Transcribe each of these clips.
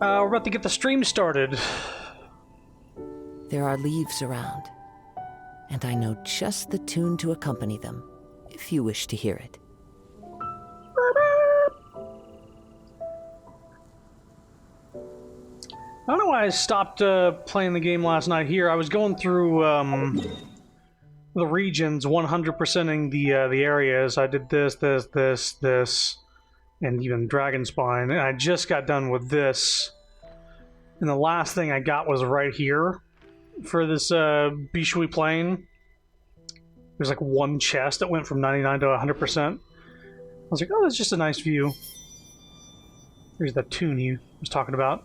We're about to get the stream started. There are leaves around, and I know just the tune to accompany them, if you wish to hear it. I don't know why I stopped playing the game last night here. I was going through the regions, 100%ing the areas. I did this, and even Dragonspine. And I just got done with this. And the last thing I got was right here for this Bishui Plain. There's like one chest that went from 99 to 100%. I was like, oh, that's just a nice view. There's that tune he was talking about.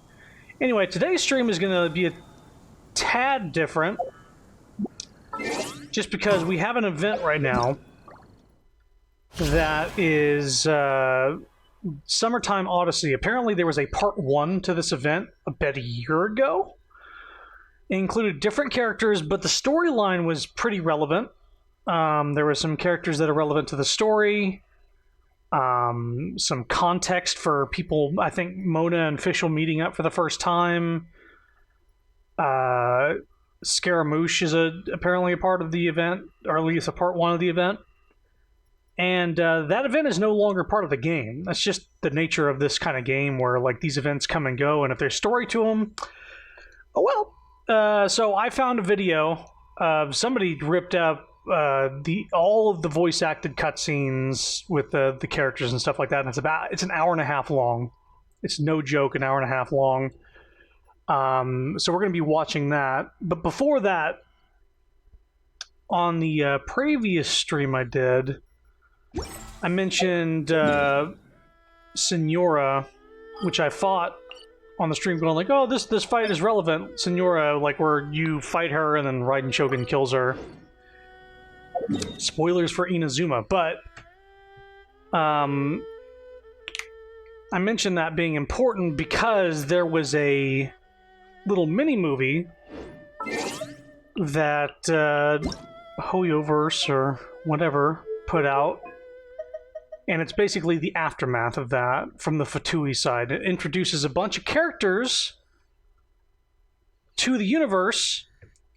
Anyway, today's stream is going to be a tad different. Just because we have an event right now that is Summertime Odyssey. Apparently there was a part 1 to this event about a year ago. It included different characters, but the storyline was pretty relevant. There were some characters that are relevant to the story. Some context for people, I think Mona and Fischl meeting up for the first time. Scaramouche is apparently a part of the event, or at least a part 1 of the event. And that event is no longer part of the game. That's just the nature of this kind of game where like these events come and go, and if there's story to them, oh well. So I found a video of somebody ripped up all of the voice acted cutscenes with the characters and stuff like that, and it's an hour and a half long. It's no joke, an hour and a half long. So we're going to be watching that. But before that, on the previous stream I did, I mentioned Senora, which I fought on the stream, going like, oh, this fight is relevant. Senora, like where you fight her and then Raiden Shogun kills her. Spoilers for Inazuma, but I mentioned that being important because there was a little mini-movie that Hoyoverse or whatever put out, and it's basically the aftermath of that from the Fatui side. It introduces a bunch of characters to the universe,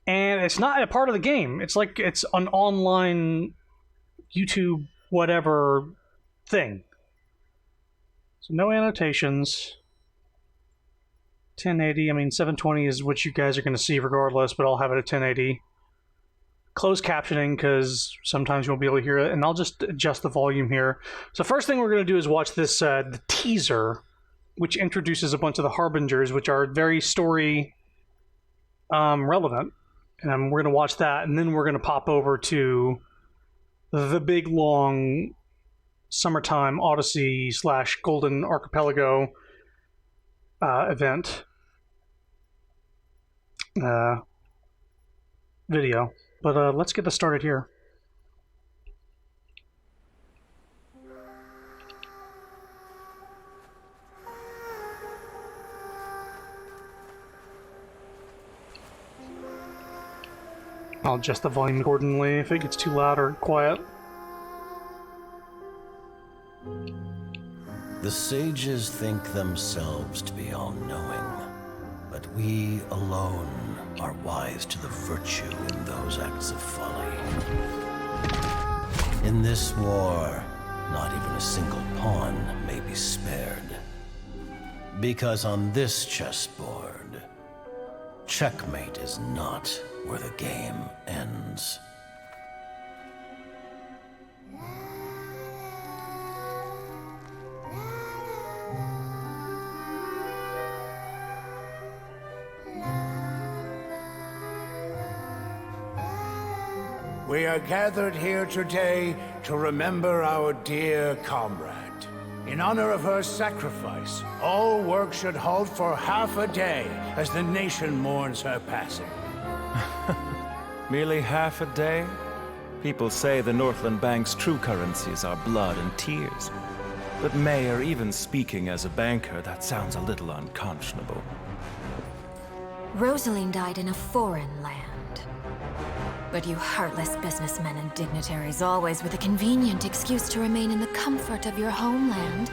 and it's not a part of the game. It's like it's an online YouTube whatever thing. So no annotations. 1080, I mean 720 is what you guys are going to see regardless, but I'll have it at 1080. Closed captioning, because sometimes you won't be able to hear it, and I'll just adjust the volume here. So first thing we're going to do is watch this the teaser, which introduces a bunch of the Harbingers, which are very story relevant. And we're going to watch that, and then we're going to pop over to the big, long Summertime Odyssey / Golden Archipelago event video. But let's get this started here. I'll adjust the volume accordingly if it gets too loud or quiet. The sages think themselves to be all-knowing, but we alone are wise to the virtue in those acts of folly. In this war, not even a single pawn may be spared. Because on this chessboard, checkmate is not where the game ends. We are gathered here today to remember our dear comrade. In honor of her sacrifice, all work should halt for half a day as the nation mourns her passing. Merely half a day? People say the Northland Bank's true currencies are blood and tears. But Mayor, even speaking as a banker, that sounds a little unconscionable. Rosaline died in a foreign land. But you heartless businessmen and dignitaries always with a convenient excuse to remain in the comfort of your homeland.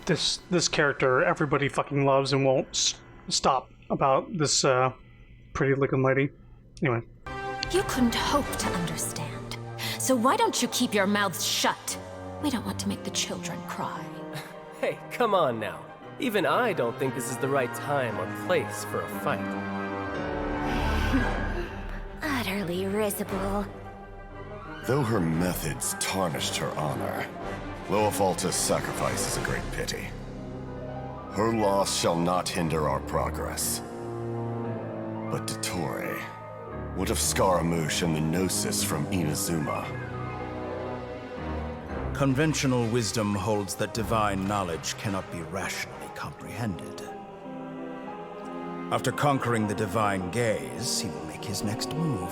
this character everybody fucking loves and won't stop about this pretty looking lady. Anyway. You couldn't hope to understand. So why don't you keep your mouths shut? We don't want to make the children cry. Hey, come on now. Even I don't think this is the right time or place for a fight. Utterly risible. Though her methods tarnished her honor, Loafalta's sacrifice is a great pity. Her loss shall not hinder our progress. But Dottore, what of Scaramouche and the Gnosis from Inazuma? Conventional wisdom holds that divine knowledge cannot be rationally comprehended. After conquering the divine gaze, he will make his next move.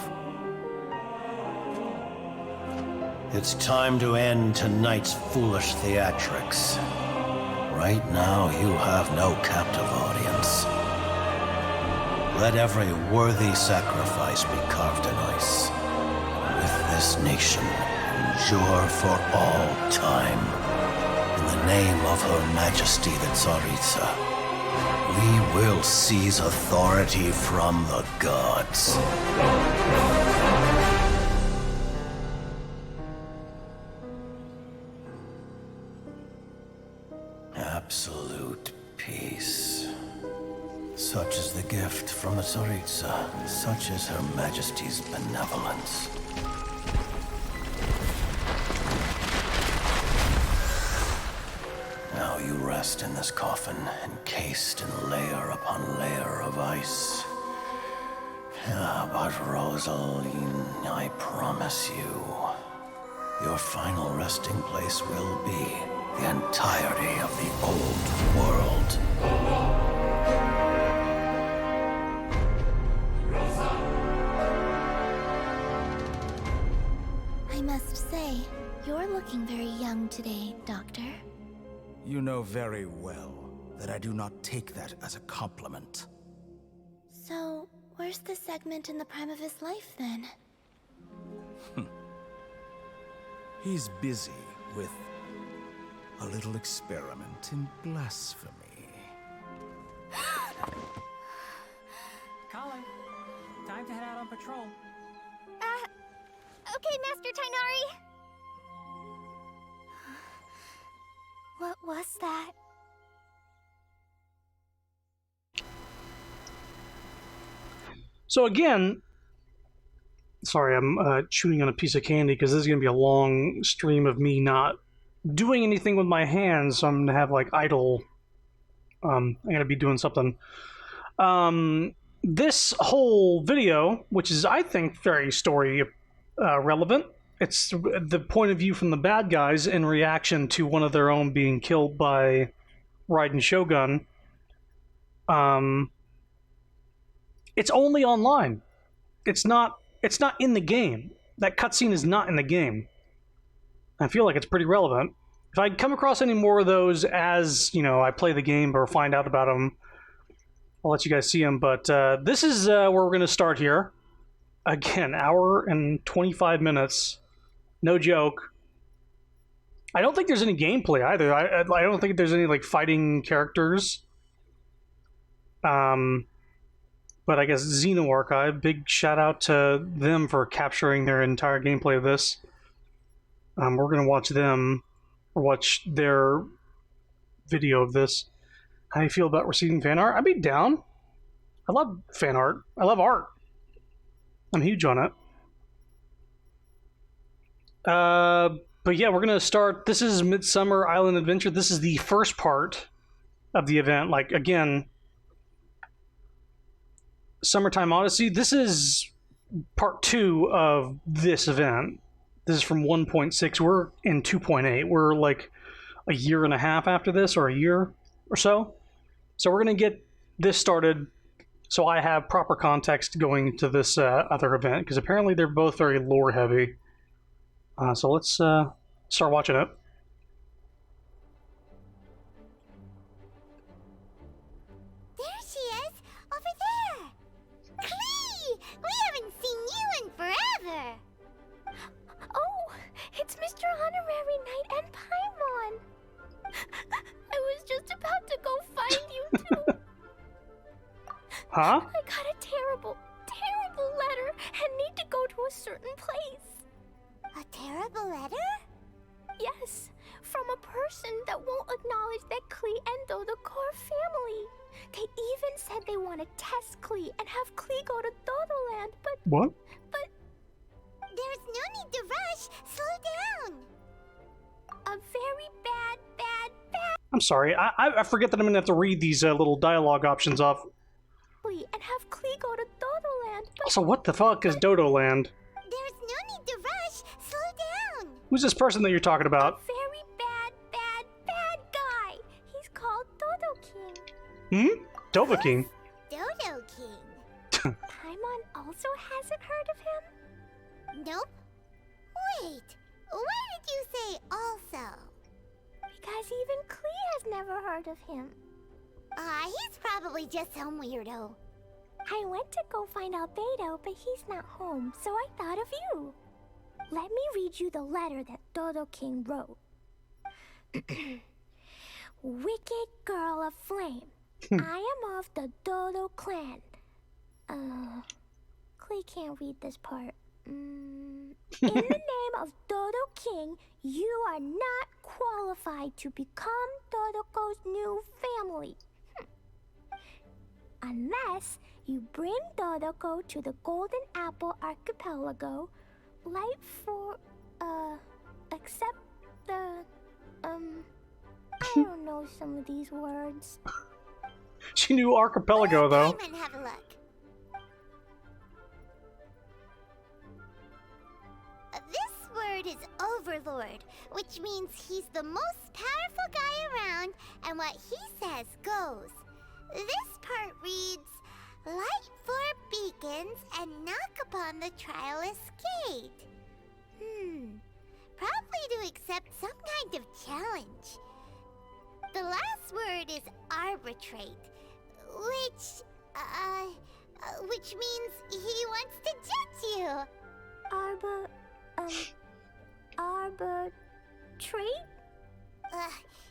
It's time to end tonight's foolish theatrics. Right now, you have no captive audience. Let every worthy sacrifice be carved in ice. With this nation, endure for all time. In the name of Her Majesty the Tsaritsa, we will seize authority from the gods. Absolute peace. Such is the gift from the Tsaritsa. Such is Her Majesty's benevolence. Now you rest in this coffin, encased in layer upon layer of ice. But Rosaline, I promise you, your final resting place will be the entirety of the old world. I must say, you're looking very young today, Doctor. You know very well that I do not take that as a compliment. So, where's the segment in the prime of his life, then? He's busy with a little experiment in blasphemy. Colin, time to head out on patrol. Okay, Master Tainari! What was that? So again, sorry, I'm chewing on a piece of candy because this is going to be a long stream of me not doing anything with my hands, so I'm going to have like idle. I'm going to be doing something. This whole video, which is I think very story relevant, it's the point of view from the bad guys in reaction to one of their own being killed by Raiden Shogun. It's only online. It's not in the game. That cutscene is not in the game. I feel like it's pretty relevant. If I come across any more of those as, I play the game or find out about them, I'll let you guys see them. But this is where we're going to start here. Again, hour and 25 minutes. No joke. I don't think there's any gameplay either. I don't think there's any like fighting characters. But I guess Xeno Archive, big shout out to them for capturing their entire gameplay of this. We're going to watch their video of this. How do you feel about receiving fan art? I'd be down. I love fan art. I love art. I'm huge on it. But yeah, we're going to start. This is Midsummer Island Adventure. This is the first part of the event. Like, again, Summertime Odyssey. This is part 2 of this event. This is from 1.6. We're in 2.8. We're like a year and a half after this, or a year or so. So we're going to get this started so I have proper context going to this other event, because apparently they're both very lore heavy. So let's start watching it. There she is! Over there! Clee! We haven't seen you in forever! Oh, it's Mr. Honorary Knight and Paimon! I was Huh? I got a terrible, terrible letter and need to go to a certain place. A terrible letter? Yes, from a person that won't acknowledge that Klee and Dodoko are family. They even said they want to test Klee and have Klee go to Dodoland, but... What? But... There's no need to rush. Slow down. A very bad... I'm sorry, I forget that I'm gonna have to read these little dialogue options off. And have Klee go to Dodoland, but... Also, what the fuck is Dodoland? There's no need to rush. Slow down. Who's this person that you're talking about? A very bad guy. He's called Dodo King. Hmm? Dodo King? Dodo King. Paimon also hasn't heard of him? Nope. Wait, why did you say also? Because even Klee has never heard of him. He's probably just some weirdo. I went to go find out Beto, but he's not home, so I thought of you. Let me read you the letter that Dodo King wrote. Wicked girl of flame, I am of the Dodo clan. Klee can't read this part. In the name of Dodo King, you are not qualified to become Dodoko's new family. Unless you bring Dodoko to the Golden Apple Archipelago, like for, except the, I don't know some of these words. She knew archipelago, though. Come and have a look. This word is Overlord, which means he's the most powerful guy around, and what he says goes. This part reads, light four beacons and knock upon the trialist gate. Probably to accept some kind of challenge. The last word is arbitrate, which means he wants to judge you. Arbitrate?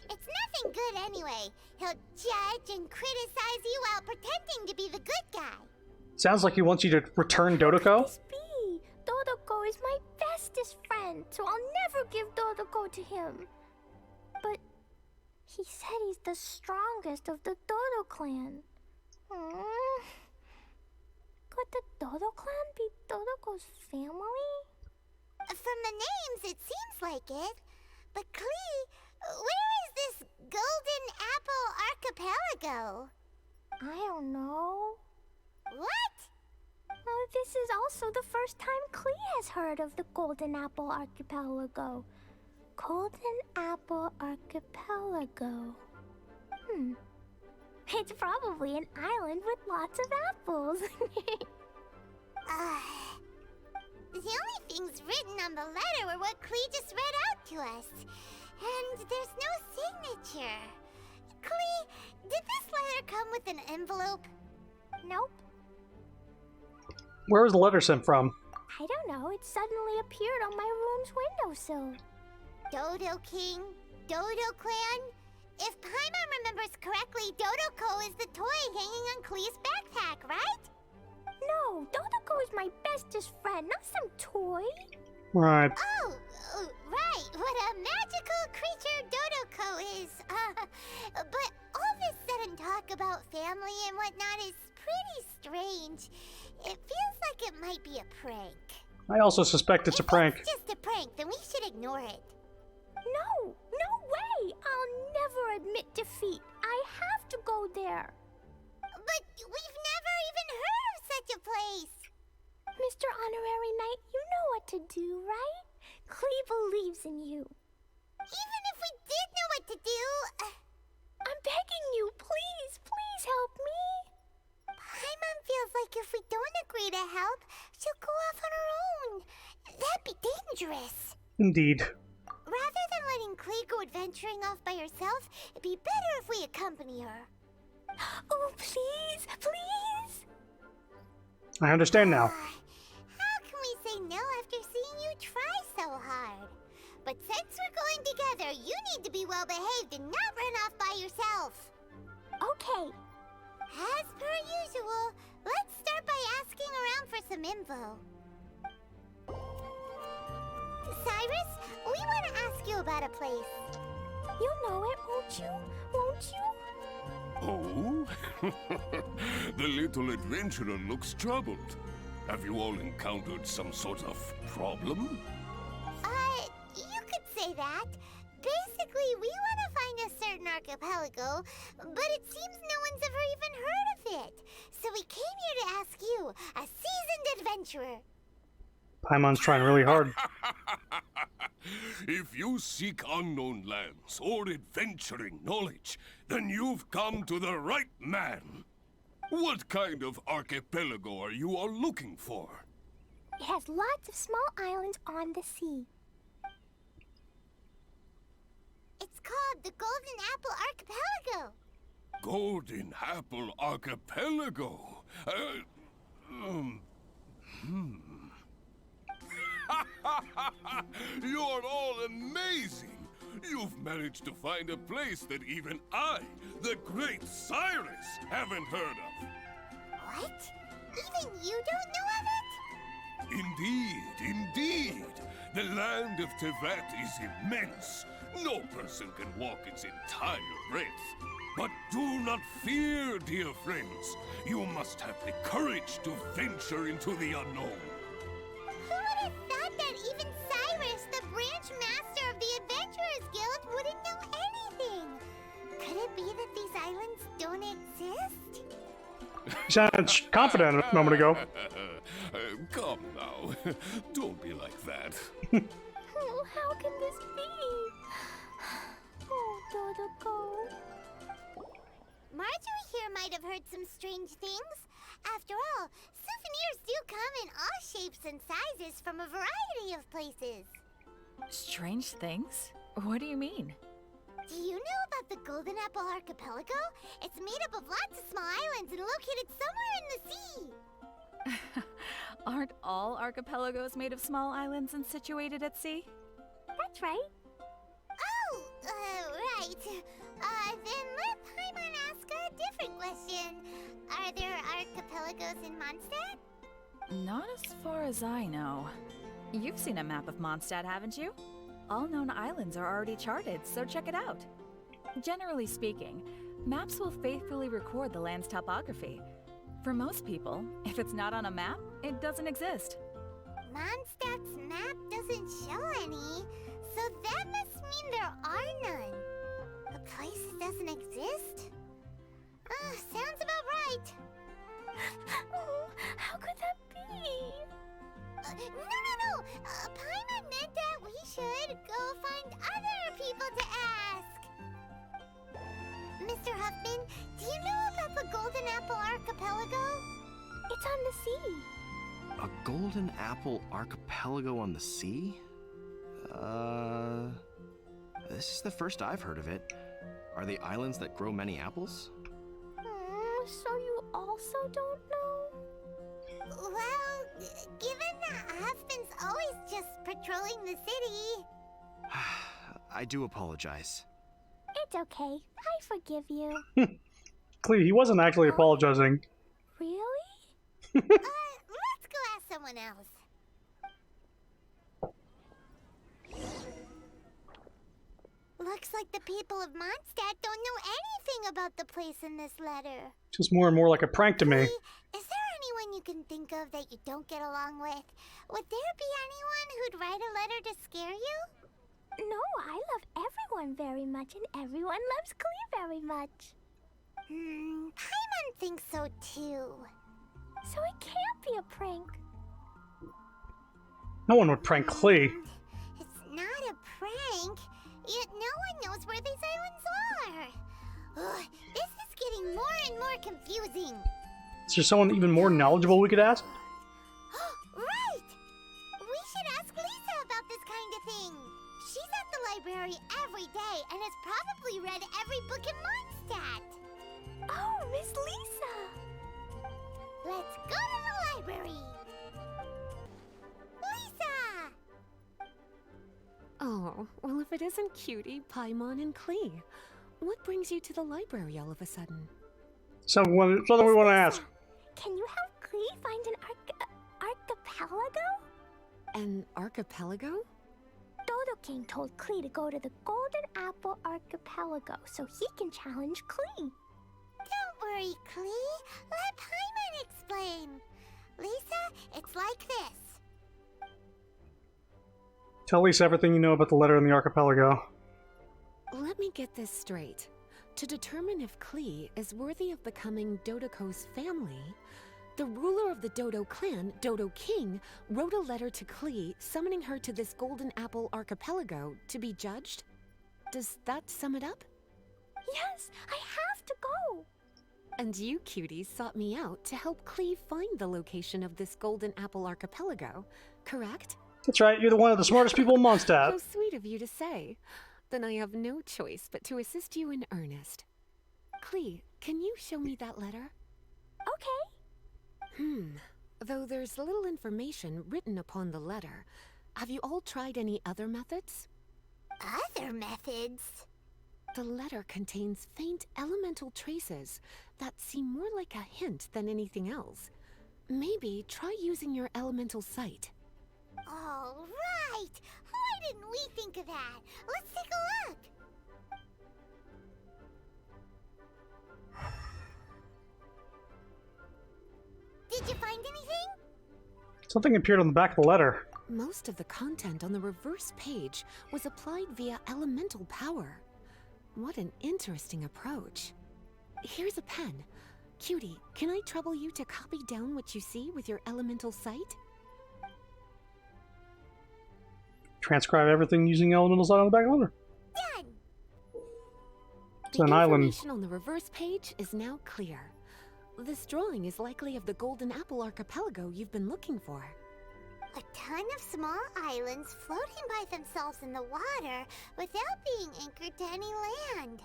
It's nothing good anyway. He'll judge and criticize you while pretending to be the good guy. Sounds like he wants you to return Dodoko. How could this be? Dodoko is my bestest friend, so I'll never give Dodoko to him. But he said he's the strongest of the Dodo clan. Could the Dodo clan be Dodoko's family? From the names, it seems like it. But Klee, where is this Golden Apple Archipelago? I don't know. What? This is also the first time Klee has heard of the Golden Apple Archipelago. Golden Apple Archipelago. It's probably an island with lots of apples. The only things written on the letter were what Klee just read out to us. And there's no signature. Klee, did this letter come with an envelope? Nope. Where was the letter sent from? I don't know. It suddenly appeared on my room's windowsill. Dodo King, Dodo Clan. If Paimon remembers correctly, Dodoko is the toy hanging on Klee's backpack, right? No, Dodoko is my bestest friend, not some toy. Right. Oh, right. What a magical creature Dodoko is. But all this sudden talk about family and whatnot is pretty strange. It feels like it might be a prank. I also suspect it's a prank. If it's just a prank, then we should ignore it. No way! I'll never admit defeat. I have to go there. But we've never even heard of such a place. Mr. Honorary Knight, you know what to do, right? Klee believes in you. Even if we did know what to do... I'm begging you, please help me. Paimon feels like if we don't agree to help, she'll go off on her own. That'd be dangerous. Indeed. Rather than letting Klee go adventuring off by herself, it'd be better if we accompany her. Oh, please! I understand now. How can we say no after seeing you try so hard? But since we're going together, you need to be well behaved and not run off by yourself. Okay. As per usual, let's start by asking around for some info. Cyrus, we want to ask you about a place. You'll know it, won't you? Won't you? Oh? The little adventurer looks troubled. Have you all encountered some sort of problem? You could say that. Basically, we want to find a certain archipelago, but it seems no one's ever even heard of it. So we came here to ask you, a seasoned adventurer. Paimon's trying really hard. If you seek unknown lands or adventuring knowledge, then you've come to the right man. What kind of archipelago are you all looking for? It has lots of small islands on the sea. It's called the Golden Apple Archipelago. Golden Apple Archipelago? You're all amazing! You've managed to find a place that even I, the great Cyrus, haven't heard of. What? Even you don't know of it? Indeed, indeed. The land of Tevat is immense. No person can walk its entire breadth. But do not fear, dear friends. You must have the courage to venture into the unknown. Who would have thought that even Cyrus, the branch master of the Adventurers Guild, wouldn't know anything? Could it be that these islands don't exist? You sounded confident a moment ago. Come now. Don't be like that. Oh, how can this be? Oh, Dodoco. Marjorie here might have heard some strange things. After all, souvenirs do come in all shapes and sizes from a variety of places. Strange things? What do you mean? Do you know about the Golden Apple Archipelago? It's made up of lots of small islands and located somewhere in the sea. Aren't all archipelagos made of small islands and situated at sea? That's right. Oh, right. Then let Paimon ask a different question. Are there archipelagos in Mondstadt? Not as far as I know. You've seen a map of Mondstadt, haven't you? All known islands are already charted, so check it out. Generally speaking, maps will faithfully record the land's topography. For most people, if it's not on a map, it doesn't exist. Mondstadt's map doesn't show any, so that must mean there are none. A place that doesn't exist? Sounds about right. Oh, how could that be? No. Paimon meant that we should go find other people to ask. Mr. Huffman, do you know about the Golden Apple Archipelago? It's on the sea. A Golden Apple Archipelago on the sea? This is the first I've heard of it. Are they islands that grow many apples? So you also don't know? Well, given that Huffman's always just patrolling the city... I do apologize. It's okay. I forgive you. Clee, he wasn't actually apologizing. Really? Let's go ask someone else. Looks like the people of Mondstadt don't know anything about the place in this letter. Just more and more like a prank to me. Is there anyone you can think of that you don't get along with? Would there be anyone who'd write a letter to scare you? No, I love everyone very much, and everyone loves Clee very much. Paimon thinks so too. So it can't be a prank. No one would prank Clee. It's not a prank, yet no one knows where these islands are. Ugh, this is getting more and more confusing. Is there someone even more knowledgeable we could ask? Right! We should ask Lisa about this kind of thing. She's at the library every day and has probably read every book in Mondstadt. Oh, Miss Lisa! Let's go to the library! Lisa! Oh, well, if it isn't Cutie, Paimon, and Clee. What brings you to the library all of a sudden? Something we want to ask. Can you have Klee find an archipelago? An archipelago? Dodo King told Klee to go to the Golden Apple Archipelago so he can challenge Klee. Don't worry, Klee. Let Paimon explain. Lisa, it's like this. Tell Lisa everything you know about the letter in the archipelago. Let me get this straight. To determine if Klee is worthy of becoming Dodoko's family, the ruler of the Dodo clan, Dodo King, wrote a letter to Klee summoning her to this Golden Apple Archipelago to be judged? Does that sum it up? Yes, I have to go. And you cuties sought me out to help Klee find the location of this Golden Apple Archipelago, correct? That's right, you're one of the smartest people in Mondstadt. How sweet of you to say. Then I have no choice but to assist you in earnest. Klee, can you show me that letter? Okay. Though there's little information written upon the letter, have you all tried any other methods? Other methods? The letter contains faint elemental traces that seem more like a hint than anything else. Maybe try using your elemental sight. All right. Why didn't we think of that? Let's take a look. Did you find anything? Something appeared on the back of the letter. Most of the content on the reverse page was applied via elemental power. What an interesting approach. Here's a pen. Cutie, can I trouble you to copy down what you see with your elemental sight? Transcribe everything using elemental sight on the back of the letter. Done. It's an island. The information on the reverse page is now clear. This drawing is likely of the Golden Apple Archipelago you've been looking for. A ton of small islands floating by themselves in the water without being anchored to any land.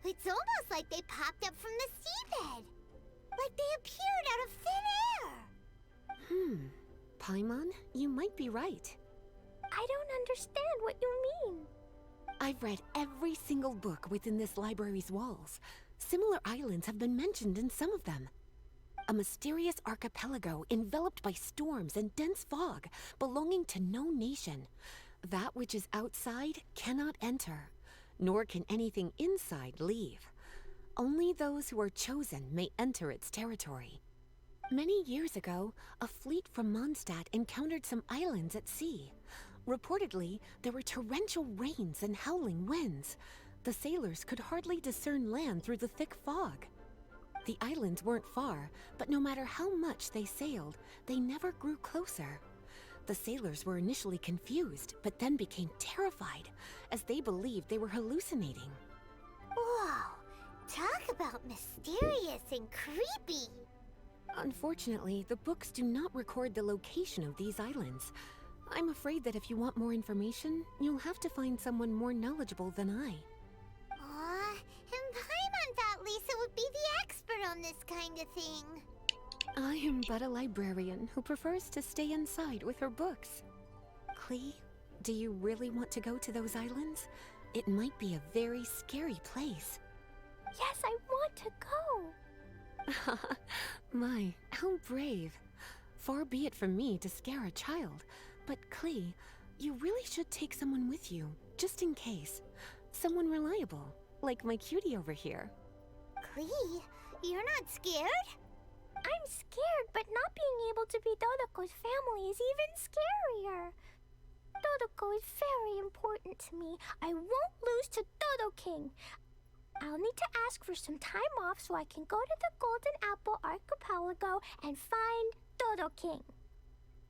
It's almost like they popped up from the seabed. Like they appeared out of thin air. Paimon, you might be right. I don't understand what you mean. I've read every single book within this library's walls. Similar islands have been mentioned in some of them. A mysterious archipelago enveloped by storms and dense fog, belonging to no nation. That which is outside cannot enter, nor can anything inside leave. Only those who are chosen may enter its territory. Many years ago, a fleet from Mondstadt encountered some islands at sea. Reportedly, there were torrential rains and howling winds. The sailors could hardly discern land through the thick fog. The islands weren't far, but no matter how much they sailed, they never grew closer. The sailors were initially confused, but then became terrified, as they believed they were hallucinating. Whoa! Talk about mysterious and creepy! Unfortunately, the books do not record the location of these islands. I'm afraid that if you want more information, you'll have to find someone more knowledgeable than I. And Paimon thought Lisa would be the expert on this kind of thing. I am but a librarian who prefers to stay inside with her books. Klee, do you really want to go to those islands? It might be a very scary place. Yes, I want to go. My, how brave. Far be it from me to scare a child, but Klee, you really should take someone with you, just in case. Someone reliable, like my cutie over here. Klee, you're not scared? I'm scared, but not being able to be Dodoko's family is even scarier. Dodoko is very important to me. I won't lose to Dodo King. I'll need to ask for some time off so I can go to the Golden Apple Archipelago and find Dodo King.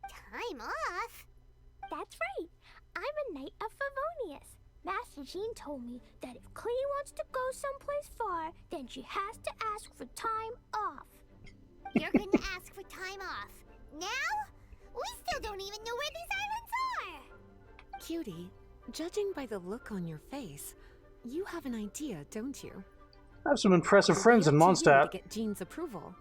Time off? That's right. I'm a Knight of Favonius. Master Jean told me that if Klee wants to go someplace far, then she has to ask for time off. You're gonna ask for time off? Now? We still don't even know where these islands are! Cutie, judging by the look on your face, you have an idea, don't you? I have some impressive friends in It's up to you Mondstadt. to get Jean's approval.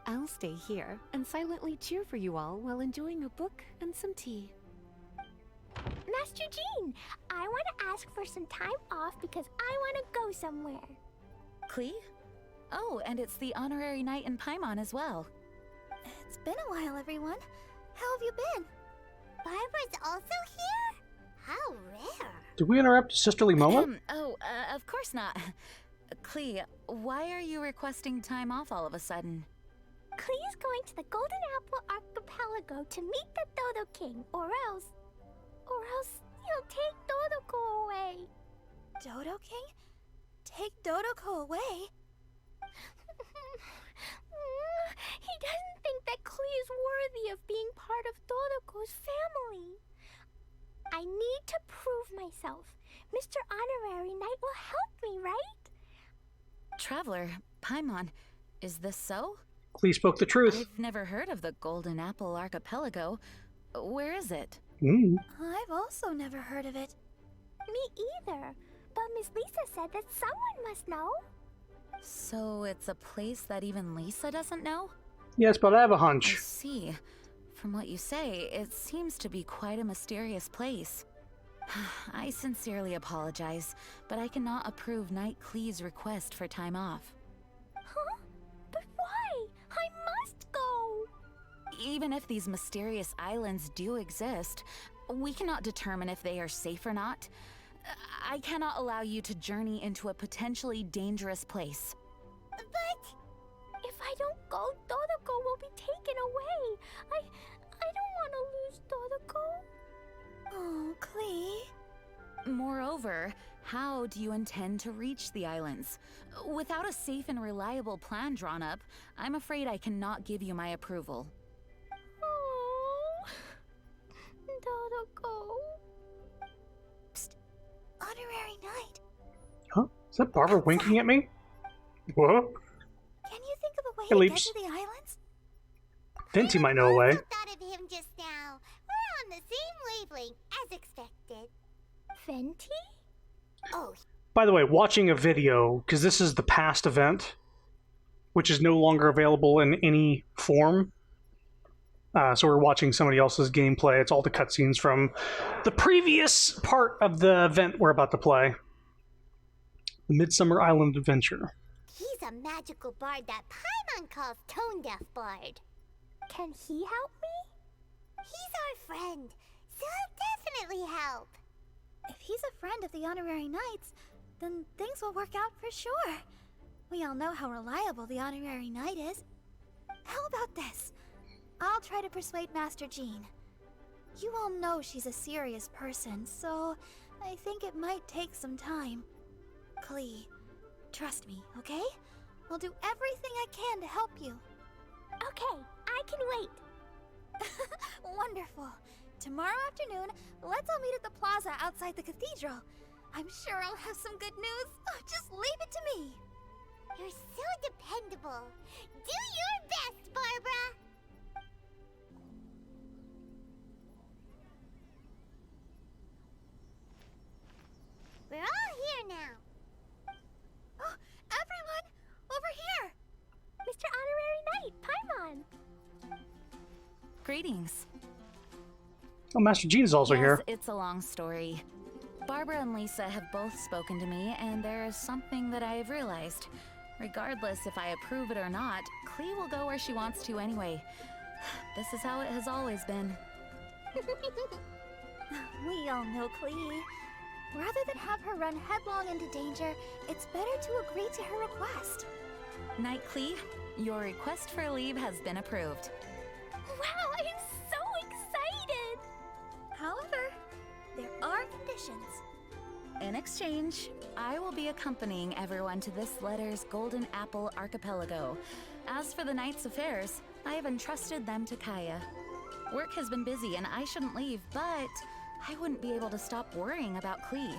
I'll stay here and silently cheer for you all while enjoying a book and some tea. Master Jean, I want to ask for some time off because I want to go somewhere. Klee, Oh, and it's the honorary knight in Paimon as well. It's been a while, everyone. How have you been? Barbara's also here? How rare. Did we interrupt a sisterly moment? Of course not. Klee, why are you requesting time off all of a sudden? Klee's going to the Golden Apple Archipelago to meet the Dodo King, or else he'll take Dodoko away. Dodo King? Take Dodoko away? He doesn't think that Klee is worthy of being part of Dodoko's family. I need to prove myself. Mr. Honorary Knight will help me, right? Traveler, Paimon, is this so? Klee spoke the truth. I've never heard of the Golden Apple Archipelago. Where is it? I've also never heard of it. Me either. But Miss Lisa said that someone must know. So it's a place that even Lisa doesn't know? Yes, but I have a I hunch. see. From what you say, it seems to be quite a mysterious place. I sincerely apologize, but I cannot approve Knight Klee's request for time off. Huh? But why? I must go! Even if these mysterious islands do exist, we cannot determine if they are safe or not. I cannot allow you to journey into a potentially dangerous place. But if I don't go, Dodoko will be taken away. I don't want to lose Dodoko. Oh, Klee. Moreover, how do you intend to reach the islands? Without a safe and reliable plan drawn up, I'm afraid I cannot give you my approval. Oh, Dodoko. Honorary Knight. Huh? Is that Barbara winking at me? Whoa. Can you think of a way Hey, to Leaps. get to the islands? Venti might know a way. I thought of him just now. We're on the same wavelength as expected. Fenty? Oh. By the way, watching a video, because this is the past event, which is no longer available in any form. So we're watching somebody else's gameplay. It's all the cutscenes from the previous part of the event we're about to play. The Midsummer Island Adventure. He's a magical bard that Paimon calls Tone Deaf Bard. Can he help me? He's our friend, so he'll definitely help. If he's a friend of the Honorary Knights, then things will work out for sure. We all know how reliable the Honorary Knight is. How about this? I'll try to persuade Master Jean. You all know she's a serious person, so I think it might take some time. Klee, trust me, okay? I'll do everything I can to help you. Okay, I can wait. Wonderful. Tomorrow afternoon, let's all meet at the plaza outside the cathedral. I'm sure I'll have some good news. Oh, just leave it to me. You're so dependable. Do your best, Barbara. We're all here now. Oh, everyone, over here. Mr. Honorary Knight, Paimon. Greetings. Oh, Master Jean is also Yes, here. It's a long story. Barbara and Lisa have both spoken to me, and there is something that I have realized. Regardless if I approve it or not, Klee will go where she wants to anyway. This is how it has always been. We all know Klee. Rather than have her run headlong into danger, it's better to agree to her request. Knight Klee, your request for leave has been approved. Wow, I'm so excited! However, there are conditions. In exchange, I will be accompanying everyone to this letter's Golden Apple Archipelago. As for the Knight's affairs, I have entrusted them to Kaya. Work has been busy and I shouldn't leave, but I wouldn't be able to stop worrying about Klee.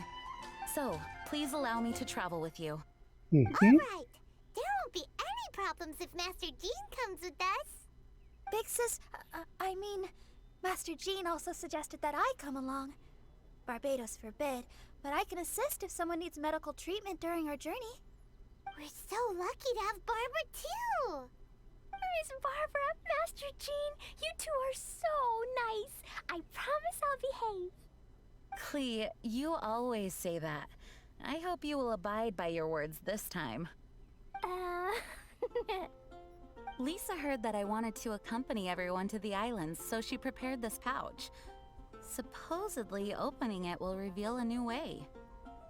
So, please allow me to travel with you. All right. There won't be any problems if Master Jean comes with us. Big Sis, I mean, Master Jean also suggested that I come along. Barbados forbid, but I can assist if someone needs medical treatment during our journey. We're so lucky to have Barbara, too. Miss Barbara, Master Jean, you two are so nice. I promise I'll behave. Klee, you always say that. I hope you will abide by your words this time. Lisa heard that I wanted to accompany everyone to the islands, so she prepared this pouch. Supposedly, opening it will reveal a new way.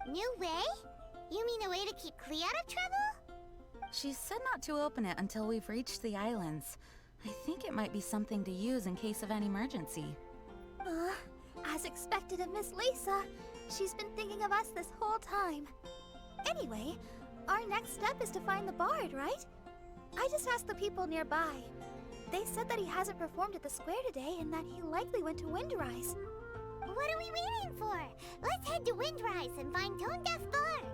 New way? You mean a way to keep Klee out of trouble? She said not to open it until we've reached the islands. I think it might be something to use in case of an emergency. As expected of Miss Lisa, she's been thinking of us this whole time. Anyway, our next step is to find the bard, right? I just asked the people nearby. They said that he hasn't performed at the square today and that he likely went to Windrise. What are we waiting for? Let's head to Windrise and find Tone Deaf Bard.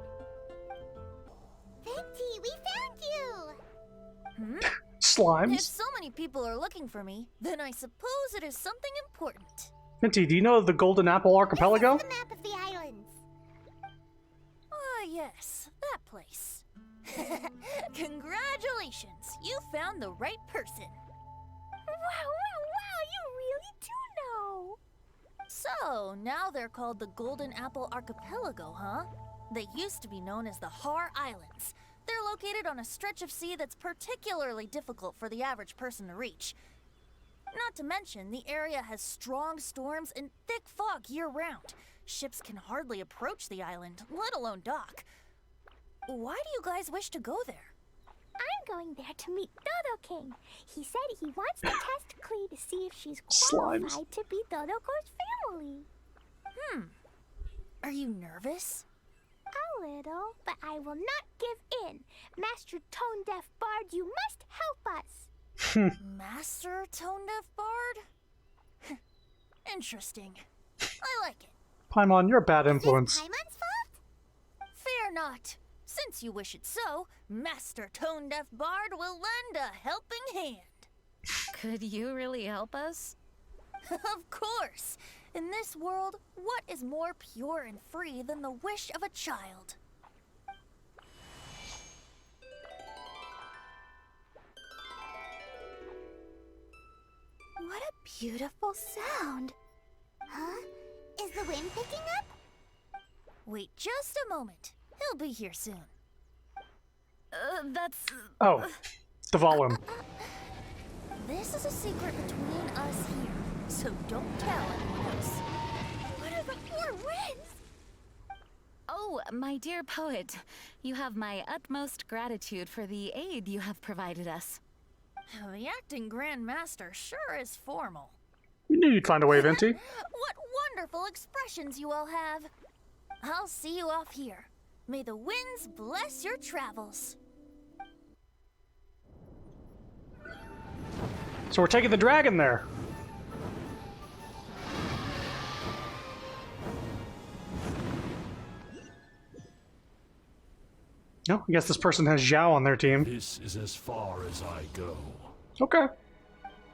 Venti, we found you! Slimes. If so many people are looking for me, then I suppose it is something important. Minty, do you know the Golden Apple Archipelago? This is the map of the islands. Ah, yes, that place. Congratulations, you found the right person. Wow, you really do know. So, now they're called the Golden Apple Archipelago, huh? They used to be known as the Har Islands. They're located on a stretch of sea that's particularly difficult for the average person to reach. Not to mention, the area has strong storms and thick fog year-round. Ships can hardly approach the island, let alone dock. Why do you guys wish to go there? I'm going there to meet Dodo King. He said he wants to test Klee to see if she's Slimes. qualified to be Dodoko's family. Are you nervous? A little, but I will not give in. Master Tone Deaf Bard, you must help us. Master Tone Deaf Bard? Interesting. I like it. Paimon, you're a bad influence. Paimon's fault? Fear not. Since you wish it so, Master Tone Deaf Bard will lend a helping hand. Could you really help us? Of course. In this world, what is more pure and free than the wish of a child? What a beautiful sound. Huh? Is the wind picking up? Wait just a moment. He'll be here soon. That's... Oh, the volume. This is a secret between us here, so don't tell anyone else. What are the four winds? Oh, my dear poet, you have my utmost gratitude for the aid you have provided us. The acting Grand Master sure is formal. You knew you'd find a way, Venti. What wonderful expressions you all have. I'll see you off here. May the winds bless your travels. So we're taking the dragon there. No, I guess this person has Zhao on their team. This is as far as I go. Okay.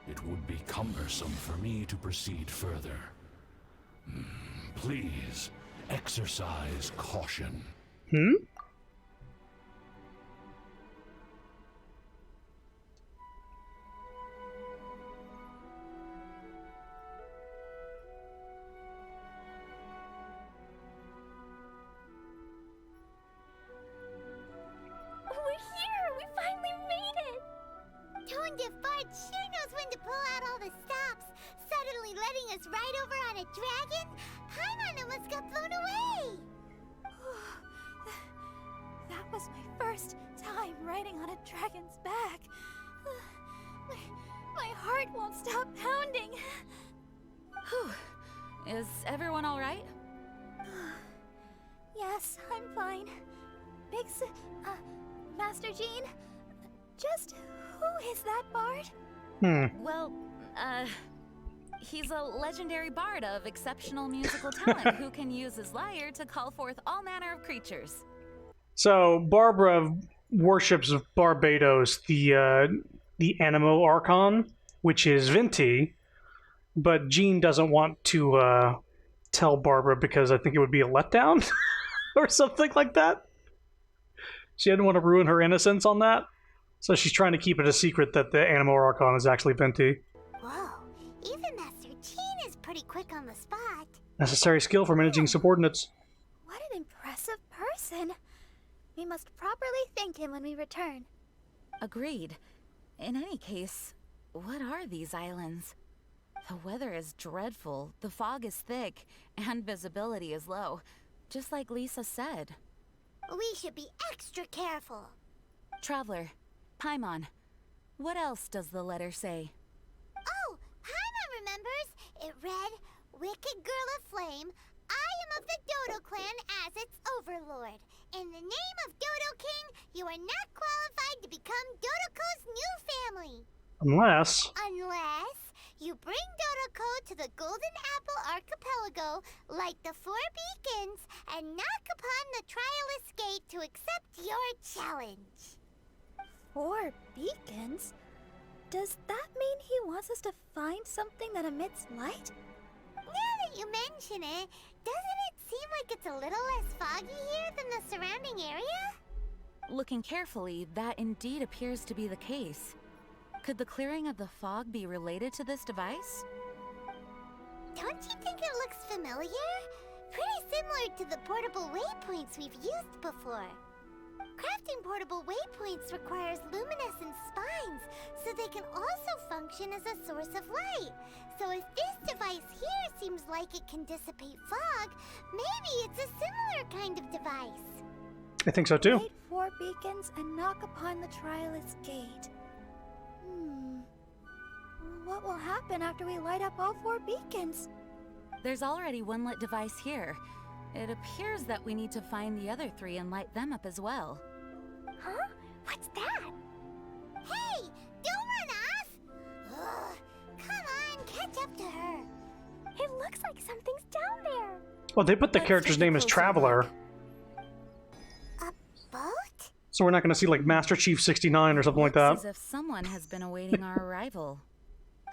It would be cumbersome for me to proceed further. Please, exercise caution. We're here! We finally made it! Tone Deaf Bard sure knows when to pull out all the stops. Suddenly letting us ride over on a dragon? Paimon almost got blown away! That was my first time riding on a dragon's back. My heart won't stop pounding. Whew. Is everyone all right? Yes, I'm fine. Master Jean, just who is that bard? Well, he's a legendary bard of exceptional musical talent who can use his lyre to call forth all manner of creatures. So Barbara worships Barbados, the Animo Archon, which is Venti, but Jean doesn't want to tell Barbara because I think it would be a letdown or something like that. She didn't want to ruin her innocence on that, so she's trying to keep it a secret that the Animo Archon is actually Venti. Whoa, even Master Jean is pretty quick on the spot. Necessary skill for managing subordinates. What an impressive person. We must properly thank him when we return. Agreed. In any case, what are these islands? The weather is dreadful, the fog is thick, and visibility is low, just like Lisa said. We should be extra careful. Traveler, Paimon, what else does the letter say? Oh, Paimon remembers. It read, Wicked Girl of Flame, I am of the Dodo clan as its overlord. In the name of Dodo King, you are not qualified to become Dodoko's new family. Unless You bring Dodoko to the Golden Apple Archipelago, light the 4 beacons, and knock upon the Trialist Gate to accept your challenge. 4 beacons? Does that mean he wants us to find something that emits light? Now that you mention it, doesn't it seem like it's a little less foggy here than the surrounding area? Looking carefully, that indeed appears to be the case. Could the clearing of the fog be related to this device? Don't you think it looks familiar? Pretty similar to the portable waypoints we've used before. Crafting portable waypoints requires luminescent spines, so they can also function as a source of light. So if this device here seems like it can dissipate fog, maybe it's a similar kind of device. I think so too. Light 4 beacons and knock upon the Trialist Gate. What will happen after we light up all 4 beacons? There's already one lit device here. It appears that we need to find the other 3 and light them up as well. Huh? What's that? Hey! Don't run off! Ugh, come on, catch up to her. It looks like something's down there. Well, they put the character's name as Traveler. A boat? So we're not going to see like Master Chief 69 or something like that. As if someone has been awaiting our arrival.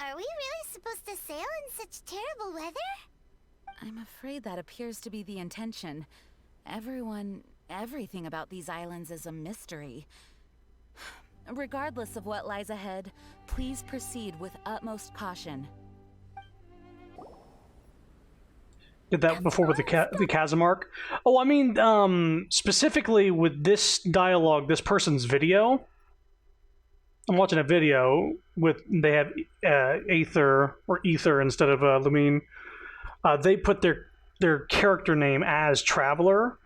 Are we really supposed to sail in such terrible weather? I'm afraid that appears to be the intention. Everything about these islands is a mystery. Regardless of what lies ahead, please proceed with utmost caution. Did that before with the chasm arc. Oh, I mean, specifically with this dialogue, this person's video. I'm watching a video with they have Aether or Ether instead of Lumine. They put their character name as Traveler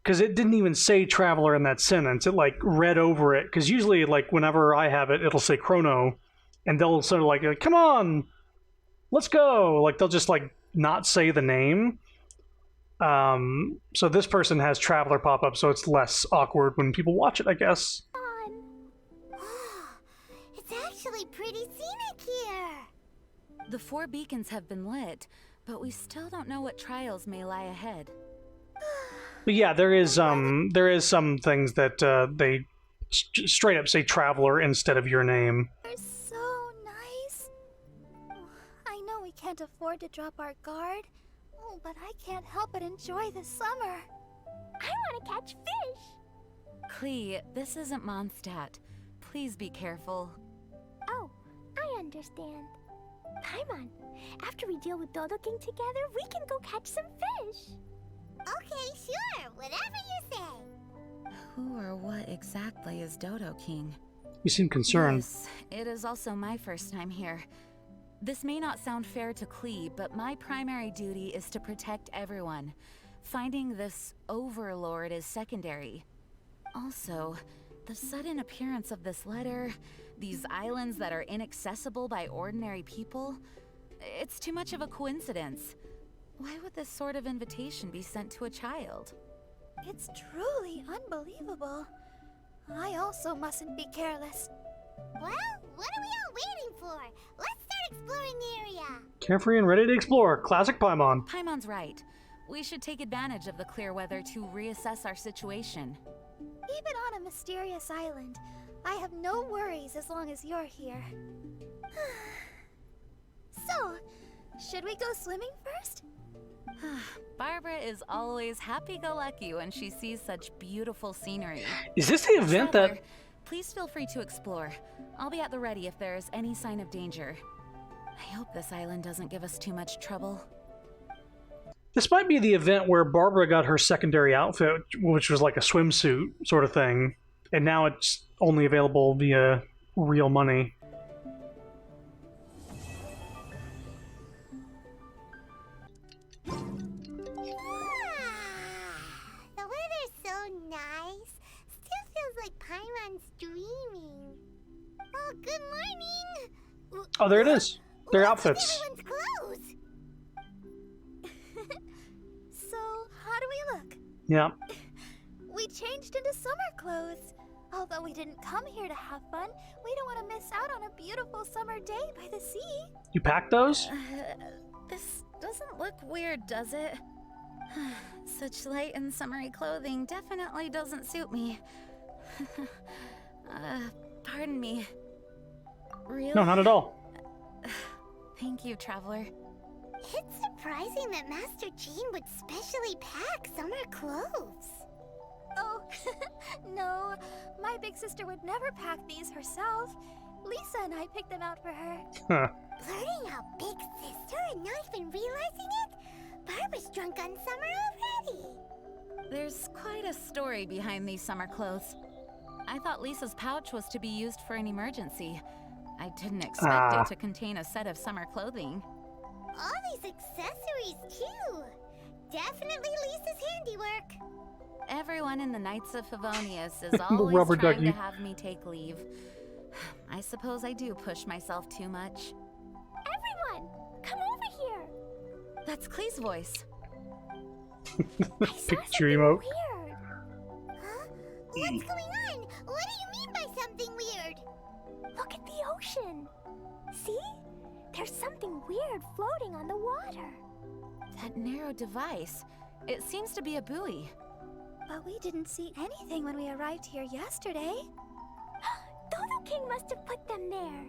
because it didn't even say Traveler in that sentence. It like read over it because usually like whenever I have it, it'll say Chrono, and they'll sort of like, come on, let's go. Like they'll just like not say the name. So this person has Traveler pop up, so it's less awkward when people watch it, I guess. It's actually pretty scenic here. The 4 beacons have been lit, but we still don't know what trials may lie ahead. But yeah, there is some things that they straight up say Traveler instead of your name. They're so nice. I know we can't afford to drop our guard, but I can't help but enjoy the summer. I want to catch fish. Klee, this isn't Mondstadt. Please be careful. Oh, I understand. Paimon, after we deal with Dodo King together, we can go catch some fish. Okay, sure. Whatever you say. Who or what exactly is Dodo King? You seem concerned. Yes, it is also my first time here. This may not sound fair to Klee, but my primary duty is to protect everyone. Finding this overlord is secondary. Also, the sudden appearance of this letter, these islands that are inaccessible by ordinary people, it's too much of a coincidence. Why would this sort of invitation be sent to a child? It's truly unbelievable. I also mustn't be careless. Well, what are we all waiting for? Let's start exploring the area. Carefree and ready to explore. Classic Paimon. Paimon's right. We should take advantage of the clear weather to reassess our situation. Even on a mysterious island, I have no worries as long as you're here. So, should we go swimming first? Barbara is always happy-go-lucky when she sees such beautiful scenery. Is this the event Traveler, that... Please feel free to explore. I'll be at the ready if there is any sign of danger. I hope this island doesn't give us too much trouble. This might be the event where Barbara got her secondary outfit, which was like a swimsuit sort of thing, and now it's only available via real money. The weather's so nice. Still feels like Paimon's dreaming. Oh, good morning. Oh, there it is. Their outfits. Everyone's clothes. So, how do we look? Yeah. We changed into summer clothes. Although we didn't come here to have fun, we don't want to miss out on a beautiful summer day by the sea. You packed those? This doesn't look weird, does it? Such light and summery clothing definitely doesn't suit me. Pardon me. Really? No, not at all. Thank you, Traveler. It's surprising that Master Jean would specially pack summer clothes. Oh, no. My big sister would never pack these herself. Lisa and I picked them out for her. Huh. Blurting out big sister and not even realizing it? Barbara's drunk on summer already. There's quite a story behind these summer clothes. I thought Lisa's pouch was to be used for an emergency. I didn't expect it to contain a set of summer clothing. All these accessories, too. Definitely Lisa's handiwork. Everyone in the Knights of Favonius is The always rubber trying ducky. to have me take leave. I suppose I do push myself too much. Everyone, come over here. That's Clee's voice. Picture emote. Weird. Huh? What's going on? What do you mean by something weird? Look at the ocean. See? There's something weird floating on the water. That narrow device. It seems to be a buoy. But we didn't see anything when we arrived here yesterday. Dodo King must have put them there.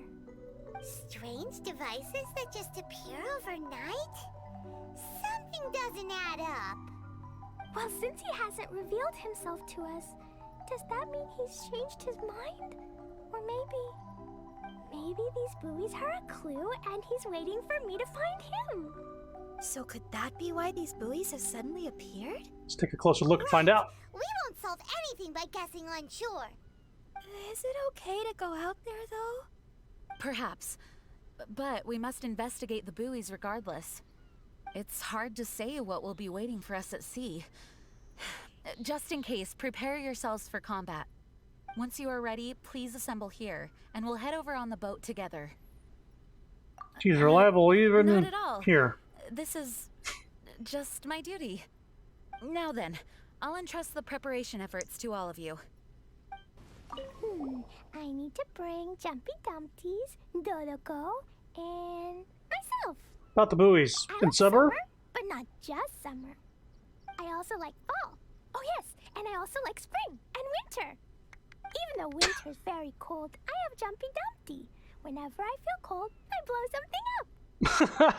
Strange devices that just appear overnight? Something doesn't add up. Well, since he hasn't revealed himself to us, does that mean he's changed his mind? Or maybe these buoys are a clue and he's waiting for me to find him. So could that be why these buoys have suddenly appeared? Let's take a closer look and find out. We won't solve anything by guessing on shore. Is it okay to go out there, though? Perhaps. But we must investigate the buoys regardless. It's hard to say what will be waiting for us at sea. Just in case, prepare yourselves for combat. Once you are ready, please assemble here, and we'll head over on the boat together. She's reliable even Not at all. here. This is just my duty. Now then, I'll entrust the preparation efforts to all of you. I need to bring Jumpy Dumpties, Dodoko, and myself. About the buoys. I In like summer? but not just summer. I also like fall. Oh yes, and I also like spring and winter. Even though winter's very cold, I have Jumpy Dumpty. Whenever I feel cold, I blow something up.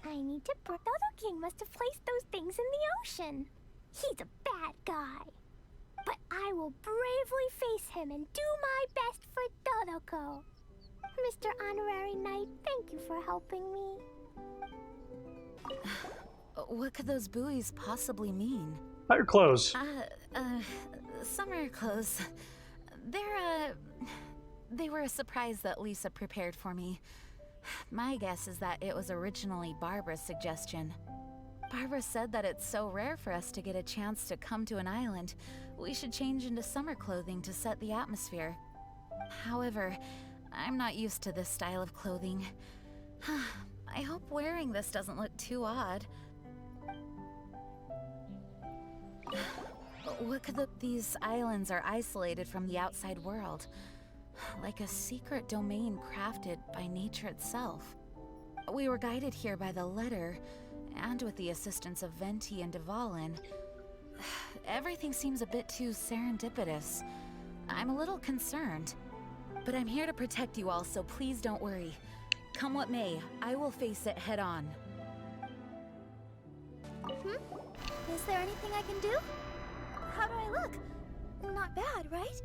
I need to bring... Dodo King must have placed those things in the ocean. He's a bad guy. But I will bravely face him and do my best for Dodoko. Mr. Honorary Knight, thank you for helping me. What could those buoys possibly mean? Not your clothes. Summer clothes. They were a surprise that Lisa prepared for me. My guess is that it was originally Barbara's suggestion. Barbara said that it's so rare for us to get a chance to come to an island, we should change into summer clothing to set the atmosphere. However, I'm not used to this style of clothing. I hope wearing this doesn't look too odd. What could these islands are isolated from the outside world, like a secret domain crafted by nature itself. We were guided here by the letter, and with the assistance of Venti and Dvalin. Everything seems a bit too serendipitous. I'm a little concerned, but I'm here to protect you all, so please don't worry. Come what may, I will face it head on. Is there anything I can do? How do I look? Not bad, right?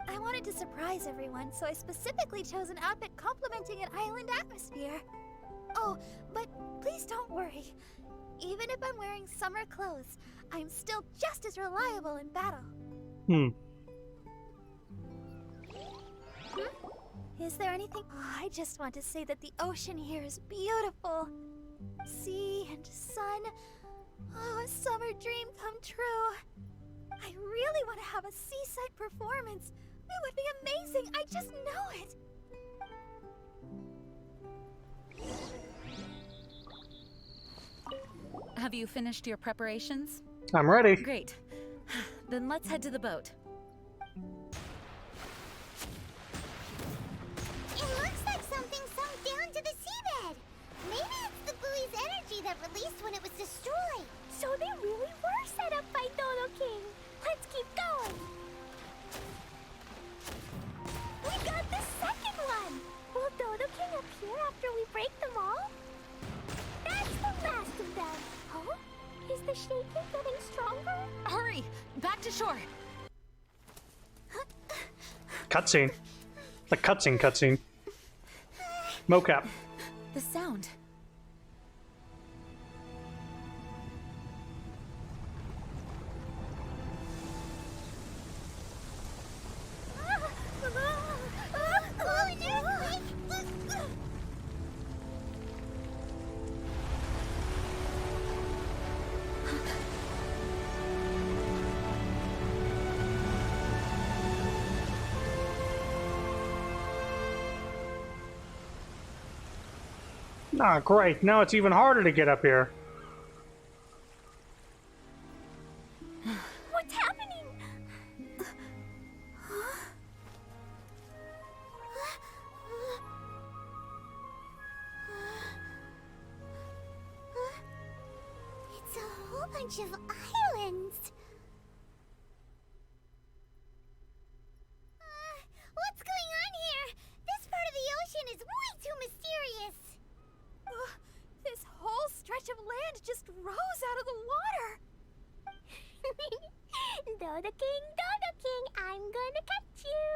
I wanted to surprise everyone, so I specifically chose an outfit complementing an island atmosphere. Oh, but please don't worry. Even if I'm wearing summer clothes, I'm still just as reliable in battle. Is there anything? Oh, I just want to say that the ocean here is beautiful. Sea and sun. Oh, a summer dream come true. I really want to have a seaside performance. It would be amazing. I just know it. Have you finished your preparations? I'm ready. Great. Then let's head to the boat. It looks like something sunk down to the seabed. Maybe it's the buoy's energy that released when it was destroyed. So they really were set up by Dodo King. Let's keep going. We got the second one. Will Dodo King appear after we break them all? That's the last of them. Oh? Is the shaking getting stronger? Hurry! Back to shore! Cutscene. The cutscene. Mocap. The sound. Ah, great. Now it's even harder to get up here. What's happening? It's a whole bunch of islands. What's going on here? This part of the ocean is way too mysterious. This whole stretch of land just rose out of the water. Dodo King, I'm gonna catch you.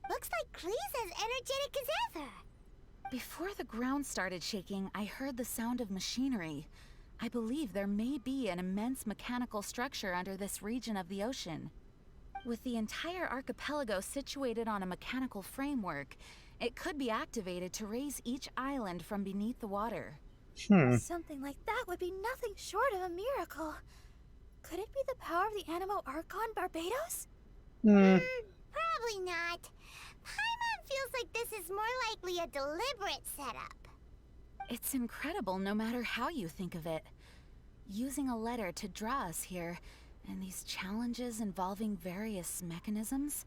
Looks like Klee's as energetic as ever. Before the ground started shaking, I heard the sound of machinery. I believe there may be an immense mechanical structure under this region of the ocean. With the entire archipelago situated on a mechanical framework, it could be activated to raise each island from beneath the water. Something like that would be nothing short of a miracle. Could it be the power of the Animo Archon Barbados? Probably not. Paimon feels like this is more likely a deliberate setup. It's incredible no matter how you think of it. Using a letter to draw us here, and these challenges involving various mechanisms.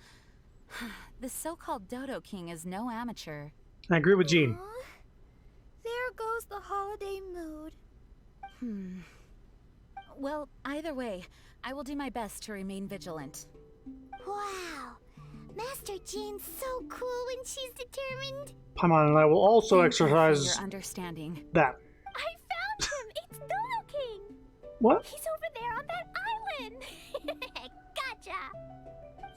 The so-called Dodo King is no amateur. I agree with Jean. There goes the holiday mood. Well, either way, I will do my best to remain vigilant. Wow. Master Jean's so cool when she's determined. Paimon and I will also Thank you for exercise your understanding. that. I found him! It's Dodo King! What? He's over there on that island! Gotcha!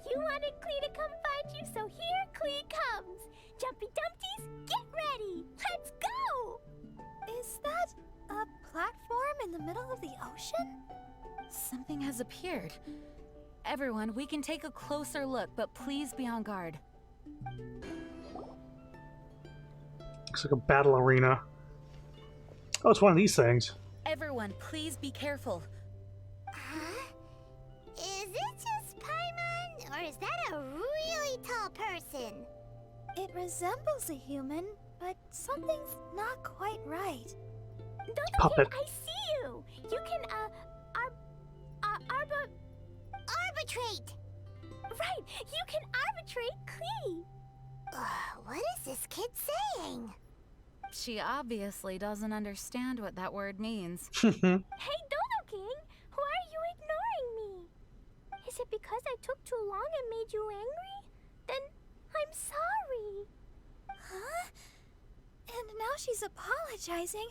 You wanted Klee to come find you, so here Klee comes! Jumpy Dumpties, get ready! Let's go! Is that a platform in the middle of the ocean? Something has appeared. Everyone, we can take a closer look, but please be on guard. Looks like a battle arena. Oh, it's one of these things. Everyone, please be careful. Is it just Paimon, or is that a really tall person? It resembles a human, but something's not quite right. Dodo Puppet. King, I see you! You can, arbitrate! Right! You can arbitrate Klee! What is this kid saying? She obviously doesn't understand what that word means. Hey, Dodo King! Why are you ignoring me? Is it because I took too long and made you angry? Then I'm sorry. Huh? And now she's apologizing.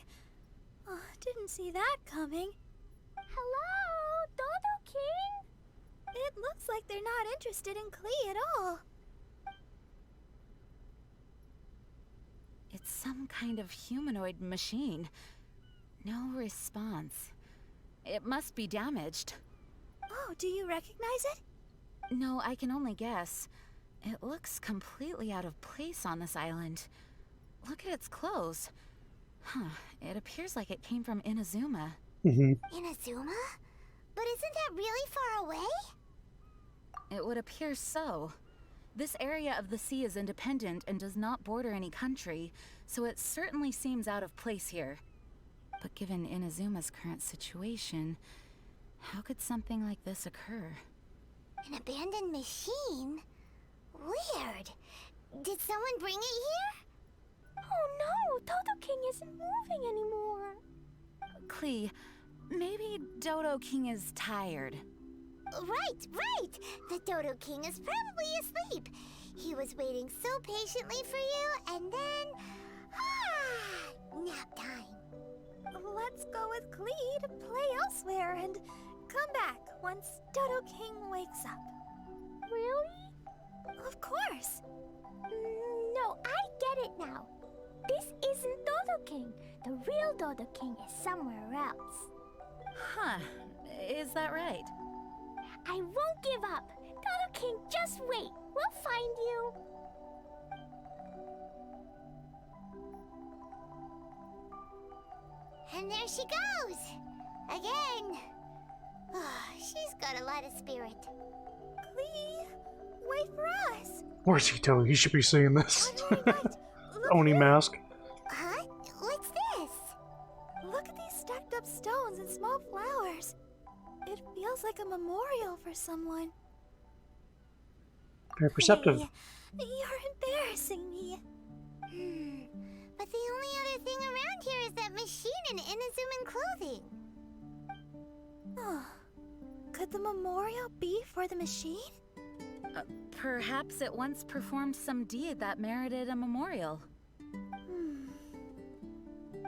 Oh, didn't see that coming. Hello, Dodo King? It looks like they're not interested in Klee at all. It's some kind of humanoid machine. No response. It must be damaged. Oh, do you recognize it? No, I can only guess. It looks completely out of place on this island. Look at its clothes. Huh, it appears like it came from Inazuma. Inazuma? But isn't that really far away? It would appear so. This area of the sea is independent and does not border any country, so it certainly seems out of place here. But given Inazuma's current situation, how could something like this occur? An abandoned machine? Weird. Did someone bring it here? Oh no, Dodo King isn't moving anymore. Klee, maybe Dodo King is tired. Right! The Dodo King is probably asleep. He was waiting so patiently for you, and then... nap time. Let's go with Klee to play elsewhere and come back once Dodo King wakes up. Really? Of course. No, I get it now. This isn't Dodo King. The real Dodo King is somewhere else. Huh, is that right? I won't give up. Dodo King, just wait. We'll find you. And there she goes! Again! She's got a lot of spirit. Klee, wait for us! Where's he doing? He should be seeing this. Oni mask. Huh? What's this? Look at these stacked up stones and small flowers. It feels like a memorial for someone. Very perceptive. Hey, you're embarrassing me. But the only other thing around here is that machine in Inazuman clothing. Oh. Could the memorial be for the machine? Perhaps it once performed some deed that merited a memorial.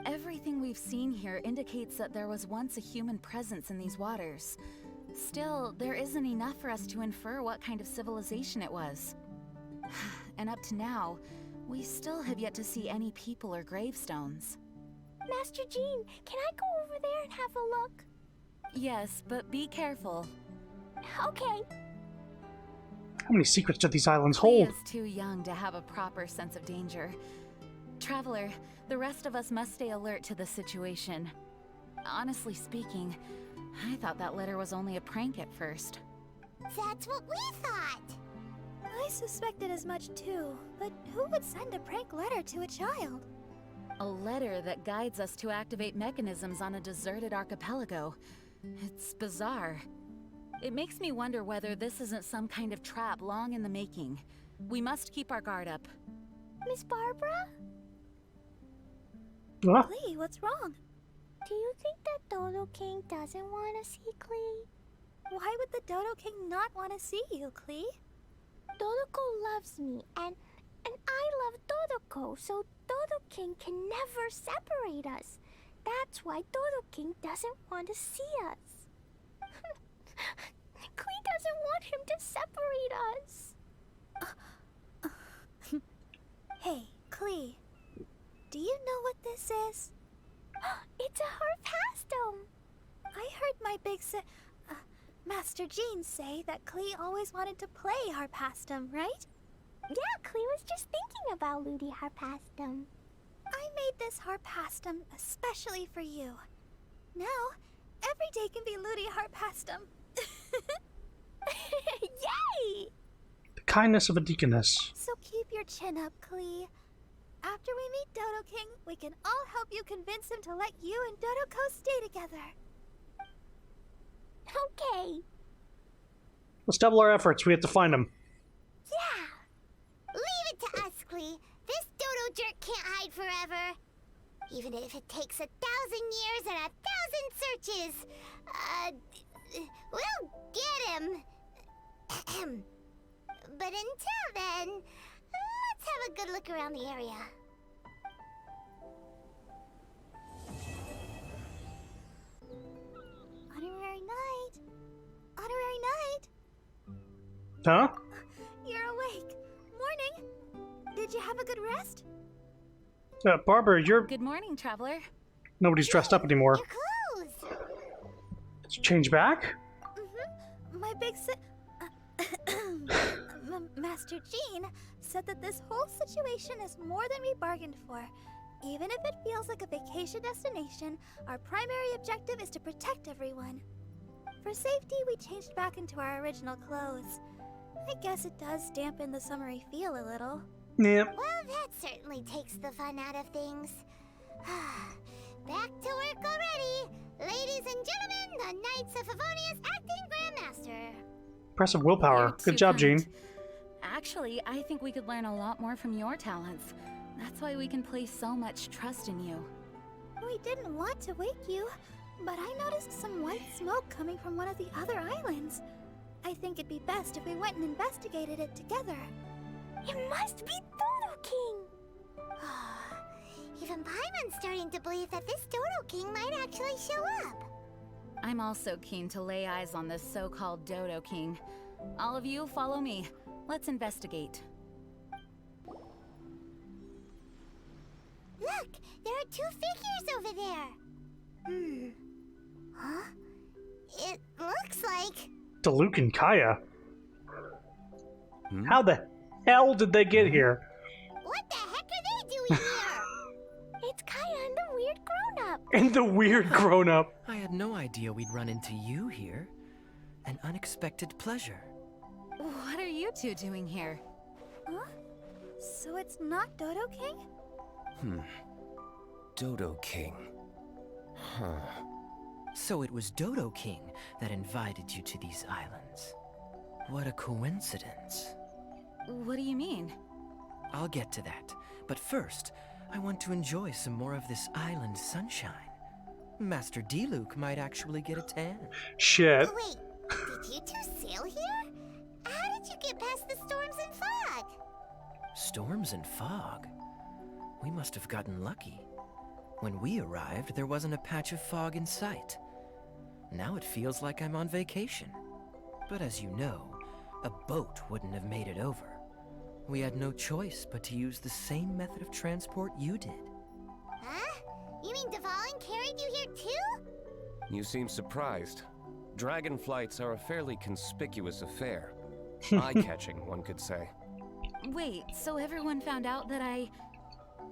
Everything we've seen here indicates that there was once a human presence in these waters. Still, there isn't enough for us to infer what kind of civilization it was. And up to now, we still have yet to see any people or gravestones. Master Jean, can I go over there and have a look? Yes, but be careful. Okay. How many secrets do these islands Klee hold? is too young to have a proper sense of danger. Traveler, the rest of us must stay alert to the situation. Honestly speaking, I thought that letter was only a prank at first. That's what we thought! I suspected as much too, but who would send a prank letter to a child? A letter that guides us to activate mechanisms on a deserted archipelago. It's bizarre. It makes me wonder whether this isn't some kind of trap long in the making. We must keep our guard up. Miss Barbara? What? Klee, what's wrong? Do you think that Dodo King doesn't want to see Klee? Why would the Dodo King not want to see you, Klee? Dodoko loves me, and I love Dodoko, so Dodo King can never separate us. That's why Dodo King doesn't want to see us. Klee doesn't want him to separate us. Hey, Klee, do you know what this is? It's a harpastum. I heard my big Master Jean say that Klee always wanted to play harpastum, right? Yeah, Klee was just thinking about Ludi harpastum. I made this harpastum especially for you. Now, every day can be Ludi harpastum. Yay! The kindness of a deaconess. So keep your chin up, Klee. After we meet Dodo King, we can all help you convince him to let you and Dodoko stay together. Okay. Let's double our efforts. We have to find him. Yeah. Leave it to us, Klee. This Dodo jerk can't hide forever. Even if it takes 1,000 years and 1,000 searches. We'll get him. But until then, let's have a good look around the area. Honorary night. Honorary night. Huh? You're awake. Morning. Did you have a good rest? Barbara, you're... Good morning, traveler. Nobody's dressed up anymore. Clothes! Did you change back? My big Master Jean said that this whole situation is more than we bargained for. Even if it feels like a vacation destination, our primary objective is to protect everyone. For safety, we changed back into our original clothes. I guess it does dampen the summery feel a little. Yeah. Well, that certainly takes the fun out of things. Back to work already! Ladies and gentlemen, the Knights of Favonius Acting Grandmaster! Impressive willpower. You're Good too job, kind. Jean. Actually, I think we could learn a lot more from your talents. That's why we can place so much trust in you. We didn't want to wake you, but I noticed some white smoke coming from one of the other islands. I think it'd be best if we went and investigated it together. It must be Dodo King! Even Paimon's starting to believe that this Dodo King might actually show up. I'm also keen to lay eyes on this so-called Dodo King. All of you, follow me. Let's investigate. Look, there are two figures over there. Huh? It looks like... Diluc and Kaya. How the hell did they get here? What the heck are they doing here? It's Kaya and the weird grown-up. And the weird grown-up. I had no idea we'd run into you here. An unexpected pleasure. What are you two doing here? Huh? So it's not Dodo King? Dodo King. Huh. So it was Dodo King that invited you to these islands. What a coincidence. What do you mean? I'll get to that. But first, I want to enjoy some more of this island sunshine. Master Diluc might actually get a tan. Shit. Oh, wait, did you two sail here? How did you get past the storms and fog? Storms and fog? We must have gotten lucky. When we arrived, there wasn't a patch of fog in sight. Now it feels like I'm on vacation. But as you know, a boat wouldn't have made it over. We had no choice but to use the same method of transport you did. Huh? You mean Dvalin carried you here too? You seem surprised. Dragon flights are a fairly conspicuous affair. Eye-catching, one could say. Wait, so everyone found out that I...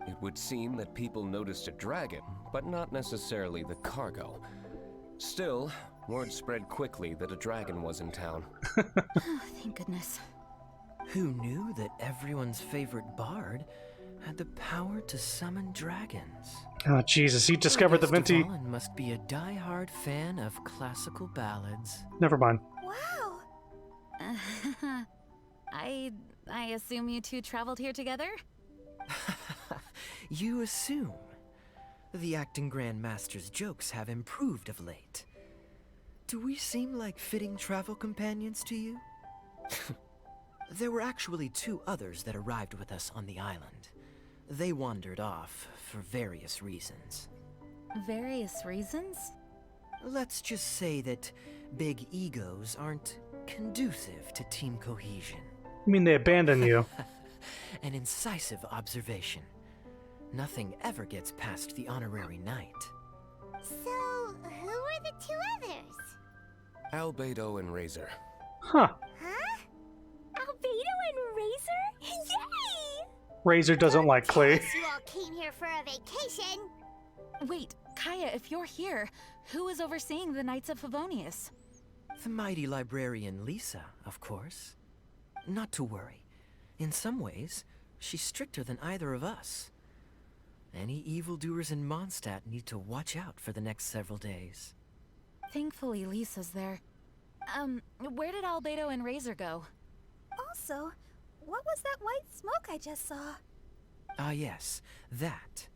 It would seem that people noticed a dragon, but not necessarily the cargo. Still, word spread quickly that a dragon was in town. Oh, thank goodness. Who knew that everyone's favorite bard had the power to summon dragons? Oh, Jesus, he discovered the Venti. Dvalin must be a die-hard fan of classical ballads. Never mind. Wow! I assume you two traveled here together? You assume. The acting Grandmaster's jokes have improved of late. Do we seem like fitting travel companions to you? There were actually two others that arrived with us on the island. They wandered off for various reasons. Various reasons? Let's just say that big egos aren't conducive to team cohesion. You mean they abandoned you? An incisive observation. Nothing ever gets past the honorary knight. So, who were the two others? Albedo and Razor. Huh. Huh? Albedo and Razor? Yay! Razor doesn't like clay. You all came here for a vacation. Wait, Kaya, if you're here, who is overseeing the Knights of Favonius? The mighty librarian Lisa, of course. Not to worry. In some ways, she's stricter than either of us. Any evildoers in Mondstadt need to watch out for the next several days. Thankfully, Lisa's there. Where did Albedo and Razor go? Also, what was that white smoke I just saw? Ah yes, that.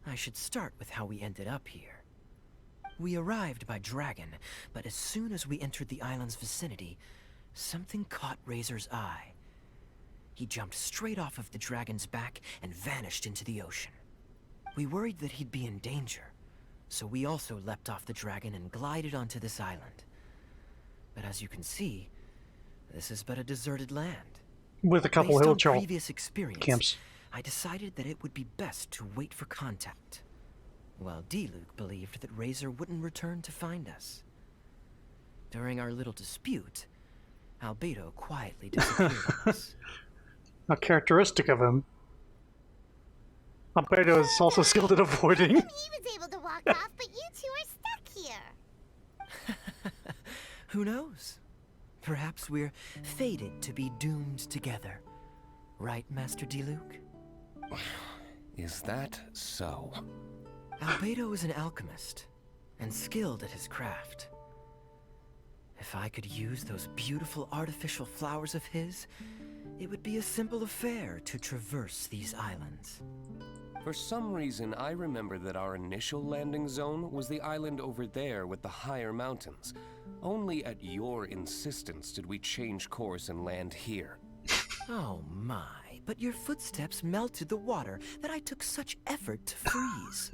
I should start with how we ended up here. We arrived by dragon, but as soon as we entered the island's vicinity, something caught Razor's eye. He jumped straight off of the dragon's back and vanished into the ocean. We worried that he'd be in danger, so we also leapt off the dragon and glided onto this island. But as you can see, this is but a deserted land. With a couple Based hill on troll previous experience, camps. I decided that it would be best to wait for contact, while Diluc believed that Razor wouldn't return to find us. During our little dispute, Albedo quietly disappeared on us. A characteristic of him. Albedo is also skilled at avoiding. He was able to walk off, but you two are stuck here. Who knows? Perhaps we're fated to be doomed together. Right, Master Diluc? Is that so? Albedo is an alchemist, and skilled at his craft. If I could use those beautiful artificial flowers of his, it would be a simple affair to traverse these islands. For some reason, I remember that our initial landing zone was the island over there with the higher mountains. Only at your insistence did we change course and land here. Oh my, but your footsteps melted the water that I took such effort to freeze.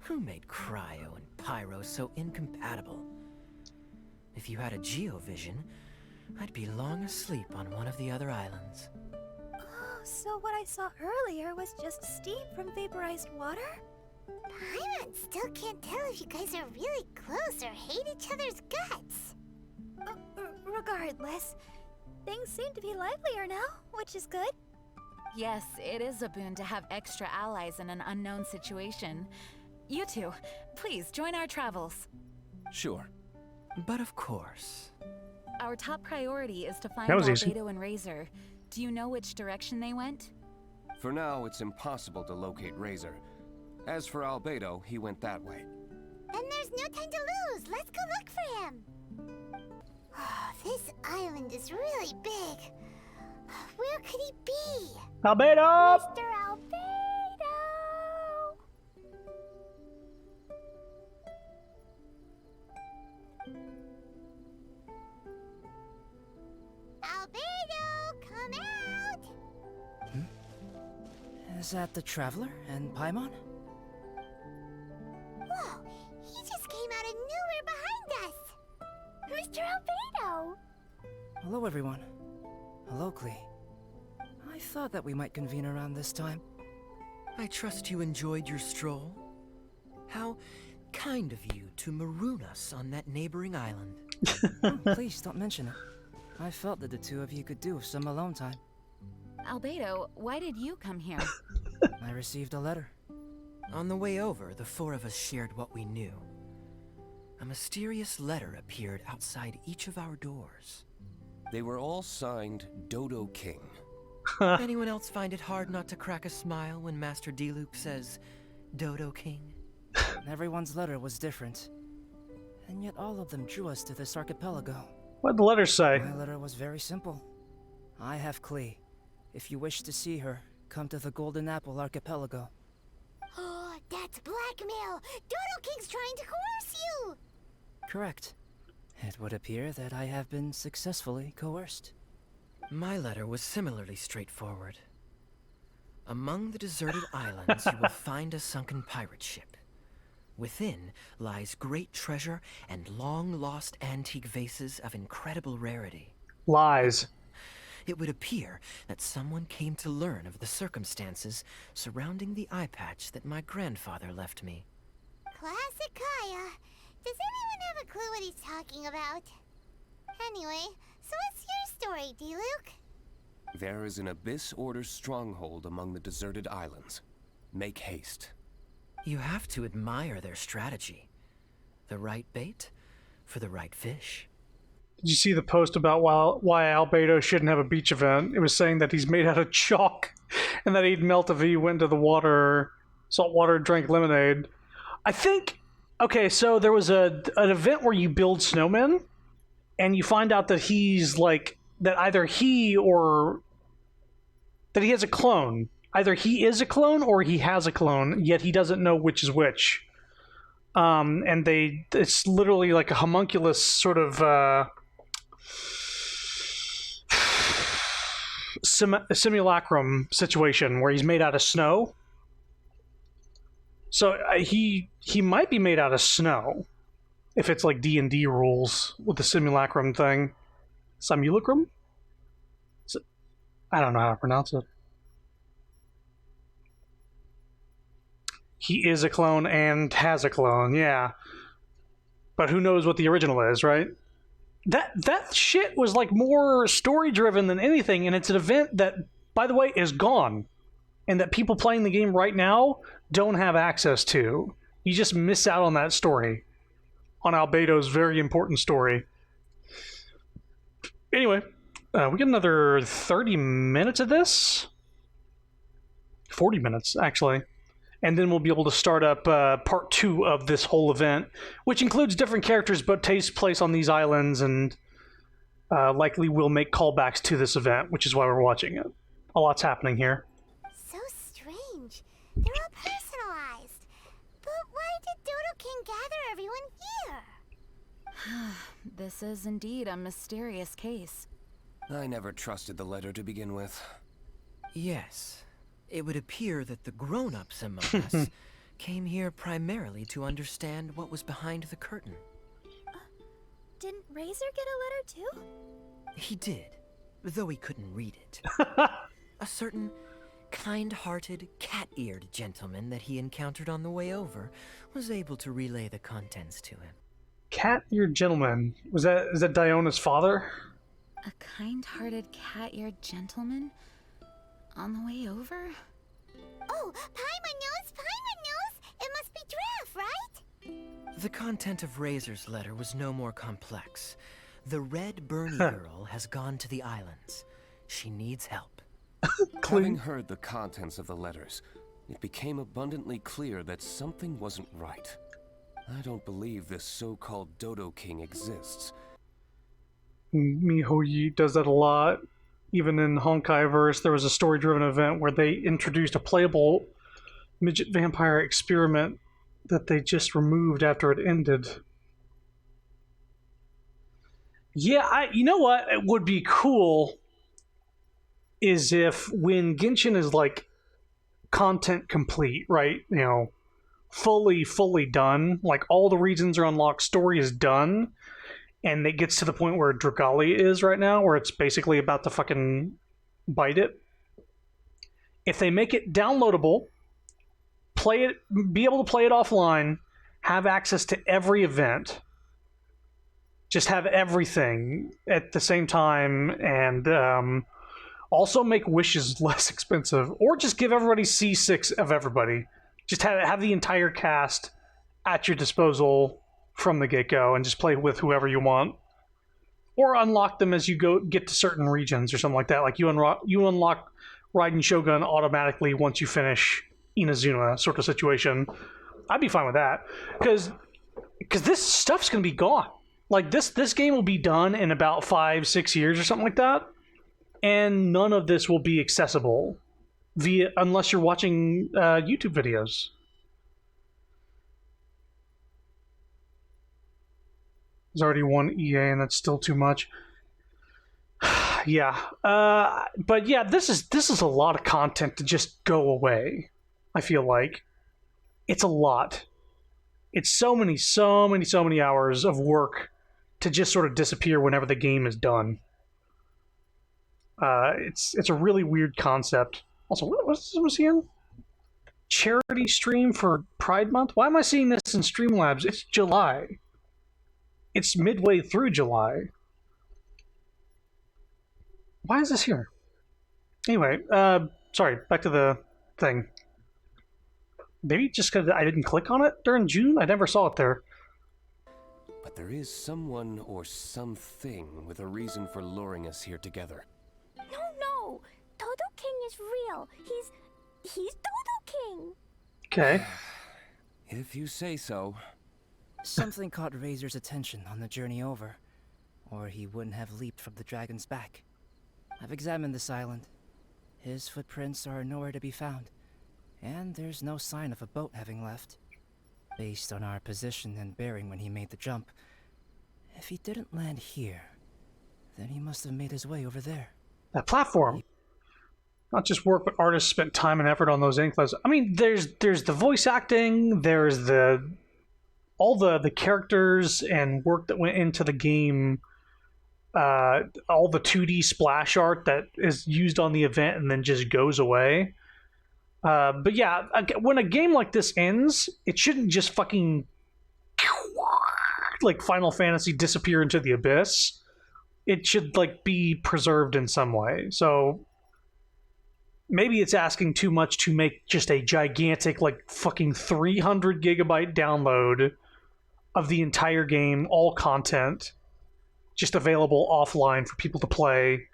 Who made cryo and pyro so incompatible? If you had a geovision, I'd be long asleep on one of the other islands. Oh, so what I saw earlier was just steam from vaporized water? Paimon still can't tell if you guys are really close or hate each other's guts. Regardless, things seem to be livelier now, which is good. Yes, it is a boon to have extra allies in an unknown situation. You two, please join our travels. Sure. But of course. Our top priority is to find That was easy. Albedo and Razor. Do you know which direction they went? For now, it's impossible to locate Razor. As for Albedo, he went that way. Then there's no time to lose. Let's go look for him. Oh, this island is really big. Where could he be? Albedo! Mr. Albedo! Albedo, come out! Is that the Traveler and Paimon? Whoa, he just came out of nowhere behind us! Mr. Albedo! Hello, everyone. Hello, Klee. I thought that we might convene around this time. I trust you enjoyed your stroll. How kind of you to maroon us on that neighboring island. Oh, please don't mention it. I felt that the two of you could do with some alone time. Albedo, why did you come here? I received a letter. On the way over, the four of us shared what we knew. A mysterious letter appeared outside each of our doors. They were all signed Dodo King. Anyone else find it hard not to crack a smile when Master Diluc says, Dodo King? Everyone's letter was different. And yet all of them drew us to this archipelago. What'd the letter say? My letter was very simple. I have Klee. If you wish to see her, come to the Golden Apple Archipelago. Oh, that's blackmail! Dodo King's trying to coerce you! Correct. It would appear that I have been successfully coerced. My letter was similarly straightforward. Among the deserted islands, you will find a sunken pirate ship. Within lies great treasure and long-lost antique vases of incredible rarity. Lies. It would appear that someone came to learn of the circumstances surrounding the eye patch that my grandfather left me. Classic Kaya. Does anyone have a clue what he's talking about? Anyway, so what's your story, Diluc? There is an Abyss Order stronghold among the deserted islands. Make haste. You have to admire their strategy. The right bait for the right fish. Did you see the post about why Albedo shouldn't have a beach event? It was saying that he's made out of chalk and that he'd melt if he went to the water, salt water, and drank lemonade. I think, okay, so there was an event where you build snowmen and you find out that he's like, that either he or, that he has a clone. Either he is a clone or he has a clone, yet he doesn't know which is which. And it's literally like a homunculus sort of simulacrum situation where he's made out of snow. So he might be made out of snow if it's like D&D rules with the simulacrum thing. Simulacrum? I don't know how to pronounce it. He is a clone and has a clone, yeah. But who knows what the original is, right? That shit was like more story driven than anything, and it's an event that, by the way, is gone, and that people playing the game right now don't have access to. You just miss out on that story, on Albedo's very important story. Anyway, we get another 30 minutes of this. 40 minutes, actually. And then we'll be able to start up part 2 of this whole event, which includes different characters but takes place on these islands, and likely will make callbacks to this event, which is why we're watching it. A lot's happening here. So strange. They're all personalized. But why did Dodo King gather everyone here? This is indeed a mysterious case. I never trusted the letter to begin with. Yes. It would appear that the grown-ups among us came here primarily to understand what was behind the curtain. Didn't Razor get a letter too? He did, though he couldn't read it. A certain kind-hearted, cat-eared gentleman that he encountered on the way over was able to relay the contents to him. Cat-eared gentleman? Is that Diona's father? A kind-hearted, cat-eared gentleman? On the way over? Oh, Paimon knows! It must be Giraffe, right? The content of Razor's letter was no more complex. The Red Bernie girl has gone to the islands. She needs help. Having heard the contents of the letters, it became abundantly clear that something wasn't right. I don't believe this so-called Dodo King exists. Mihoyi does that a lot. Even in Honkai-verse, there was a story-driven event where they introduced a playable midget vampire experiment that they just removed after it ended. Yeah, you know what? It would be cool is if when Genshin is like content complete, right? You know, fully done, like all the regions are unlocked, story is done, and it gets to the point where Dragalia is right now, where it's basically about to fucking bite it. If they make it downloadable, play it, be able to play it offline, have access to every event, just have everything at the same time, and also make wishes less expensive, or just give everybody C6 of everybody. Just have the entire cast at your disposal from the get-go, and just play with whoever you want, or unlock them as you get to certain regions or something like that. Like you unlock Raiden Shogun automatically once you finish Inazuma, sort of situation. I'd be fine with that, because this stuff's gonna be gone. Like this game will be done in about 5-6 years or something like that, and none of this will be accessible unless you're watching YouTube videos. There's already one EA, and that's still too much. Yeah, but yeah, this is a lot of content to just go away. I feel like it's a lot. It's so many hours of work to just sort of disappear whenever the game is done. It's a really weird concept. Also, what was he in? Charity stream for Pride Month? Why am I seeing this in Streamlabs? It's July. It's midway through July. Why is this here? Anyway, sorry, back to the thing. Maybe just because I didn't click on it during June? I never saw it there. But there is someone or something with a reason for luring us here together. No! Dodo King is real. He's Dodo King. Okay. If you say so. Something caught Razor's attention on the journey over, or he wouldn't have leaped from the dragon's back. I've examined this island. His footprints are nowhere to be found, and there's no sign of a boat having left. Based on our position and bearing when he made the jump, if he didn't land here, then he must have made his way over there. That platform. Not just work, but artists spent time and effort on those inklets. I mean, there's the voice acting, there's all the characters and work that went into the game, all the 2D splash art that is used on the event and then just goes away. But yeah, when a game like this ends, it shouldn't just fucking like Final Fantasy disappear into the abyss. It should like be preserved in some way. So maybe it's asking too much to make just a gigantic like fucking 300 gigabyte download of the entire game, all content, just available offline for people to play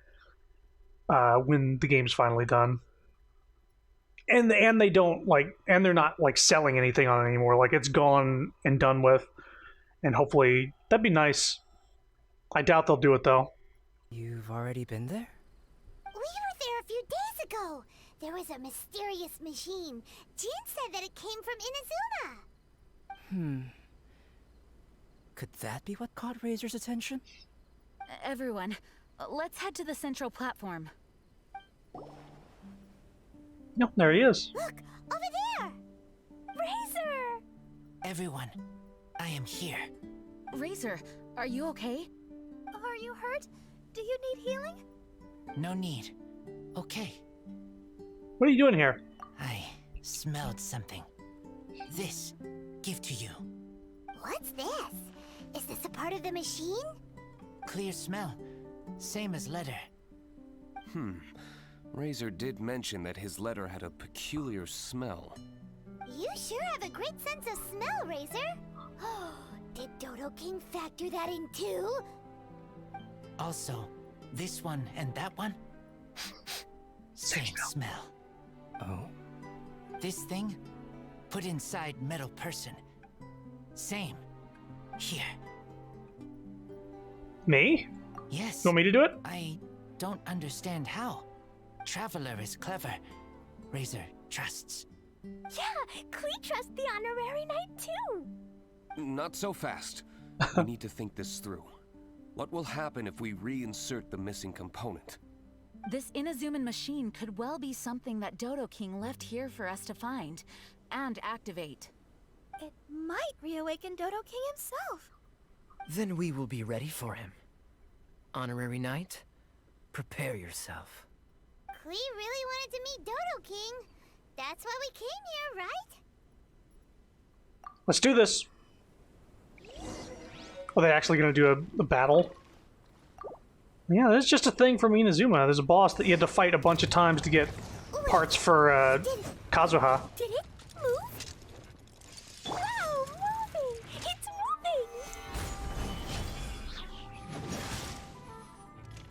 when the game's finally done. And they don't like, and they're not like selling anything on it anymore. Like it's gone and done with, and hopefully that'd be nice. I doubt they'll do it though. You've already been there? We were there a few days ago. There was a mysterious machine. Jin said that it came from Inazuma. Could that be what caught Razor's attention? Everyone, let's head to the central platform. No, there he is. Look, over there! Razor! Everyone, I am here. Razor, are you okay? Are you hurt? Do you need healing? No need. Okay. What are you doing here? I smelled something. This, give to you. What's this? Is this a part of the machine? Clear smell. Same as letter. Razor did mention that his letter had a peculiar smell. You sure have a great sense of smell, Razor. Did Dodo King factor that in too? Also, this one and that one? Same smell. Oh? This thing? Put inside metal person. Same. Here. Me? Yes. You want me to do it? I don't understand how. Traveler is clever. Razor trusts. Yeah, Klee trusts the honorary knight too. Not so fast. We need to think this through. What will happen if we reinsert the missing component? This Inazuman machine could well be something that Dodo King left here for us to find and activate. It might reawaken Dodo King himself. Then we will be ready for him. Honorary Knight, prepare yourself. Klee really wanted to meet Dodo King. That's why we came here, right? Let's do this. Are they actually going to do a battle? Yeah, that's just a thing from Inazuma. There's a boss that you had to fight a bunch of times to get parts for Kazuha. Did it move? Wow, moving! It's moving!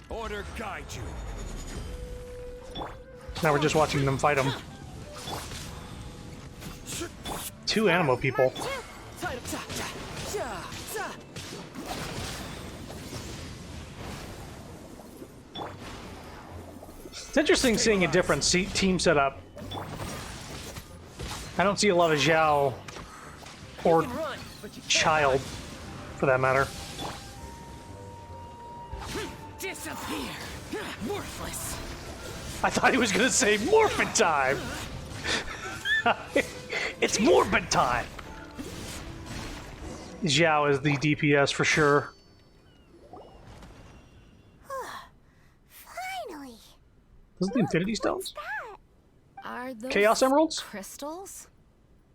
Order guide you. Now we're just watching them fight them. Two Animo people. It's interesting seeing a different team setup. I don't see a lot of Zhao or Child, for that matter. Disappear! Worthless! I thought he was gonna say Morphin time! It's Morphin time! Zhao is the DPS for sure. Finally! Those are the Infinity Stones? Are those Chaos Emeralds? crystals?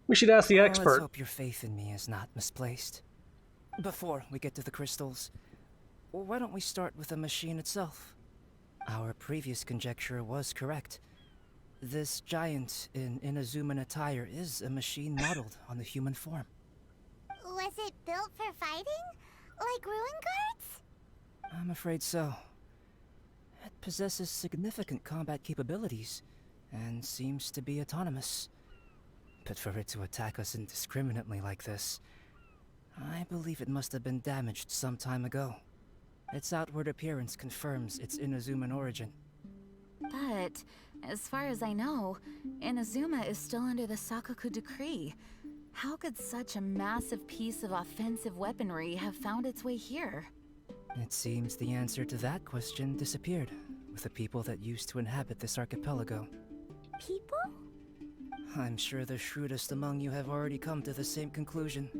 We should ask the Let's expert. hope your faith in me is not misplaced. Before we get to the crystals, why don't we start with the machine itself? Our previous conjecture was correct. This giant in Inazuman attire is a machine modeled on the human form. Was it built for fighting? Like ruin guards? I'm afraid so. It possesses significant combat capabilities, and seems to be autonomous. But for it to attack us indiscriminately like this, I believe it must have been damaged some time ago. Its outward appearance confirms its Inazuman origin. But, as far as I know, Inazuma is still under the Sakoku decree. How could such a massive piece of offensive weaponry have found its way here? It seems the answer to that question disappeared with the people that used to inhabit this archipelago. People? I'm sure the shrewdest among you have already come to the same conclusion.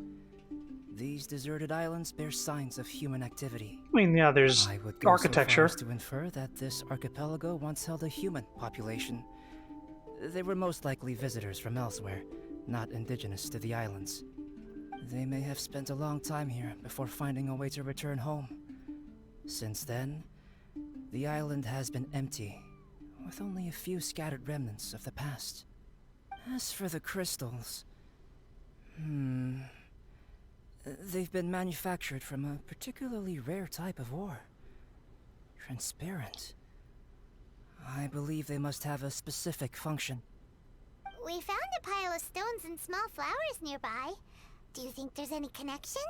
These deserted islands bear signs of human activity. I mean, yeah, there's I would go architecture. so far as to infer that this archipelago once held a human population. They were most likely visitors from elsewhere, not indigenous to the islands. They may have spent a long time here before finding a way to return home. Since then, the island has been empty, with only a few scattered remnants of the past. As for the crystals... They've been manufactured from a particularly rare type of ore. Transparent. I believe they must have a specific function. We found a pile of stones and small flowers nearby. Do you think there's any connection?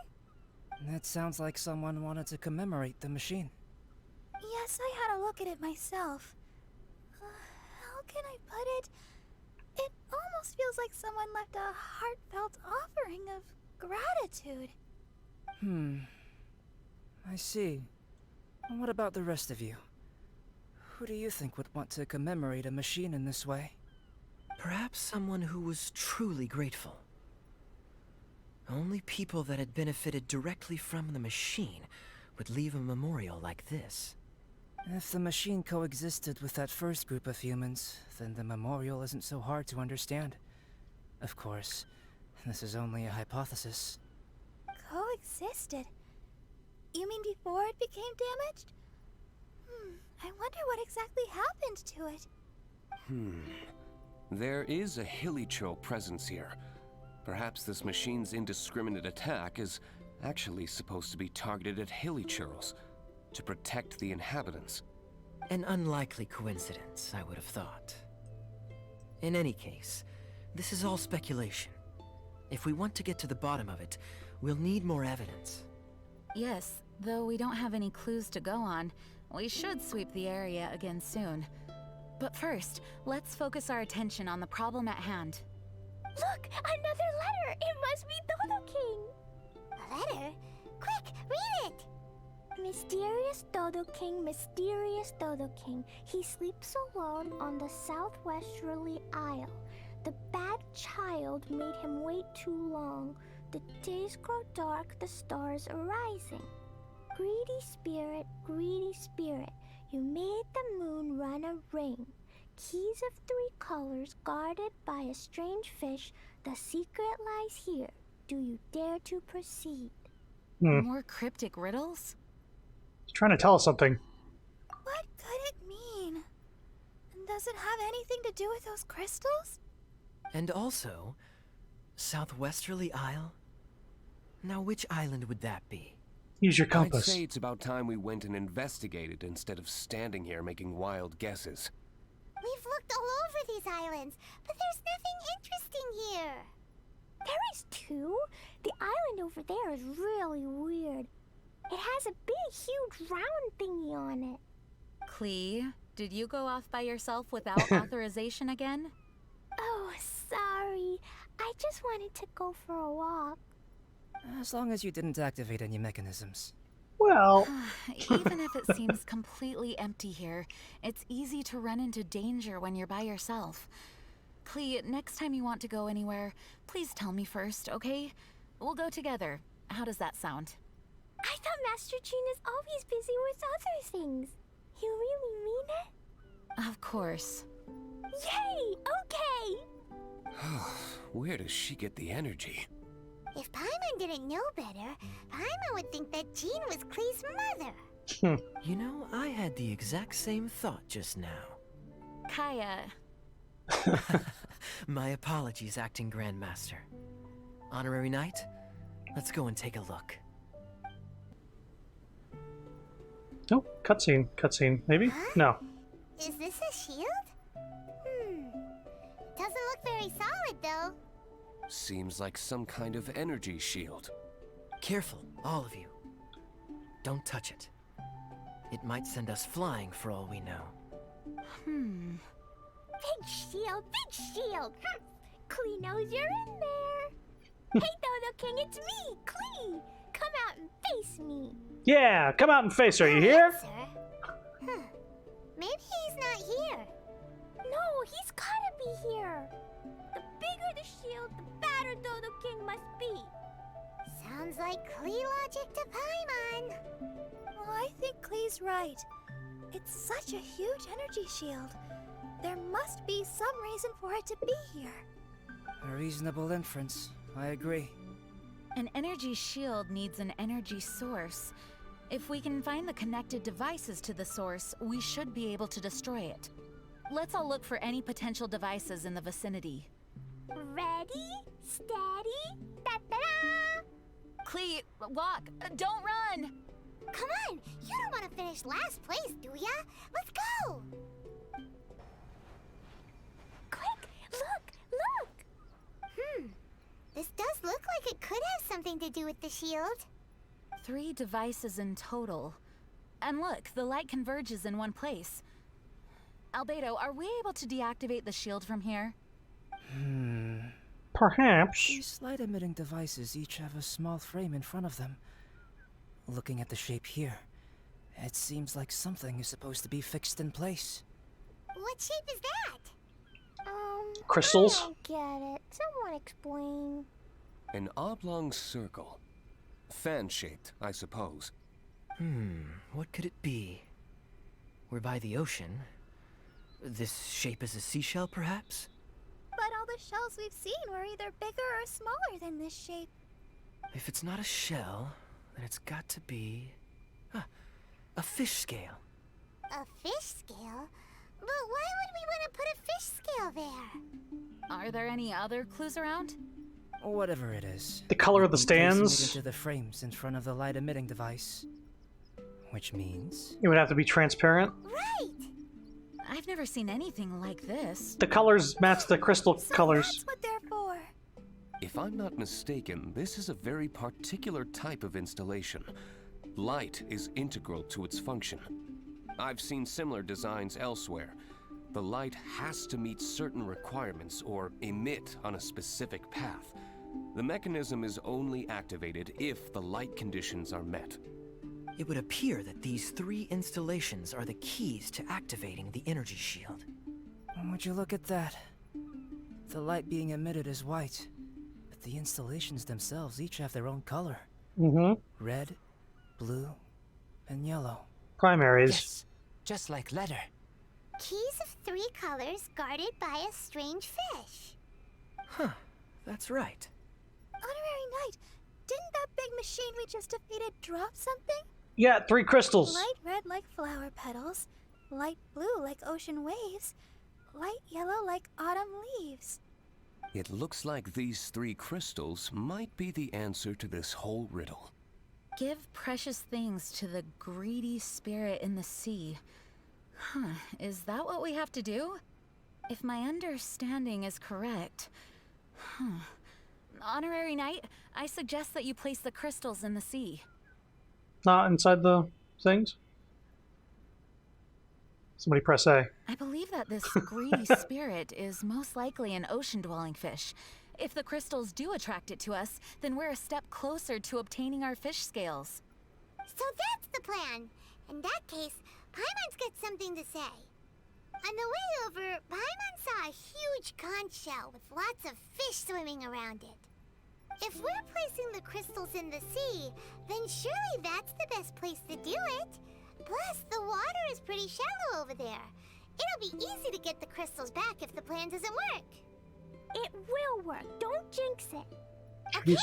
That sounds like someone wanted to commemorate the machine. Yes, I had a look at it myself. How can I put it? It almost feels like someone left a heartfelt offering of gratitude. I see. What about the rest of you? Who do you think would want to commemorate a machine in this way? Perhaps someone who was truly grateful. Only people that had benefited directly from the machine would leave a memorial like this. If the machine coexisted with that first group of humans, then the memorial isn't so hard to understand. Of course, this is only a hypothesis. Coexisted? You mean before it became damaged? I wonder what exactly happened to it. There is a Hilichurl presence here. Perhaps this machine's indiscriminate attack is actually supposed to be targeted at Hilichurls to protect the inhabitants. An unlikely coincidence, I would have thought. In any case, this is all speculation. If we want to get to the bottom of it, we'll need more evidence. Yes, though we don't have any clues to go on, we should sweep the area again soon. But first, let's focus our attention on the problem at hand. Look! Another letter! It must be Dodo King! A letter? Quick, read it! Mysterious Dodo King. He sleeps alone on the southwesterly isle. The bad child made him wait too long. The days grow dark, the stars are rising. Greedy spirit, you made the moon run a ring. Keys of 3 colors guarded by a strange fish. The secret lies here. Do you dare to proceed? More cryptic riddles? He's trying to tell us something. What could it mean? And does it have anything to do with those crystals? And also, Southwesterly Isle? Now which island would that be? Use your compass. I'd say it's about time we went and investigated instead of standing here making wild guesses. We've looked all over these islands, but there's nothing interesting here. There is too. The island over there is really weird. It has a big, huge round thingy on it. Klee, did you go off by yourself without authorization again? Oh, sorry. I just wanted to go for a walk. As long as you didn't activate any mechanisms. Well... Even if it seems completely empty here, it's easy to run into danger when you're by yourself. Klee, next time you want to go anywhere, please tell me first, okay? We'll go together. How does that sound? I thought Master Jean is always busy with other things. You really mean it? Of course. Yay! Okay! Where does she get the energy? If Paimon didn't know better, Paimon would think that Jean was Klee's mother. You know, I had the exact same thought just now. Kaya. My apologies, Acting Grandmaster. Honorary Knight, let's go and take a look. Oh, cutscene, maybe? Huh? No. Is this a shield? Doesn't look very solid, though. Seems like some kind of energy shield. Careful, all of you. Don't touch it. It might send us flying for all we know. Big shield! Klee knows you're in there! Hey, Dodo King, it's me, Klee! Come out and face me! Yeah, come out and face her, you hear? Maybe he's not here. No, he's gotta be here! The bigger the shield, the badder Dodo King must be! Sounds like Klee logic to Paimon. Oh, I think Klee's right. It's such a huge energy shield. There must must be some reason for it to be here. A reasonable inference. I agree. An energy shield needs an energy source. If we can find the connected devices to the source, we should be able to destroy it. Let's all look for any potential devices in the vicinity. Ready, steady, da-da-da! Clee, walk! Don't run! Come on, you don't want to finish last place, do ya? Let's go! Quick, look! This does look like it could have something to do with the shield. 3 devices in total. And look, the light converges in one place. Albedo, are we able to deactivate the shield from here? Perhaps. These light-emitting devices each have a small frame in front of them. Looking at the shape here, it seems like something is supposed to be fixed in place. What shape is that? Crystals? I don't get it. Someone explain. An oblong circle. Fan-shaped, I suppose. What could it be? We're by the ocean. This shape is a seashell, perhaps? But all the shells we've seen were either bigger or smaller than this shape. If it's not a shell, then it's got to be... a fish scale. A fish scale? But why would we want to put a fish scale there? Are there any other clues around? Whatever it is. The color of the placing it stands? into the frames in front of the light-emitting device. Which means... It would have to be transparent. Right! I've never seen anything like this. The colors match the crystal colors. That's what they're for. If I'm not mistaken, this is a very particular type of installation. Light is integral to its function. I've seen similar designs elsewhere. The light has to meet certain requirements or emit on a specific path. The mechanism is only activated if the light conditions are met. It would appear that these 3 installations are the keys to activating the energy shield. Would you look at that? The light being emitted is white, but the installations themselves each have their own color. Red, blue, and yellow. Primaries. Yes, just like letter. Keys of 3 colors guarded by a strange fish. That's right. Honorary Knight, didn't that big machine we just defeated drop something? Yeah, 3 crystals. Light red like flower petals, light blue like ocean waves, light yellow like autumn leaves. It looks like these 3 crystals might be the answer to this whole riddle. Give precious things to the greedy spirit in the sea. Is that what we have to do? If my understanding is correct... Honorary Knight, I suggest that you place the crystals in the sea. Not inside the things? Somebody press A. I believe that this greedy spirit is most likely an ocean-dwelling fish. If the crystals do attract it to us, then we're a step closer to obtaining our fish scales. So that's the plan. In that case, Paimon's got something to say. On the way over, Paimon saw a huge conch shell with lots of fish swimming around it. If we're placing the crystals in the sea, then surely that's the best place to do it. Plus, the water is pretty shallow over there. It'll be easy to get the crystals back if the plan doesn't work. It will work. Don't jinx it. Okay,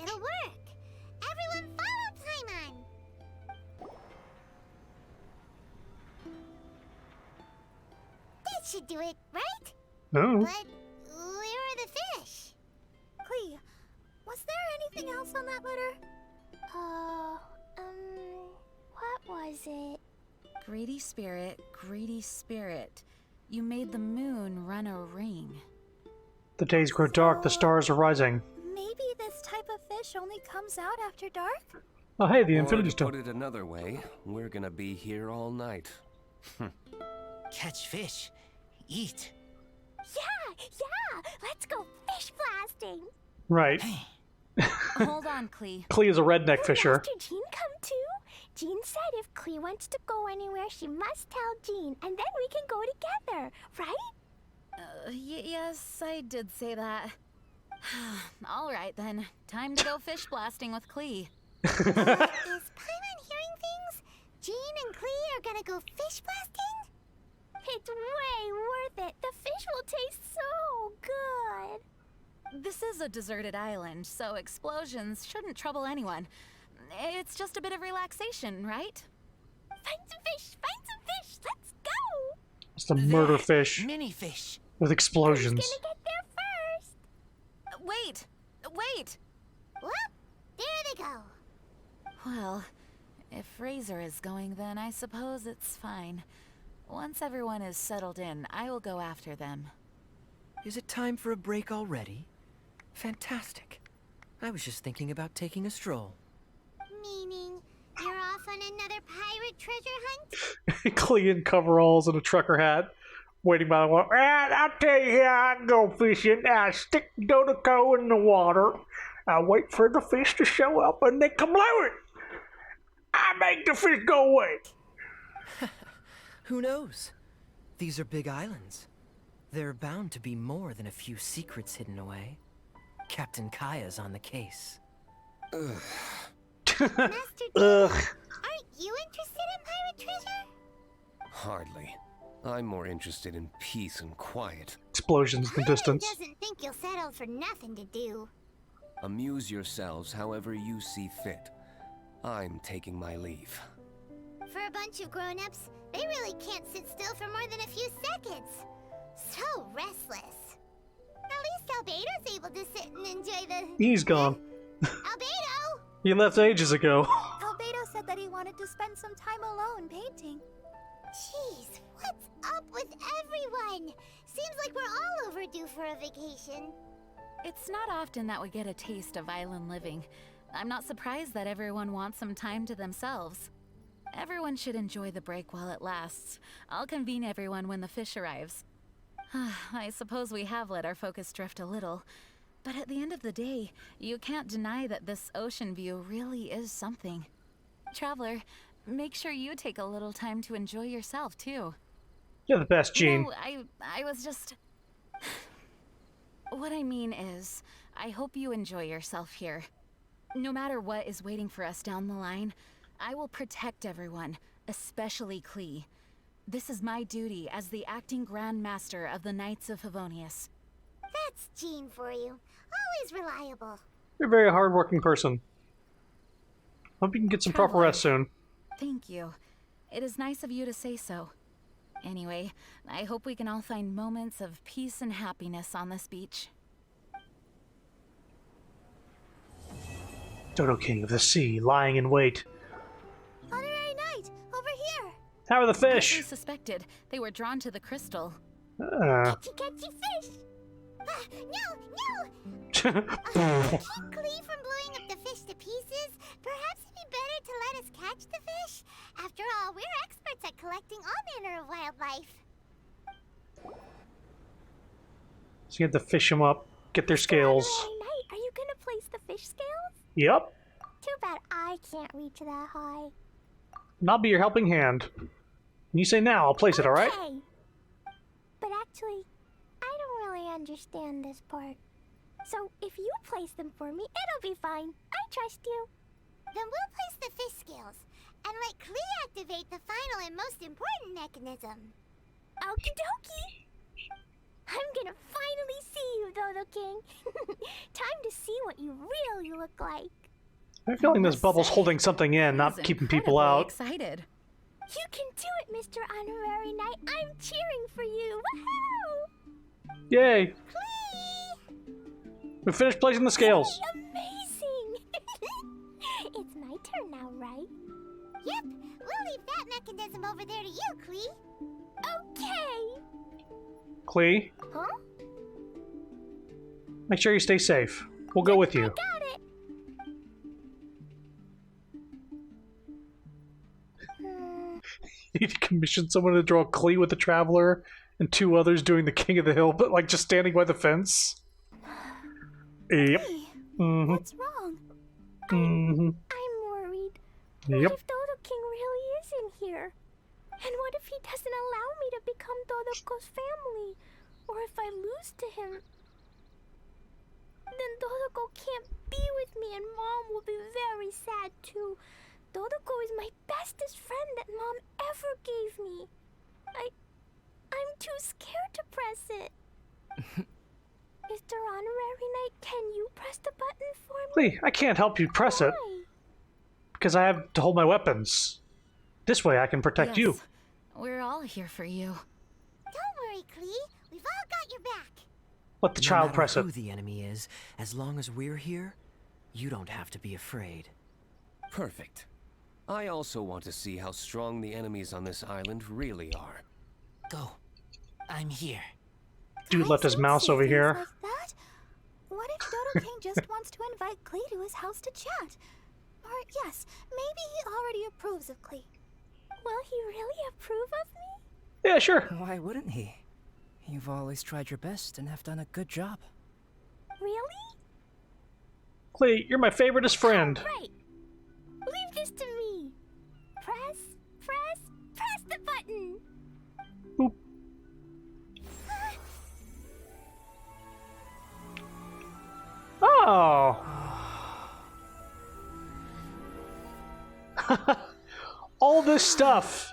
it'll work. Everyone follow Paimon. That should do it, right? No. But where are the fish? Clee, was there anything else on that letter? What was it? Greedy spirit, greedy spirit. You made the moon run a ring. The days grow dark, the stars are rising. Maybe this type of fish only comes out after dark? Oh hey, the Or Infinity to Stone. put it another way, we're gonna be here all night. Catch fish. Eat. Yeah! Let's go fish blasting! Right. Hold on, Clee. Clee is a redneck Will fisher. Master Jean come too? Jean said if Clee wants to go anywhere, she must tell Jean, and then we can go together, right? Yes, I did say that. All right, then. Time to go fish blasting with Clee. Is Paimon hearing things? Jean and Clee are gonna go fish blasting? It's way worth it. The is a deserted island, so explosions shouldn't trouble anyone. It's just a bit of relaxation, right? Find some fish! Find some fish! Let's go! It's the murder fish Mini fish. with explosions. Who's gonna get there first? Wait! Wait! Well, there they go. Well, if Razor is going, then I suppose it's fine. Once everyone is settled in, I will go after them. Is it time for a break already? Fantastic. I was just thinking about taking a stroll. Meaning, you're off on another pirate treasure hunt? Clee in coveralls and a trucker hat, waiting by the water. I'll tell you how I go fishing. I stick Dodoko in the water. I wait for the fish to show up and then kablow it. I make the fish go away. Who knows? These are big islands. There are bound to be more than a few secrets hidden away. Captain Kaya's on the case. Master D, aren't you interested in pirate treasure? Hardly. I'm more interested in peace and quiet. Explosions in the distance. Doesn't think you'll settle for nothing to do. Amuse yourselves however you see fit. I'm taking my leave. For a bunch of grown-ups, they really can't sit still for more than a few seconds. So restless. At least Albedo's able to sit and enjoy the... He's gone. Albedo! He left ages ago. Albedo said that he wanted to spend some time alone painting. Jeez, what's up with everyone? Seems like we're all overdue for a vacation. It's not often that we get a taste of island living. I'm not surprised that everyone wants some time to themselves. Everyone should enjoy the break while it lasts. I'll convene everyone when the fish arrives. I suppose we have let our focus drift a little, but at the end of the day, you can't deny that this ocean view really is something. Traveler, make sure you take a little time to enjoy yourself, too. You're the best, Jean. No, I was just... What I mean is, I hope you enjoy yourself here. No matter what is waiting for us down the line, I will protect everyone, especially Klee. This is my duty as the acting Grand Master of the Knights of Favonius. That's Jean for you. Always reliable. You're a very hardworking person. Hope you can get some proper rest soon. Thank you. It is nice of you to say so. Anyway, I hope we can all find moments of peace and happiness on this beach. Dodo King of the Sea, lying in wait. Honorary Knight, over here! How are the fish? As we suspected, they were drawn to the crystal. Catchy fish! No! Keep Klee from blowing up the fish to pieces. Perhaps it'd be better to let us catch the fish. After all, we're experts at collecting all manner of wildlife. So you have to fish them up, get their scales. Honorary Knight, are you gonna place the fish scales? Yep. Too bad I can't reach that high. And I'll be your helping hand. When you say now, I'll place it, alright? Okay. But actually, I don't really understand this part. So if you place them for me, it'll be fine. I trust you. Then we'll place the fish scales and let Klee activate the final and most important mechanism. Okie dokie. I'm gonna finally see you, Dodo King. Time to see what you really look like. I'm feeling this bubble's holding something in, not keeping people out. Excited. You can do it, Mr. Honorary Knight. I'm cheering for you. Woohoo! Yay! Klee! We finished placing the scales. Hey, amazing! It's my turn now, right? Yep, we'll leave that mechanism over there to you, Klee. Okay! Klee, Huh? make sure you stay safe. We'll go with you. Got it! You need to commission someone to draw Klee with the Traveler and two others doing the King of the Hill, but like just standing by the fence. Yep. Hey, Mm-hmm. what's wrong? Mm-hmm. I'm worried. Yep. What if Dodo King really is in here? And what if he doesn't allow me to become Dodoko's family? Or if I lose to him? Then Dodoko can't be with me and Mom will be very sad too. Dodoko is my bestest friend that Mom ever gave me. I'm too scared to press it. Mr. Honorary Knight, can you press the button for me? Lee, I can't help you press it. Because I have to hold my weapons. This way I can protect you. We're all here for you. Don't worry, Klee. We've all got your back. Let the No child matter press who it. the enemy is, as long as we're here, you don't have to be afraid. Perfect. I also want to see how strong the enemies on this island really are. Go. I'm here. Dude left his mouse over here. Like that? What if Dodo King just wants to invite Klee to his house to chat? Or yes, maybe he already approves of Klee. Will he really approve of me? Yeah, sure. Why wouldn't he? You've always tried your best and have done a good job. Really? Lee, you're my favoriteest friend. Right. Leave this to me. Press the button. Boop. Oh. All this stuff.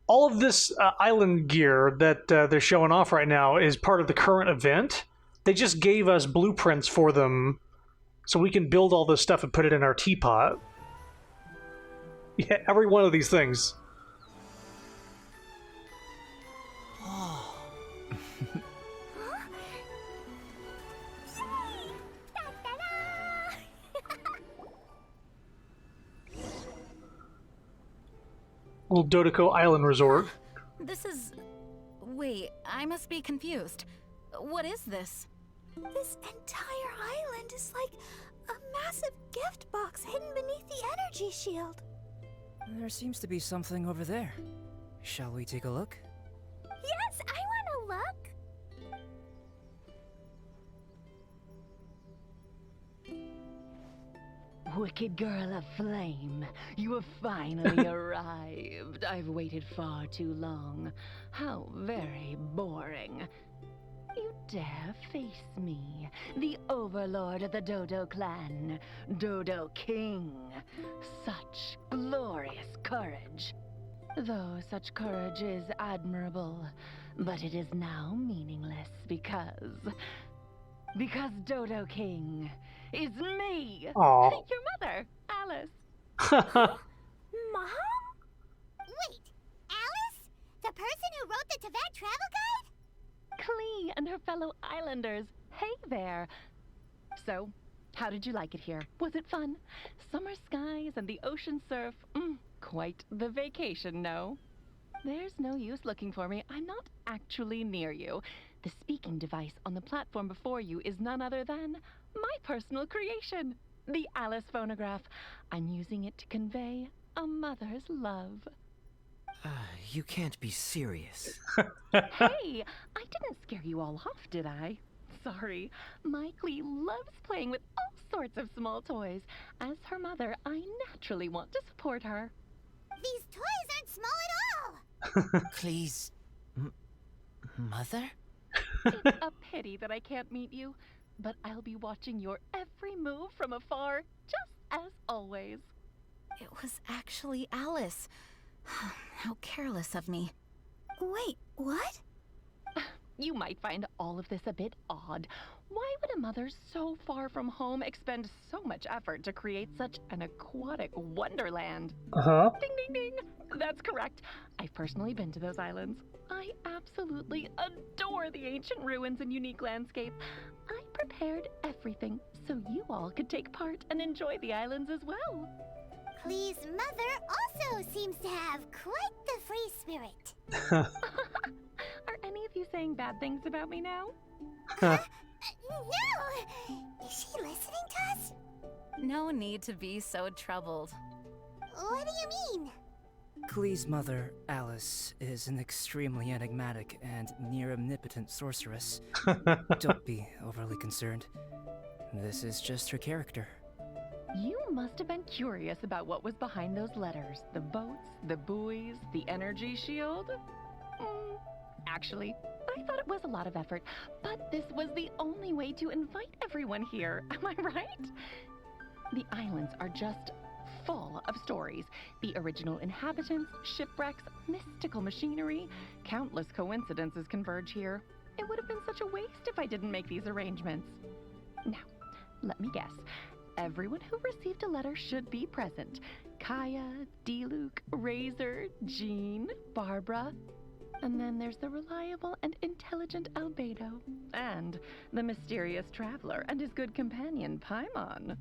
All of this island gear that they're showing off right now is part of the current event. They just gave us blueprints for them so we can build all this stuff and put it in our teapot. Yeah, every one of these things. Little Dodoko Island Resort. This is... Wait, I must be confused. What is this? This entire island is like a massive gift box hidden beneath the energy shield. There seems to be something over there. Shall we take a look? Yes, I want to look. Wicked girl of flame, you have finally arrived. I've waited far too long. How very boring. You dare face me, the overlord of the Dodo clan, Dodo King. Such glorious courage. Though such courage is admirable, but it is now meaningless because Dodo King is me, Aw. your mother, Alice. Mom? Wait, Alice? The person who wrote the Teyvat travel guide? Klee and her fellow islanders. Hey there. So, how did you like it here? Was it fun? Summer skies and the ocean surf. Quite the vacation, no? There's no use looking for me. I'm not actually near you. The speaking device on the platform before you is none other than my personal creation, the Alice phonograph. I'm using it to convey a mother's love. You can't be serious. Hey, I didn't scare you all off, did I? Sorry, my Klee loves playing with all sorts of small toys. As her mother, I naturally want to support her. These toys aren't small at all! Klee's... mother? It's a pity that I can't meet you, but I'll be watching your every move from afar, just as always. It was actually Alice. How careless of me. Wait, what? You might find all of this a bit odd. Why would a mother so far from home expend so much effort to create such an aquatic wonderland? Uh-huh. Ding, ding, ding. That's correct. I've personally been to those islands. I absolutely adore the ancient ruins and unique landscape. I prepared everything so you all could take part and enjoy the islands as well. Klee's mother also seems to have quite the free spirit. Are any of you saying bad things about me now? No! Is she listening to us? No need to be so troubled. What do you mean? Klee's mother, Alice, is an extremely enigmatic and near-omnipotent sorceress. Don't be overly concerned. This is just her character. You must have been curious about what was behind those letters. The boats, the buoys, the energy shield. Actually, I thought it was a lot of effort, but this was the only way to invite everyone here. Am I right? The islands are just full of stories. The original inhabitants, shipwrecks, mystical machinery. Countless coincidences converge here. It would have been such a waste if I didn't make these arrangements. Now, let me guess. Everyone who received a letter should be present. Kaya, D-Luke, Razor, Jean, Barbara. And then there's the reliable and intelligent Albedo. And the mysterious traveler and his good companion, Paimon.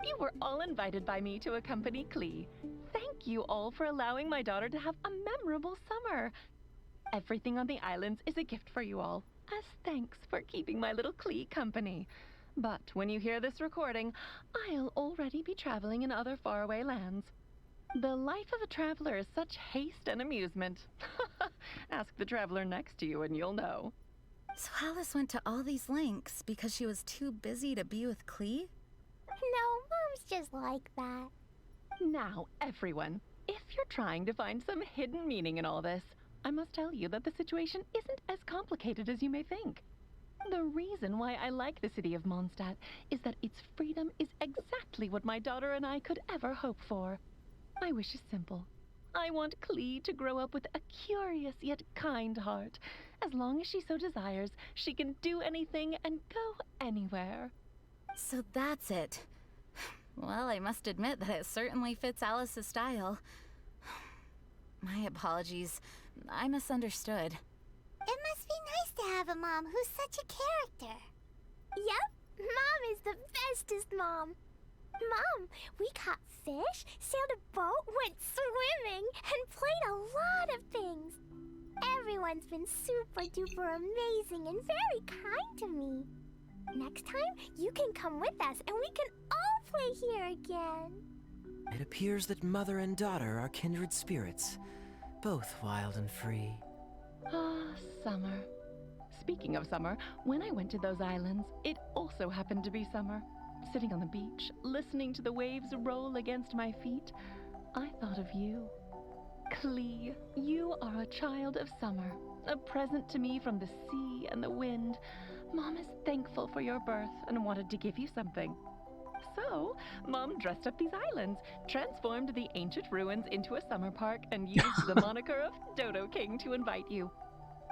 You were all invited by me to accompany Klee. Thank you all for allowing my daughter to have a memorable summer. Everything on the islands is a gift for you all, as thanks for keeping my little Klee company. But when you hear this recording, I'll already be traveling in other faraway lands. The life of a traveler is such haste and amusement. Ask the traveler next to you and you'll know. So Alice went to all these lengths because she was too busy to be with Klee? No, Mom's just like that. Now, everyone, if you're trying to find some hidden meaning in all this, I must tell you that the situation isn't as complicated as you may think. The reason why I like the city of Mondstadt is that its freedom is exactly what my daughter and I could ever hope for. My wish is simple. I want Klee to grow up with a curious yet kind heart. As long as she so desires, she can do anything and go anywhere. So that's it. Well, I must admit that it certainly fits Alice's style. My apologies. I misunderstood. It must be nice to have a mom who's such a character. Yep, Mom is the bestest mom. Mom, we caught fish, sailed a boat, went swimming, and played a lot of things. Everyone's been super duper amazing and very kind to me. Next time, you can come with us and we can all play here again. It appears that mother and daughter are kindred spirits, both wild and free. Ah, summer. Speaking of summer, when I went to those islands, it also happened to be summer. Sitting on the beach, listening to the waves roll against my feet, I thought of you. Klee, you are a child of summer, a present to me from the sea and the wind. Mom is thankful for your birth and wanted to give you something. So, Mom dressed up these islands, transformed the ancient ruins into a summer park, and used the moniker of Dodo King to invite you.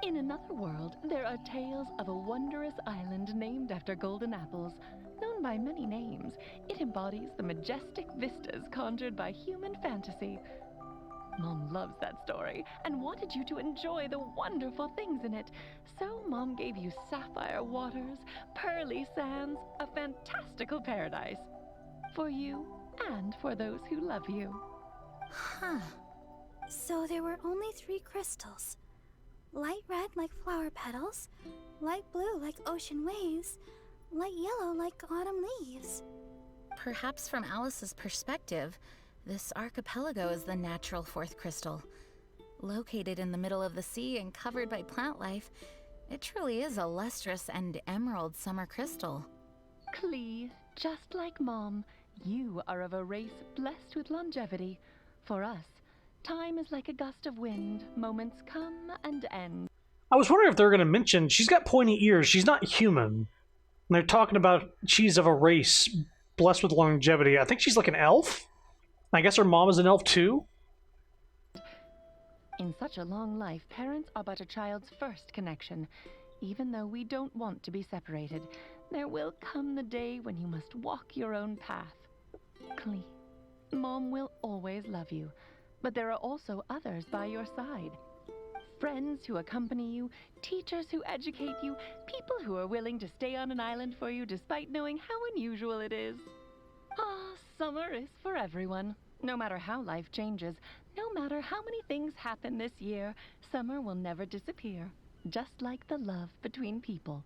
In another world, there are tales of a wondrous island named after golden apples. Known by many names, it embodies the majestic vistas conjured by human fantasy. Mom loves that story and wanted you to enjoy the wonderful things in it. So Mom gave you sapphire waters, pearly sands, a fantastical paradise. For you and for those who love you. Huh. So there were only 3 crystals. Light red like flower petals, light blue like ocean waves, light yellow like autumn leaves. Perhaps from Alice's perspective, this archipelago is the natural 4th crystal. Located in the middle of the sea and covered by plant life, it truly is a lustrous and emerald summer crystal. Klee, just like Mom, you are of a race blessed with longevity. For us, time is like a gust of wind. Moments come and end. I was wondering if they're going to mention she's got pointy ears. She's not human. And they're talking about she's of a race blessed with longevity. I think she's like an elf. I guess her mom is an elf too. In such a long life, parents are but a child's first connection. Even though we don't want to be separated, there will come the day when you must walk your own path. Klee, Mom will always love you, but there are also others by your side. Friends who accompany you, teachers who educate you, people who are willing to stay on an island for you despite knowing how unusual it is. Ah, summer is for everyone. No matter how life changes, no matter how many things happen this year, summer will never disappear, just like the love between people.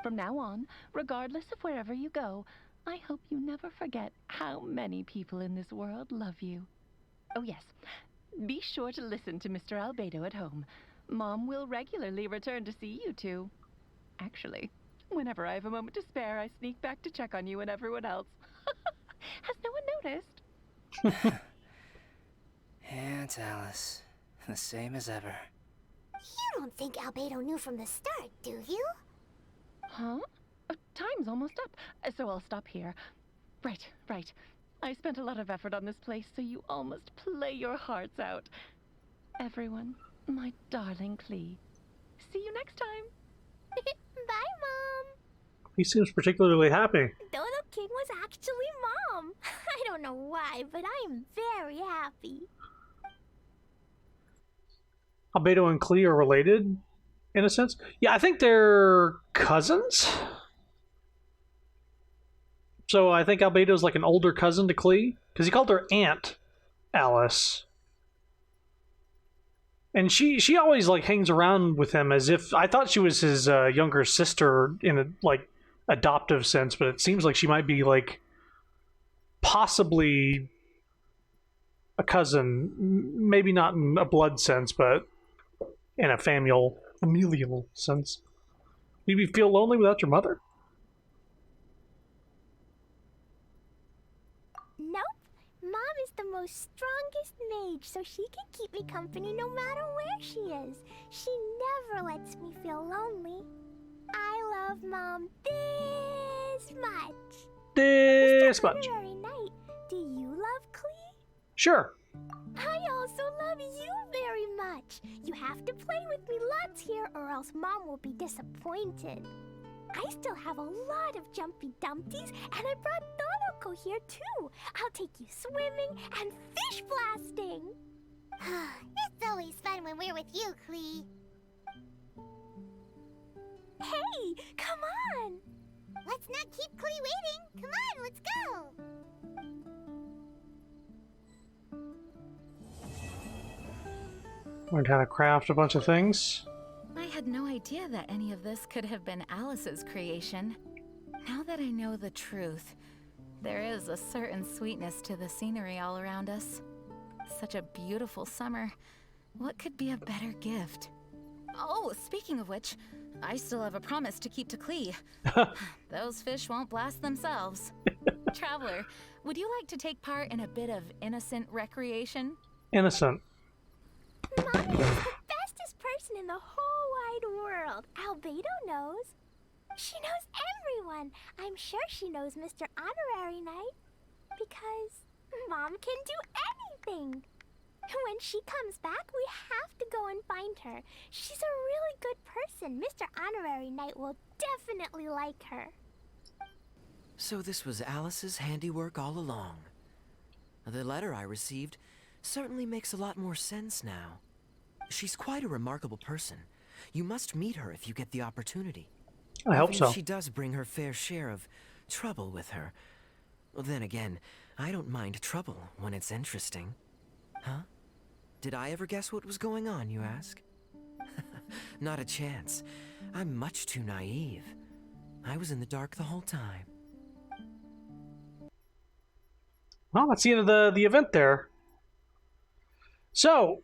From now on, regardless of wherever you go, I hope you never forget how many people in this world love you. Oh yes, be sure to listen to Mr. Albedo at home. Mom will regularly return to see you two. Actually, whenever I have a moment to spare, I sneak back to check on you and everyone else. Has no one noticed? Aunt Alice, the same as ever. You don't think Albedo knew from the start, do you? Huh? Time's almost up, so I'll stop here. Right. I spent a lot of effort on this place, so you all must play your hearts out. Everyone, my darling Klee. See you next time. Bye, Mom. He seems particularly happy. Dodo King was actually Mom. I don't know why, but I am very happy. Albedo and Klee are related, in a sense. Yeah, I think they're cousins. So I think Albedo's like an older cousin to Klee, because he called her Aunt Alice. And she always like hangs around with him as if, I thought she was his younger sister in a like adoptive sense, but it seems like she might be like possibly a cousin, maybe not in a blood sense, but in a familial sense. Do you feel lonely without your mother? Nope. Mom is the most strongest mage, so she can keep me company no matter where she is. She never lets me feel lonely. I love Mom this much. This much. Honorary Knight, do you love Klee? Sure. I also love you very much. You have to play with me lots here, or else Mom will be disappointed. I still have a lot of Jumpy Dumpties, and I brought Dodoko here too. I'll take you swimming and fish blasting. It's always fun when we're with you, Klee. Hey, come on! Let's not keep Klee waiting. Come on, let's go. Learned how to craft a bunch of things. I had no idea that any of this could have been Alice's creation. Now that I know the truth, there is a certain sweetness to the scenery all around us. Such a beautiful summer. What could be a better gift? Oh, speaking of which, I still have a promise to keep to Klee. Those fish won't blast themselves. Traveler, would you like to take part in a bit of innocent recreation? Innocent. Mommy is the bestest person in the whole wide world. Albedo knows. She knows everyone. I'm sure she knows Mr. Honorary Knight. Because Mom can do anything. When she comes back, we have to go and find her. She's a really good person. Mr. Honorary Knight will definitely like her. So this was Alice's handiwork all along. The letter I received certainly makes a lot more sense now. She's quite a remarkable person. You must meet her if you get the opportunity. I hope Even so. if she does bring her fair share of trouble with her. Well, then again, I don't mind trouble when it's interesting. Huh? Did I ever guess what was going on, you ask? Not a chance. I'm much too naive. I was in the dark the whole time. Well, that's the end of the event there. So,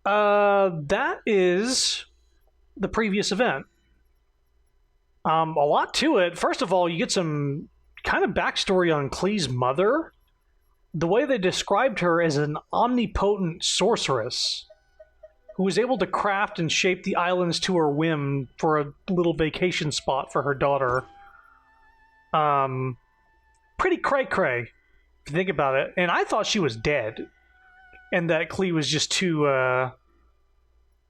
that is the previous event. A lot to it. First of all, you get some kind of backstory on Klee's mother. The way they described her as an omnipotent sorceress who was able to craft and shape the islands to her whim for a little vacation spot for her daughter. Pretty cray-cray, if you think about it. And I thought she was dead, and that Klee was just too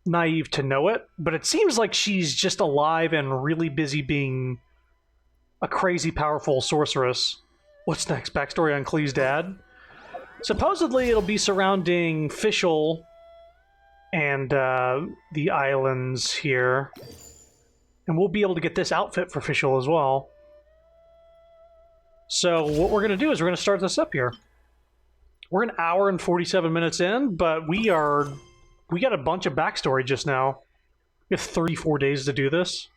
naive to know it. But it seems like she's just alive and really busy being a crazy powerful sorceress. What's next? Backstory on Klee's dad? Supposedly it'll be surrounding Fischl and the islands here. And we'll be able to get this outfit for Fischl as well. So what we're going to do is we're going to start this up here. We're an hour and 47 minutes in, but we got a bunch of backstory just now. We have 34 days to do this.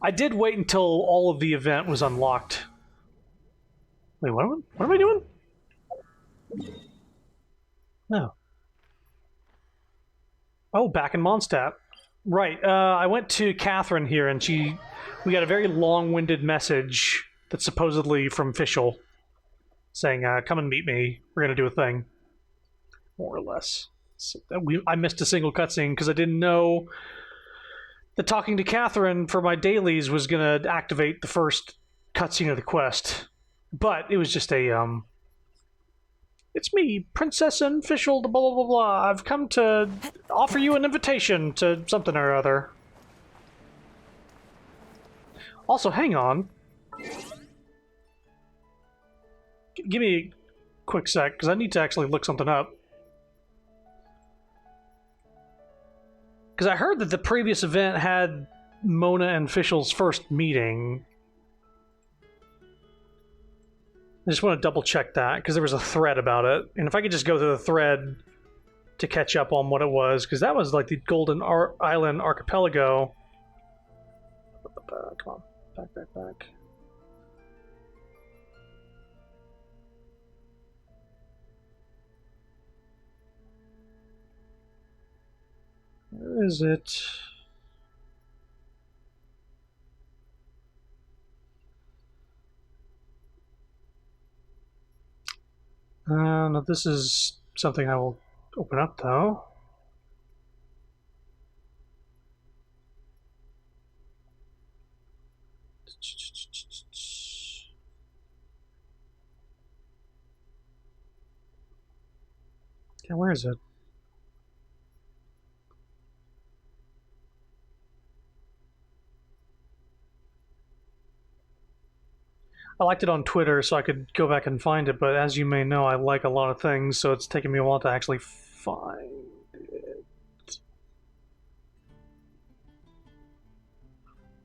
I did wait until all of the event was unlocked. Wait, what am I doing? No. Oh, back in Mondstadt. Right, I went to Catherine here, and we got a very long-winded message that's supposedly from Fischl, saying, come and meet me, we're gonna do a thing. More or less. So I missed a single cutscene because I didn't know that talking to Catherine for my dailies was gonna activate the first cutscene of the quest. But it was just a, it's me, Princess and Fischl, blah blah blah blah. I've come to offer you an invitation to something or other. Also, hang on. Give me a quick sec, because I need to actually look something up. Because I heard that the previous event had Mona and Fischl's first meeting. I just want to double check that, because there was a thread about it. And if I could just go through the thread to catch up on what it was, because that was like the Golden Island Archipelago. Come on. Back. Where is it? No, this is something I will open up, though. Okay, where is it? I liked it on Twitter, so I could go back and find it, but as you may know, I like a lot of things, so it's taken me a while to actually find it.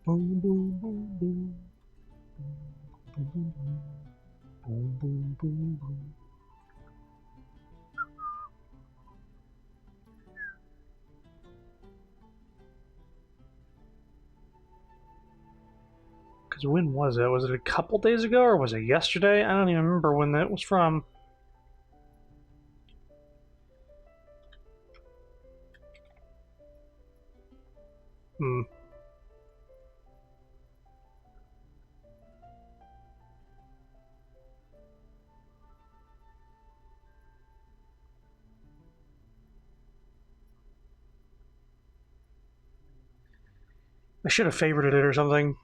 Boom, boom, boom, boom. Boom, boom, boom. Boom, boom, boom, boom. Because when was it? Was it a couple days ago, or was it yesterday? I don't even remember when that was from. I should have favorited it or something.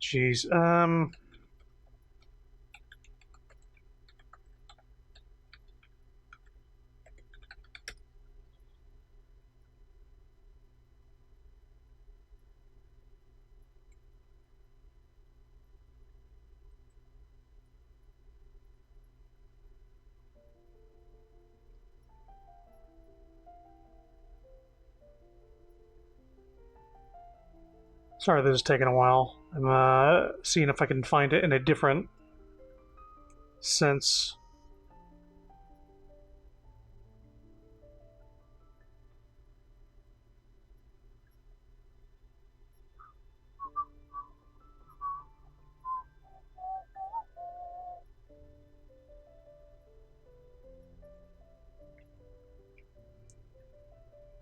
Jeez. Sorry, this is taking a while. I'm seeing if I can find it in a different sense.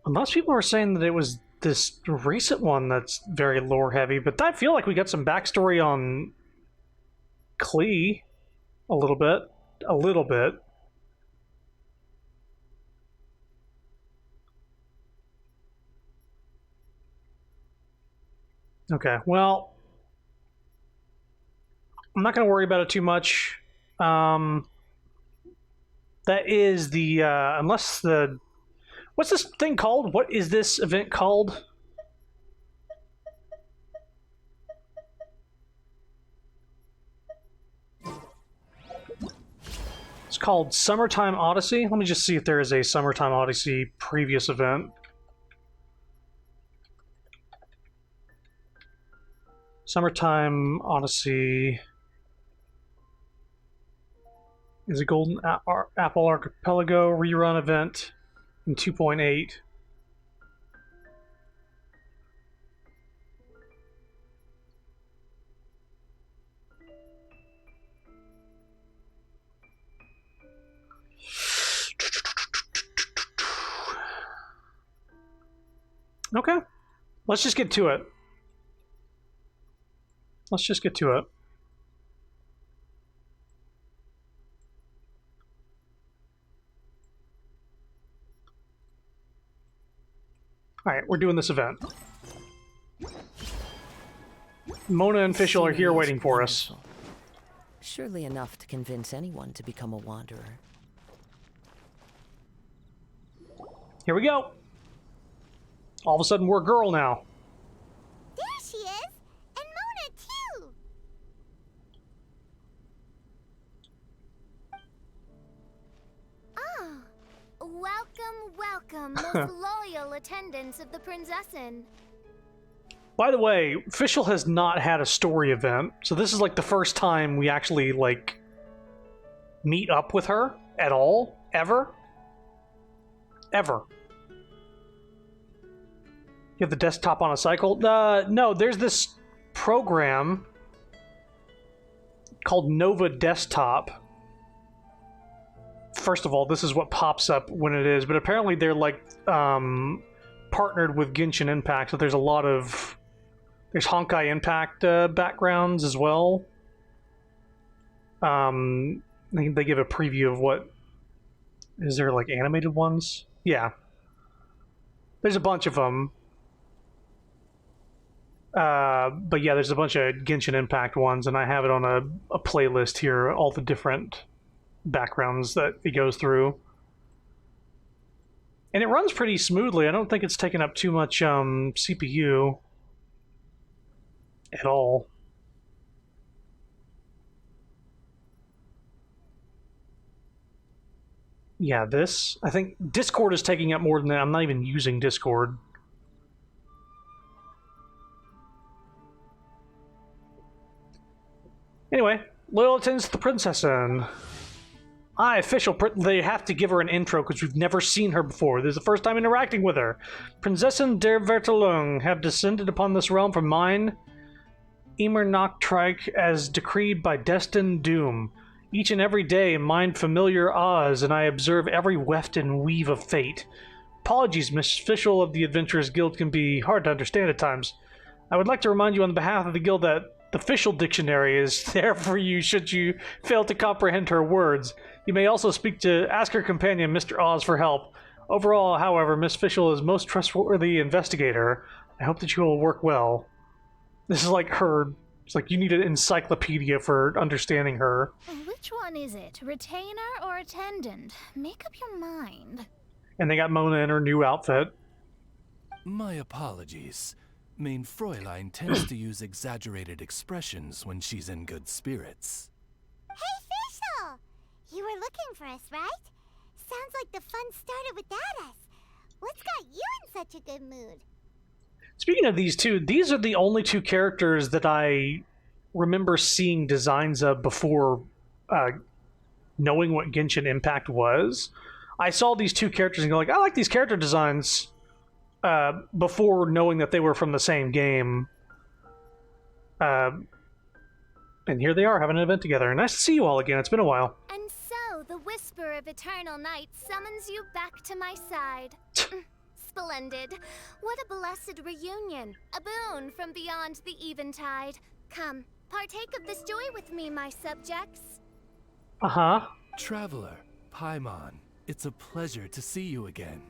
Most people are saying that it was this recent one that's very lore heavy, but I feel like we got some backstory on Klee a little bit. A little bit. Okay, well, I'm not going to worry about it too much. That is the, unless the, what's this thing called? What is this event called? It's called Summertime Odyssey. Let me just see if there is a Summertime Odyssey previous event. Summertime Odyssey is a Golden Apple Archipelago rerun event in 2.8. Okay, let's just get to it. Let's just get to it. All right, we're doing this event. Mona and Fischl are here Seemingly waiting for us. wonderful. Surely enough to convince anyone to become a wanderer. Here we go. All of a sudden, we're a girl now. There she is! And Mona, too! Ah, welcome, most loyal attendants of the Prinzessin. By the way, Fischl has not had a story event, so this is like the first time we actually, like, meet up with her at all, ever. Ever. You have the desktop on a cycle? No, there's this program called Nova Desktop. First of all, this is what pops up when it is, but apparently they're, like, partnered with Genshin Impact, so there's a lot of... There's Honkai Impact backgrounds as well. They give a preview of what... Is there, like, animated ones? Yeah. There's a bunch of them. But yeah, there's a bunch of Genshin Impact ones, and I have it on a playlist here, all the different backgrounds that it goes through. And it runs pretty smoothly. I don't think it's taking up too much CPU at all. Yeah, this... I think Discord is taking up more than that. I'm not even using Discord. Anyway, loyal attendants to the Prinzessin. They have to give her an intro because we've never seen her before. This is the first time interacting with her. Prinzessin der Vertelung have descended upon this realm from mine, Emer Noctrike, as decreed by destined doom. Each and every day, mind familiar Oz, and I observe every weft and weave of fate. Apologies, Miss Fischl of the Adventurers Guild can be hard to understand at times. I would like to remind you on behalf of the Guild that the Fischl Dictionary is there for you should you fail to comprehend her words. You may also ask her companion, Mr. Oz, for help. Overall, however, Miss Fischl is most trustworthy investigator. I hope that you will work well. This is like her... It's like you need an encyclopedia for understanding her. Which one is it? Retainer or attendant? Make up your mind. And they got Mona in her new outfit. My apologies. Main Fräulein tends to use exaggerated expressions when she's in good spirits. Hey, Fischl! You were looking for us, right? Sounds like the fun started without us. What's got you in such a good mood? Speaking of these two, these are the only two characters that I remember seeing designs of before knowing what Genshin Impact was. I saw these two characters and go like, I like these character designs before knowing that they were from the same game. And here they are having an event together. Nice to see you all again. It's been a while. And so, the whisper of eternal night summons you back to my side. Splendid. What a blessed reunion. A boon from beyond the eventide. Come, partake of this joy with me, my subjects. Uh-huh. Traveler, Paimon, it's a pleasure to see you again.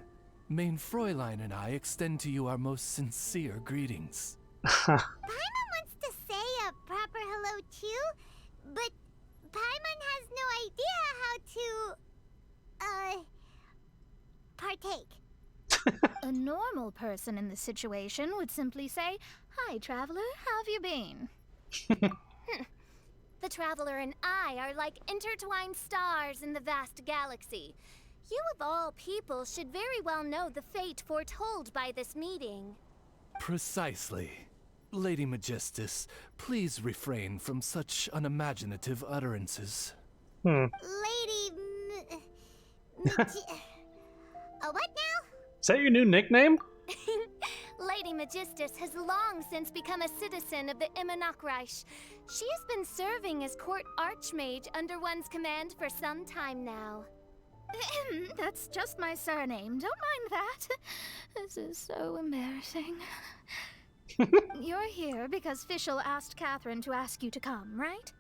Main Fräulein and I extend to you our most sincere greetings. Paimon wants to say a proper hello too, but Paimon has no idea how to, partake. A normal person in this situation would simply say, "Hi, traveler, how have you been?" The traveler and I are like intertwined stars in the vast galaxy. You of all people should very well know the fate foretold by this meeting. Precisely. Lady Magistus, please refrain from such unimaginative utterances. Lady what now? Is that your new nickname? Lady Magistus has long since become a citizen of the Immonokreich. She has been serving as court archmage under one's command for some time now. That's just my surname. Don't mind that. This is so embarrassing. You're here because Fischl asked Catherine to ask you to come, right?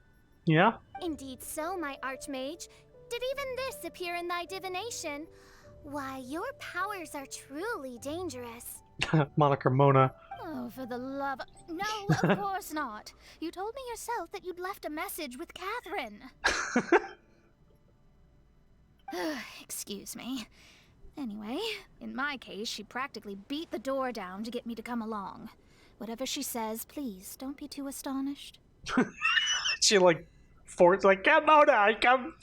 Yeah. Indeed so, my archmage. Did even this appear in thy divination? Why, your powers are truly dangerous. Moniker Mona. Oh, for the love... No, of course not. You told me yourself that you'd left a message with Catherine. Excuse me. Anyway, in my case, she practically beat the door down to get me to come along. Whatever she says, please, don't be too astonished. She come Mona, come,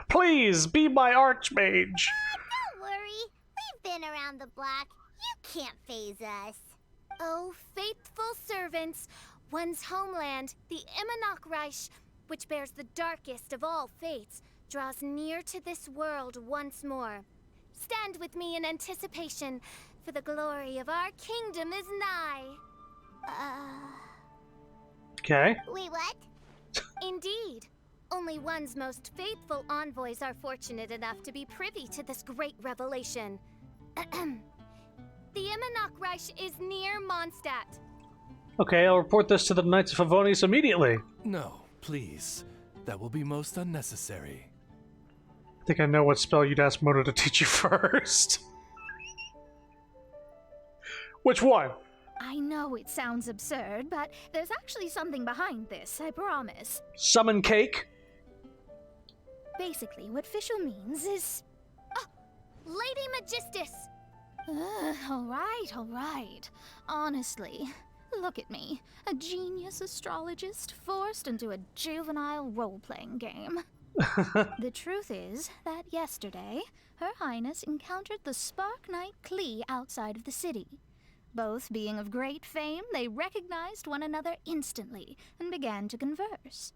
please be my archmage. Don't worry, we've been around the block. You can't phase us. Oh, faithful servants, one's homeland, the Imanok Reich, which bears the darkest of all fates, draws near to this world once more. Stand with me in anticipation, for the glory of our kingdom is nigh. Okay. Wait, what? Indeed. Only one's most faithful envoys are fortunate enough to be privy to this great revelation. The Imanok Reich is near Mondstadt. Okay, I'll report this to the Knights of Favonius immediately. No, please. That will be most unnecessary. I think I know what spell you'd ask Mona to teach you first. Which one? I know it sounds absurd, but there's actually something behind this, I promise. Summon cake? Basically, what Fischl means is... Lady Magistus! All right. Honestly, look at me. A genius astrologist forced into a juvenile role-playing game. The truth is that yesterday, Her Highness encountered the Spark Knight Klee outside of the city. Both being of great fame, they recognized one another instantly and began to converse.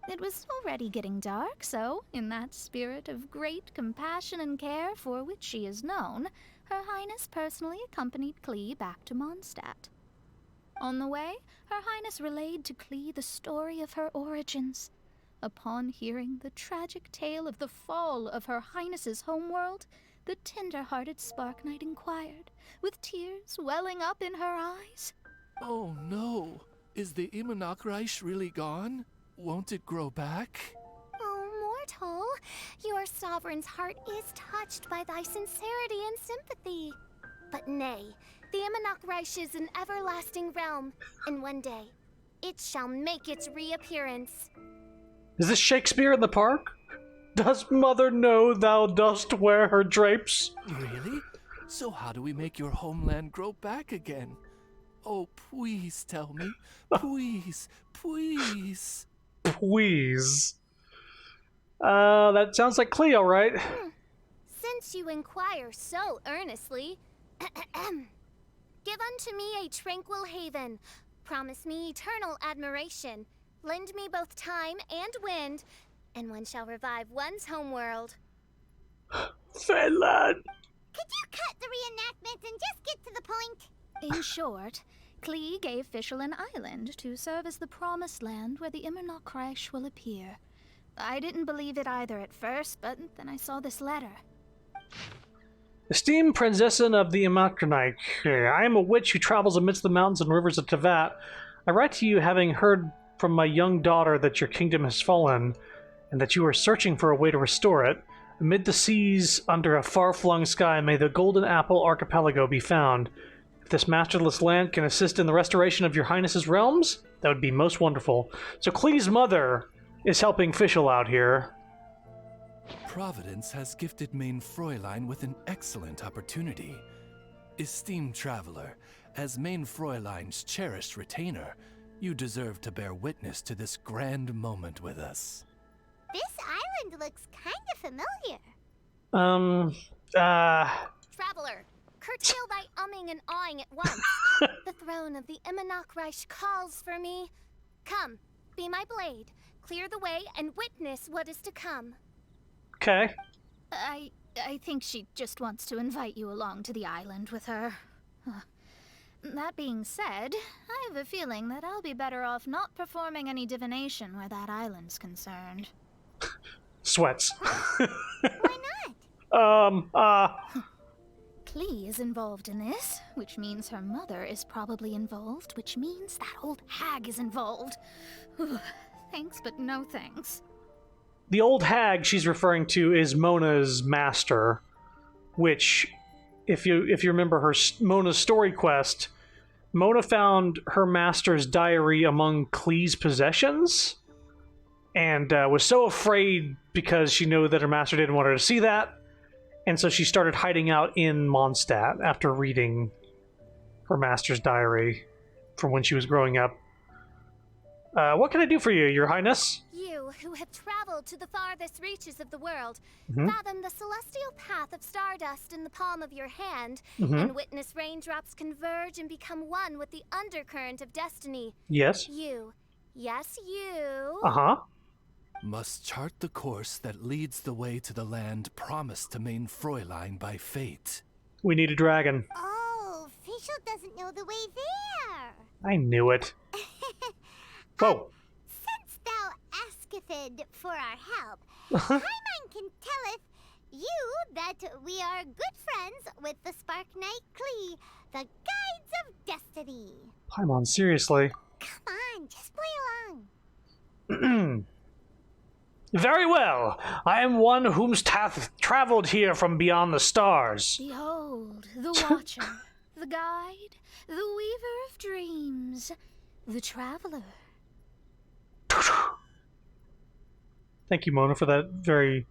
It was already getting dark, so, in that spirit of great compassion and care for which she is known, Her Highness personally accompanied Klee back to Mondstadt. On the way, Her Highness relayed to Klee the story of her origins. Upon hearing the tragic tale of the fall of Her Highness's homeworld, the tender-hearted Spark Knight inquired, with tears welling up in her eyes. Oh no! Is the Imanok Reich really gone? Won't it grow back? Oh, mortal, your sovereign's heart is touched by thy sincerity and sympathy. But nay, the Imanok Reich is an everlasting realm, and one day, it shall make its reappearance. Is this Shakespeare in the Park? Does mother know thou dost wear her drapes? Really? So how do we make your homeland grow back again? Oh, please tell me. Please, please. Please. That sounds like Klee, all right. Since you inquire so earnestly, give unto me a tranquil haven. Promise me eternal admiration. Lend me both time and wind, and one shall revive one's homeworld. Finland! Could you cut the reenactments and just get to the point? In short, Klee gave Fischl an island to serve as the promised land where the Imanok Reich will appear. I didn't believe it either at first, but then I saw this letter. Esteemed Princessin of the Imakranite, I am a witch who travels amidst the mountains and rivers of Tevat. I write to you having heard from my young daughter that your kingdom has fallen, and that you are searching for a way to restore it. Amid the seas, under a far-flung sky, may the Golden Apple Archipelago be found. If this masterless land can assist in the restoration of your highness's realms, that would be most wonderful. So Klee's mother is helping Fischl out here. Providence has gifted Main Fräulein with an excellent opportunity. Esteemed traveler, as Main Fräulein's cherished retainer, you deserve to bear witness to this grand moment with us. This island looks kind of familiar. Traveler, curtail thy umming and awing at once. The throne of the Imanok Reich calls for me. Come, be my blade, clear the way, and witness what is to come. Okay. I think she just wants to invite you along to the island with her. That being said, I have a feeling that I'll be better off not performing any divination where that island's concerned. Sweats. Why not? Klee is involved in this, which means her mother is probably involved, which means that old hag is involved. Thanks, but no thanks. The old hag she's referring to is Mona's master, which, if you remember her Mona's story quest, Mona found her master's diary among Klee's possessions, and was so afraid because she knew that her master didn't want her to see that, and so she started hiding out in Mondstadt after reading her master's diary from when she was growing up. What can I do for you, Your Highness? You, who have traveled to the farthest reaches of the world, Mhm. fathom the celestial path of stardust in the palm of your hand, Mhm. and witness raindrops converge and become one with the undercurrent of destiny. Yes. You. Yes, you. Uh-huh. Must chart the course that leads the way to the land promised to main Fräulein by fate. We need a dragon. Oh, Fischl doesn't know the way there. I knew it. Whoa. Since thou asketh for our help, Paimon can telleth you that we are good friends with the Spark Knight Klee, the Guides of Destiny. Paimon, seriously. Come on, just play along. Very well. I am one whom's hath traveled here from beyond the stars. Behold, the Watcher, the Guide, the Weaver of Dreams, the Traveler. Thank you, Mona, for that very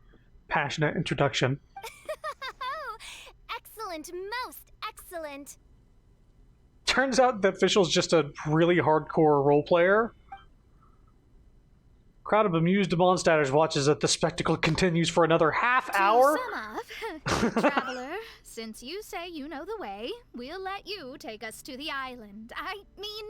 passionate introduction. Excellent, most excellent. Turns out that Fischl's just a really hardcore role player. Crowd of amused Mondstadters watches as the spectacle continues for another half hour. To sum up, Traveler, since you say you know the way, we'll let you take us to the island. I mean,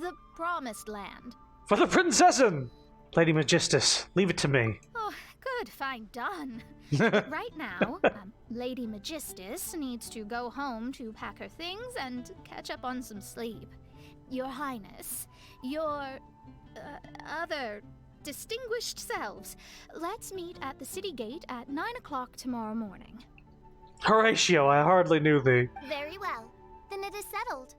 the Promised Land. For the Prinzessin! Lady Magistus, leave it to me. Oh, good, fine, done. Right now, Lady Magistus needs to go home to pack her things and catch up on some sleep. Your Highness, your other distinguished selves, let's meet at the city gate at 9 o'clock tomorrow morning. Horatio, I hardly knew thee. Very well. Then it is settled.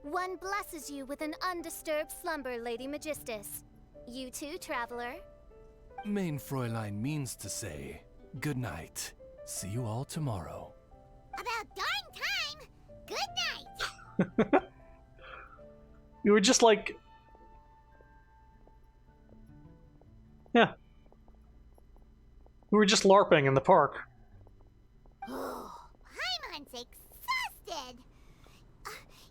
One blesses you with an undisturbed slumber, Lady Magistus. You too, Traveler. Main Fräulein means to say, good night. See you all tomorrow. About darn time. Good night. You were just like... Yeah. We were just LARPing in the park. Paimon's exhausted.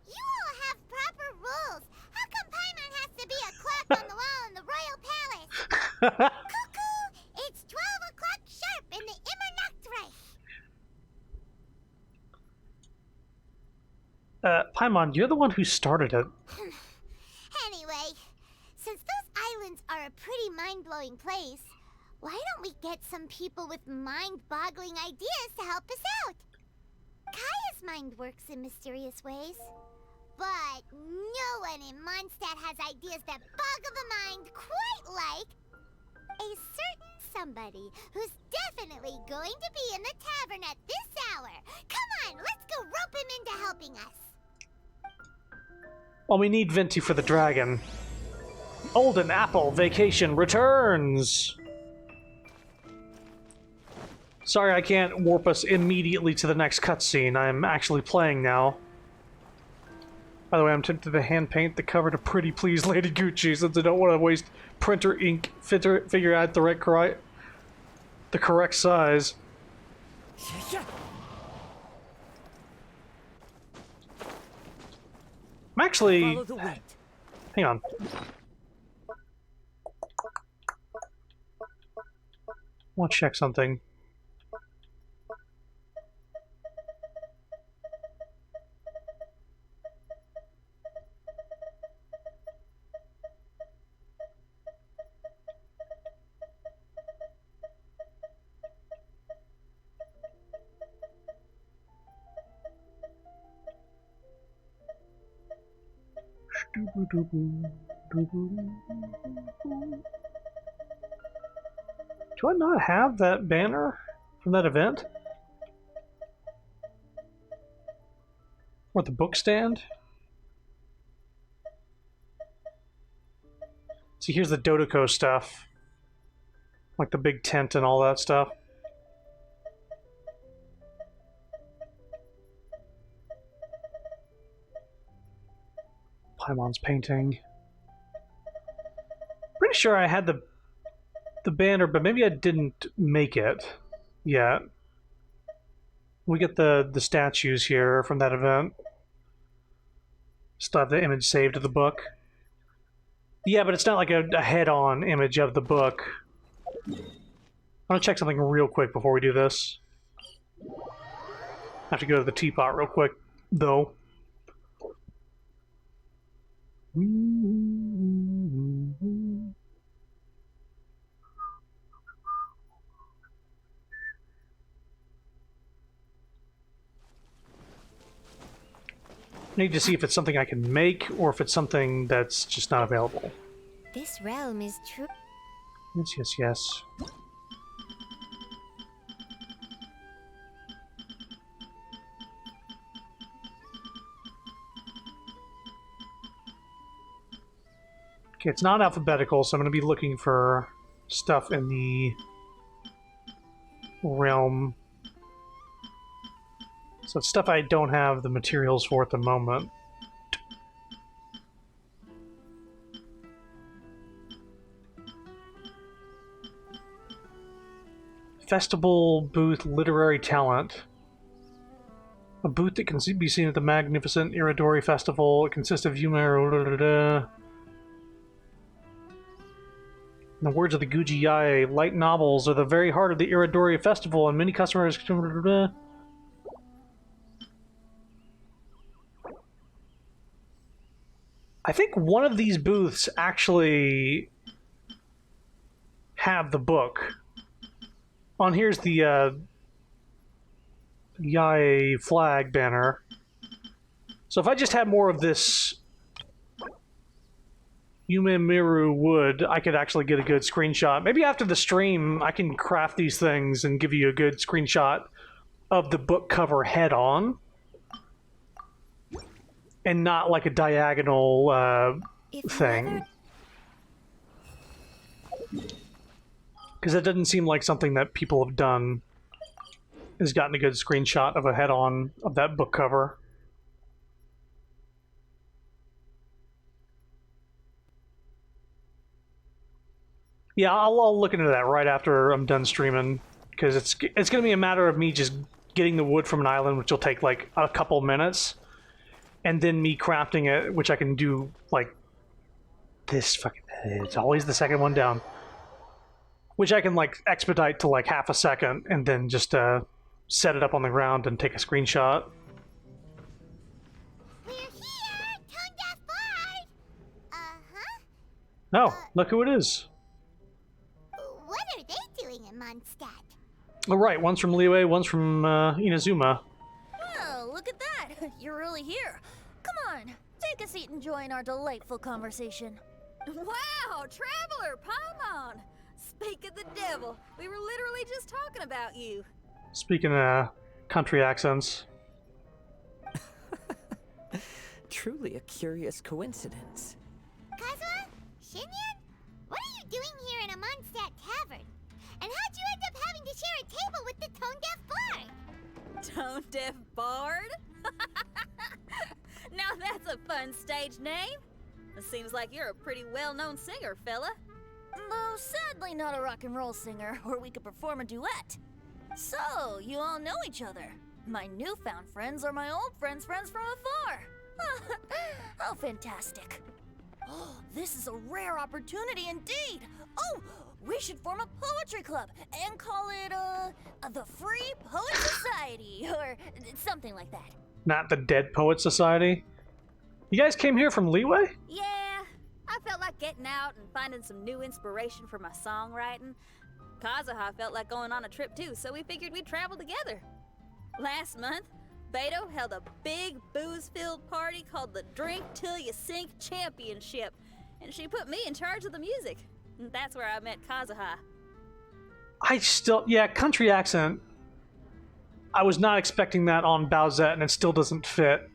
You all have proper rules. How come Paimon has to be a clock on the wall in the royal palace? Cuckoo! It's 12 o'clock sharp in the Immernachtreich. Paimon, you're the one who started it. Anyway, since those islands are a pretty mind-blowing place, why don't we get some people with mind-boggling ideas to help us out? Kaya's mind works in mysterious ways. But no one in Mondstadt has ideas that boggle the mind quite like a certain somebody who's definitely going to be in the tavern at this hour. Come on, let's go rope him into helping us. Well, we need Venti for the dragon. Golden Apple Vacation returns! Sorry I can't warp us immediately to the next cutscene. I'm actually playing now. By the way, I'm tempted to hand paint the cover to Pretty Please Lady Gucci since I don't want to waste printer ink, figure out the correct size. I'm actually... Hang on. I want to check something. Do I not have that banner from that event? Or the book stand? See, here's the Dodoko stuff. Like the big tent and all that stuff. Paimon's painting. Pretty sure I had the banner, but maybe I didn't make it yet. We get the statues here from that event. Still have the image saved to the book. Yeah, but it's not like a head-on image of the book. I'm gonna check something real quick before we do this. I have to go to the teapot real quick, though. Need to see if it's something I can make or if it's something that's just not available. This realm is true. Yes, yes, yes. Okay, it's not alphabetical, so I'm going to be looking for stuff in the realm. So it's stuff I don't have the materials for at the moment. Festival booth literary talent. A booth that can be seen at the magnificent Iridori Festival. It consists of humor. In the words of the Guji Yae, light novels are the very heart of the Iridori Festival, and many customers. I think one of these booths actually have the book. On here's the Yae flag banner. So if I just had more of this Yumemiru wood, I could actually get a good screenshot. Maybe after the stream, I can craft these things and give you a good screenshot of the book cover head-on. And not like a diagonal thing. Because it doesn't seem like something that people have done has gotten a good screenshot of a head-on of that book cover. Yeah, I'll look into that right after I'm done streaming, because it's going to be a matter of me just getting the wood from an island, which will take like a couple minutes, and then me crafting it, which I can do like this fucking... It's always the second one down. Which I can like expedite to like half a second, and then just set it up on the ground and take a screenshot. We're here, Tone Deaf Bard. Oh, look who it is. What are they doing in Mondstadt? Oh, right, one's from Liyue, one's from Inazuma. Oh, look at that! You're really here. Come on, take a seat and join our delightful conversation. Wow, Traveler, Paimon! Speak of the devil, we were literally just talking about you. Speaking country accents. Truly a curious coincidence. Kazuha? Shinyan? What are you doing here in a Mondstadt tavern? And how'd you end up having to share a table with the Tone Deaf Bard? Tone Deaf Bard? Now that's a fun stage name. It seems like you're a pretty well-known singer, fella. Though sadly not a rock and roll singer, or we could perform a duet. So, you all know each other. My newfound friends are my old friends' friends from afar. How fantastic. Oh, this is a rare opportunity indeed. Oh, we should form a poetry club and call it, the Free Poet Society, or something like that. Not the Dead Poet Society? You guys came here from Liyue? Yeah, I felt like getting out and finding some new inspiration for my songwriting. Kazuha felt like going on a trip too, so we figured we'd travel together. Last month, Beto held a big booze-filled party called the Drink Till You Sink Championship, and she put me in charge of the music. And that's where I met Kazuha. Yeah, country accent. I was not expecting that on Bowsette, and it still doesn't fit.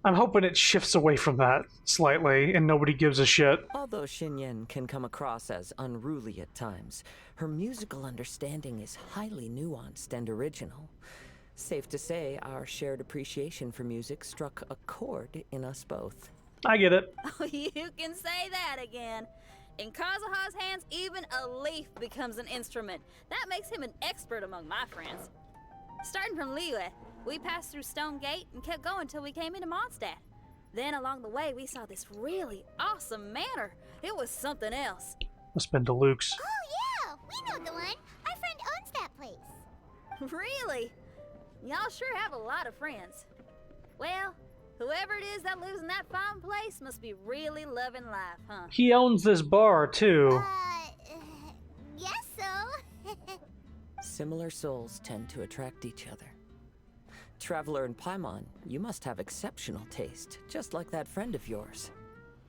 I'm hoping it shifts away from that slightly, and nobody gives a shit. Although Shinyan can come across as unruly at times, her musical understanding is highly nuanced and original. Safe to say, our shared appreciation for music struck a chord in us both. I get it. Oh, you can say that again. In Kazuha's hands, even a leaf becomes an instrument. That makes him an expert among my friends. Starting from Liyue, we passed through Stone Gate and kept going till we came into Mondstadt. Then along the way, we saw this really awesome manor. It was something else. Must have been Deluxe. Oh, yeah! We know the one! Our friend owns that place. Really? Y'all sure have a lot of friends. Well, whoever it is that lives in that fine place must be really loving life, huh? He owns this bar, too. Yes, so. Similar souls tend to attract each other. Traveler and Paimon, you must have exceptional taste, just like that friend of yours.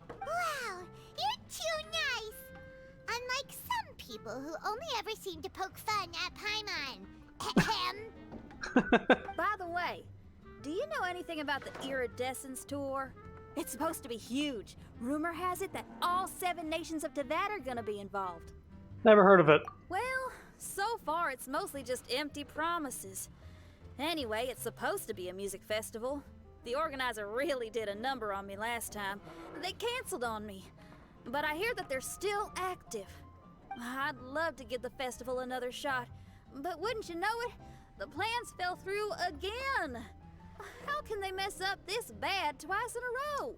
Wow, you're too nice! Unlike some people who only ever seem to poke fun at Paimon. By the way, do you know anything about the Iridescence tour? It's supposed to be huge. Rumor has it that all 7 nations of Teyvat are gonna be involved. Never heard of it. Well, so far it's mostly just empty promises. Anyway, it's supposed to be a music festival. The organizer really did a number on me last time. They canceled on me. But I hear that they're still active. I'd love to give the festival another shot. But wouldn't you know it? The plans fell through again. How can they mess up this bad twice in a row?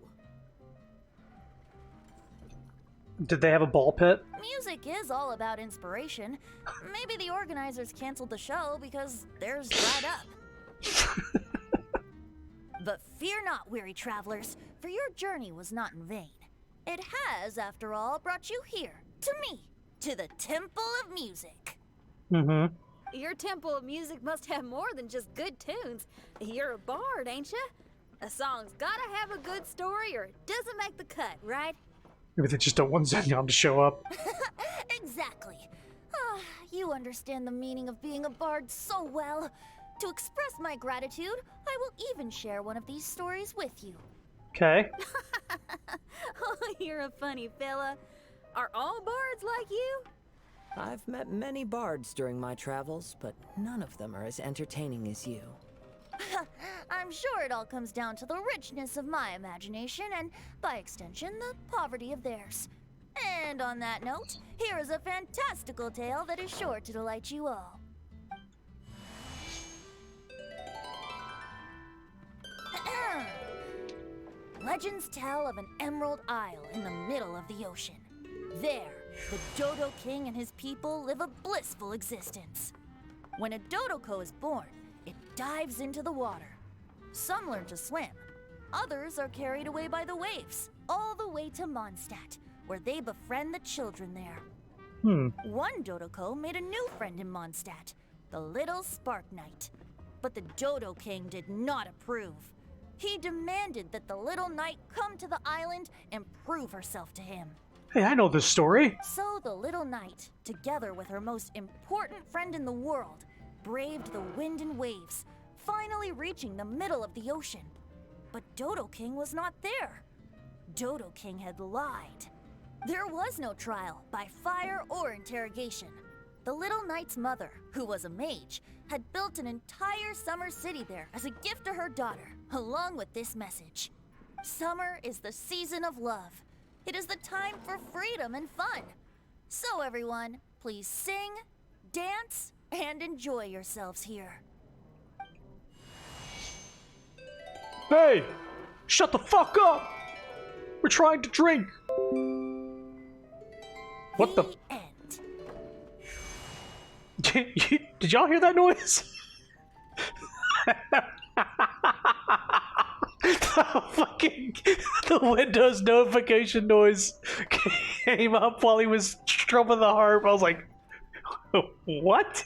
Did they have a ball pit? Music is all about inspiration. Maybe the organizers canceled the show because theirs dried up. But fear not, weary travelers, for your journey was not in vain. It has, after all, brought you here, to me, to the Temple of Music. Mm-hmm. Your Temple of Music must have more than just good tunes. You're a bard, ain't ya? A song's gotta have a good story or it doesn't make the cut, right? Maybe they just don't want Xenion to show up. Exactly. Ah, you understand the meaning of being a bard so well. To express my gratitude, I will even share one of these stories with you. Okay. Oh, you're a funny fella. Are all bards like you? I've met many bards during my travels, but none of them are as entertaining as you. I'm sure it all comes down to the richness of my imagination and, by extension, the poverty of theirs. And on that note, here is a fantastical tale that is sure to delight you all. Legends tell of an emerald isle in the middle of the ocean. There, the Dodo King and his people live a blissful existence. When a Dodoko is born, it dives into the water. Some learn to swim. Others are carried away by the waves, all the way to Mondstadt, where they befriend the children there. One Dodoko made a new friend in Mondstadt, the little Spark Knight. But the Dodo King did not approve. He demanded that the little knight come to the island and prove herself to him. Hey, I know this story. So the little knight, together with her most important friend in the world, braved the wind and waves, finally reaching the middle of the ocean. But Dodo King was not there. Dodo King had lied. There was no trial by fire or interrogation. The little knight's mother, who was a mage, had built an entire summer city there as a gift to her daughter, along with this message. Summer is the season of love. It is the time for freedom and fun. So everyone, please sing, dance, and enjoy yourselves here. Hey! Shut the fuck up! We're trying to drink! What the? End. Did y'all hear that noise? The Windows notification noise came up while he was strumming the harp. I was like, what?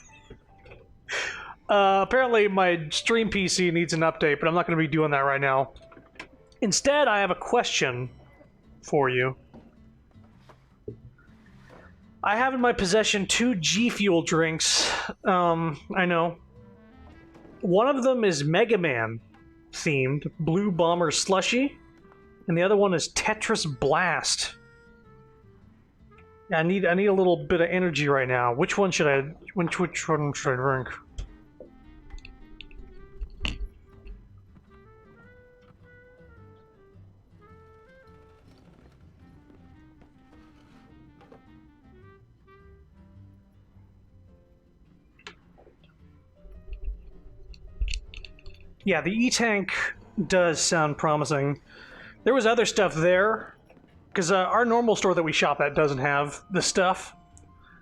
Apparently my stream PC needs an update, but I'm not going to be doing that right now. Instead, I have a question for you. I have in my possession 2 G Fuel drinks. I know. One of them is Mega Man themed, Blue Bomber Slushy, and the other one is Tetris Blast. I need a little bit of energy right now. Which one should I drink? Yeah, the E-Tank does sound promising. There was other stuff there, because our normal store that we shop at doesn't have the stuff.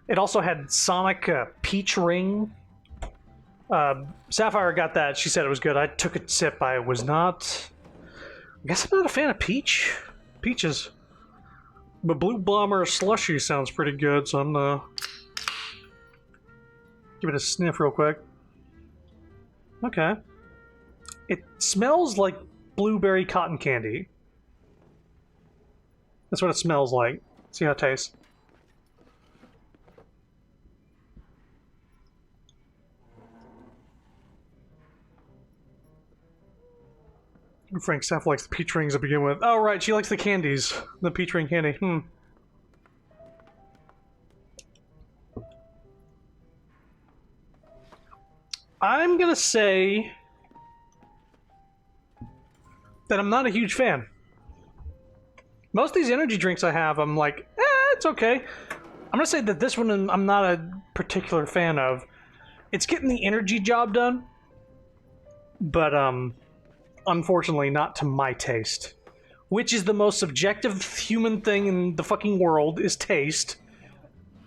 It also had Sonic Peach Ring. Sapphire got that. She said it was good. I took a sip. I was not... I guess I'm not a fan of Peach. Peaches. But Blue Bomber Slushy sounds pretty good, so I'm gonna... give it a sniff real quick. Okay. It smells like blueberry cotton candy. That's what it smells like. See how it tastes. Frank Steph likes the peach rings to begin with. Oh, right, she likes the candies. The peach ring candy. I'm gonna say that I'm not a huge fan. Most of these energy drinks I have, I'm like, it's okay. I'm gonna say that this one I'm not a particular fan of. It's getting the energy job done, but unfortunately not to my taste. Which is the most subjective human thing in the fucking world, is taste.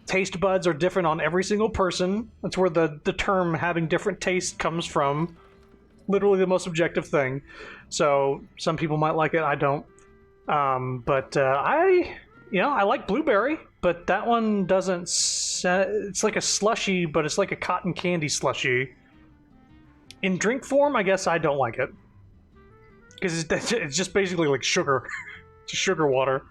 Taste buds are different on every single person. That's where the term having different taste comes from. Literally the most subjective thing. So some people might like it, I don't. I like blueberry, but that one doesn't... it's like a slushy, but it's like a cotton candy slushy. In drink form, I guess I don't like it. Because it's just basically like sugar. It's sugar water.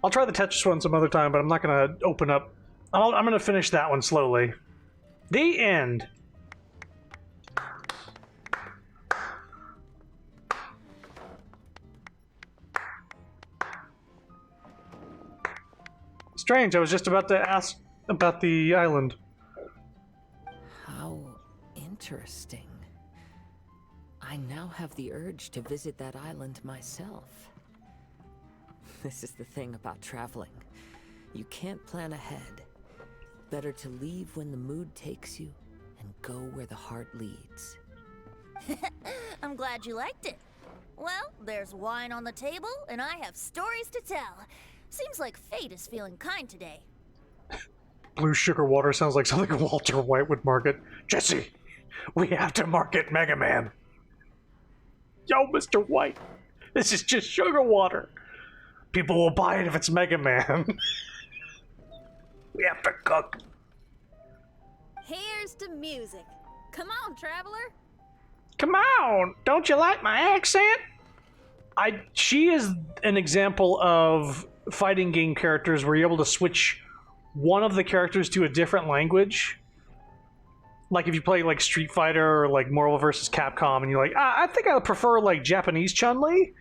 I'll try the Tetris one some other time, but I'm not going to open up... I'm going to finish that one slowly. The end. Strange, I was just about to ask about the island. How interesting. I now have the urge to visit that island myself. This is the thing about traveling. You can't plan ahead. Better to leave when the mood takes you and go where the heart leads. I'm glad you liked it. Well, there's wine on the table, and I have stories to tell. Seems like fate is feeling kind today. Blue sugar water sounds like something Walter White would market. Jesse, we have to market Mega Man. Yo, Mr. White, this is just sugar water. People will buy it if it's Mega Man. We have to cook. Here's to music. Come on, traveler. Come on! Don't you like my accent? She is an example of fighting game characters where you're able to switch one of the characters to a different language. Like if you play like Street Fighter or like Marvel vs. Capcom and you're like, I think I prefer like Japanese Chun-Li.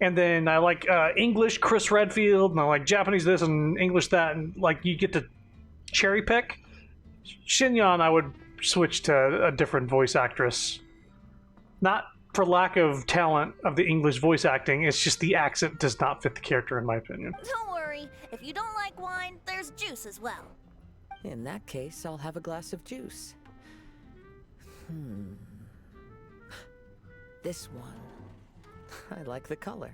And then I like English Chris Redfield, and I like Japanese this and English that, and like you get to cherry pick. Shinyon, I would switch to a different voice actress. Not for lack of talent of the English voice acting, it's just the accent does not fit the character, in my opinion. Don't worry, if you don't like wine, there's juice as well. In that case, I'll have a glass of juice. This one. I like the color.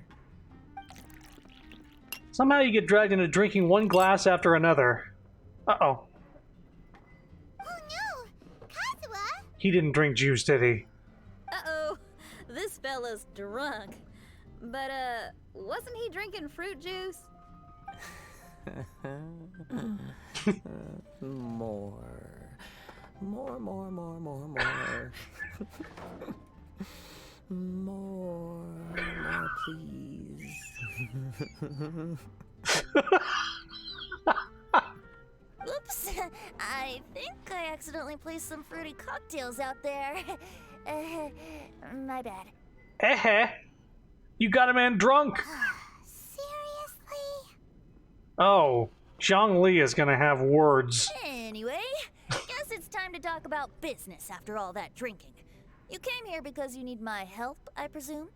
Somehow you get dragged into drinking one glass after another. Uh-oh. Oh no! Kazuha! He didn't drink juice, did he? Uh-oh. This fella's drunk. But, wasn't he drinking fruit juice? More, please. Oops, I think I accidentally placed some fruity cocktails out there. My bad. You got a man drunk. Seriously? Oh, Zhongli is gonna have words. Anyway, guess it's time to talk about business after all that drinking. You came here because you need my help, I presume?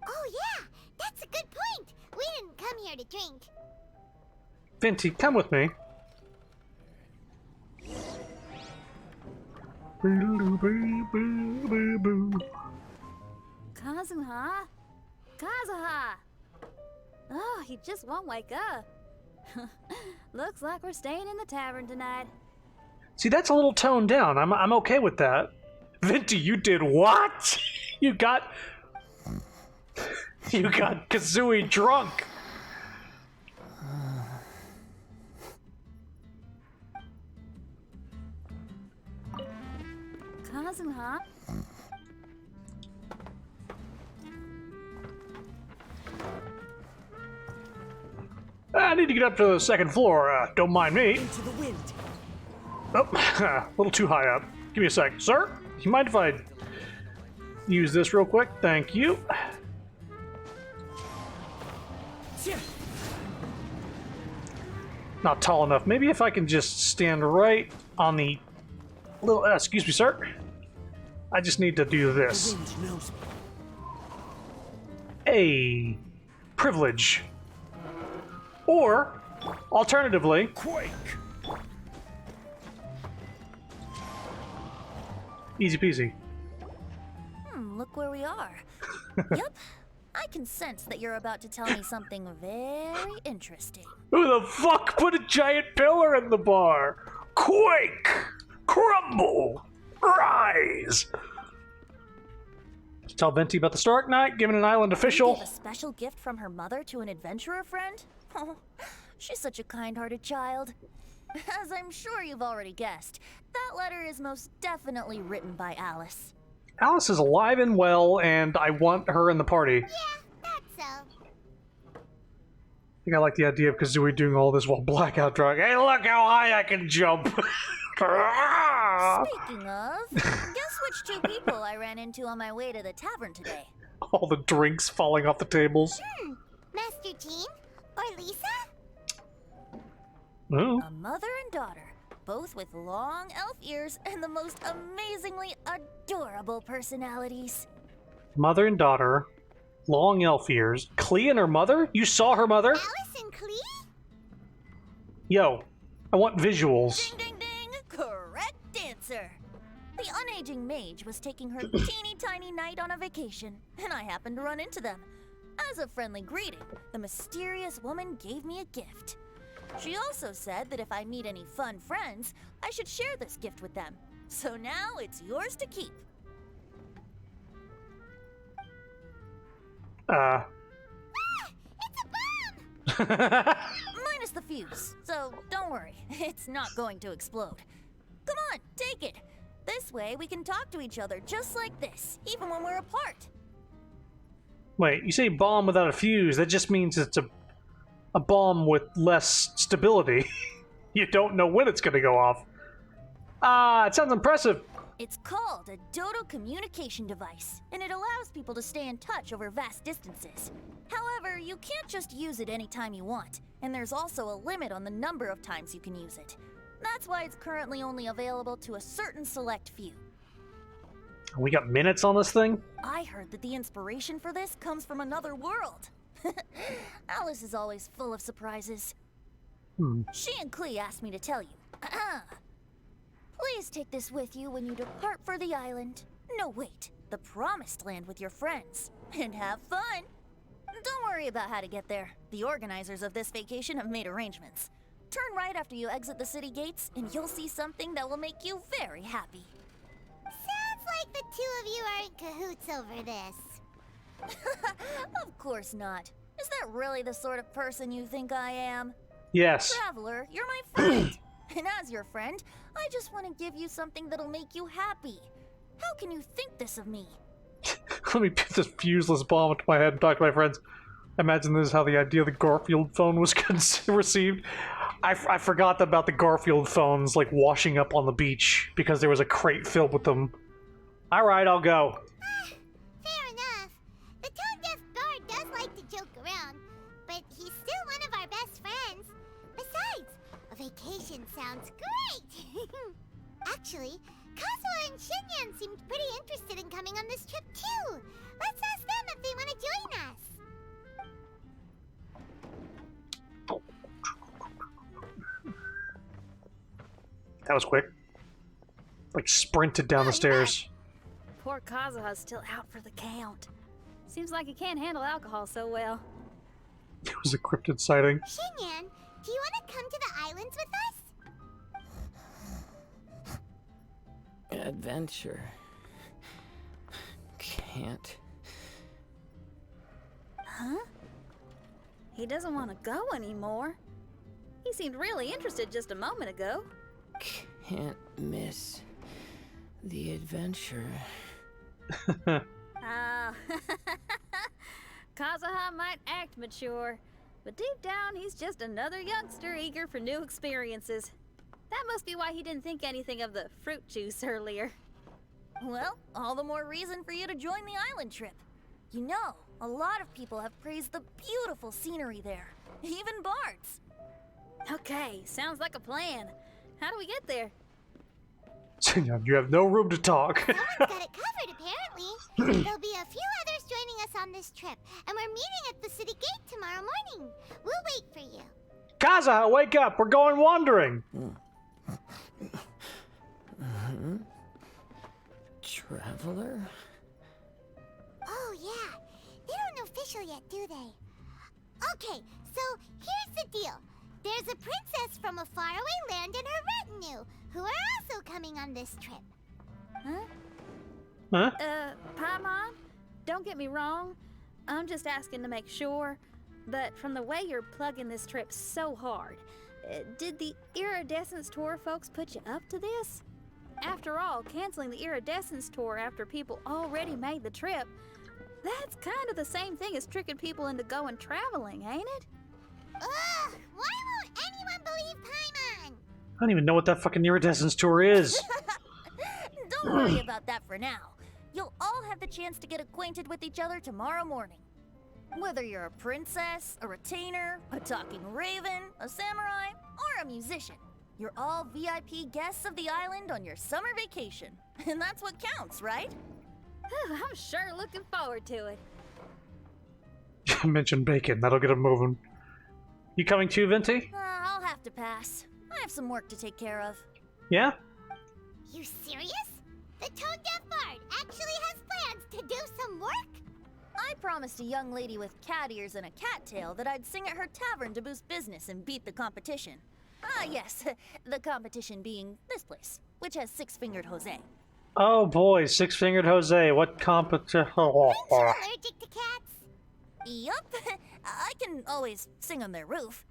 Oh yeah, that's a good point. We didn't come here to drink. Vinty, come with me. Kazuha? Kazuha! Oh, he just won't wake up. Looks like we're staying in the tavern tonight. See, that's a little toned down. I'm okay with that. Venti, you did what? You got Kazooie drunk. Kazuha? I need to get up to the second floor. Don't mind me. Into the wind. Oh, a little too high up. Give me a sec. Sir, you mind if I use this real quick? Thank you. Not tall enough. Maybe if I can just stand right on the little... excuse me, sir. I just need to do this. A privilege. Or, alternatively... Quake! Easy peasy. Look where we are. Yep, I can sense that you're about to tell me something very interesting. Who the fuck put a giant pillar in the bar? Quake! Crumble! Rise! Tell Venti about the Stark Knight, giving an island official. You gave a special gift from her mother to an adventurer friend? Oh, she's such a kind-hearted child. As I'm sure you've already guessed, that letter is most definitely written by Alice. Alice is alive and well, and I want her in the party. Yeah, that's so. I think I like the idea of Kazooie doing all this while Blackout drunk. Hey, look how high I can jump! Speaking of, guess which two people I ran into on my way to the tavern today? All the drinks falling off the tables. Master Jean? Or Lisa? Oh. A mother and daughter, both with long elf ears and the most amazingly adorable personalities. Mother and daughter, long elf ears. Klee and her mother? You saw her mother? Alice and Klee? Yo, I want visuals. Ding, ding, ding! Correct answer! The unaging mage was taking her teeny tiny knight on a vacation, and I happened to run into them. As a friendly greeting, the mysterious woman gave me a gift. She also said that if I meet any fun friends, I should share this gift with them. So now it's yours to keep. It's a bomb! Minus the fuse, so don't worry, it's not going to explode. Come on, take it. This way we can talk to each other just like this, even when we're apart. Wait, you say bomb without a fuse, that just means it's a bomb with less stability. You don't know when it's gonna go off. It sounds impressive. It's called a Dodo communication device, and it allows people to stay in touch over vast distances. However, you can't just use it anytime you want, and there's also a limit on the number of times you can use it. That's why it's currently only available to a certain select few. We got minutes on this thing? I heard that the inspiration for this comes from another world. Alice is always full of surprises. She and Klee asked me to tell you. Please take this with you when you depart for the island. No, wait, the Promised Land with your friends. And have fun. Don't worry about how to get there. The organizers of this vacation have made arrangements. Turn right after you exit the city gates, and you'll see something that will make you very happy. Sounds like the two of you are in cahoots over this. Of course not. Is that really the sort of person you think I am? Yes. Traveler, you're my friend. And as your friend, I just want to give you something that'll make you happy. How can you think this of me? Let me put this fuseless bomb into my head and talk to my friends. I imagine this is how the idea of the Garfield phone was received. I forgot about the Garfield phones, like, washing up on the beach because there was a crate filled with them. Alright, I'll go. Fair enough. The tone-deaf guard does like to joke around, but he's still one of our best friends. Besides, a vacation sounds great! Actually, Kazuha and Shinyan seemed pretty interested in coming on this trip too. Let's ask them if they want to join us. That was quick. like sprinted down the stairs. Poor Kazuha's still out for the count. Seems like he can't handle alcohol so well. It was a cryptid sighting. Xingyan, do you want to come to the islands with us? Adventure. Can't. Huh? He doesn't want to go anymore. He seemed really interested just a moment ago. Can't miss the adventure. Ah, Kazuha might act mature, but deep down he's just another youngster eager for new experiences. That must be why he didn't think anything of the fruit juice earlier. Well, all the more reason for you to join the island trip. You know, a lot of people have praised the beautiful scenery there, even Bart's. Okay, sounds like a plan. How do we get there? You have no room to talk. Someone's got it covered, apparently. There'll be a few others joining us on this trip, and we're meeting at the city gate tomorrow morning. We'll wait for you. Kazuha, wake up! We're going wandering! Traveler? Oh, yeah. They aren't official yet, do they? Okay, so here's the deal. There's a princess from a faraway land and her retinue, who are also coming on this trip. Huh? Huh? Paimon, don't get me wrong. I'm just asking to make sure. But from the way you're plugging this trip so hard, did the Iridescence Tour folks put you up to this? After all, canceling the Iridescence Tour after people already made the trip, that's kind of the same thing as tricking people into going traveling, ain't it? Ugh! Why won't anyone believe Paimon? I don't even know what that fucking Iridescence tour is. Don't worry about that for now. You'll all have the chance to get acquainted with each other tomorrow morning. Whether you're a princess, a retainer, a talking raven, a samurai, or a musician, you're all VIP guests of the island on your summer vacation. And that's what counts, right? I'm sure looking forward to it. Mention bacon, that'll get him moving. You coming too, Venti? I'll have to pass. I have some work to take care of. Yeah? You serious? The tone-deaf bard actually has plans to do some work? I promised a young lady with cat ears and a cat tail that I'd sing at her tavern to boost business and beat the competition. Ah, yes, the competition being this place, which has Six-Fingered Jose. Oh boy, Six-Fingered Jose, what competition? Aren't you allergic to cats? Yup, I can always sing on their roof.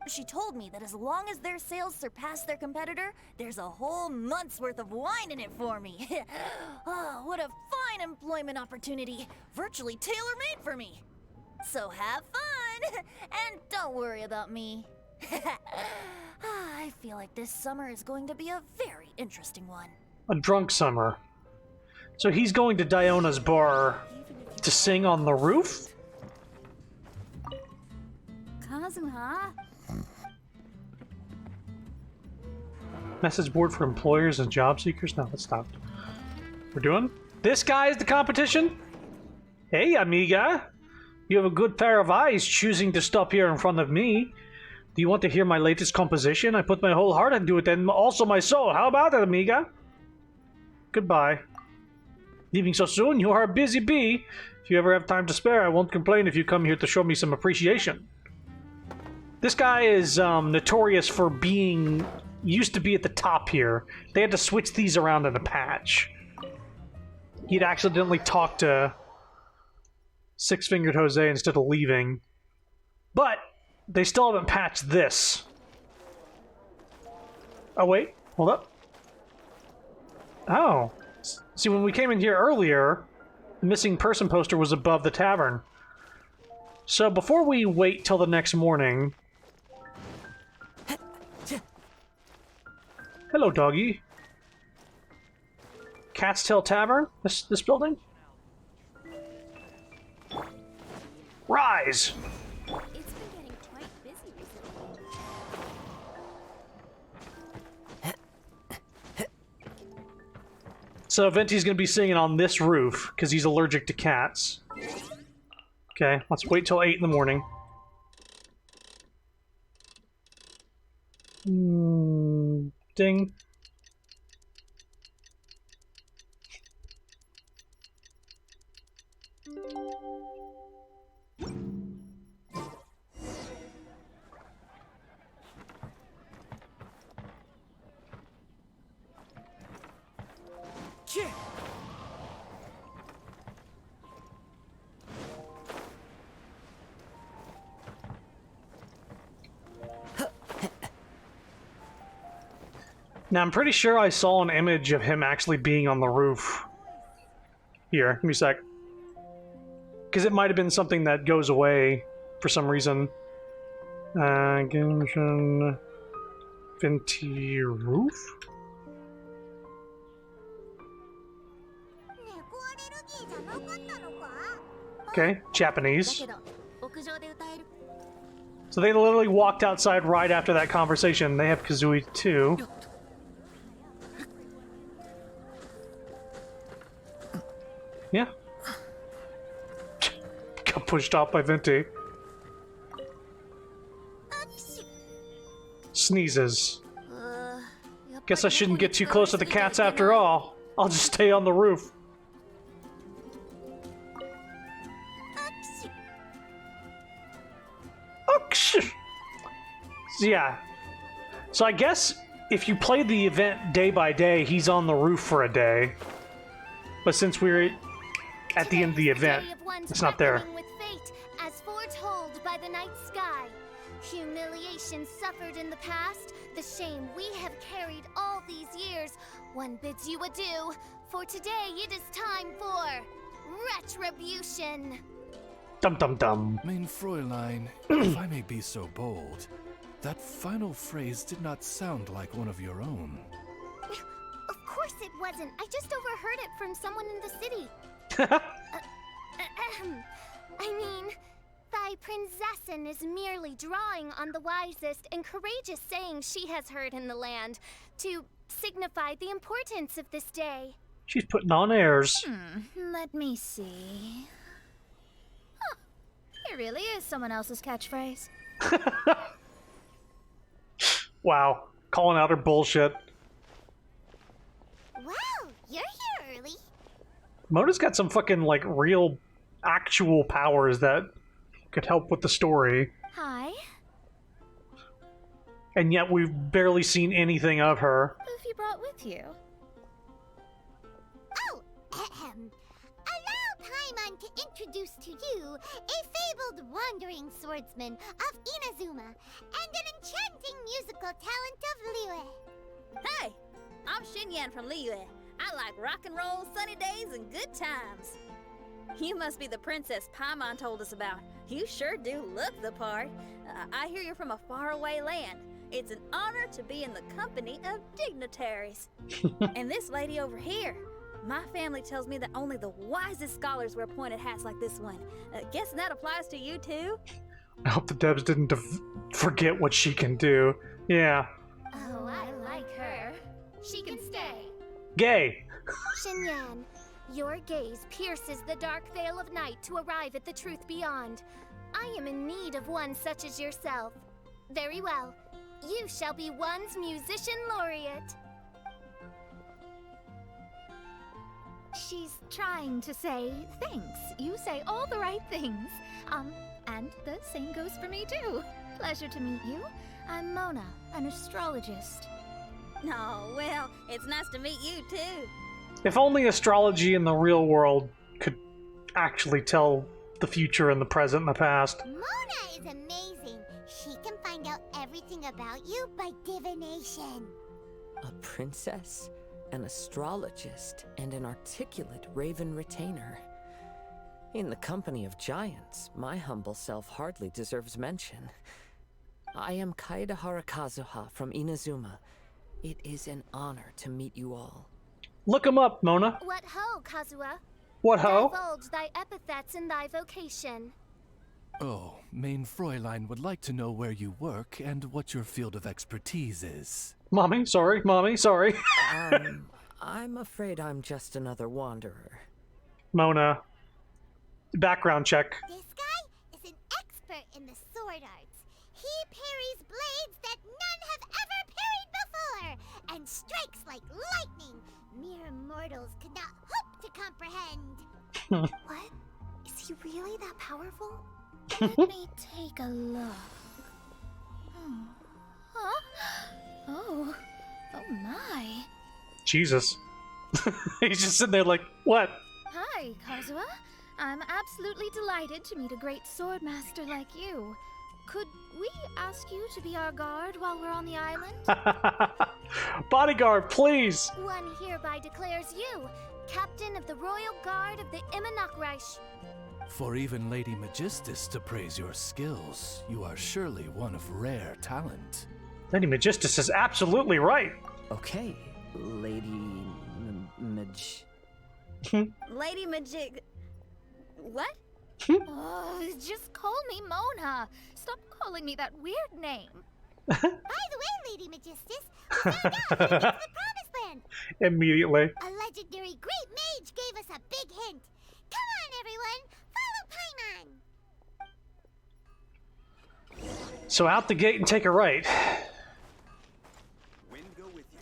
She told me that as long as their sales surpass their competitor, there's a whole month's worth of wine in it for me. Oh, what a fine employment opportunity. Virtually tailor-made for me. So have fun, and don't worry about me. I feel like this summer is going to be a very interesting one. A drunk summer. So he's going to Diona's bar to sing on the roof? Kazuha? Message board for employers and job seekers? No, that stopped. We're doing? This guy is the competition? Hey, amiga. You have a good pair of eyes choosing to stop here in front of me. Do you want to hear my latest composition? I put my whole heart into it and also my soul. How about it, amiga? Goodbye. Leaving so soon? You are a busy bee. If you ever have time to spare, I won't complain if you come here to show me some appreciation. This guy is notorious for being... used to be at the top here. They had to switch these around in a patch. He'd accidentally talked to Six-Fingered Jose instead of leaving. But they still haven't patched this. Oh, wait. Hold up. Oh. See, when we came in here earlier, the missing person poster was above the tavern. So before we wait till the next morning... Hello, doggy. Cat's Tail Tavern? This building? Rise! It's been getting quite busy recently. So Venti's gonna be singing on this roof, because he's allergic to cats. Okay, let's wait till 8 in the morning. Ding. Now, I'm pretty sure I saw an image of him actually being on the roof. Here, give me a sec. Because it might have been something that goes away for some reason. Genshin... Venti roof? Okay, Japanese. So they literally walked outside right after that conversation. They have Kazooie too. Yeah. Got pushed off by Venti. Sneezes. Guess I shouldn't get too close to the cats after all. I'll just stay on the roof. Yeah. So I guess if you play the event day by day, he's on the roof for a day. But since we're at the end of the event, it's not there. With fate, as foretold by the night sky. Humiliation suffered in the past, the shame we have carried all these years. One bids you adieu, for today it is time for retribution. Dum dum dum. Mein Fräulein, if I may be so bold, that final phrase did not sound like one of your own. Of course it wasn't. I just overheard it from someone in the city. I mean, thy prinzessin is merely drawing on the wisest and courageous sayings she has heard in the land to signify the importance of this day. She's putting on airs. Let me see. Huh. It really is someone else's catchphrase. Wow. Calling out her bullshit. Wow, you're here early. Mona's got some fucking, like, real, actual powers that could help with the story. Hi. And yet we've barely seen anything of her. Who have you brought with you? Oh, allow Paimon to introduce to you a fabled wandering swordsman of Inazuma and an enchanting musical talent of Liyue. Hey, I'm Xinyan from Liyue. I like rock and roll, sunny days, and good times. You must be the princess Paimon told us about. You sure do look the part. I hear you're from a faraway land. It's an honor to be in the company of dignitaries. And this lady over here, my family tells me that only the wisest scholars wear pointed hats like this one. Guess that applies to you too? I hope the devs didn't forget what she can do. Yeah. Oh, I like her. She can stay. Gay. Xinyan, your gaze pierces the dark veil of night to arrive at the truth beyond. I am in need of one such as yourself. Very well. You shall be one's musician laureate. She's trying to say thanks. You say all the right things. And the same goes for me too. Pleasure to meet you. I'm Mona, an astrologist. Oh, well, it's nice to meet you too. If only astrology in the real world could actually tell the future and the present and the past. Mona is amazing. She can find out everything about you by divination. A princess, an astrologist, and an articulate raven retainer. In the company of giants, my humble self hardly deserves mention. I am Kaeda Harakazuha from Inazuma. It is an honor to meet you all. Look him up, Mona. What ho, Kazuha? What ho? Divulge thy epithets and thy vocation. Oh, Mein Fräulein would like to know where you work and what your field of expertise is. Mommy, sorry. I'm afraid I'm just another wanderer. Mona. Background check. This guy is an expert in the sword arts. He parries blades that none have ever parried before, and strikes like lightning. Mere mortals could not hope to comprehend. What? Is he really that powerful? Let me take a look. Huh? Oh my. Jesus. He's just sitting there like, what? Hi, Kazuha. I'm absolutely delighted to meet a great sword master like you. Could we ask you to be our guard while we're on the island? Bodyguard, please! One hereby declares you Captain of the Royal Guard of the Immonokreich. For even Lady Magistus to praise your skills, you are surely one of rare talent. Lady Magistus is absolutely right. Okay, Lady Lady Magic. What? Oh, just call me Mona. Stop calling me that weird name. By the way, Lady Magistus, we found out how to get to the Promised Land. Immediately. A legendary great mage gave us a big hint. Come on, everyone, follow Paimon. So out the gate and take a right. Wind go with you.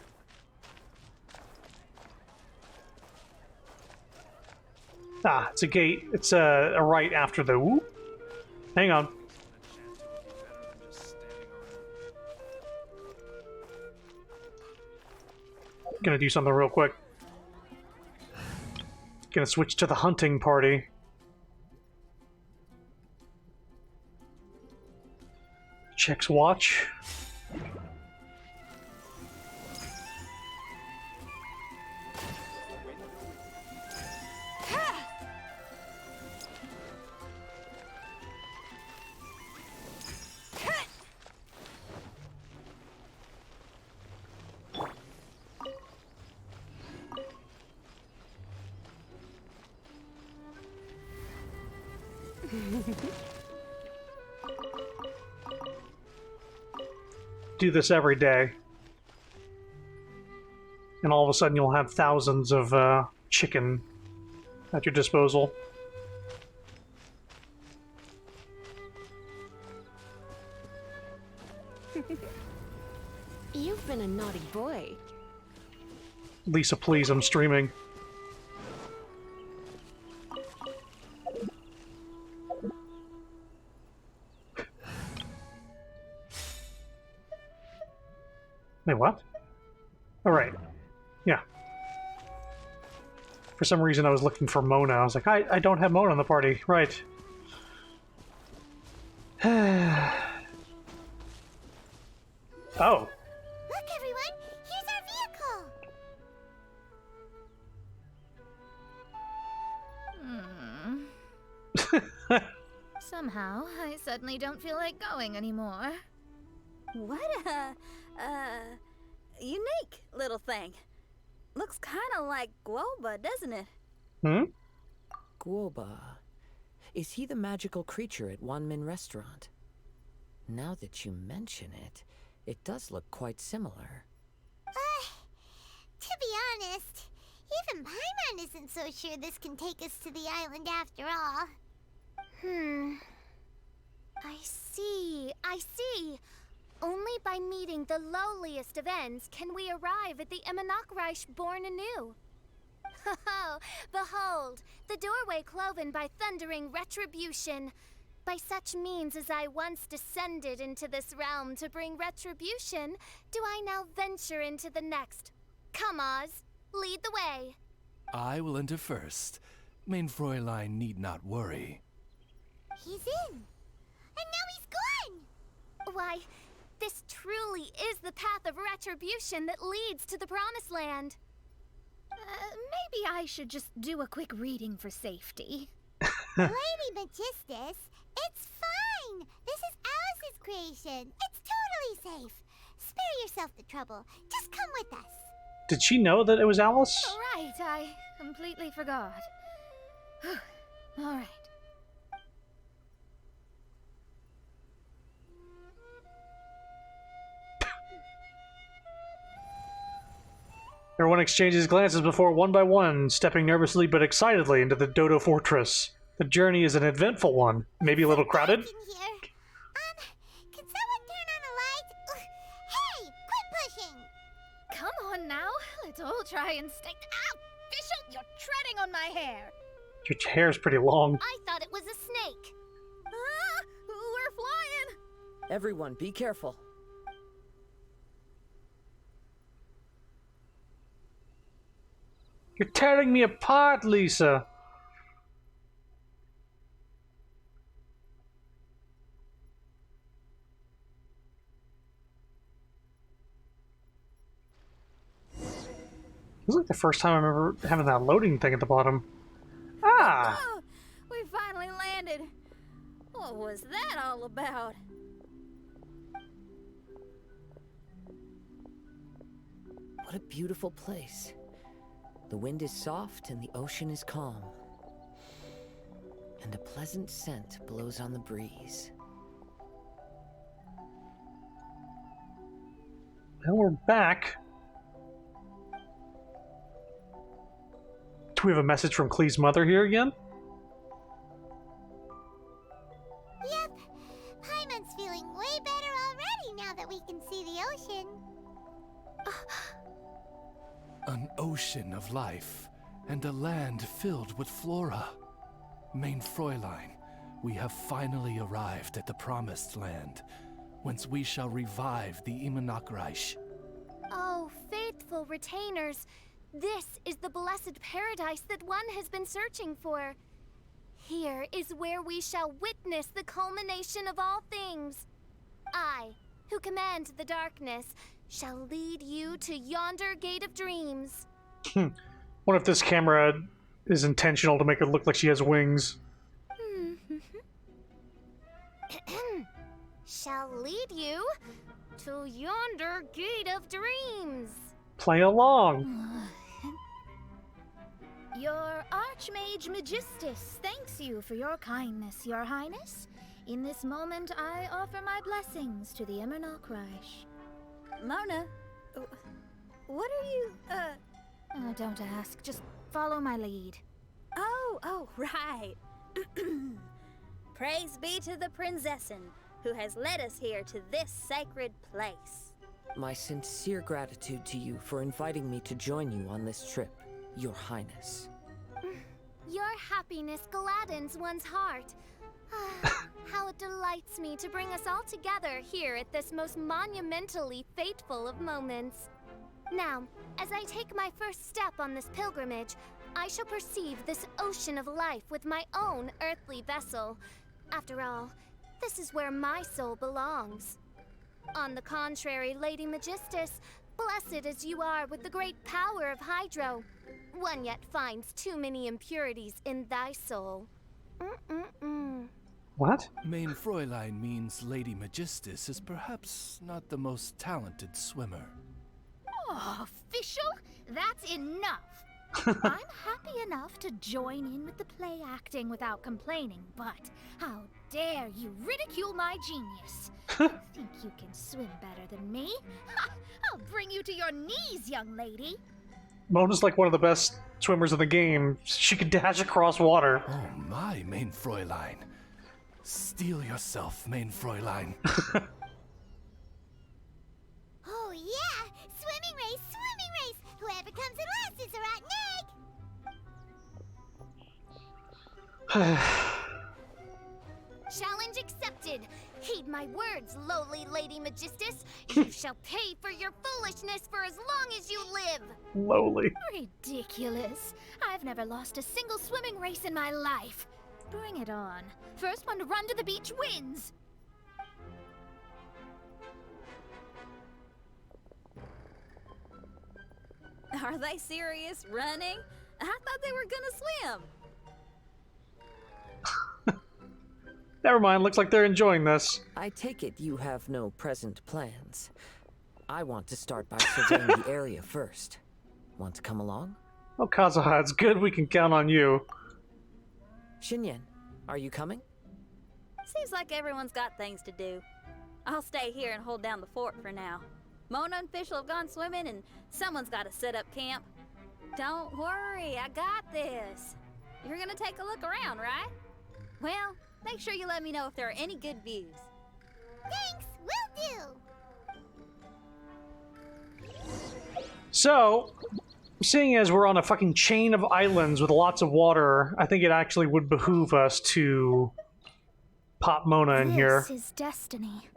Ah, it's a gate. It's a right after the whoop. Hang on. Gonna do something real quick. Gonna switch to the hunting party. Checks watch. Do this every day. And all of a sudden you'll have thousands of chicken at your disposal. You've been a naughty boy. Lisa, please, I'm streaming. Wait, what? All right. Yeah. For some reason, I was looking for Mona. I was like, I don't have Mona in the party. Right. Oh. Look, everyone, here's our vehicle. Somehow, I suddenly don't feel like going anymore. What a, unique little thing. Looks kind of like Guoba, doesn't it? Guoba. Is he the magical creature at Wanmin Restaurant? Now that you mention it, it does look quite similar. To be honest, even Paimon isn't so sure this can take us to the island after all. I see. Only by meeting the lowliest of ends can we arrive at the Immonokreich born anew. Oh, behold, the doorway cloven by thundering retribution. By such means as I once descended into this realm to bring retribution, do I now venture into the next. Come, Oz, lead the way. I will enter first. Main Fräulein need not worry. He's in. And now he's gone. Why, this truly is the path of retribution that leads to the Promised Land. Maybe I should just do a quick reading for safety. Lady Magistus, it's fine. This is Alice's creation. It's totally safe. Spare yourself the trouble. Just come with us. Did she know that it was Alice? Right, I completely forgot. All right. Everyone exchanges glances before one by one, stepping nervously but excitedly into the Dodo Fortress. The journey is an eventful one, maybe a little crowded. Can someone turn on a light? Hey, quit pushing. Come on now, let's all try and stay. Ow! Bishop, you're treading on my hair. Your hair's pretty long. I thought it was a snake. Ah, we're flying. Everyone, be careful. You're tearing me apart, Lisa. This is like the first time I remember having that loading thing at the bottom. Ah! Oh, we finally landed. What was that all about? What a beautiful place. The wind is soft and the ocean is calm. And a pleasant scent blows on the breeze. Well, we're back. Do we have a message from Klee's mother here again? Yep. Paimon's feeling way better already now that we can see the ocean. An ocean of life, and a land filled with flora. Mein Fräulein, we have finally arrived at the Promised Land, whence we shall revive the Immonachreich. Oh, faithful retainers, this is the blessed paradise that one has been searching for. Here is where we shall witness the culmination of all things. I, who command the darkness, shall lead you to yonder gate of dreams. What if this camera is intentional to make it look like she has wings? Shall lead you to yonder gate of dreams. Play along. Your Archmage Magistus thanks you for your kindness, Your Highness. In this moment, I offer my blessings to the Immonachreich. Mona, what are you, don't ask. Just follow my lead. Oh, right. Praise be to the Prinzessin, who has led us here to this sacred place. My sincere gratitude to you for inviting me to join you on this trip, Your Highness. Your happiness gladdens one's heart. How it delights me to bring us all together here at this most monumentally fateful of moments. Now, as I take my first step on this pilgrimage, I shall perceive this ocean of life with my own earthly vessel. After all, this is where my soul belongs. On the contrary, Lady Magistus, blessed as you are with the great power of Hydro, one yet finds too many impurities in thy soul. What? Mein Fräulein means Lady Magistus is perhaps not the most talented swimmer. Oh, official? That's enough. I'm happy enough to join in with the play acting without complaining, but how dare you ridicule my genius? You think you can swim better than me? Ha! I'll bring you to your knees, young lady. Mona's like one of the best swimmers in the game. She could dash across water. Oh my, Mein Fräulein. Steel yourself, Mein Fräulein. Oh yeah! Swimming race! Swimming race! Whoever comes in last is a rotten egg! Challenge accepted. Heed my words, lowly Lady Magistus. You shall pay for your foolishness for as long as you live. Lowly. Ridiculous. I've never lost a single swimming race in my life. Bring it on. First one to run to the beach wins. Are they serious? Running? I thought they were gonna swim. Never mind, looks like they're enjoying this. I take it you have no present plans. I want to start by surveying the area first. Want to come along? Oh, Kazuha, it's good we can count on you. Xinyan, are you coming? Seems like everyone's got things to do. I'll stay here and hold down the fort for now. Mona and Fischl have gone swimming, and someone's got to set up camp. Don't worry, I got this. You're gonna take a look around, right? Well, make sure you let me know if there are any good views. Thanks, will do! So, seeing as we're on a fucking chain of islands with lots of water, I think it actually would behoove us to pop Mona in here. This is destiny.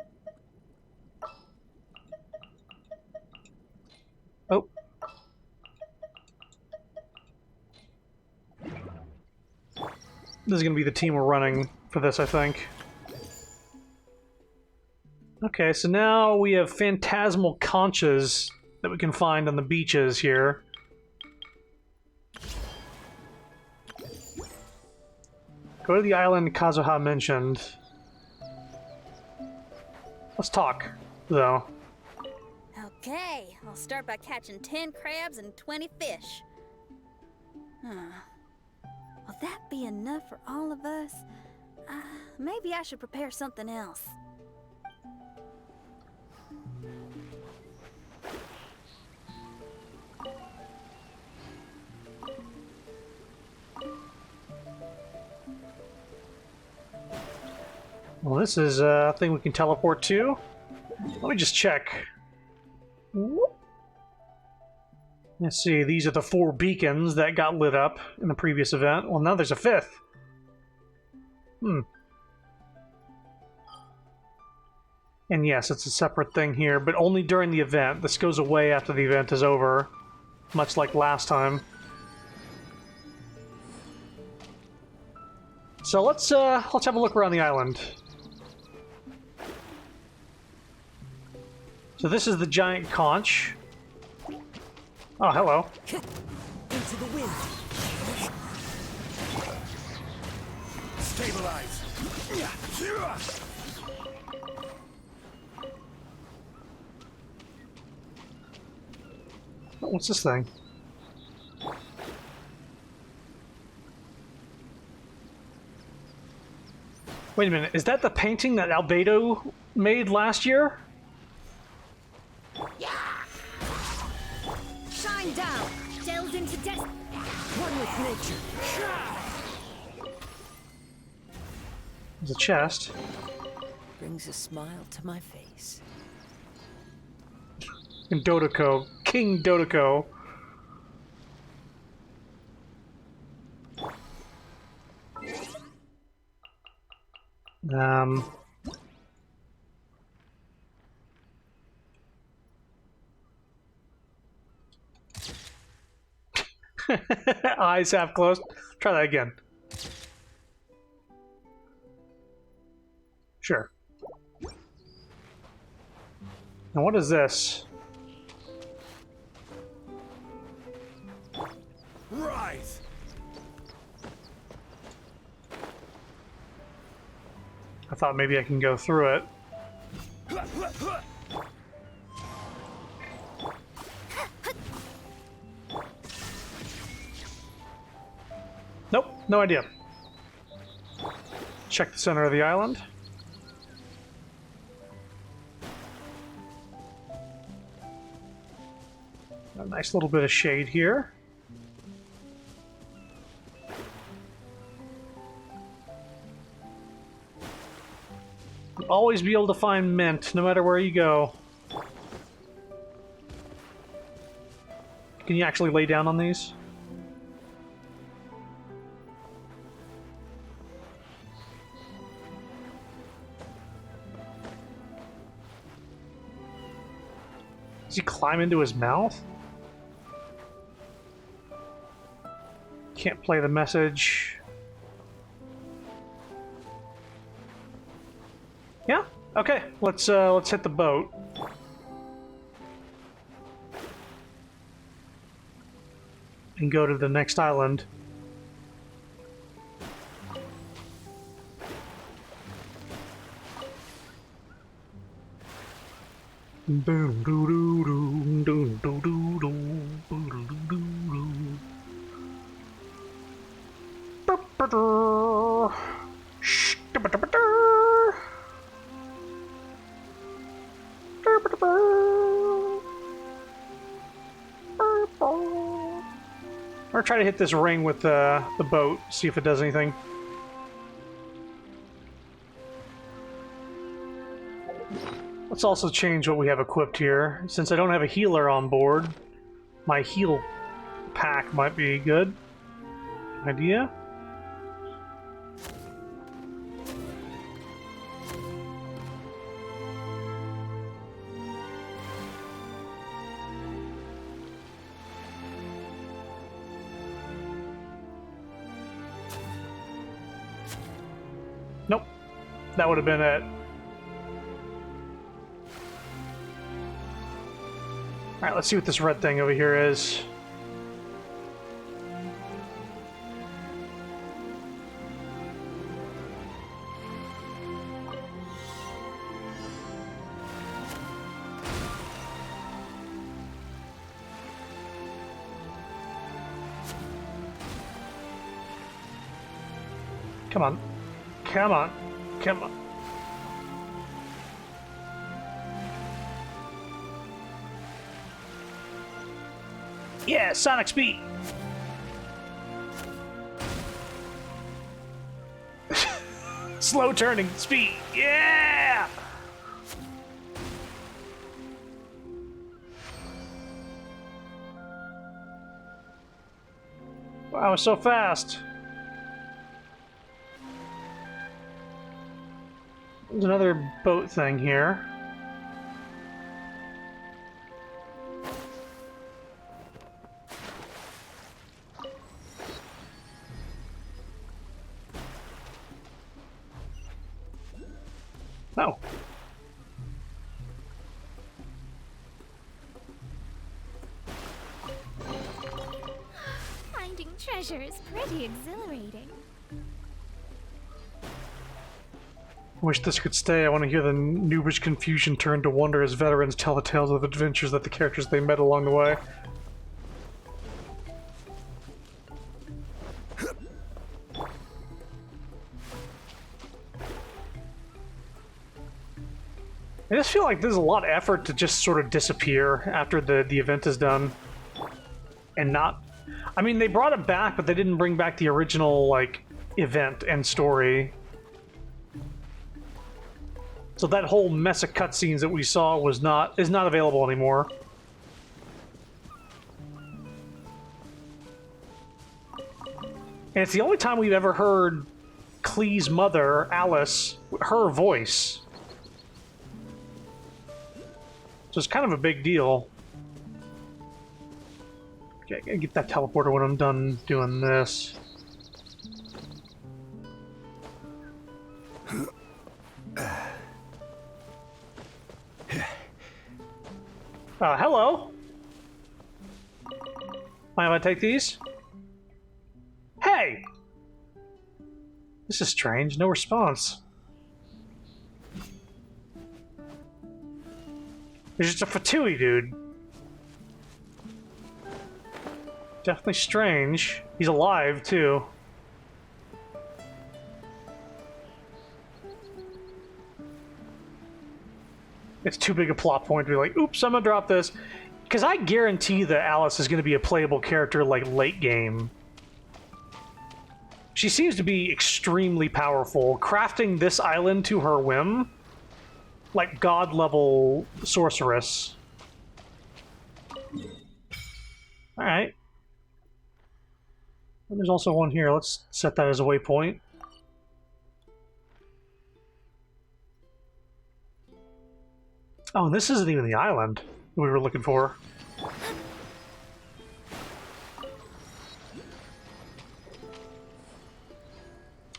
Oh. This is going to be the team we're running for this, I think. Okay, so now we have phantasmal conchas that we can find on the beaches here. Go to the island Kazuha mentioned. Let's talk, though. Okay, I'll start by catching 10 crabs and 20 fish. Will that be enough for all of us? Maybe I should prepare something else. Well, this is a thing we can teleport to. Let me just check. Let's see, these are the 4 beacons that got lit up in the previous event. Well, now there's a 5th. And yes, it's a separate thing here, but only during the event. This goes away after the event is over, much like last time. So let's have a look around the island. So this is the giant conch. Oh, hello. Into the wind. Stabilize. Oh, what's this thing? Wait a minute, is that the painting that Albedo made last year? Shine down! Delve into death! One with nature. There's a chest. Brings a smile to my face. And Dodoko. King Dodoko. Eyes half closed. Try that again. Sure. Now what is this? Rise! I thought maybe I can go through it. Nope, no idea. Check the center of the island. A nice little bit of shade here. You'll always be able to find mint, no matter where you go. Can you actually lay down on these? Does he climb into his mouth? Can't play the message. Yeah? Okay, let's hit the boat. And go to the next island. Boom doo doo doo doo doo doo doo doo doo doo doo. Or try to hit this ring with the boat, see if it does anything. Let's also change what we have equipped here. Since I don't have a healer on board, my heal pack might be a good idea. Nope. That would have been it. Alright, let's see what this red thing over here is. Come on. Come on. Come on. Yeah, Sonic speed! Slow turning speed! Yeah! Wow, so fast! There's another boat thing here. Oh. Finding treasure is pretty exhilarating. Wish this could stay. I want to hear the noobish confusion turn to wonder as veterans tell the tales of adventures that the characters they met along the way. I just feel like there's a lot of effort to just sort of disappear after the event is done. And not... I mean, they brought it back, but they didn't bring back the original, like, event and story. So that whole mess of cutscenes that we saw is not available anymore. And it's the only time we've ever heard Klee's mother, Alice, her voice. So it's kind of a big deal. Okay, I gotta get that teleporter when I'm done doing this. Hello? Mind if I take these? Hey! This is strange, no response. There's just a Fatui dude. Definitely strange. He's alive, too. It's too big a plot point to be like, oops, I'm gonna drop this. Because I guarantee that Alice is gonna be a playable character, like, late game. She seems to be extremely powerful, crafting this island to her whim. Like, god-level sorceress. Alright. There's also one here. Let's set that as a waypoint. Oh, and this isn't even the island we were looking for.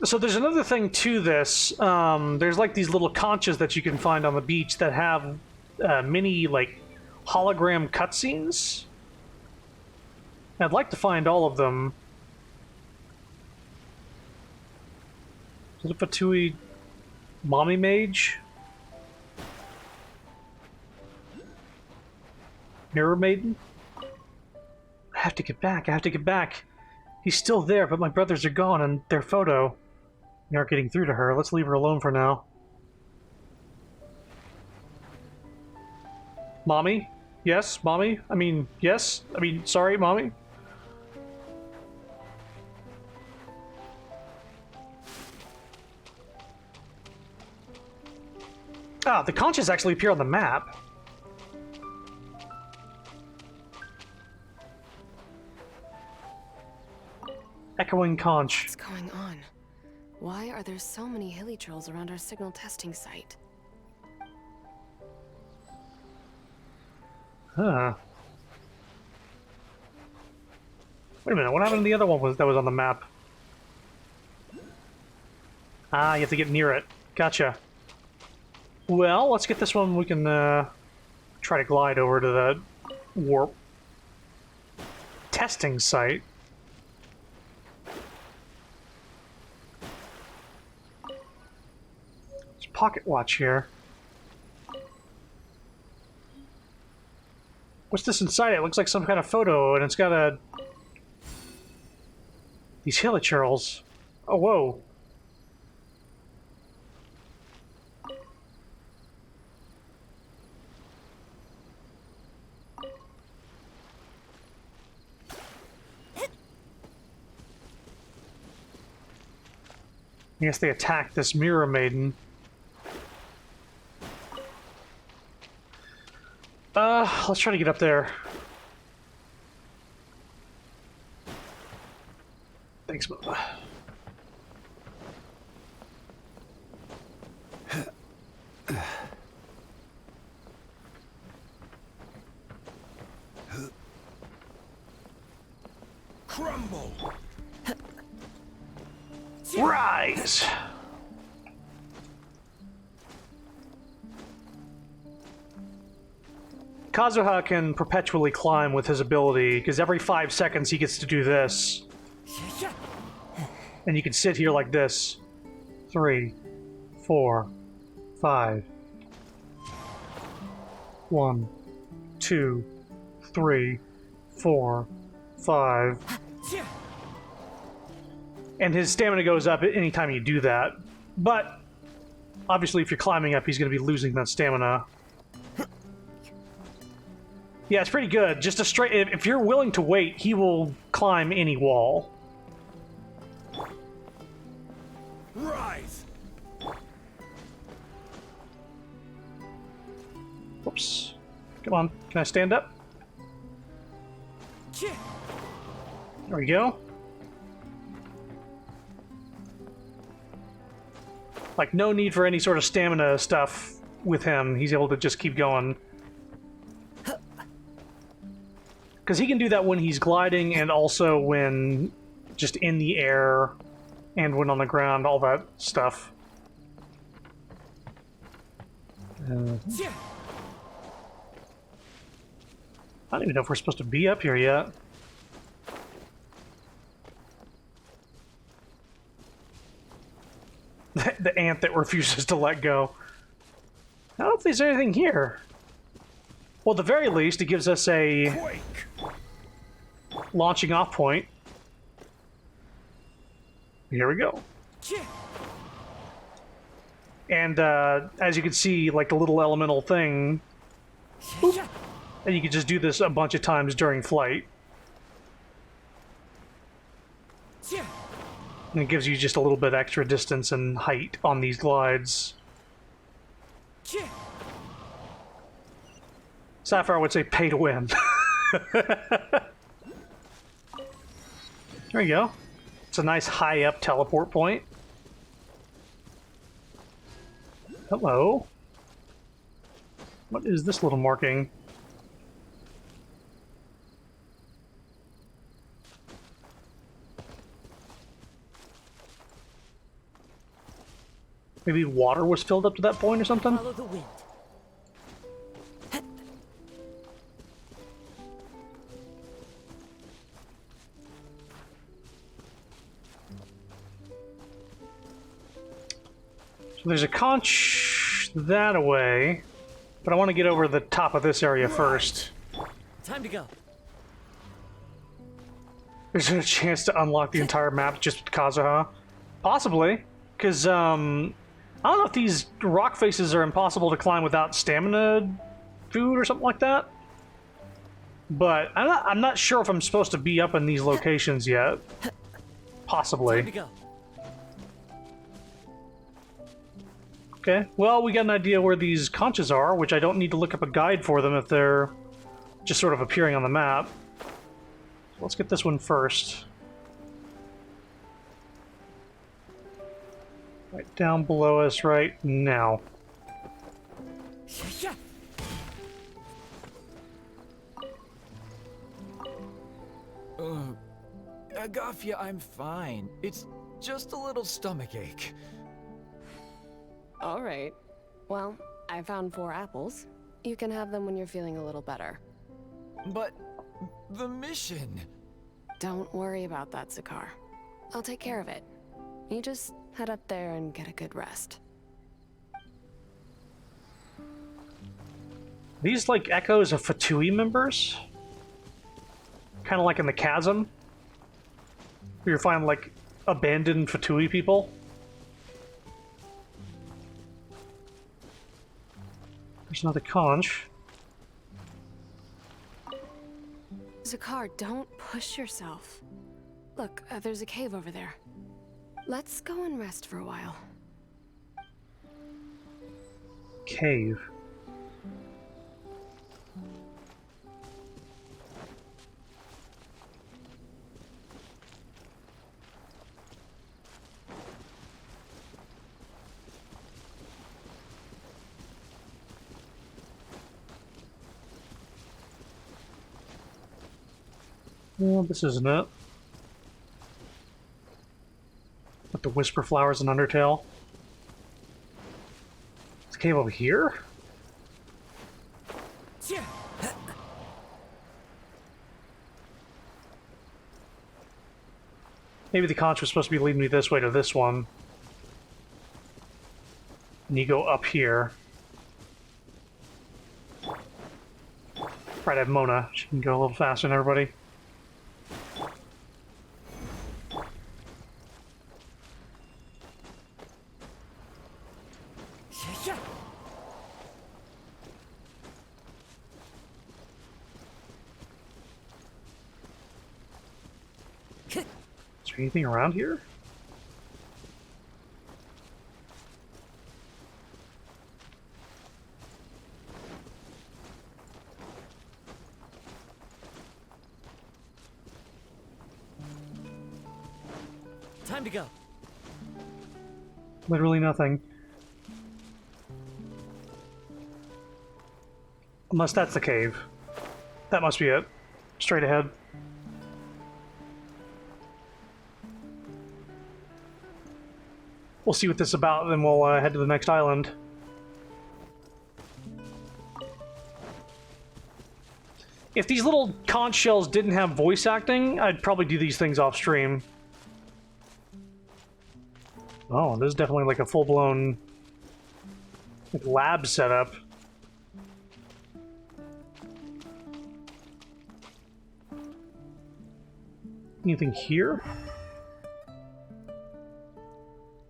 So there's another thing to this. There's like these little conchas that you can find on the beach that have mini, like, hologram cutscenes. I'd like to find all of them. Is it a Fatui mommy mage? Mirror Maiden? I have to get back, I have to get back. He's still there, but my brothers are gone and their photo. We aren't getting through to her. Let's leave her alone for now. Mommy? Yes, Mommy? I mean, yes? I mean, sorry, Mommy? Ah, the conchas actually appear on the map. Echoing conch. What's going on? Why are there so many hilly trolls around our signal testing site? Huh. Wait a minute, what happened to the other one that was on the map? Ah, you have to get near it. Gotcha. Well, let's get this one. We can try to glide over to the warp testing site. There's pocket watch here. What's this inside? It looks like some kind of photo, and it's got these hilichurls. Oh, whoa. I guess they attacked this Mirror Maiden. Let's try to get up there. Thanks, Bubba. Crumble! Rise! Kazuha can perpetually climb with his ability, because every 5 seconds he gets to do this. And you can sit here like this. 3, 4, 5. 1, 2, 3, 4, 5. And his stamina goes up anytime you do that. But, obviously if you're climbing up, he's going to be losing that stamina. Yeah, it's pretty good. Just a straight... If you're willing to wait, he will climb any wall. Rise! Whoops. Come on. Can I stand up? There we go. Like, no need for any sort of stamina stuff with him. He's able to just keep going. Because he can do that when he's gliding and also when just in the air and when on the ground, all that stuff. I don't even know if we're supposed to be up here yet. The ant that refuses to let go. I don't think there's anything here. Well, at the very least, it gives us a launching off point. Here we go. And as you can see, like the little elemental thing, boop, and you can just do this a bunch of times during flight. And it gives you just a little bit extra distance and height on these glides. Sapphire would say pay to win. There you go. It's a nice high up teleport point. Hello. What is this little marking? Maybe water was filled up to that point or something? Follow the wind. So there's a conch that away, but I want to get over the top of this area first. Time to go. There's a chance to unlock the entire map just with Kazuha? Possibly, because I don't know if these rock faces are impossible to climb without stamina food or something like that. But I'm not sure if I'm supposed to be up in these locations yet. Possibly. Time to go. Okay, well, we got an idea where these conches are, which I don't need to look up a guide for them if they're just sort of appearing on the map. So let's get this one first. Right down below us right now. Agafia, I'm fine. It's just a little stomachache. All right. Well, I found 4 apples. You can have them when you're feeling a little better. But the mission... Don't worry about that, Zakar. I'll take care of it. You just head up there and get a good rest. These like echoes of Fatui members? Kind of like in the chasm? Where you find like abandoned Fatui people? There's another conch. Zakar, don't push yourself. Look, there's a cave over there. Let's go and rest for a while. Cave. Well, this isn't it. With the Whisper Flowers and Undertale. Is the cave over here? Maybe the conch was supposed to be leading me this way to this one. And you go up here. Right, I have Mona. She can go a little faster than everybody. Is there anything around here? Time to go. Literally nothing. Unless that's the cave. That must be it. Straight ahead. We'll see what this is about, then we'll head to the next island. If these little conch shells didn't have voice acting, I'd probably do these things off stream. Oh, this is definitely like a full-blown like, lab setup. Anything here?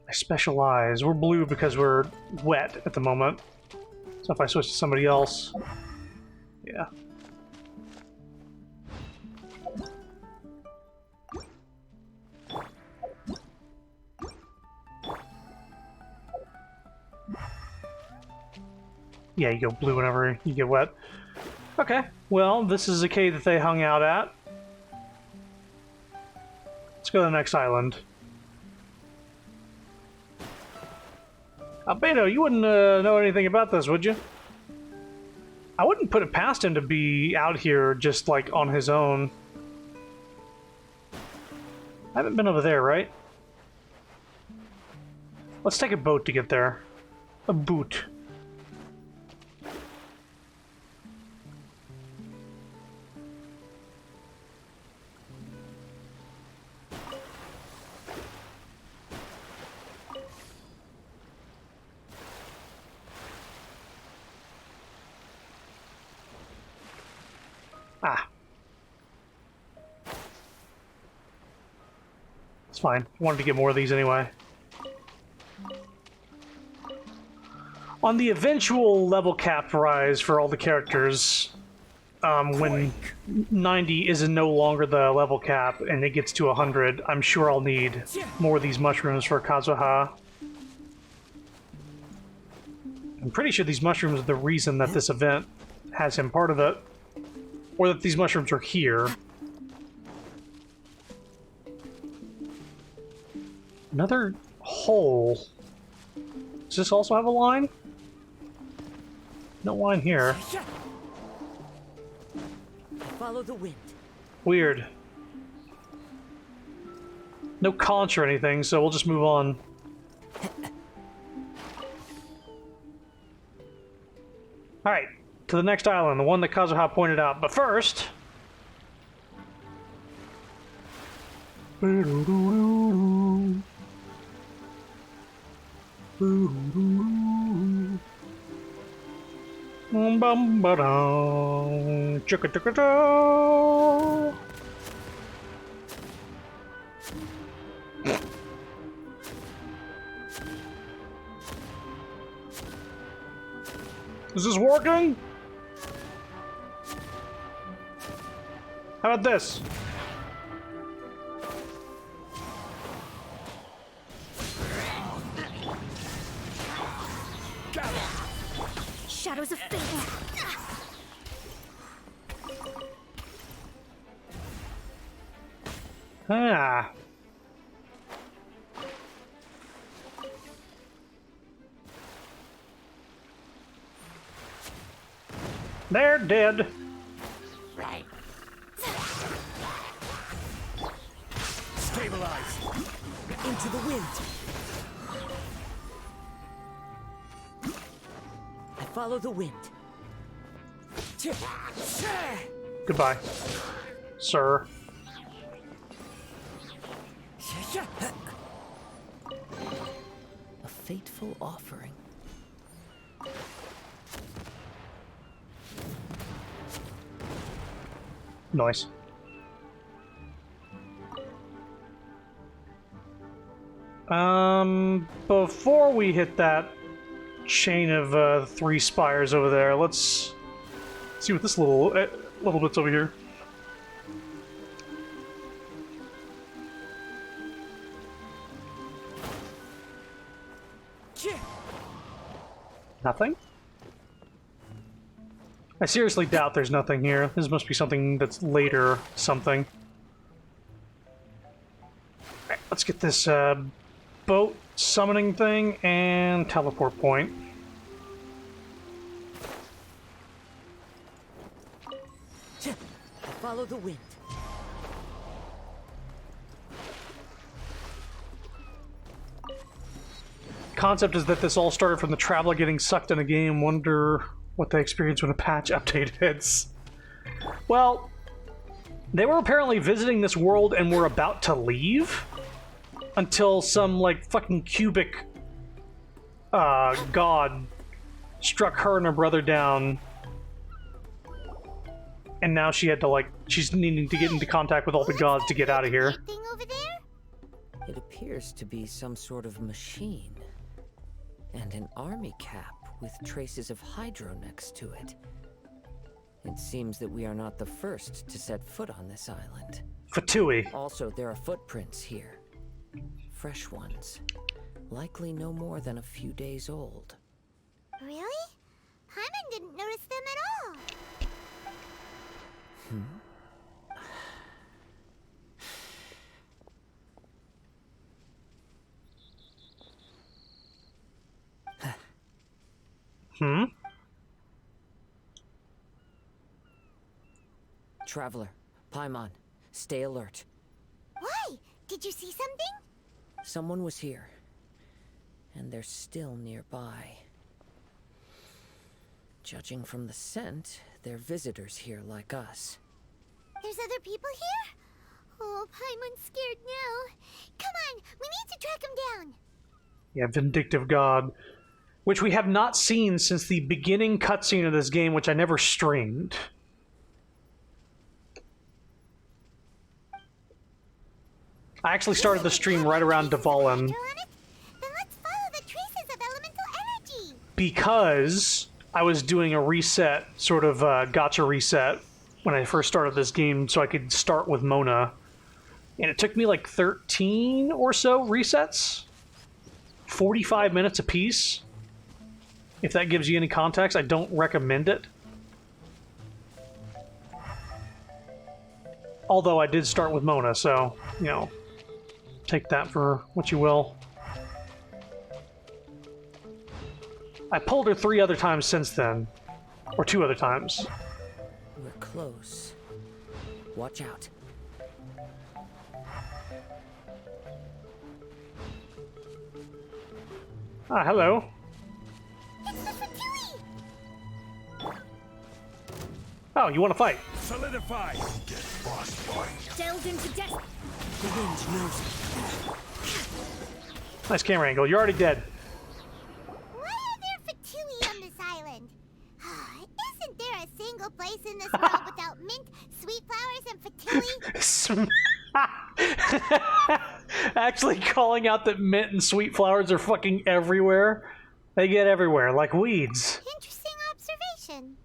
I specialize. We're blue because we're wet at the moment. So if I switch to somebody else... Yeah. Yeah, you go blue whenever you get wet. Okay, well, this is a cave that they hung out at. Let's go to the next island. Albedo, you wouldn't know anything about this, would you? I wouldn't put it past him to be out here just, like, on his own. I haven't been over there, right? Let's take a boat to get there. A boot. Ah. It's fine. I wanted to get more of these anyway. On the eventual level cap rise for all the characters, when 90 is no longer the level cap and it gets to 100, I'm sure I'll need more of these mushrooms for Kazuha. I'm pretty sure these mushrooms are the reason that this event has him part of it. Or that these mushrooms are here. Another hole. Does this also have a line? No line here. Follow the wind. Weird. No conch or anything, so we'll just move on. Alright, to the next island, the one that Kazuha pointed out. But first... Is this working? How about this? shadows of fate. Ah. They're dead. Right. Stabilize. Into the wind. I follow the wind. Goodbye, sir. A fateful offering. Nice. Before we hit that chain of 3 spires over there, let's see what this little bit's over here. Nothing? I seriously doubt there's nothing here. This must be something that's later something. Alright, let's get this boat summoning thing and teleport point. Follow the wind. Concept is that this all started from the traveler getting sucked in a game. Wonder what they experience when a patch update hits. Well, they were apparently visiting this world and were about to leave until some, like, fucking cubic god struck her and her brother down. And now she had to, like, she's needing to get into contact with all the gods to get out of here. It appears to be some sort of machine. And an army cap with traces of hydro next to it. It seems that we are not the first to set foot on this island. Fatui. Also, there are footprints here. Fresh ones. Likely no more than a few days old. Really? Paimon didn't notice them at all. Traveler, Paimon, stay alert. Why? Did you see something? Someone was here. And they're still nearby. Judging from the scent, they're visitors here like us. There's other people here? Oh, Paimon's scared now. Come on, we need to track him down. Yeah, Vindictive God. Which we have not seen since the beginning cutscene of this game, which I never streamed. I actually started the stream right around Dvalin. Then let's follow the traces of elemental energy. Because I was doing a reset, sort of gotcha reset, when I first started this game, so I could start with Mona. And it took me like 13 or so resets. 45 minutes apiece. If that gives you any context, I don't recommend it. Although I did start with Mona, so, you know, take that for what you will. I pulled her 3 other times since then. Or 2 other times. We're close. Watch out. Ah, hello. It's the Fatui! Oh, you want to fight? Solidify! Get frostbite! Delve into death! The wind knows it. Nice camera angle. You're already dead. Why are there Fatui on this island? Isn't there a single place in this world without mint, sweet flowers, and Fatui? Actually calling out that mint and sweet flowers are fucking everywhere. They get everywhere, like weeds. Interesting observation.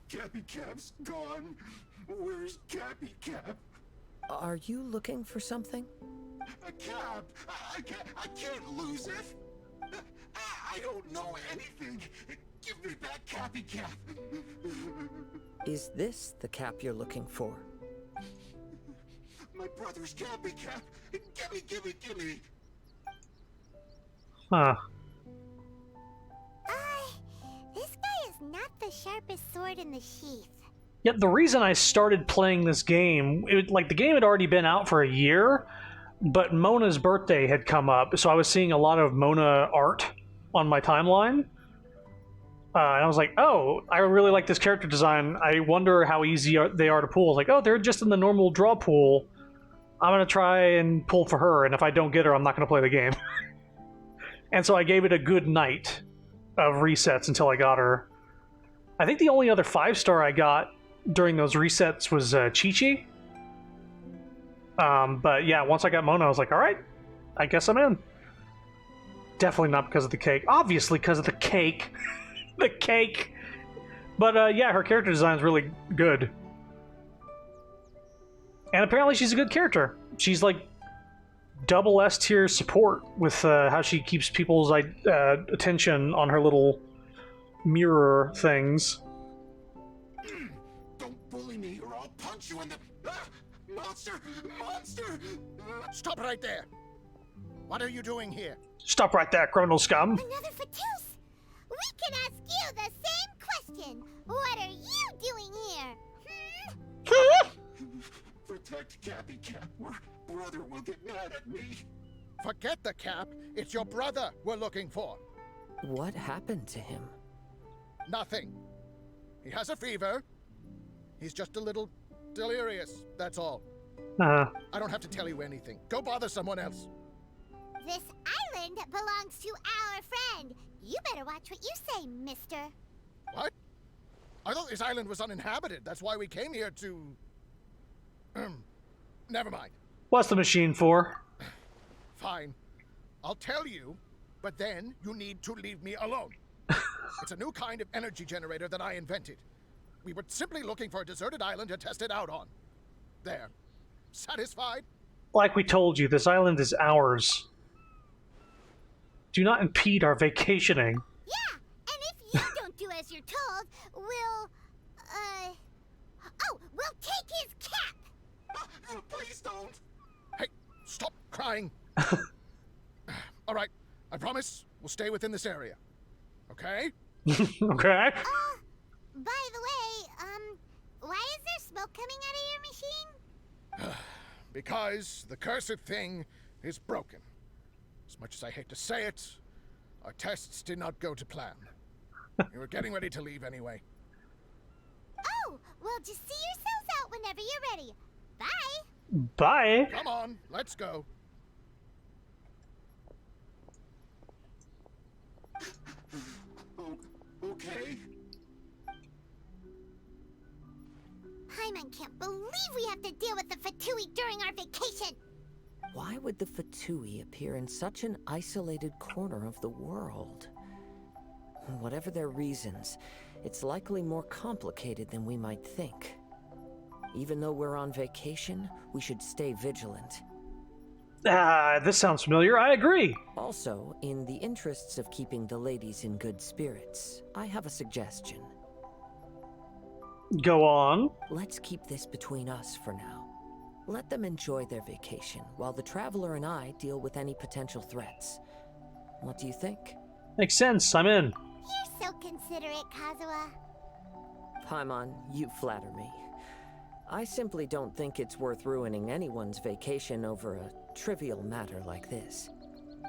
Cappy Cap's gone. Where's Cappy Cap? Are you looking for something? A cap! I can't lose it! I don't know anything. Give me back Cappy Cap. Is this the cap you're looking for? My brother's Cappy Cap. Gimme. Huh. This guy is not the sharpest sword in the sheath. Yeah, the reason I started playing this game, the game had already been out for a year, but Mona's birthday had come up, so I was seeing a lot of Mona art on my timeline. And I was like, oh, I really like this character design. I wonder how easy they are to pull. I was like, oh, they're just in the normal draw pool. I'm going to try and pull for her, and if I don't get her, I'm not going to play the game. And so I gave it a good night of resets until I got her. I think the only other 5-star I got during those resets was Chi-Chi. But yeah, once I got Mona, I was like, alright, I guess I'm in. Definitely not because of the cake. Obviously because of the cake. The cake! But yeah, her character design is really good. And apparently she's a good character. She's like double S tier support with how she keeps people's attention on her little mirror things. Don't bully me or I'll punch you in the... Monster! Stop right there! What are you doing here? Stop right there, criminal scum! Another Fatus! We can ask you the same question! What are you doing here? Protect Cappy Cap or brother will get mad at me. Forget the cap. It's your brother we're looking for. What happened to him? Nothing. He has a fever. He's just a little delirious, that's all. I don't have to tell you anything. Go bother someone else. This island belongs to our friend. You better watch what you say, mister. What? I thought this island was uninhabited. That's why we came here to... Never mind. What's the machine for? Fine. I'll tell you, but then you need to leave me alone. It's a new kind of energy generator that I invented. We were simply looking for a deserted island to test it out on. There. Satisfied? Like we told you, this island is ours. Do not impede our vacationing. Yeah, and if you don't do as you're told, we'll take his cap! Please don't! Hey, stop crying! All right, I promise we'll stay within this area. Okay? Okay. By the way, why is there smoke coming out of your machine? Because the cursed thing is broken. As much as I hate to say it, our tests did not go to plan. We were getting ready to leave anyway. Oh, well, just see yourselves out whenever you're ready. Bye! Bye! Come on, let's go. Okay. Paimon can't believe we have to deal with the Fatui during our vacation! Why would the Fatui appear in such an isolated corner of the world? Whatever their reasons, it's likely more complicated than we might think. Even though we're on vacation, we should stay vigilant. This sounds familiar. I agree. Also, in the interests of keeping the ladies in good spirits, I have a suggestion. Go on. Let's keep this between us for now. Let them enjoy their vacation, while the Traveler and I deal with any potential threats. What do you think? Makes sense. I'm in. You're so considerate, Kazuha. Paimon, you flatter me. I simply don't think it's worth ruining anyone's vacation over a trivial matter like this.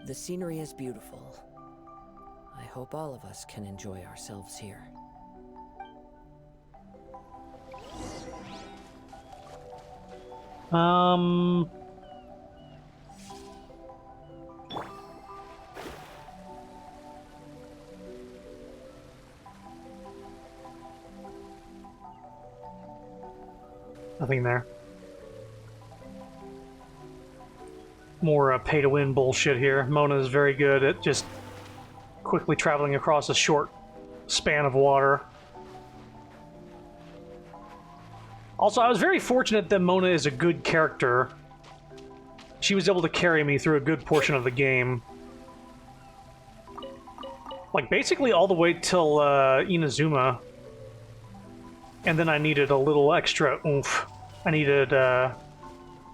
The scenery is beautiful. I hope all of us can enjoy ourselves here. Nothing there. More pay-to-win bullshit here. Mona is very good at just quickly traveling across a short span of water. Also, I was very fortunate that Mona is a good character. She was able to carry me through a good portion of the game. Like, basically all the way till Inazuma. And then I needed a little extra oomph. I needed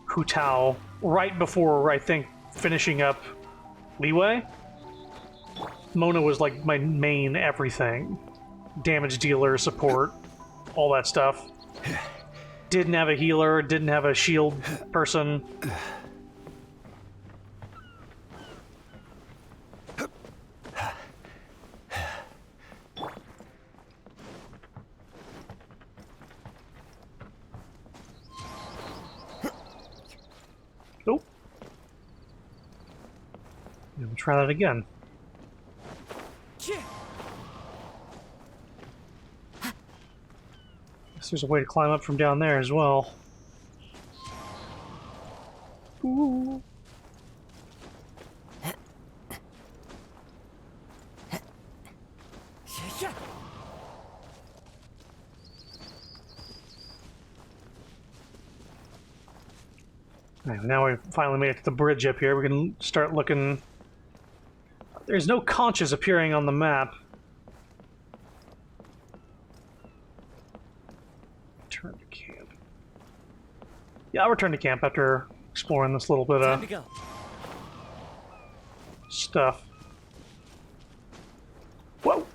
Hu Tao right before, I think, finishing up Leeway. Mona was like my main everything. Damage dealer, support, all that stuff. Didn't have a healer, didn't have a shield person. Nope. We'll try that again. Guess there's a way to climb up from down there as well. Ooh. Alright, now we finally made it to the bridge up here. We can start looking. There's no conches appearing on the map. Return to camp. Yeah, I'll return to camp after exploring this little bit of stuff. Whoa!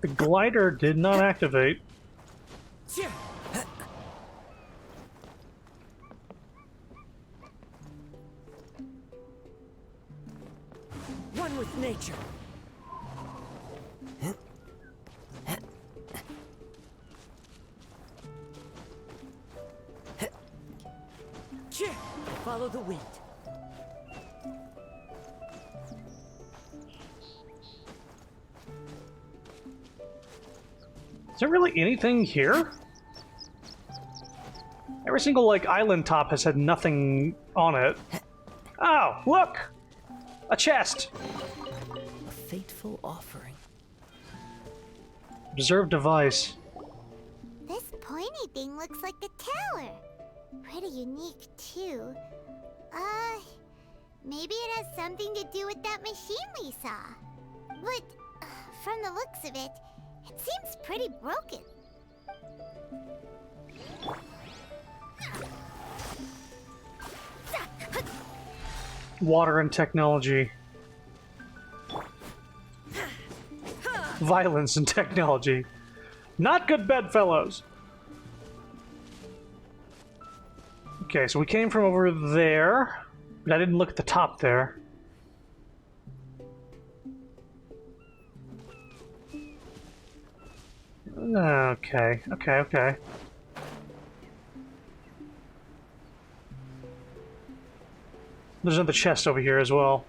The glider did not activate. One with nature. Follow the wind. Is there really anything here? Every single, like, island top has had nothing on it. Oh, look! A chest! A fateful offering. Reserved device. This pointy thing looks like a tower. Pretty unique, too. Maybe it has something to do with that machine we saw. But, from the looks of it, it seems pretty broken. Water and technology. Violence and technology. Not good bedfellows. Okay, so we came from over there, but I didn't look at the top there. Okay. There's another chest over here as well.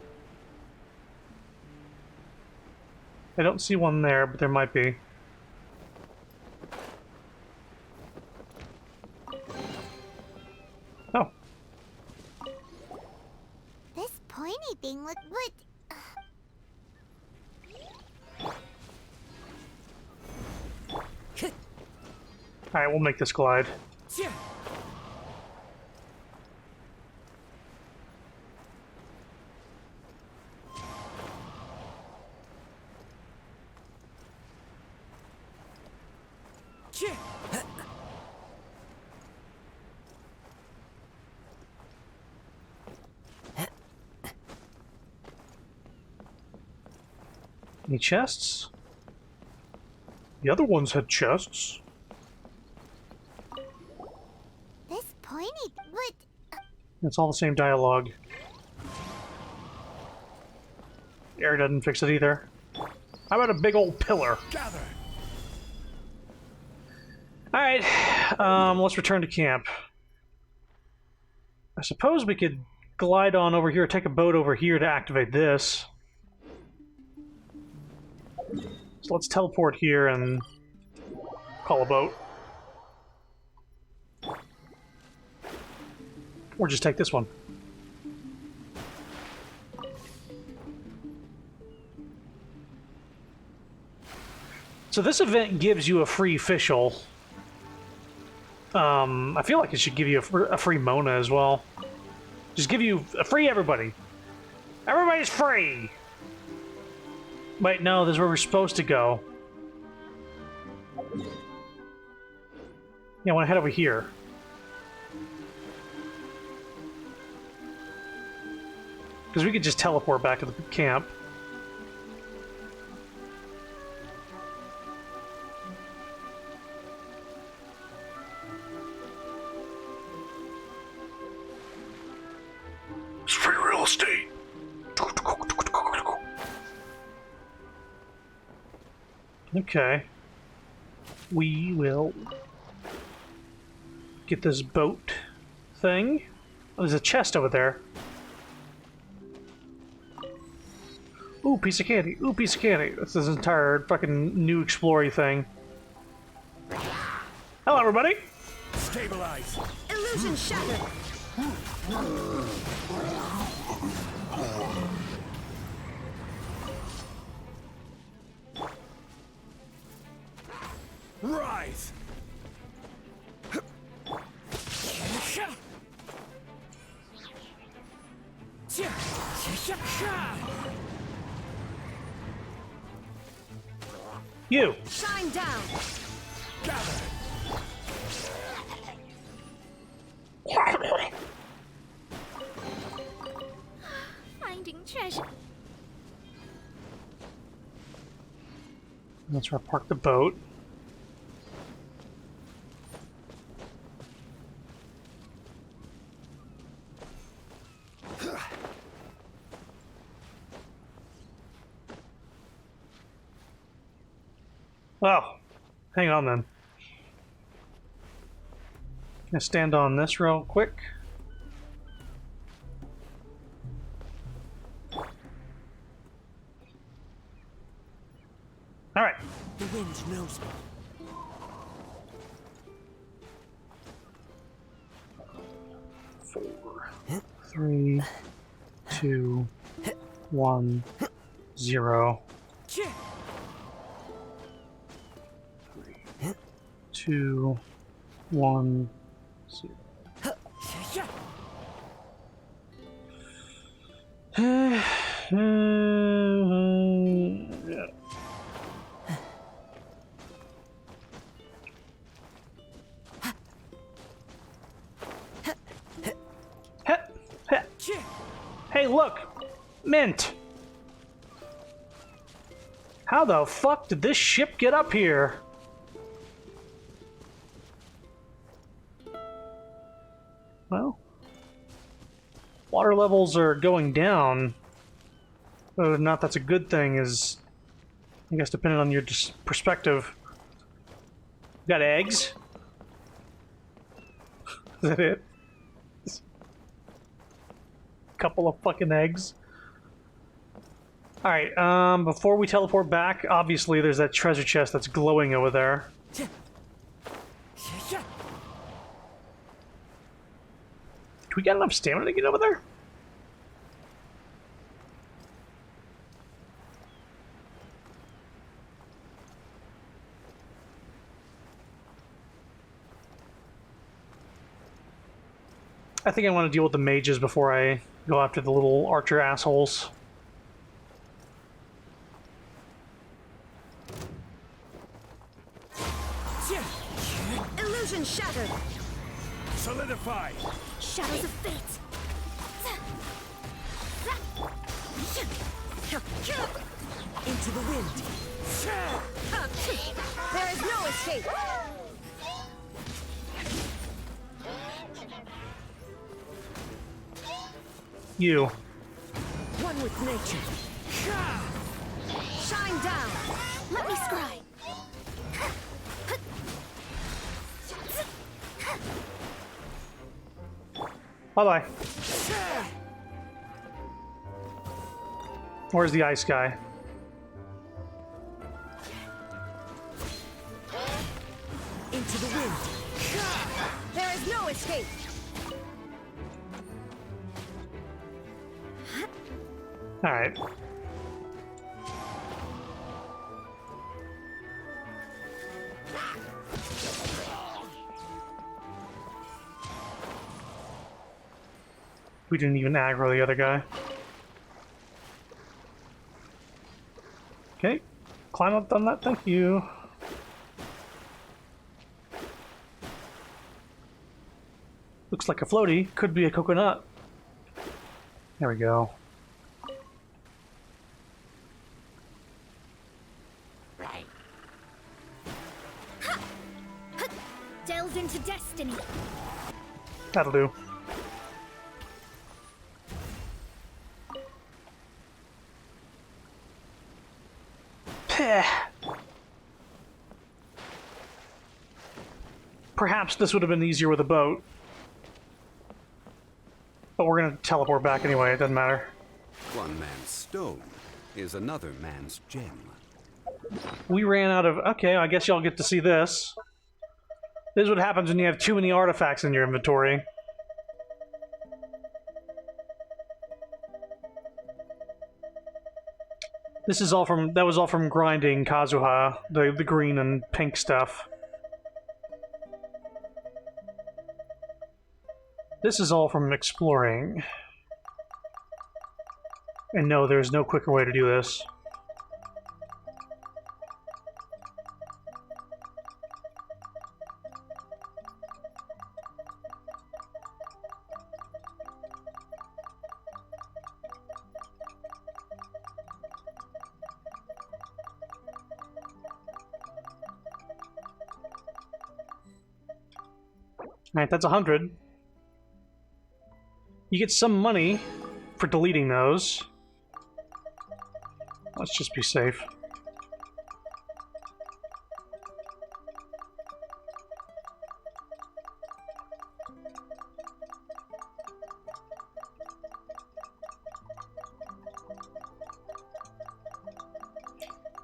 I don't see one there, but there might be. Oh. This pointy thing look what? Alright, we'll make this glide. Any chests? The other ones had chests. This pointy what? It's all the same dialogue. Air doesn't fix it either. How about a big old pillar? Gather. Alright, let's return to camp. I suppose we could glide on over here, take a boat over here to activate this. So let's teleport here and call a boat. Or just take this one. So this event gives you a free official. I feel like it should give you a free Mona as well. Just give you a free everybody. Everybody's free! Wait, no, this is where we're supposed to go. Yeah, I want to head over here. Because we could just teleport back to the camp. It's free real estate. Okay. We will get this boat thing. Oh, there's a chest over there. Ooh, piece of candy. Ooh, piece of candy. That's this entire fucking new exploring thing. Hello, everybody. Stabilize. Illusion shattered. Rise. You. Shine down. Finding treasure. That's where I parked the boat. Well, hang on then. Gonna stand on this real quick. All right. The wind knows me. Four, 3, 2, 1, 0. 2, 1, 0. Yeah. Hey, look! Mint! How the fuck did this ship get up here? Well, water levels are going down. Whether or not that's a good thing is, I guess, depending on your perspective. Got eggs? Is that it? Couple of fucking eggs. Alright, before we teleport back, obviously there's that treasure chest that's glowing over there. Do we got enough stamina to get over there? I think I want to deal with the mages before I go after the little archer assholes. Illusion shattered. Solidify. Shadows of fate. Into the wind. There is no escape. You. One with nature. Shine down. Let me scry. Bye-bye. Where's the ice guy? Into the wind. There is no escape. All right. We didn't even aggro the other guy. climb up on that. Thank you. Looks like a floaty. Could be a coconut. There we go. Delves into destiny. That'll do. Peh. Perhaps this would have been easier with a boat. But we're gonna teleport back anyway, it doesn't matter. One man's stone is another man's gem. We ran out of... Okay, I guess y'all get to see this. This is what happens when you have too many artifacts in your inventory. This is all from... That was all from grinding Kazuha, the green and pink stuff. This is all from exploring. And no, there's no quicker way to do this. Alright, that's 100. You get some money for deleting those. Let's just be safe.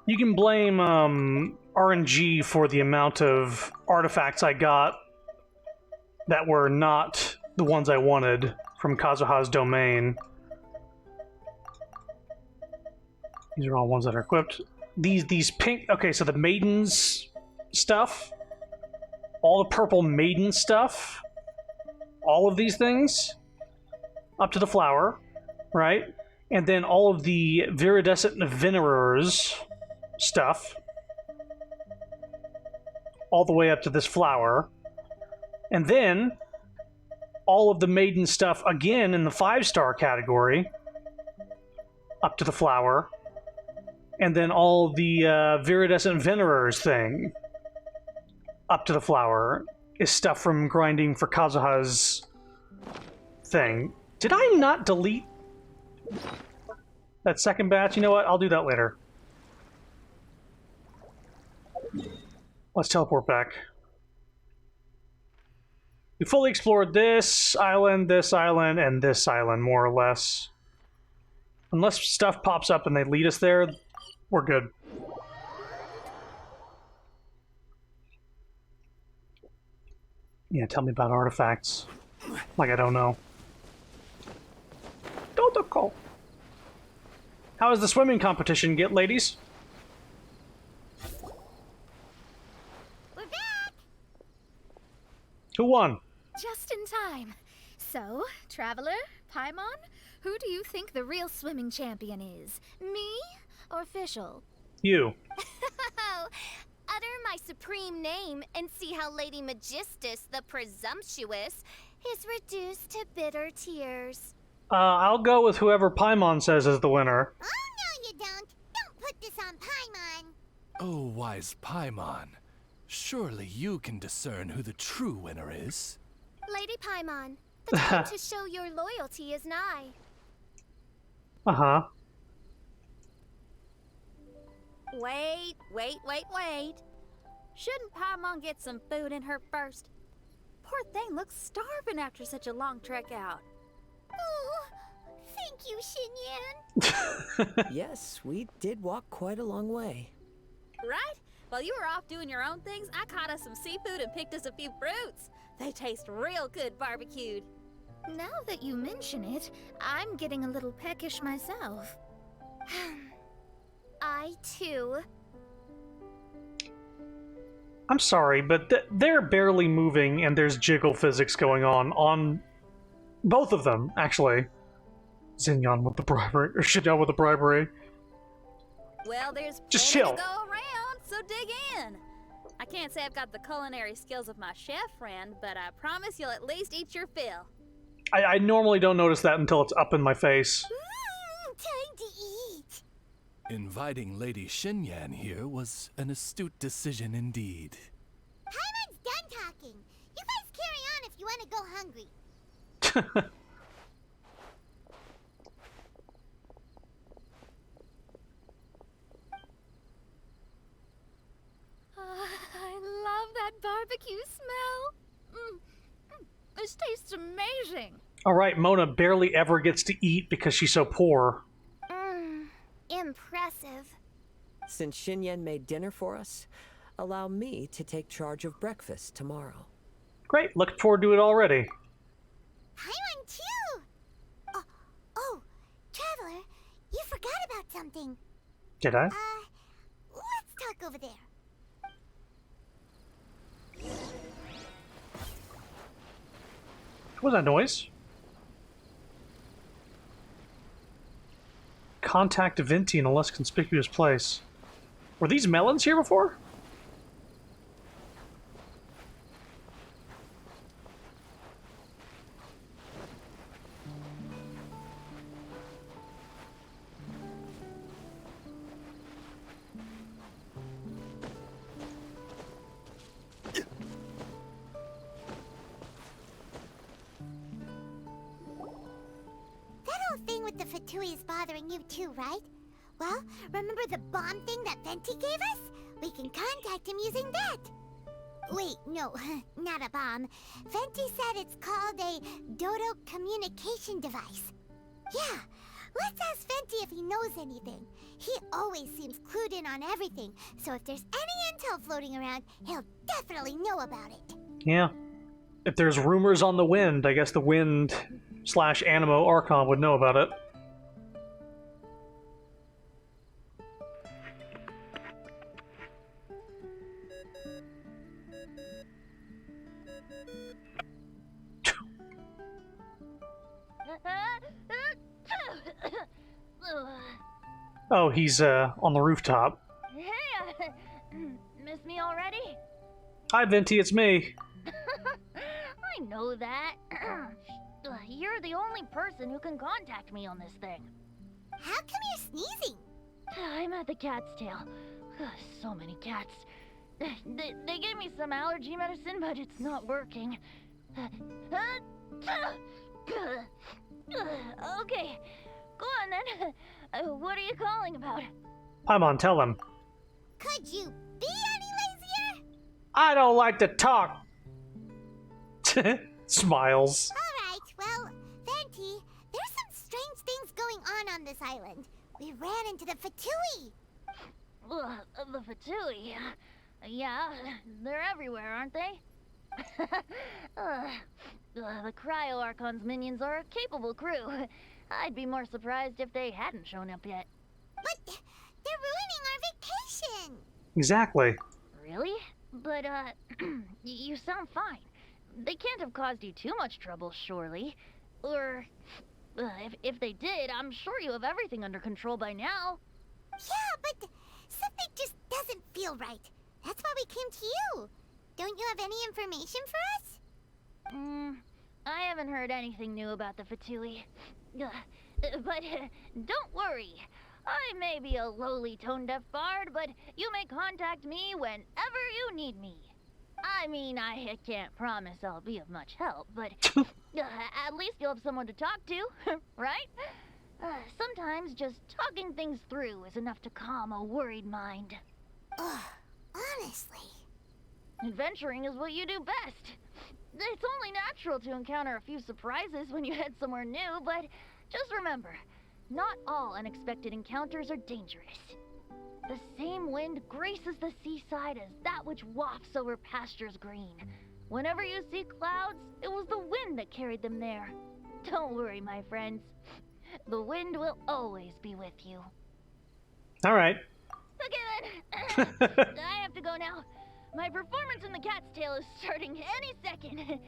You can blame RNG for the amount of artifacts I got that were not the ones I wanted from Kazuha's domain. These are all ones that are equipped. These pink... Okay, so the maidens stuff, all the purple maiden stuff, all of these things, up to the flower, right? And then all of the viridescent venerers stuff, all the way up to this flower. And then all of the maiden stuff again in the 5-star category, up to the flower. And then all the viridescent venerers thing, up to the flower, is stuff from grinding for Kazuha's thing. Did I not delete that second batch? You know what? I'll do that later. Let's teleport back. We fully explored this island, and this island, more or less. Unless stuff pops up and they lead us there, we're good. Yeah, tell me about artifacts. Like I don't know. Dotoko. How is the swimming competition, ladies? We're back! Who won? Just in time. So, Traveler, Paimon, who do you think the real swimming champion is? Me or Fischl? You. Utter my supreme name and see how Lady Magistus the Presumptuous is reduced to bitter tears. I'll go with whoever Paimon says is the winner. Oh, no you don't. Don't put this on Paimon. Oh, wise Paimon. Surely you can discern who the true winner is. Lady Paimon, the time to show your loyalty is nigh. Uh-huh. Wait. Shouldn't Paimon get some food in her first? Poor thing looks starving after such a long trek out. Oh, thank you, Xinyan. Yes, we did walk quite a long way. Right? While you were off doing your own things, I caught us some seafood and picked us a few fruits. They taste real good barbecued. Now that you mention it, I'm getting a little peckish myself. I, too. I'm sorry, but they're barely moving and there's jiggle physics going on both of them, actually. Xinyan with the bribery, or Shidel with the bribery. Well, there's Just plenty chill. to go so dig in. I can't say I've got the culinary skills of my chef friend, but I promise you'll at least eat your fill. I normally don't notice that until it's up in my face. Time to eat. Inviting Lady Xinyan here was an astute decision indeed. Paimon's done talking. You guys carry on if you want to go hungry. I love that barbecue smell. This tastes amazing. Alright, Mona barely ever gets to eat because she's so poor. Impressive. Since Xinyan made dinner for us, allow me to take charge of breakfast tomorrow. Great, looking forward to it already. Paimon too! Oh, Traveler, you forgot about something. Did I? Let's talk over there. What was that noise? Contact Venti in a less conspicuous place. Were these melons here before? Thing with the Fatui is bothering you too, right? Well, remember the bomb thing that Venti gave us? We can contact him using that. Wait, no, not a bomb. Venti said it's called a Dodo communication device. Yeah, let's ask Venti if he knows anything. He always seems clued in on everything, so if there's any intel floating around, he'll definitely know about it. Yeah. If there's rumors on the wind, I guess the wind / Animo Archon would know about it. Oh, he's on the rooftop. Hey, miss me already? Hi, Venti, it's me. I know that. You're the only person who can contact me on this thing. How come you're sneezing? I'm at the cat's tail. So many cats. They gave me some allergy medicine, but it's not working. Okay, go on then. What are you calling about? Paimon, tell him. Could you be any lazier? I don't like to talk. Smiles. Alright, well, Venti, there's some strange things going on this island. We ran into the Fatui. The Fatui? Yeah, they're everywhere, aren't they? The Cryo Archon's minions are a capable crew. I'd be more surprised if they hadn't shown up yet. But they're ruining our vacation. Exactly. Really? But, you sound fine. They can't have caused you too much trouble, surely. Or, if they did, I'm sure you have everything under control by now. Yeah, but something just doesn't feel right. That's why we came to you. Don't you have any information for us? I haven't heard anything new about the Fatui. But don't worry. I may be a lowly tone-deaf bard, but you may contact me whenever you need me. I mean, I can't promise I'll be of much help, but at least you'll have someone to talk to, right? Sometimes just talking things through is enough to calm a worried mind. Honestly. Adventuring is what you do best. It's only natural to encounter a few surprises when you head somewhere new, but just remember, not all unexpected encounters are dangerous. The same wind graces the seaside as that which wafts over pastures green. Whenever you see clouds, it was the wind that carried them there. Don't worry, my friends. The wind will always be with you. All right. Okay then. I have to go now. My performance in the cat's tail is starting any second.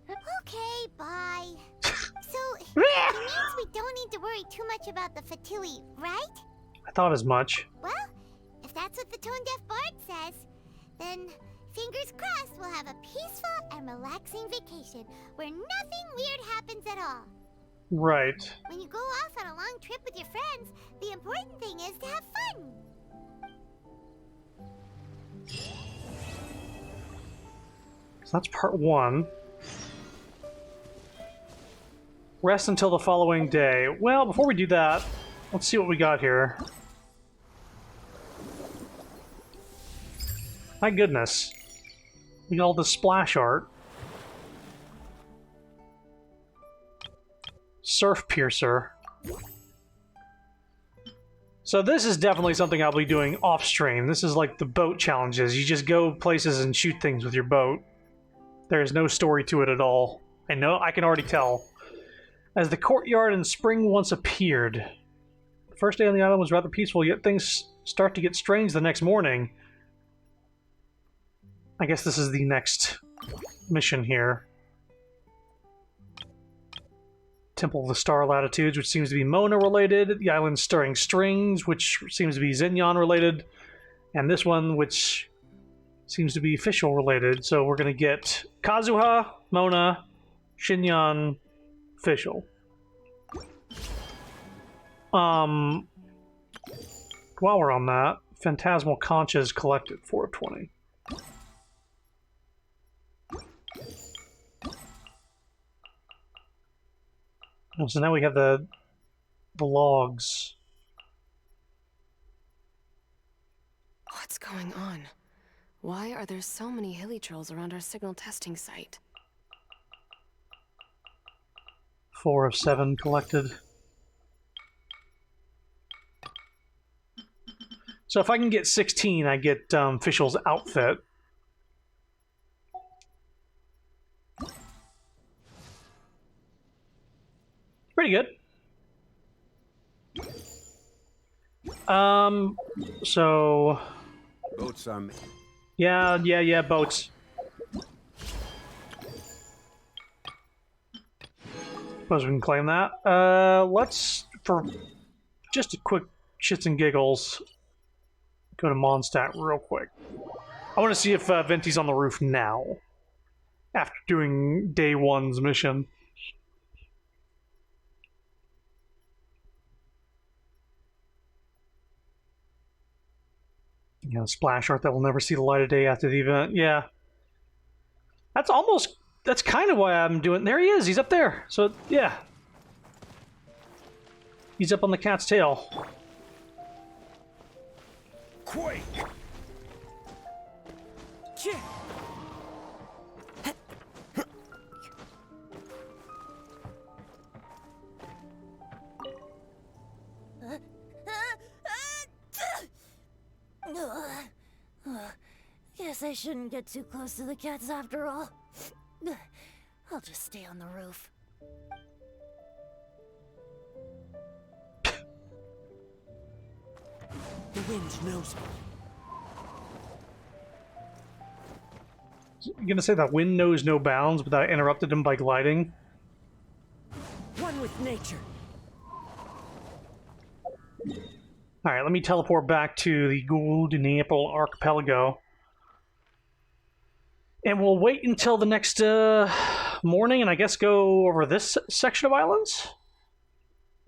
Okay, bye. So, it means we don't need to worry too much about the Fatui, right? I thought as much. Well, if If that's what the tone-deaf bard says, then fingers crossed we'll have a peaceful and relaxing vacation where nothing weird happens at all. Right. When you go off on a long trip with your friends, the important thing is to have fun. So that's part 1. Rest until the following day. Well, before we do that, let's see what we got here. My goodness. We got all this splash art. Surf Piercer. So this is definitely something I'll be doing off-stream. This is like the boat challenges. You just go places and shoot things with your boat. There's no story to it at all. I know, I can already tell. As the courtyard in spring once appeared. The first day on the island was rather peaceful, yet things start to get strange the next morning. I guess this is the next mission here. Temple of the Star Latitudes, which seems to be Mona related. The island Stirring Strings, which seems to be Xinyan related. And this one, which seems to be Official related. So we're going to get Kazuha, Mona, Xinyan, Official. While we're on that, Phantasmal Conches collected, 4 of 20. Oh, so now we have the logs. What's going on? Why are there so many hilly trolls around our signal testing site? 4 of 7 collected. So if I can get 16, I get Official's outfit. Pretty good. So... Boats are... Yeah, boats. Suppose we can claim that. Let's, for just a quick shits and giggles, go to Mondstadt real quick. I want to see if Venti's on the roof now, after doing day 1's mission. You know, splash art that will never see the light of day after the event. Yeah. That's kind of why I'm doing... There he is! He's up there! So, yeah. He's up on the cat's tail. Quake! Yeah. Guess I shouldn't get too close to the cats after all. I'll just stay on the roof. The wind knows me. You gonna say that wind knows no bounds, but I interrupted him by gliding? One with nature. Alright, let me teleport back to the Golden Apple Archipelago. And we'll wait until the next morning and I guess go over this section of islands?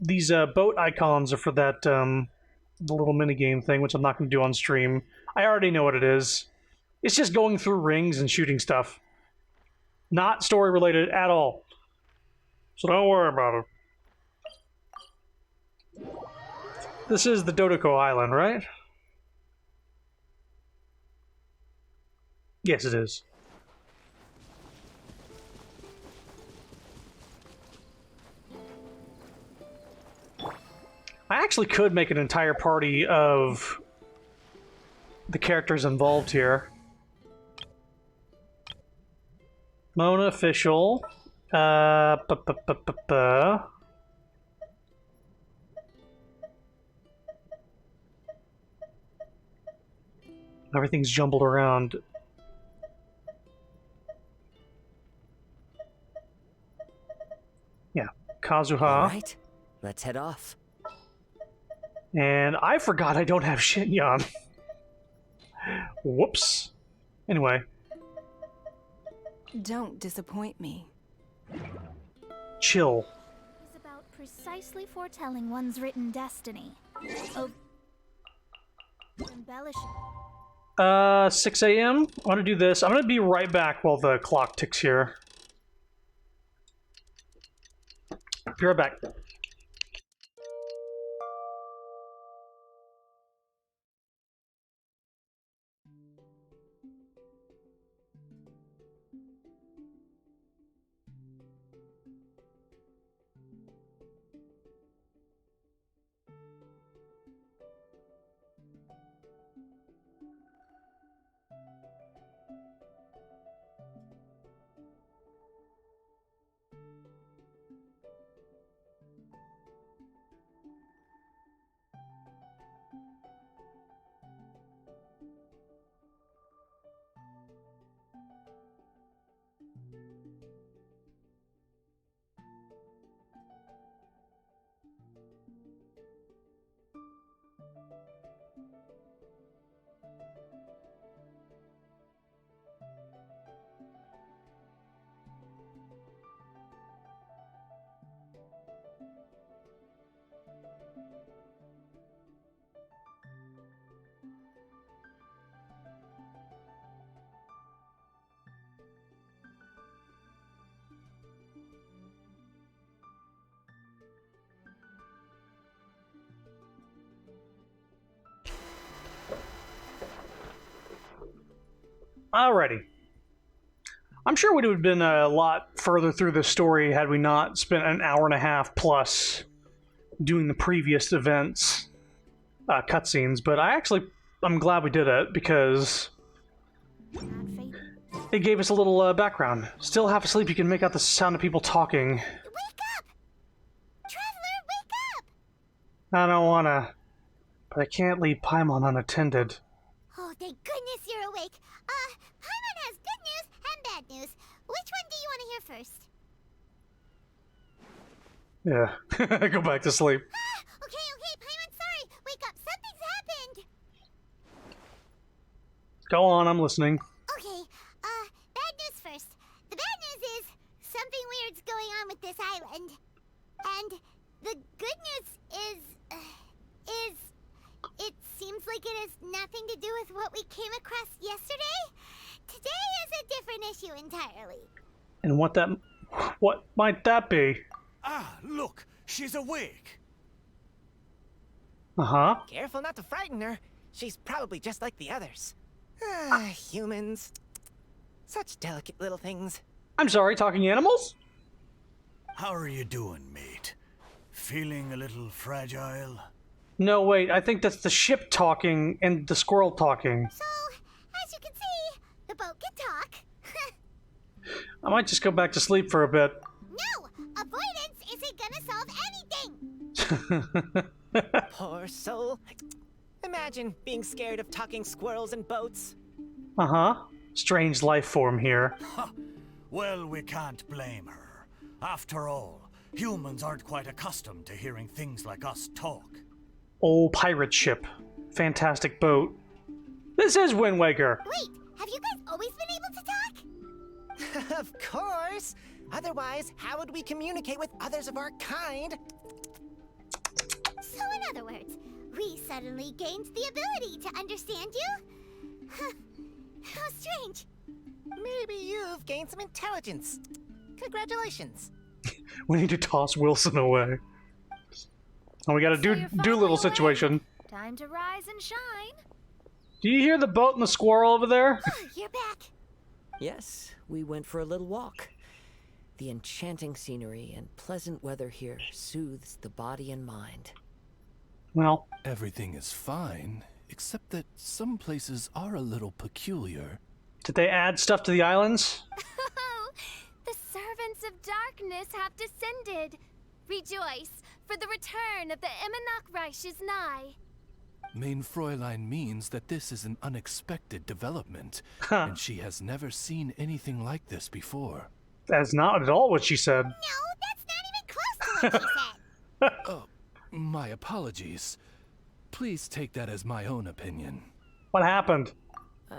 These boat icons are for that the little minigame thing, which I'm not going to do on stream. I already know what it is. It's just going through rings and shooting stuff. Not story related at all. So don't worry about it. This is the Dodoko Island, right? Yes, it is. I actually could make an entire party of the characters involved here. Mona Official. Everything's jumbled around. Yeah, Kazuha. All right, let's head off. And I forgot I don't have Xinyan. Whoops. Anyway. Don't disappoint me. Chill. It's about precisely foretelling one's written destiny. Oh, embellishing. 6 a.m. I'm gonna do this. I'm gonna be right back while the clock ticks here. Be right back. Alrighty. I'm sure we would have been a lot further through this story had we not spent an hour and a half plus doing the previous events, cutscenes, but I'm glad we did it because it gave us a little background. Still half asleep, you can make out the sound of people talking. Wake up! Traveler, wake up! I don't wanna, but I can't leave Paimon unattended. Oh, thank goodness you're awake. Paimon has good news and bad news. Which one do you want to hear first? Yeah, go back to sleep. Okay, Paimon, sorry. Wake up, something's happened. Go on, I'm listening. Okay, bad news first. The bad news is something weird's going on with this island. And the good news is it seems like it has nothing to do with what we came across yesterday. Today is a different issue entirely. And what might that be? Ah, look, she's awake. Uh-huh. Careful not to frighten her. She's probably just like the others. Ah, humans. Such delicate little things. I'm sorry, talking animals? How are you doing, mate? Feeling a little fragile? No, wait, I think that's the ship talking and the squirrel talking. So, as you can see, the boat can talk. I might just go back to sleep for a bit. No! Avoidance isn't gonna solve anything! Poor soul. Imagine being scared of talking squirrels and boats. Uh-huh. Strange life form here. Well, we can't blame her. After all, humans aren't quite accustomed to hearing things like us talk. Old pirate ship. Fantastic boat. This is Wind Waker. Wait, have you guys always been able to talk? Of course! Otherwise, how would we communicate with others of our kind? So in other words, we suddenly gained the ability to understand you? How strange. Maybe you've gained some intelligence. Congratulations. We need to toss Wilson away. And we got a Doolittle situation. Time to rise and shine. Do you hear the boat and the squirrel over there? You're back. Yes, we went for a little walk. The enchanting scenery and pleasant weather here soothes the body and mind. Well, everything is fine, except that some places are a little peculiar. Did they add stuff to the islands? Oh, the servants of darkness have descended. Rejoice, for the return of the Eminach Reich is nigh. Main Fräulein means that this is an unexpected development, and she has never seen anything like this before. That's not at all what she said. No, that's not even close to what she said. Oh, my apologies. Please take that as my own opinion. What happened?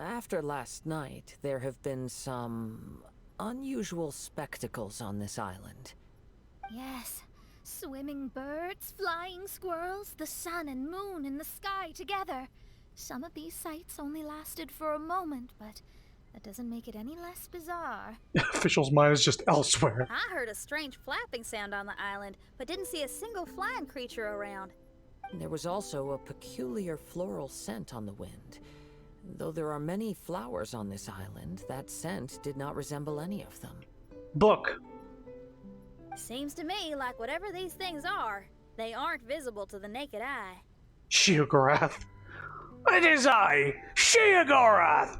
After last night, there have been some unusual spectacles on this island. Yes. Swimming birds, flying squirrels, the sun and moon in the sky together. Some of these sights only lasted for a moment, but that doesn't make it any less bizarre. Official's mind is just elsewhere. I heard a strange flapping sound on the island, but didn't see a single flying creature around. There was also a peculiar floral scent on the wind. Though there are many flowers on this island, that scent did not resemble any of them. Book. Seems to me like whatever these things are, they aren't visible to the naked eye. Sheogorath. It is I, Sheogorath!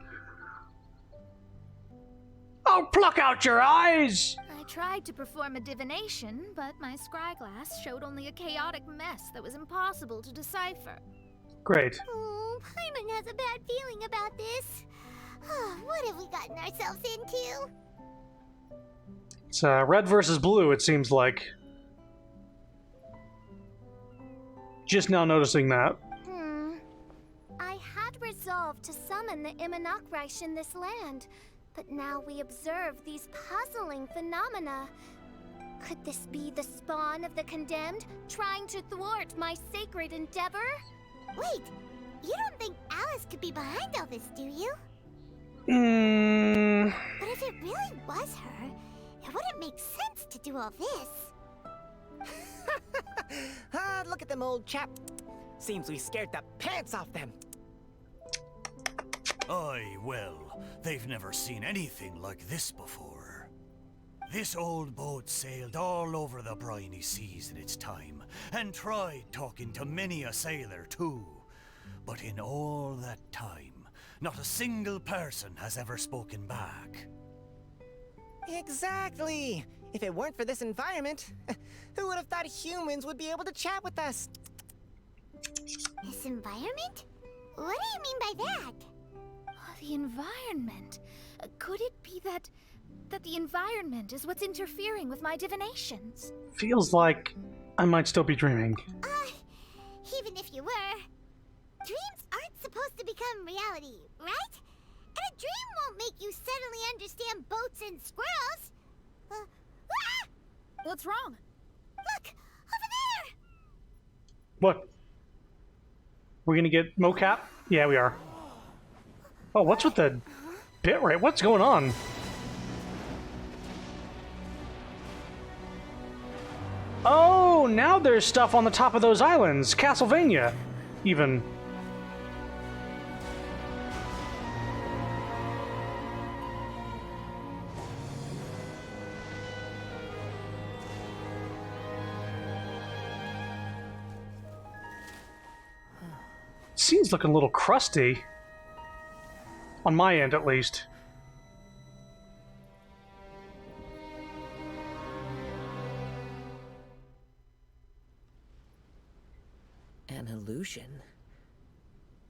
I'll pluck out your eyes! I tried to perform a divination, but my scryglass showed only a chaotic mess that was impossible to decipher. Great. Oh, Paimon has a bad feeling about this. What have we gotten ourselves into? It's red versus blue, it seems like. Just now noticing that. I had resolved to summon the Imanakreish in this land, but now we observe these puzzling phenomena. Could this be the spawn of the condemned, trying to thwart my sacred endeavor? Wait, you don't think Alice could be behind all this, do you? But if it really was her, it wouldn't make sense to do all this. Look at them, old chap. Seems we scared the pants off them. Aye, well, they've never seen anything like this before. This old boat sailed all over the briny seas in its time, and tried talking to many a sailor too. But in all that time, not a single person has ever spoken back. Exactly! If it weren't for this environment, who would have thought humans would be able to chat with us? This environment? What do you mean by that? The environment. Could it be that the environment is what's interfering with my divinations? Feels like I might still be dreaming. Even if you were, dreams aren't supposed to become reality, right? And a dream won't make you suddenly understand boats and squirrels. What's wrong? Look, over there! What? We're gonna get mocap? Yeah, we are. Oh, what's with the bitrate? What's going on? Oh, now there's stuff on the top of those islands. Castlevania, even. Scene's looking a little crusty. On my end, at least. An illusion?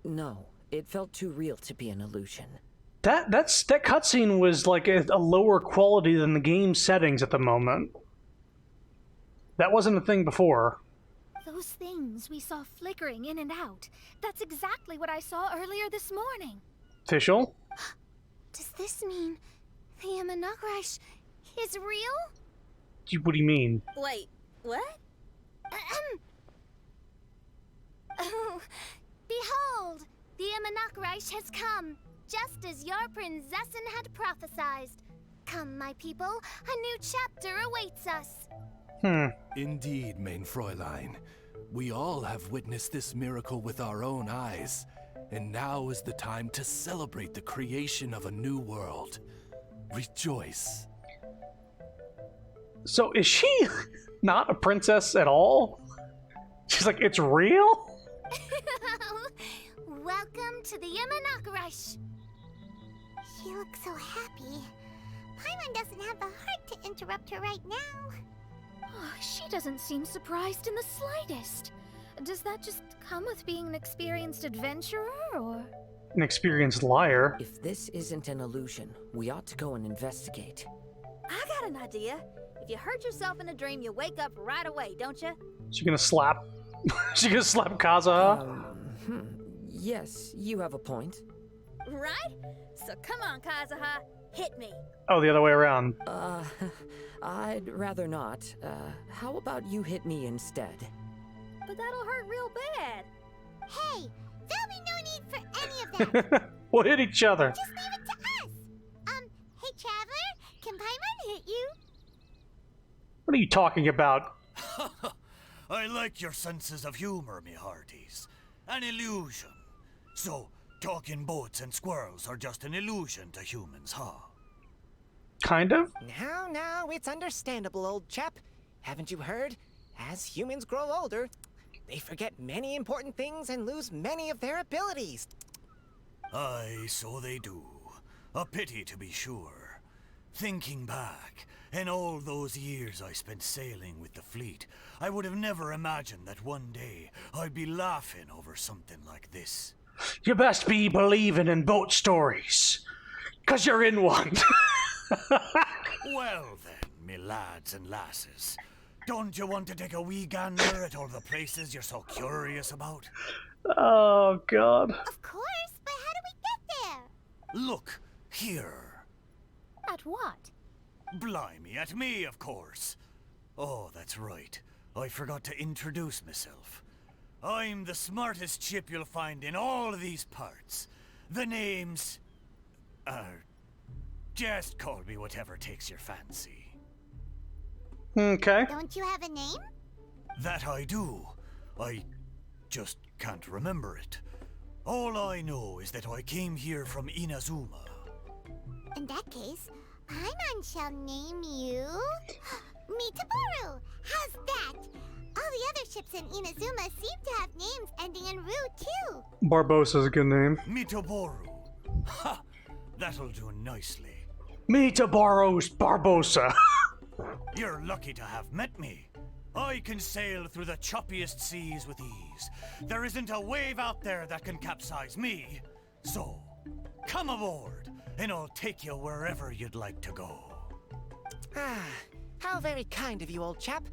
No, it felt too real to be an illusion. That cutscene was like a lower quality than the game settings at the moment. That wasn't a thing before. Those things we saw flickering in and out. That's exactly what I saw earlier this morning. Official? Does this mean the Imanakreish is real? What do you mean? Wait, what? Oh, behold, the Imanakreish has come, just as your Prinzessin had prophesied. Come, my people, a new chapter awaits us. Indeed, main Fräulein. We all have witnessed this miracle with our own eyes, and now is the time to celebrate the creation of a new world. Rejoice. So is she not a princess at all? She's like, it's real? Welcome to the Imanakreish. She looks so happy. Paimon doesn't have the heart to interrupt her right now. Oh, she doesn't seem surprised in the slightest. Does that just come with being an experienced adventurer, or...? An experienced liar. If this isn't an illusion, we ought to go and investigate. I got an idea. If you hurt yourself in a dream, you wake up right away, don't you? She gonna slap... She gonna slap Kazuha? Yes, you have a point. right? So come on, Kazuha, hit me. Oh, the other way around. I'd rather not. How about you hit me instead? But that'll hurt real bad. Hey, there'll be no need for any of that. We'll hit each other. Just leave it to us. Hey, Traveler, can Paimon hit you? What are you talking about? I like your senses of humor, me hearties. An illusion. So, talking boats and squirrels are just an illusion to humans, huh? Kind of? Now, it's understandable, old chap. Haven't you heard? As humans grow older, they forget many important things and lose many of their abilities. Aye, so they do. A pity, to be sure. Thinking back, in all those years I spent sailing with the fleet, I would have never imagined that one day I'd be laughing over something like this. You best be believing in boat stories, 'cause you're in one. Well then, me lads and lasses, don't you want to take a wee gander at all the places you're so curious about? Oh, God. Of course, but how do we get there? Look, here. At what? Blimey, at me, of course. Oh, that's right. I forgot to introduce myself. I'm the smartest chip you'll find in all of these parts. The name's... just call me whatever takes your fancy. Okay. Don't you have a name? That I do. I just can't remember it. All I know is that I came here from Inazuma. In that case, Paimon shall name you... Mitaboru! How's that? All the other ships in Inazuma seem to have names ending in Ru, too. Barbosa's a good name. Mitoboru. Ha! That'll do nicely. Mitaboru's Barbosa. You're lucky to have met me. I can sail through the choppiest seas with ease. There isn't a wave out there that can capsize me. So, come aboard, and I'll take you wherever you'd like to go. Ah, how very kind of you, old chap.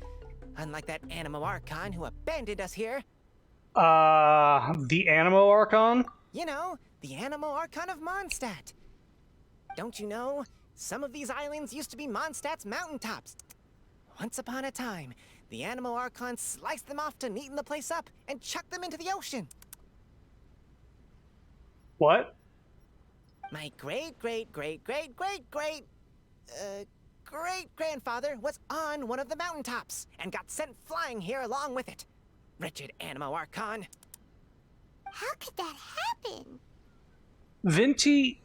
Unlike that Animo Archon who abandoned us here. The Animo Archon? You know, the Animo Archon of Mondstadt. Don't you know, some of these islands used to be Mondstadt's mountaintops. Once upon a time, the Animo Archon sliced them off to neaten the place up and chucked them into the ocean. What? My great-grandfather was on one of the mountaintops and got sent flying here along with it. Wretched Animo Archon. How could that happen? Vinti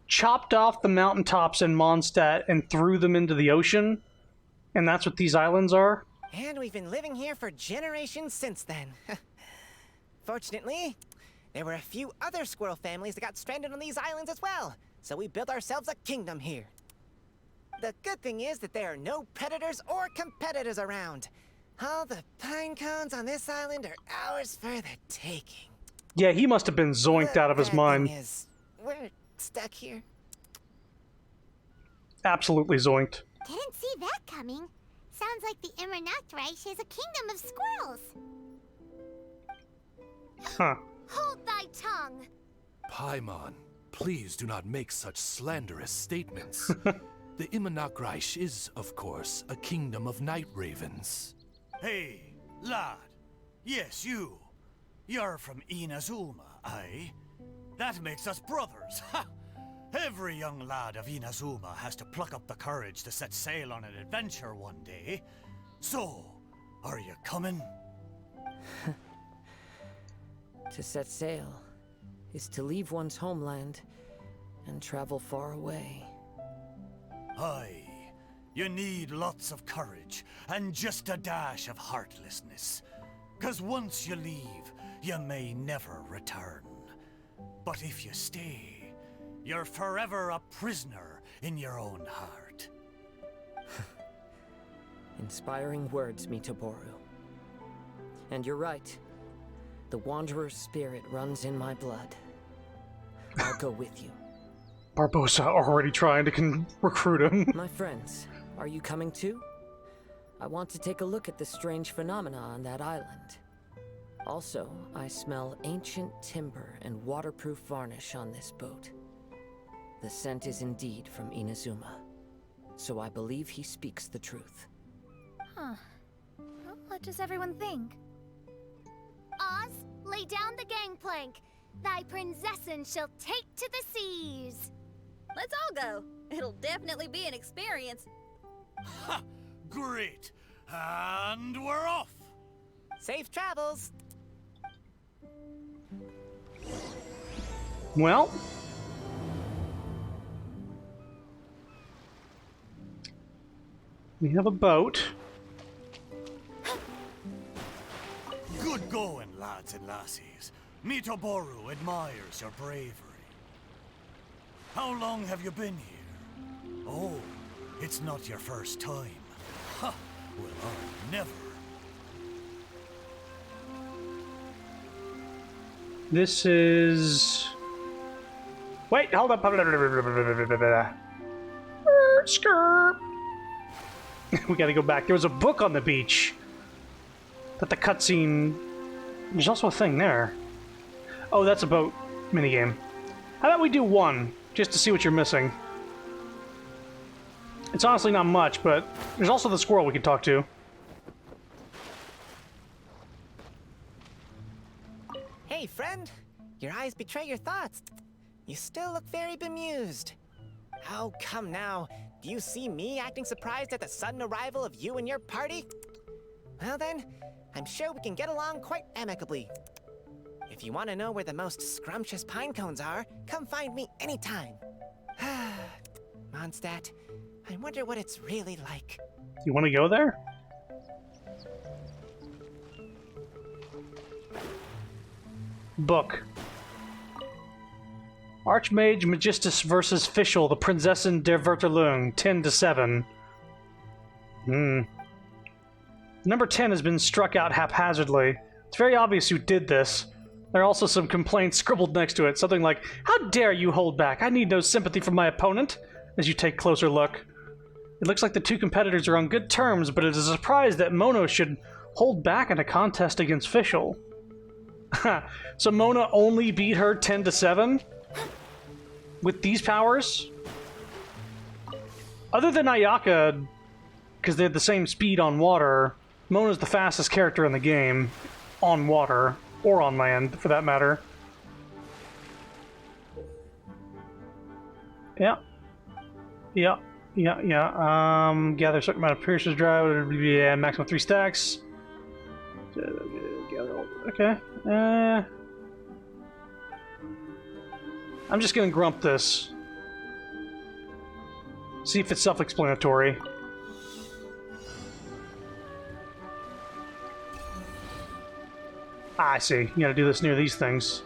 chopped off the mountaintops in Mondstadt and threw them into the ocean? And that's what these islands are? And we've been living here for generations since then. Fortunately, there were a few other squirrel families that got stranded on these islands as well, so we built ourselves a kingdom here. The good thing is that there are no predators or competitors around. All the pine cones on this island are ours for the taking. Yeah, he must have been zoinked out of his mind. Thing is, we're stuck here. Absolutely zoinked. Didn't see that coming. Sounds like the Immernachtreich is a kingdom of squirrels. Huh. Hold thy tongue. Paimon, please do not make such slanderous statements. The Immernachtreich is, of course, a kingdom of night ravens. Hey, lad. Yes, you. You're from Inazuma, aye? That makes us brothers, ha! Every young lad of Inazuma has to pluck up the courage to set sail on an adventure one day. So, are you coming? To set sail is to leave one's homeland and travel far away. Aye. You need lots of courage and just a dash of heartlessness. 'Cause once you leave, you may never return. But if you stay, you're forever a prisoner in your own heart. Inspiring words, Mitoboru. And you're right. The Wanderer's spirit runs in my blood. I'll go with you. Barbosa already trying to recruit him. My friends, are you coming too? I want to take a look at this strange phenomena on that island. Also, I smell ancient timber and waterproof varnish on this boat. The scent is indeed from Inazuma, so I believe he speaks the truth. Huh. Well, what does everyone think? Oz, lay down the gangplank. Thy princessin shall take to the seas. Let's all go. It'll definitely be an experience. Ha! Great! And we're off! Safe travels! Well, we have a boat. Good going, lads and lassies. Mitoboru admires your bravery. How long have you been here? Oh, it's not your first time. Ha! Well, I never. This is... Wait, hold up. Skirt. We gotta go back. There was a book on the beach. That the cutscene... There's also a thing there. Oh, that's a boat minigame. How about we do one, just to see what you're missing? It's honestly not much, but there's also the squirrel we could talk to. Hey, friend. Your eyes betray your thoughts. You still look very bemused. Oh, come now. Do you see me acting surprised at the sudden arrival of you and your party? Well then, I'm sure we can get along quite amicably. If you want to know where the most scrumptious pine cones are, come find me anytime. Mondstadt, I wonder what it's really like. You want to go there? Book. Archmage Magistus versus Fischl, the Prinzessin der Verterlung, 10-7. Number 10 has been struck out haphazardly. It's very obvious who did this. There are also some complaints scribbled next to it, something like, "How dare you hold back? I need no sympathy from my opponent," as you take closer look. It looks like the two competitors are on good terms, but it is a surprise that Mono should hold back in a contest against Fischl. So Mona only beat her 10-7? With these powers? Other than Ayaka, because they have the same speed on water, Mona's the fastest character in the game. On water. Or on land, for that matter. Yeah. Yeah. Yeah, yeah. Gather a certain amount of Piercer's Drive. Yeah, maximum 3 stacks. Okay. I'm just gonna grump this. See if it's self-explanatory. I see. You gotta do this near these things.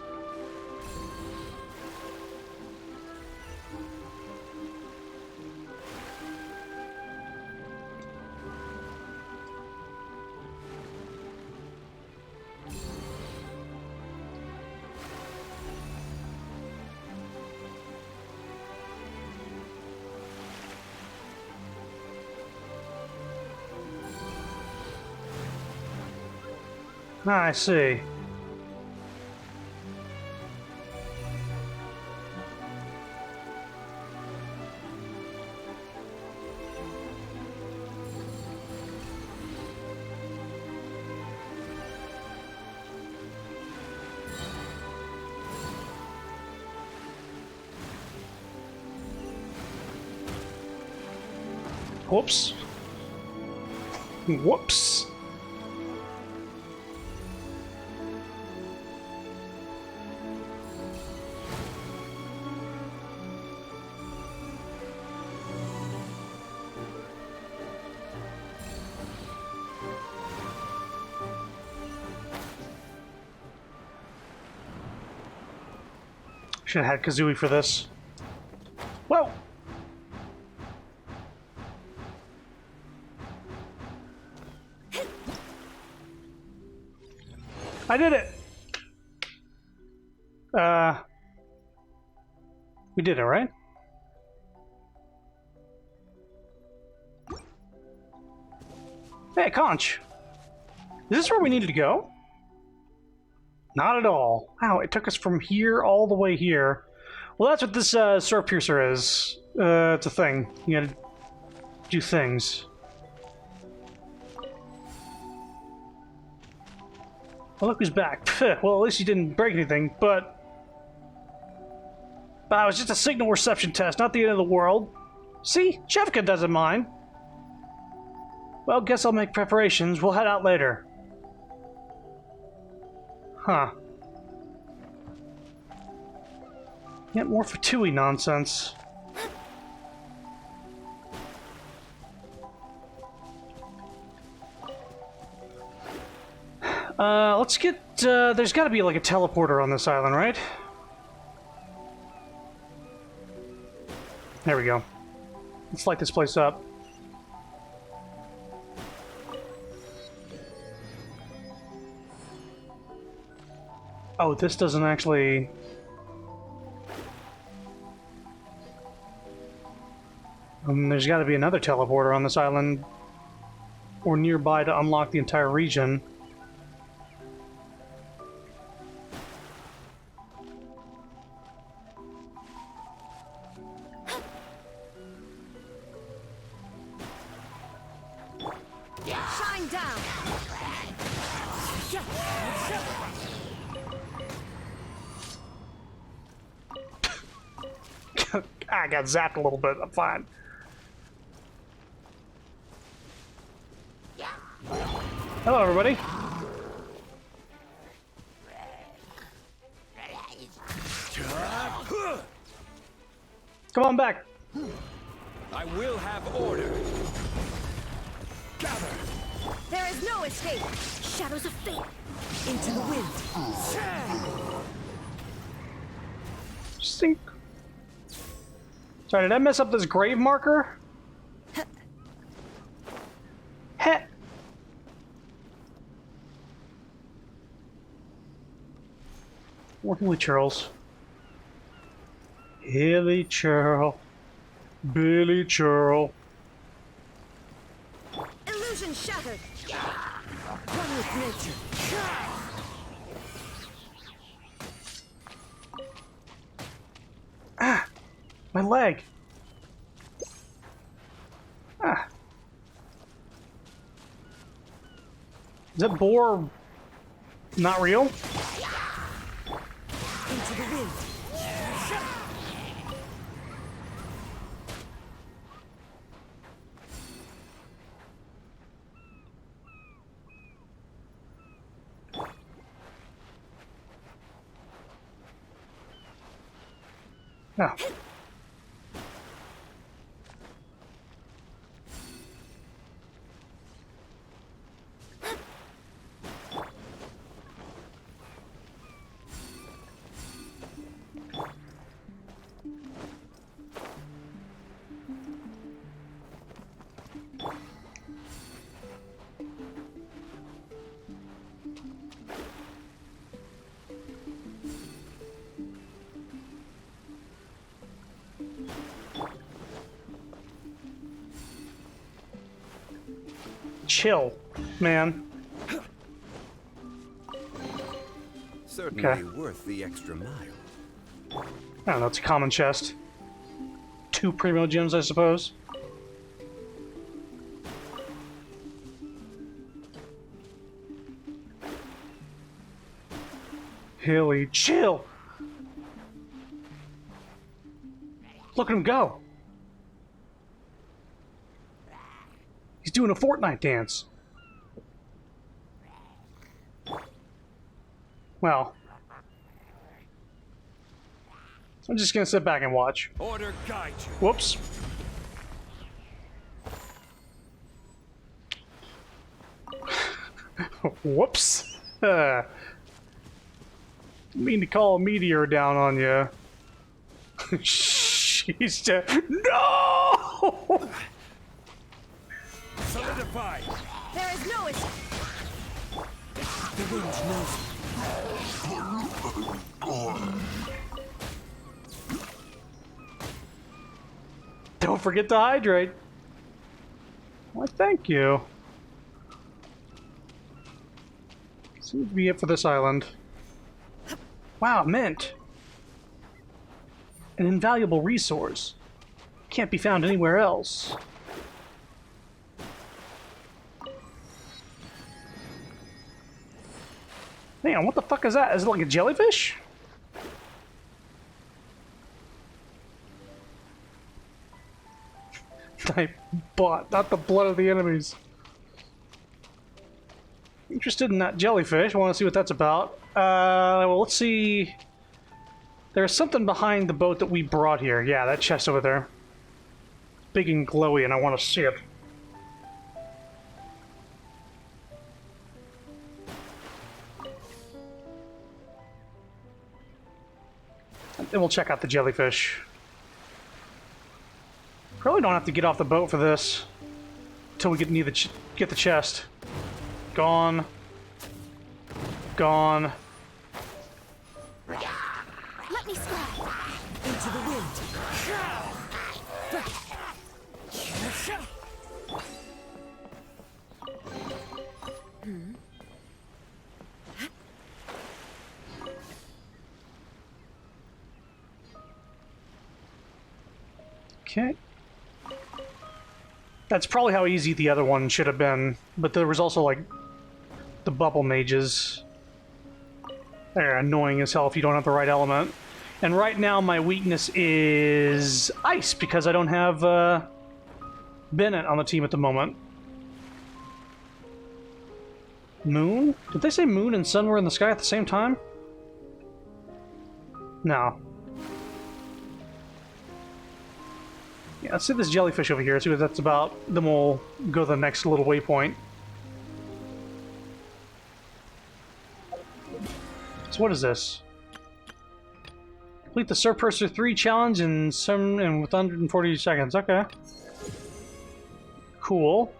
I see. Whoops. Whoops. Should have had Kazooie for this. Whoa! I did it! We did it, right? Hey, Conch! Is this where we needed to go? Not at all. Wow, it took us from here all the way here. Well, that's what this sword piercer is. It's a thing. You gotta do things. Well, look who's back. Well, at least you didn't break anything, but... it was just a signal reception test, not the end of the world. See? Shevka doesn't mind. Well, guess I'll make preparations. We'll head out later. Huh. Yet more Fatui nonsense. Let's get, there's gotta be like a teleporter on this island, right? There we go. Let's light this place up. Oh, this doesn't actually... there's gotta be another teleporter on this island or nearby to unlock the entire region. Shine down! I got zapped a little bit. I'm fine. Hello, everybody. Come on back. I will have order. Gather. There is no escape! Shadows of fate! Into the wind! Sink. Sorry, did I mess up this grave marker? Heh. More Hilly Churls. Hilly Churl. Billy Churl. Illusion shattered! One with nature! Ah! My leg! Ah! Is that boar not real? Into the wind! No. Chill, man. Certainly Okay. worth the extra mile. I don't know, it's a common chest. 2 primo gems, I suppose. Hilly, chill! Look at him go! He's doing a Fortnite dance. Well, I'm just gonna sit back and watch. Order guide you. Whoops. Whoops. Mean to call a meteor down on you. She's dead. No! Solidify. There is no escape! The wind knows. Don't forget to hydrate. Why, thank you. Seems to be it for this island. Wow, mint. An invaluable resource. Can't be found anywhere else. Hang on, what the fuck is that? Is it like a jellyfish? I bought, not the blood of the enemies. Interested in that jellyfish. I want to see what that's about. Well, let's see. There's something behind the boat that we brought here. Yeah, that chest over there. Big and glowy, and I want to see it. And then we'll check out the jellyfish. Probably don't have to get off the boat for this. Until we get the chest. Gone. Gone. Let me slide into the wind. Okay. That's probably how easy the other one should have been, but there was also, like, the bubble mages. They're annoying as hell if you don't have the right element. And right now my weakness is ice, because I don't have Bennett on the team at the moment. Moon? Did they say moon and sun were in the sky at the same time? No. Yeah, let's see this jellyfish over here, see what that's about. Then we'll go to the next little waypoint. So what is this? Complete the Surf Purser 3 challenge in with 140 seconds. Okay. Cool.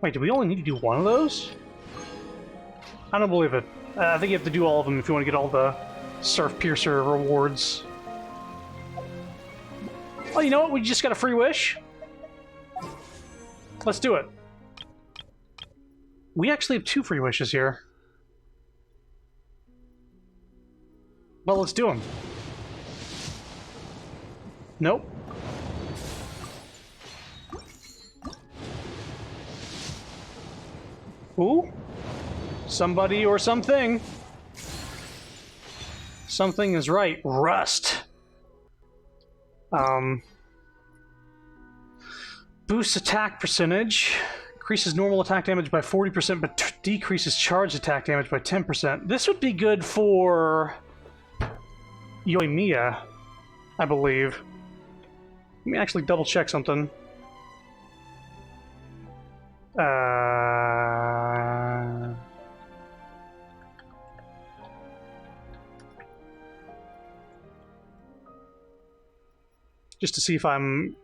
Wait, do we only need to do one of those? I don't believe it. I think you have to do all of them if you want to get all the Surf Piercer rewards. Oh, you know what? We just got a free wish. Let's do it. We actually have 2 free wishes here. Well, let's do them. Nope. Ooh. Somebody or something. Something is right. Rust. Boosts attack percentage. Increases normal attack damage by 40%, but decreases charge attack damage by 10%. This would be good for Yoimiya, I believe. Let me actually double check something. Just to see if I'm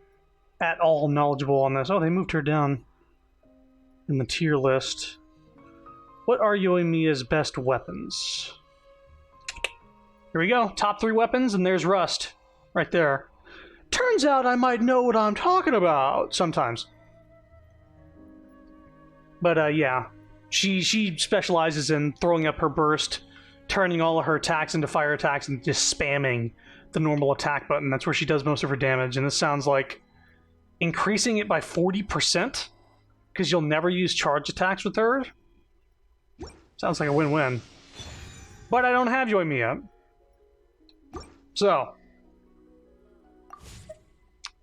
at all knowledgeable on this. Oh, they moved her down in the tier list. What are Yoimiya's best weapons? Here we go. Top 3 weapons, and there's Rust. Right there. Turns out I might know what I'm talking about sometimes. But, yeah. She specializes in throwing up her burst, turning all of her attacks into fire attacks, and just spamming the normal attack button. That's where she does most of her damage, and this sounds like increasing it by 40%? Because you'll never use charge attacks with her? Sounds like a win-win. But I don't have Yoimiya. So.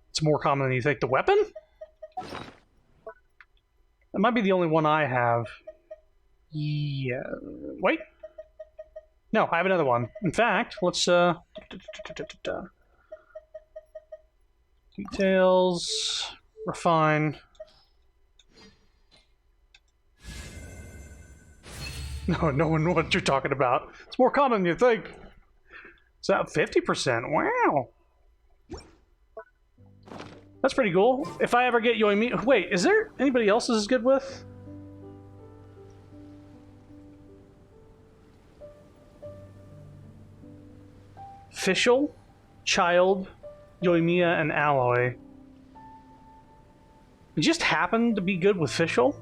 It's more common than you think. The weapon? That might be the only one I have. Yeah. Wait. No, I have another one. In fact, let's, details. Refine. No, no one knows what you're talking about. It's more common than you think. It's at 50%. Wow. That's pretty cool. If I ever get Yoimiya... Wait, is there anybody else this is good with? Fischl, Child, Yoimiya, and Alloy. We just happened to be good with Fischl?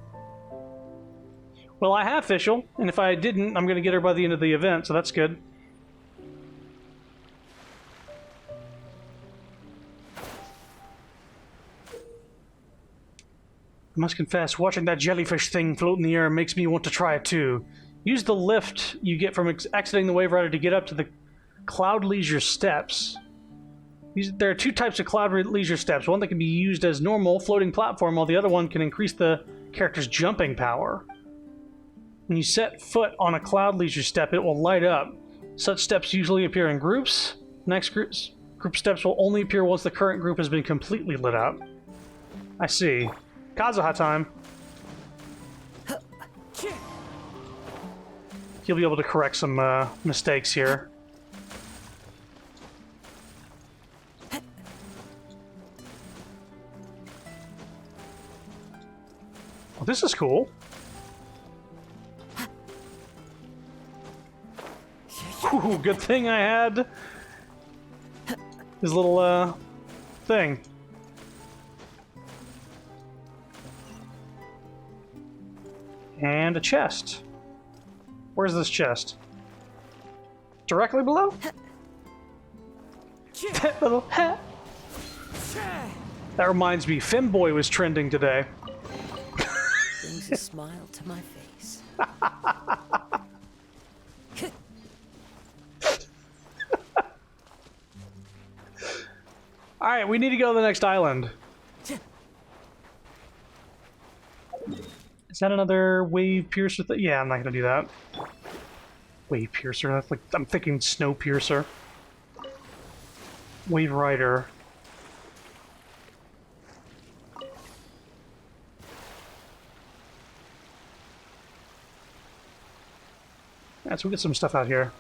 Well, I have Fischl, and if I didn't, I'm going to get her by the end of the event, so that's good. I must confess, watching that jellyfish thing float in the air makes me want to try it too. Use the lift you get from exiting the Wave Rider to get up to the Cloud Leisure Steps. There are two types of Cloud Leisure Steps. One that can be used as normal floating platform, while the other one can increase the character's jumping power. When you set foot on a Cloud Leisure Step, it will light up. Such steps usually appear in groups. Next group steps will only appear once the current group has been completely lit up. I see. Kazuha time. He'll be able to correct some mistakes here. Well, this is cool. Ooh, good thing I had his little thing. And a chest. Where's this chest? Directly below? Little hat. That reminds me, Femboy was trending today. Brings a smile to my face. Alright, we need to go to the next island. Is that another Wave Piercer thing? Yeah, I'm not gonna do that. Wave Piercer, that's like, I'm thinking Snow Piercer. Wave Rider. Yeah, so we get some stuff out here.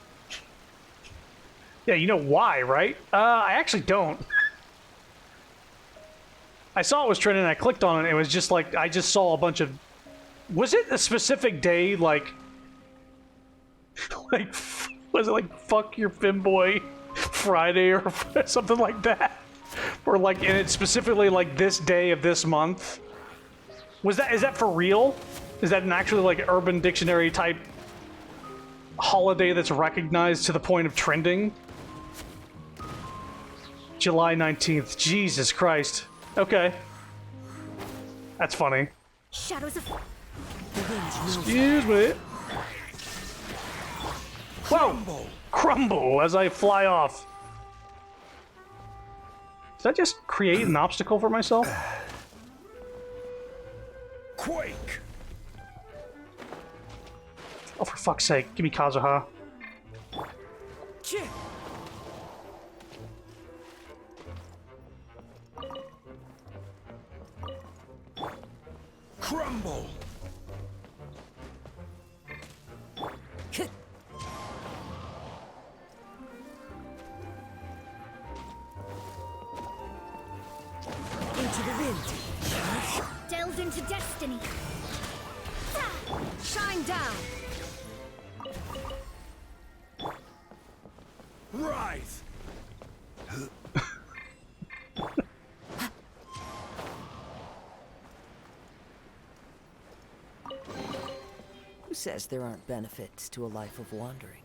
Yeah, you know why, right? I actually don't. I saw it was trending and I clicked on it. It was just like, I just saw a bunch of... Was it a specific day, like... like, was it like, fuck your Femboy Friday or something like that? Or like, and it's specifically like this day of this month? Is that for real? Is that an actually like Urban Dictionary type holiday that's recognized to the point of trending? July 19th. Jesus Christ. Okay. That's funny. Shadows of... Excuse me. Whoa! Crumble as I fly off. Did I just create an obstacle for myself? Quake! Oh, for fuck's sake. Give me Kazuha. Crumble! Into the wind. Delve into destiny. Shine down. Rise! Who says there aren't benefits to a life of wandering?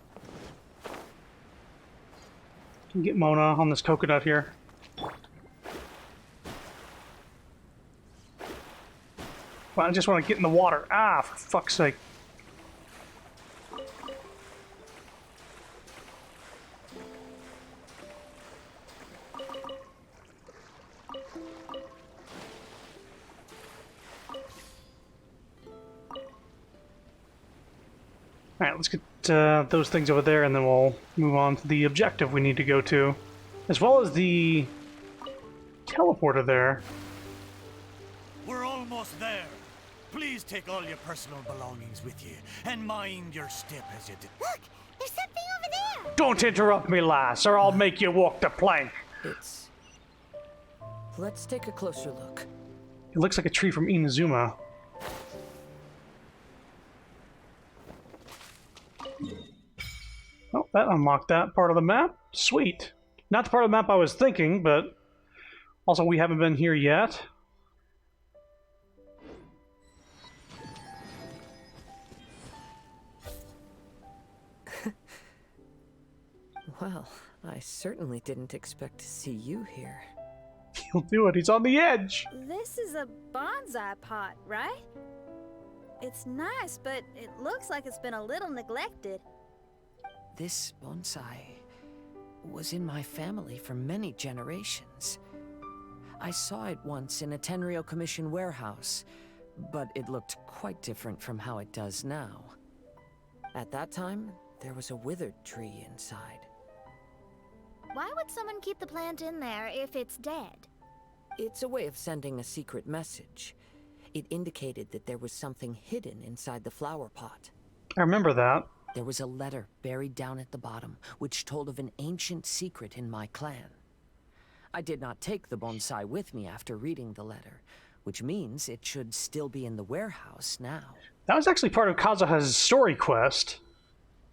Can get Mona on this coconut here. Well, I just want to get in the water. Ah, for fuck's sake. Alright, let's get those things over there, and then we'll move on to the objective we need to go to. As well as the teleporter there. We're almost there. Please take all your personal belongings with you, and mind your step as you do. Look! There's something over there! Don't interrupt me, lass, or I'll make you walk the plank. It's... Let's take a closer look. It looks like a tree from Inazuma. Oh, that unlocked that part of the map. Sweet. Not the part of the map I was thinking, but also we haven't been here yet. Well, I certainly didn't expect to see you here. He'll do it. He's on the edge. This is a bonsai pot, right? It's nice, but it looks like it's been a little neglected. This bonsai was in my family for many generations. I saw it once in a Tenryo Commission warehouse, but it looked quite different from how it does now. At that time, there was a withered tree inside. Why would someone keep the plant in there if it's dead? It's a way of sending a secret message. It indicated that there was something hidden inside the flower pot. I remember that. There was a letter buried down at the bottom, which told of an ancient secret in my clan. I did not take the bonsai with me after reading the letter, which means it should still be in the warehouse now. That was actually part of Kazuha's story quest.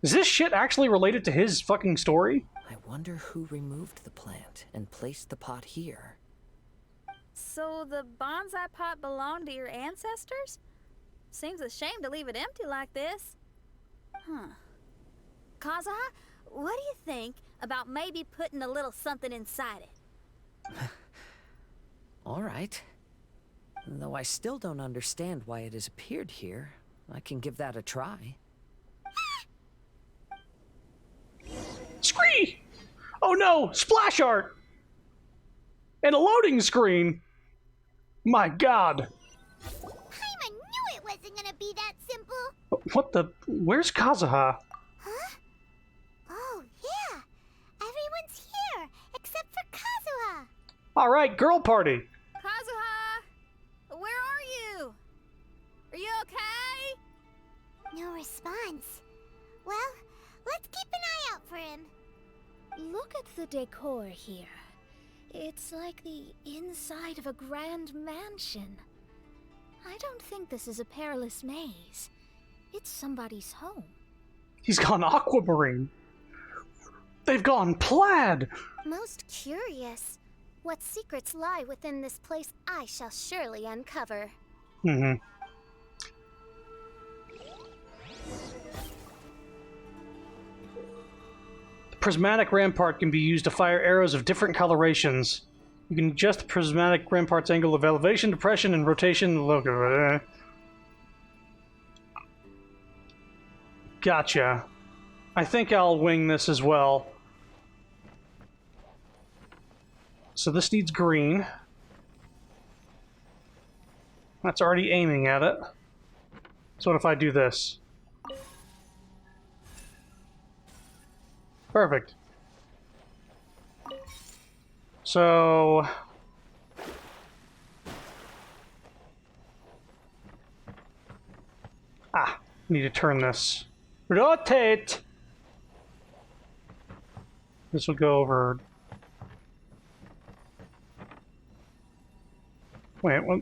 Is this shit actually related to his fucking story? I wonder who removed the plant and placed the pot here. So the bonsai pot belonged to your ancestors? Seems a shame to leave it empty like this. Huh. Kazuha, what do you think about maybe putting a little something inside it? All right. Though I still don't understand why it has appeared here, I can give that a try. Scree! Oh no! Splash art! And a loading screen! My god! Paimon knew it wasn't gonna be that simple! What the... Where's Kazuha? Huh? Oh, yeah! Everyone's here, except for Kazuha! Alright, girl party! Kazuha! Where are you? Are you okay? No response. Well, let's keep an eye out for him. Look at the decor here. It's like the inside of a grand mansion. I don't think this is a perilous maze. It's somebody's home. He's gone aquamarine. They've gone plaid. Most curious. What secrets lie within this place I shall surely uncover. Mm-hmm. The prismatic rampart can be used to fire arrows of different colorations. You can adjust the prismatic rampart's angle of elevation, depression, and rotation. Look at it. Gotcha. I think I'll wing this as well. So this needs green. That's already aiming at it. So what if I do this? Perfect. So... need to turn this. Rotate! This will go over... Wait, what?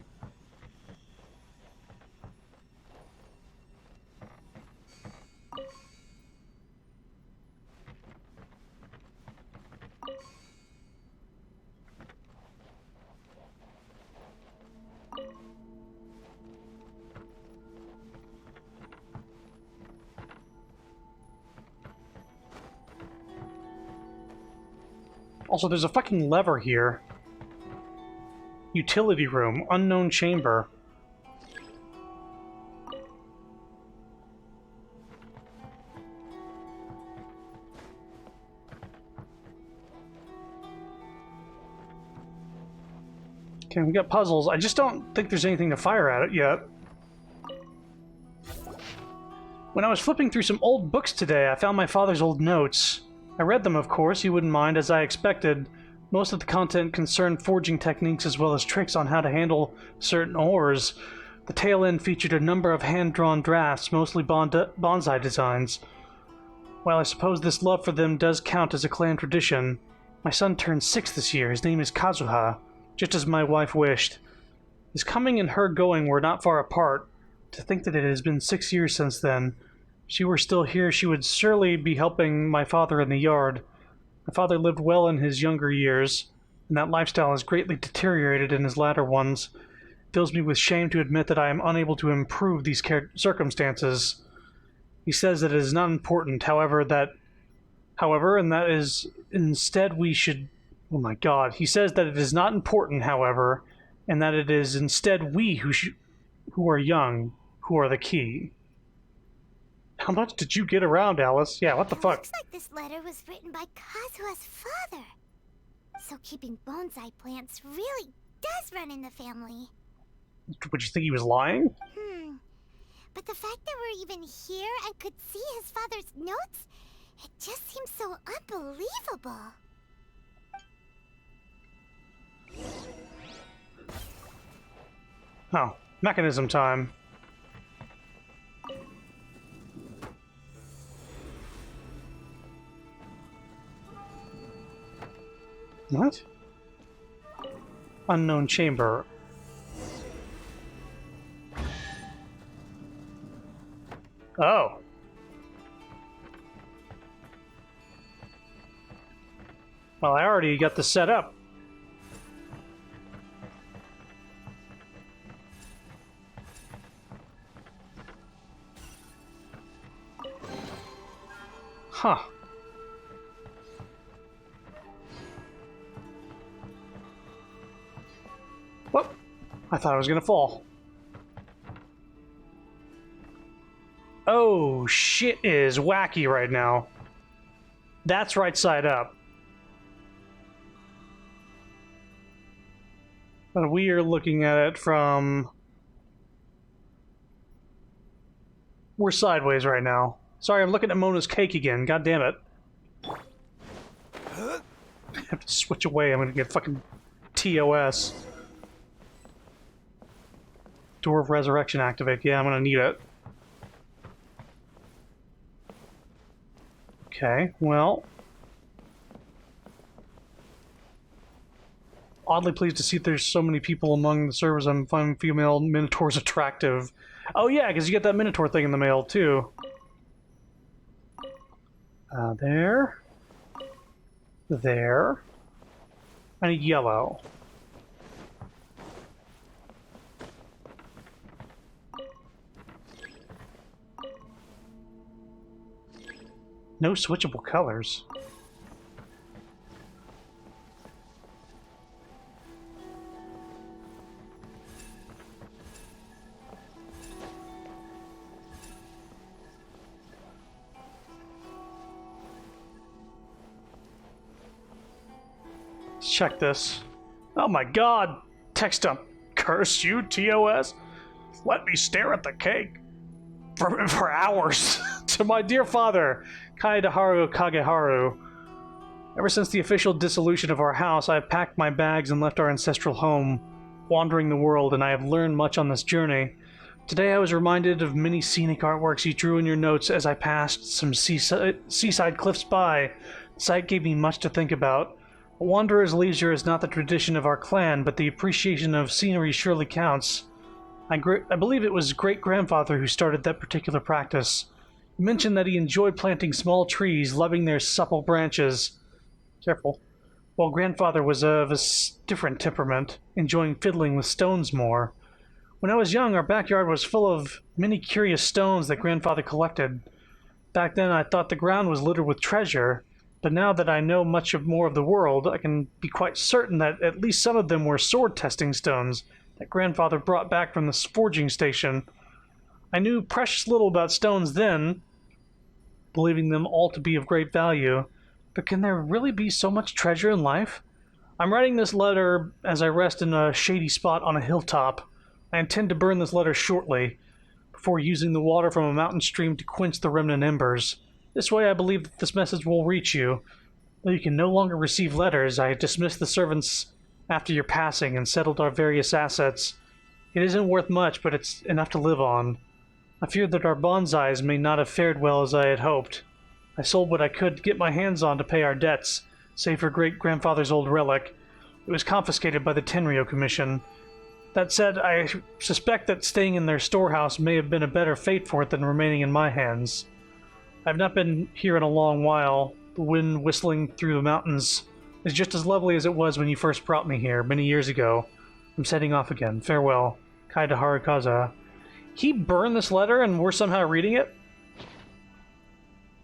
Also, there's a fucking lever here. Utility room, unknown chamber. Okay, we got puzzles. I just don't think there's anything to fire at it yet. When I was flipping through some old books today, I found my father's old notes. I read them, of course, you wouldn't mind, as I expected. Most of the content concerned forging techniques as well as tricks on how to handle certain ores. The tail end featured a number of hand-drawn drafts, mostly bonsai designs. While I suppose this love for them does count as a clan tradition, my son turned 6 this year. His name is Kazuha, just as my wife wished. His coming and her going were not far apart. To think that it has been 6 years since then. If she were still here, she would surely be helping my father in the yard. My father lived well in his younger years, and that lifestyle has greatly deteriorated in his latter ones. It fills me with shame to admit that I am unable to improve these circumstances. He says that it is not important, however, however, and that is instead we should... Oh my god. He says that it is not important, however, and that it is instead we who are young who are the key. How much did you get around, Alice? Yeah, what the fuck? Looks like this letter was written by Kazuha's father. So keeping bonsai plants really does run in the family. Would you think he was lying? But the fact that we're even here and could see his father's notes, it just seems so unbelievable. Oh, mechanism time. What? Unknown chamber. Oh. Well, I already got this set up. Huh. Whoop! I thought I was gonna fall. Oh, shit is wacky right now. That's right side up. And we are looking at it from... We're sideways right now. Sorry, I'm looking at Mona's cake again. God damn it. I have to switch away. I'm gonna get fucking TOS. Door of Resurrection activate. Yeah, I'm gonna need it. Okay, well... Oddly pleased to see there's so many people among the servers. I'm finding female minotaurs attractive. Oh yeah, because you get that minotaur thing in the mail, too. There. There. And a yellow. No switchable colors. Let's check this. Oh my god! Text dump. Curse you, TOS? Let me stare at the cake for hours. To my dear father, Kaidaharu Kageharu. Ever since the official dissolution of our house, I have packed my bags and left our ancestral home, wandering the world, and I have learned much on this journey. Today I was reminded of many scenic artworks you drew in your notes as I passed some seaside cliffs by. The sight gave me much to think about. A wanderer's leisure is not the tradition of our clan, but the appreciation of scenery surely counts. I believe it was great-grandfather who started that particular practice. He mentioned that he enjoyed planting small trees, loving their supple branches. Careful. While grandfather was of a different temperament, enjoying fiddling with stones more. When I was young, our backyard was full of many curious stones that grandfather collected. Back then, I thought the ground was littered with treasure, but now that I know much more of the world, I can be quite certain that at least some of them were sword-testing stones that grandfather brought back from the forging station. I knew precious little about stones then, believing them all to be of great value, but can there really be so much treasure in life? I'm writing this letter as I rest in a shady spot on a hilltop. I intend to burn this letter shortly, before using the water from a mountain stream to quench the remnant embers. This way I believe that this message will reach you. Though you can no longer receive letters, I have dismissed the servants after your passing and settled our various assets. It isn't worth much, but it's enough to live on. I fear that our bonsais may not have fared well as I had hoped. I sold what I could to get my hands on to pay our debts, save for great-grandfather's old relic. It was confiscated by the Tenryo Commission. That said, I suspect that staying in their storehouse may have been a better fate for it than remaining in my hands. I've not been here in a long while. The wind whistling through the mountains is just as lovely as it was when you first brought me here, many years ago. I'm setting off again. Farewell. Kaida Harukaza. He burned this letter and we're somehow reading it?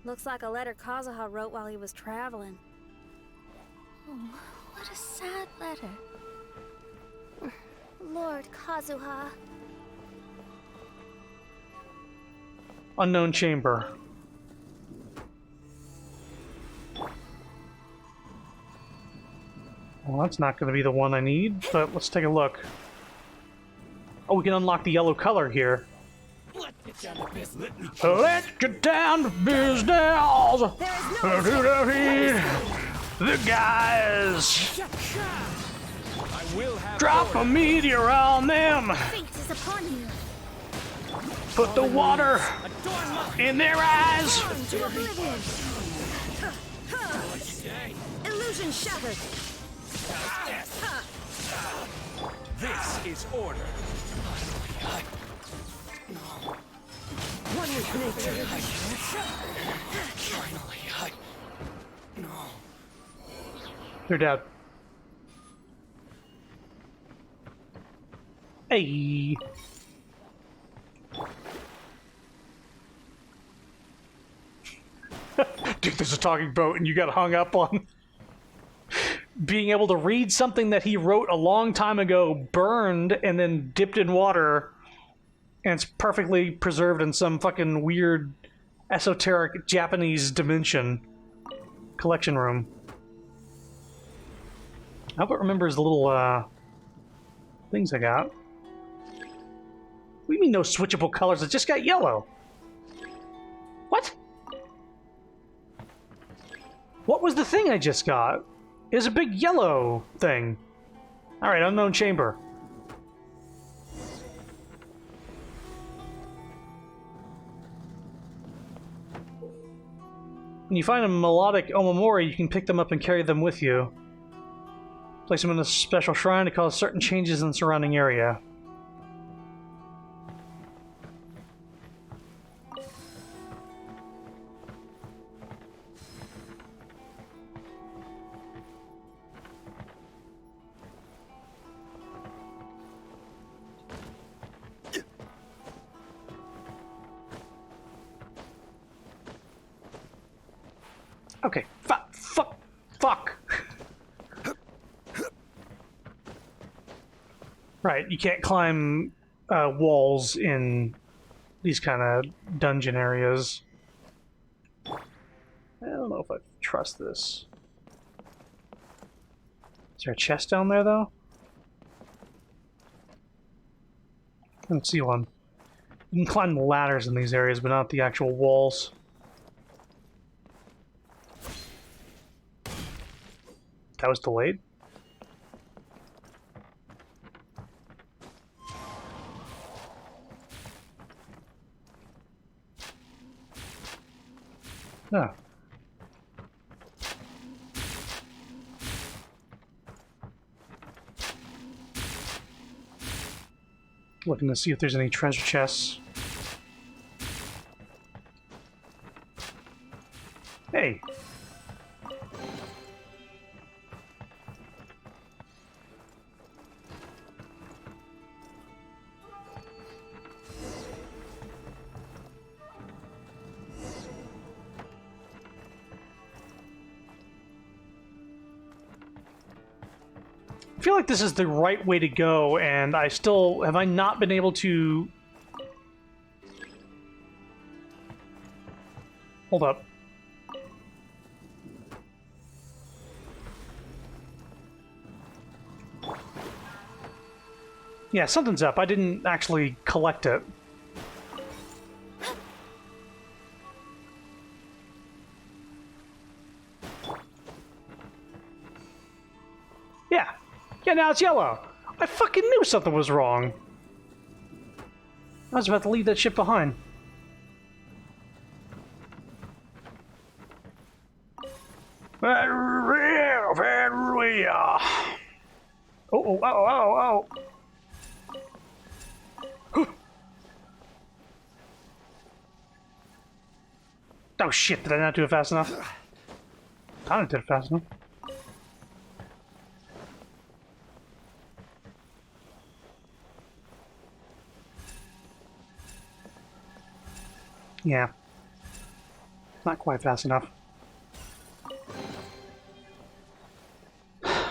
Looks like a letter Kazuha wrote while he was traveling. Oh, what a sad letter. Lord Kazuha. Unknown chamber. Well, that's not going to be the one I need, but let's take a look. Oh, we can unlock the yellow color here. Let's get down to business. The guys. Drop a meteor on them. Fate is upon you. Put the water in their eyes. To oblivion. Illusion shattered. This is order. One with nature. Finally, no. They're dead. Hey. Dude, there's a talking boat and you got hung up on being able to read something that he wrote a long time ago, burned, and then dipped in water, and it's perfectly preserved in some fucking weird, esoteric Japanese dimension collection room. I hope it remembers the little, things I got. What do you mean no switchable colors? It just got yellow. What? What was the thing I just got? It was a big yellow thing. Alright, unknown chamber. When you find a melodic omamori, you can pick them up and carry them with you. Place them in a special shrine to cause certain changes in the surrounding area. Okay, fuck. Right, you can't climb walls in these kind of dungeon areas. I don't know if I trust this. Is there a chest down there, though? I don't see one. You can climb the ladders in these areas, but not the actual walls. That was delayed? No. Looking to see if there's any treasure chests. Hey! I feel like this is the right way to go, and I still... Have I not been able to... Hold up. Yeah, something's up. I didn't actually collect it. Yeah. Yeah, now it's yellow. I fucking knew something was wrong. I was about to leave that shit behind. Oh. Oh shit, did I not do it fast enough? I didn't do it fast enough. Yeah. Not quite fast enough.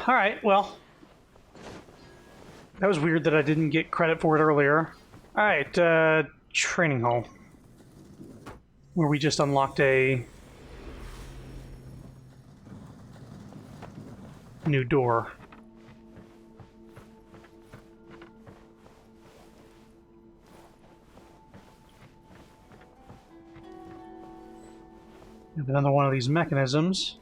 Alright, well. That was weird that I didn't get credit for it earlier. Alright, training hall. Where we just unlocked a new door. Have another one of these mechanisms.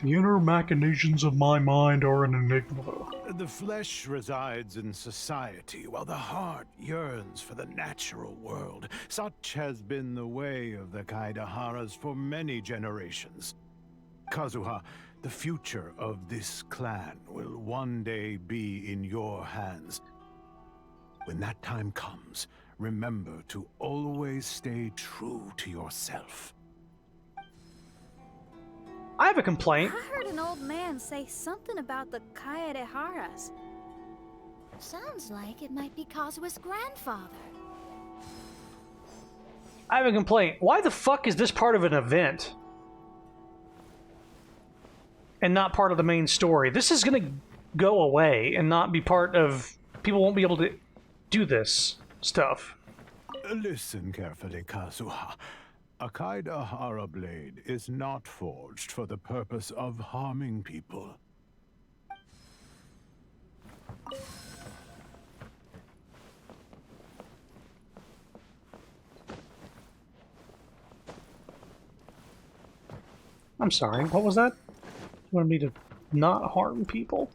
The inner machinations of my mind are an enigma. The flesh resides in society, while the heart yearns for the natural world. Such has been the way of the Kaidaharas for many generations. Kazuha, the future of this clan will one day be in your hands. When that time comes, remember to always stay true to yourself. I have a complaint. I heard an old man say something about the Kaidaharas. Sounds like it might be Kazuha's grandfather. I have a complaint. Why the fuck is this part of an event? And not part of the main story? This is gonna go away and not be part of... People won't be able to do this stuff. Listen carefully, Kazuha. A Kaidahara blade is not forged for the purpose of harming people. I'm sorry, what was that? You wanted me to not harm people?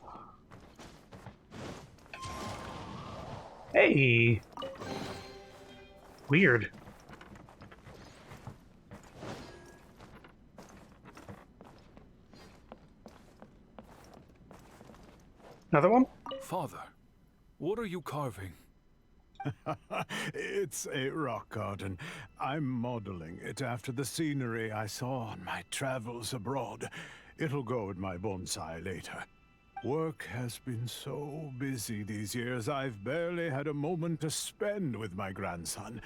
Hey! Weird. Another one? Father, what are you carving? It's a rock garden. I'm modeling it after the scenery I saw on my travels abroad. It'll go in my bonsai later. Work has been so busy these years, I've barely had a moment to spend with my grandson.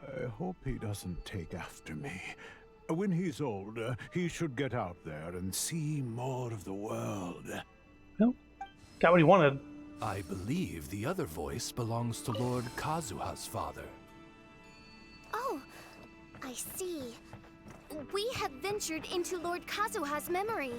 I hope he doesn't take after me. When he's older, he should get out there and see more of the world. Well, got what he wanted. I believe the other voice belongs to Lord Kazuha's father. Oh, I see. We have ventured into Lord Kazuha's memory.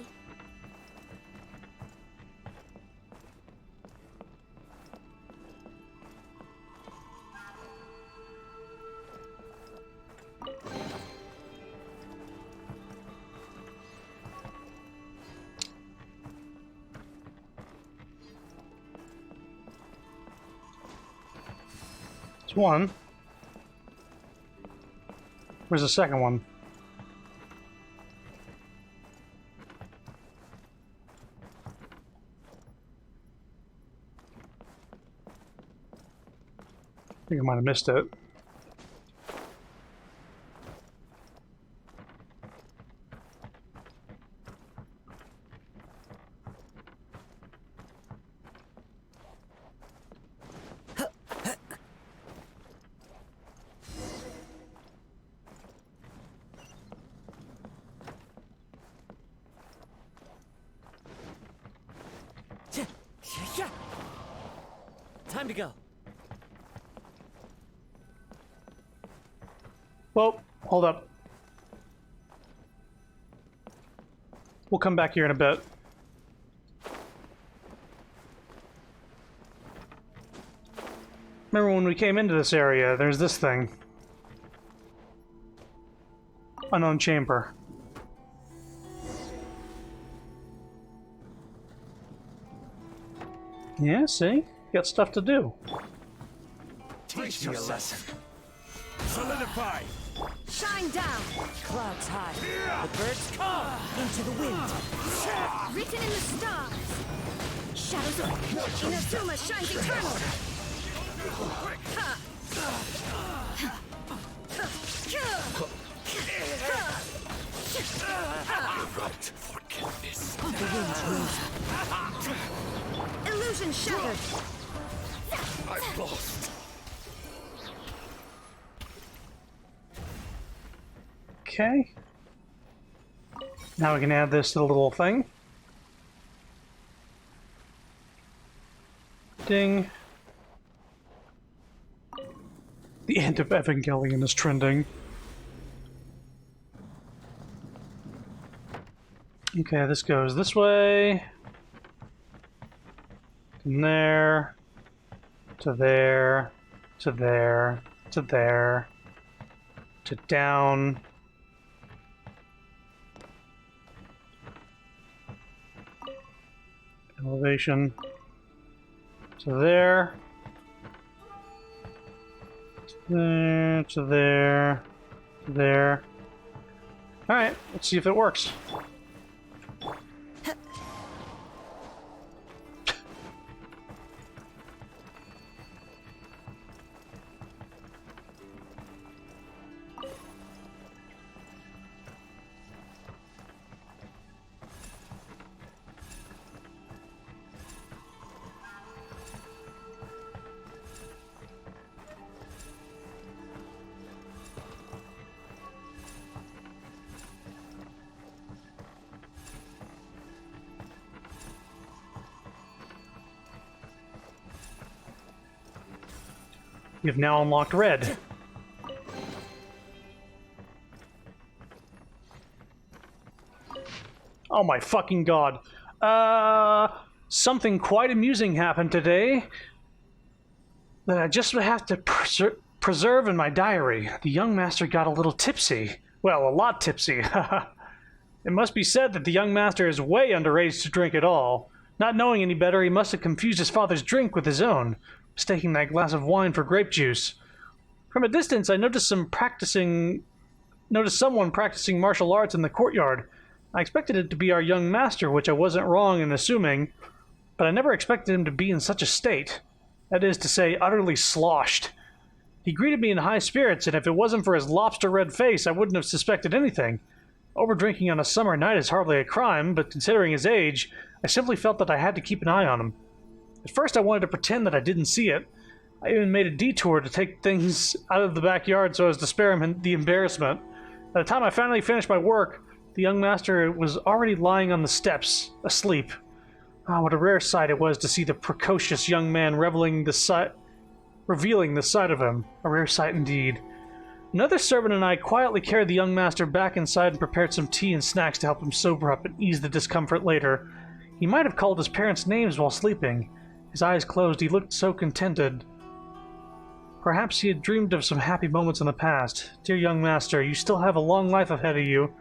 It's one. Where's the second one? I think I might have missed it. Time to go. Well, hold up. We'll come back here in a bit. Remember when we came into this area, there's this thing. Unknown chamber. Yeah, see? Got stuff to do. Teach me a lesson. Solidify. Shine down! Clouds high. The birds come into the wind. Written in the stars. Shadows of Inazuma shines eternal. Right, forgiveness. The winds rose. Illusion shattered. I've lost. Okay. Now we can add this to the little thing. Ding. The end of Evangelion is trending. Okay, this goes this way. From there. To there. To there. To there. To down. Elevation. To there. To there. To there. To there. Alright, let's see if it works. You've now unlocked red. Oh my fucking god. Something quite amusing happened today that I just would have to preserve in my diary. The young master got a little tipsy. Well, a lot tipsy. It must be said that the young master is way underage to drink at all. Not knowing any better, he must have confused his father's drink with his own, mistaking that glass of wine for grape juice. From a distance, I noticed someone practicing martial arts in the courtyard. I expected it to be our young master, which I wasn't wrong in assuming, but I never expected him to be in such a state. That is to say, utterly sloshed. He greeted me in high spirits, and if it wasn't for his lobster-red face, I wouldn't have suspected anything. Overdrinking on a summer night is hardly a crime, but considering his age, I simply felt that I had to keep an eye on him. At first I wanted to pretend that I didn't see it. I even made a detour to take things out of the backyard so as to spare him the embarrassment. By the time I finally finished my work, the young master was already lying on the steps, asleep. Ah, what a rare sight it was to see the precocious young man revealing the side of him. A rare sight indeed. Another servant and I quietly carried the young master back inside and prepared some tea and snacks to help him sober up and ease the discomfort later. He might have called his parents' names while sleeping. His eyes closed, he looked so contented. Perhaps he had dreamed of some happy moments in the past. Dear young master, you still have a long life ahead of you.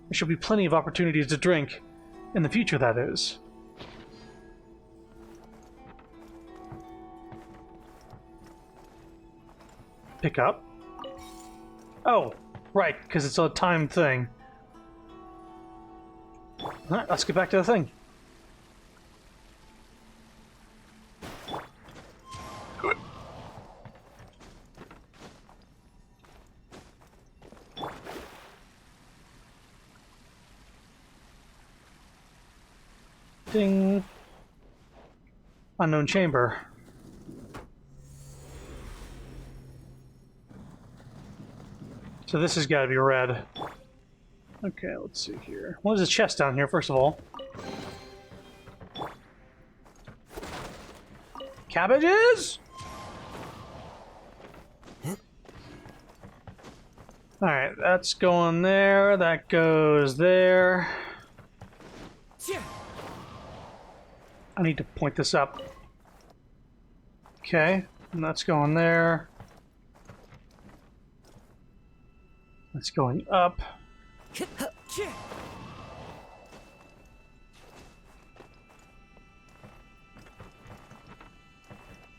There shall be plenty of opportunities to drink. In the future, that is. Pick up. Oh, right, because it's a timed thing. Alright, let's get back to the thing. Ding. Unknown chamber. So this has got to be red. Okay, let's see here. What is the chest down here, first of all? Cabbages? Alright, that's going there. That goes there. I need to point this up. Okay, and that's going there. That's going up.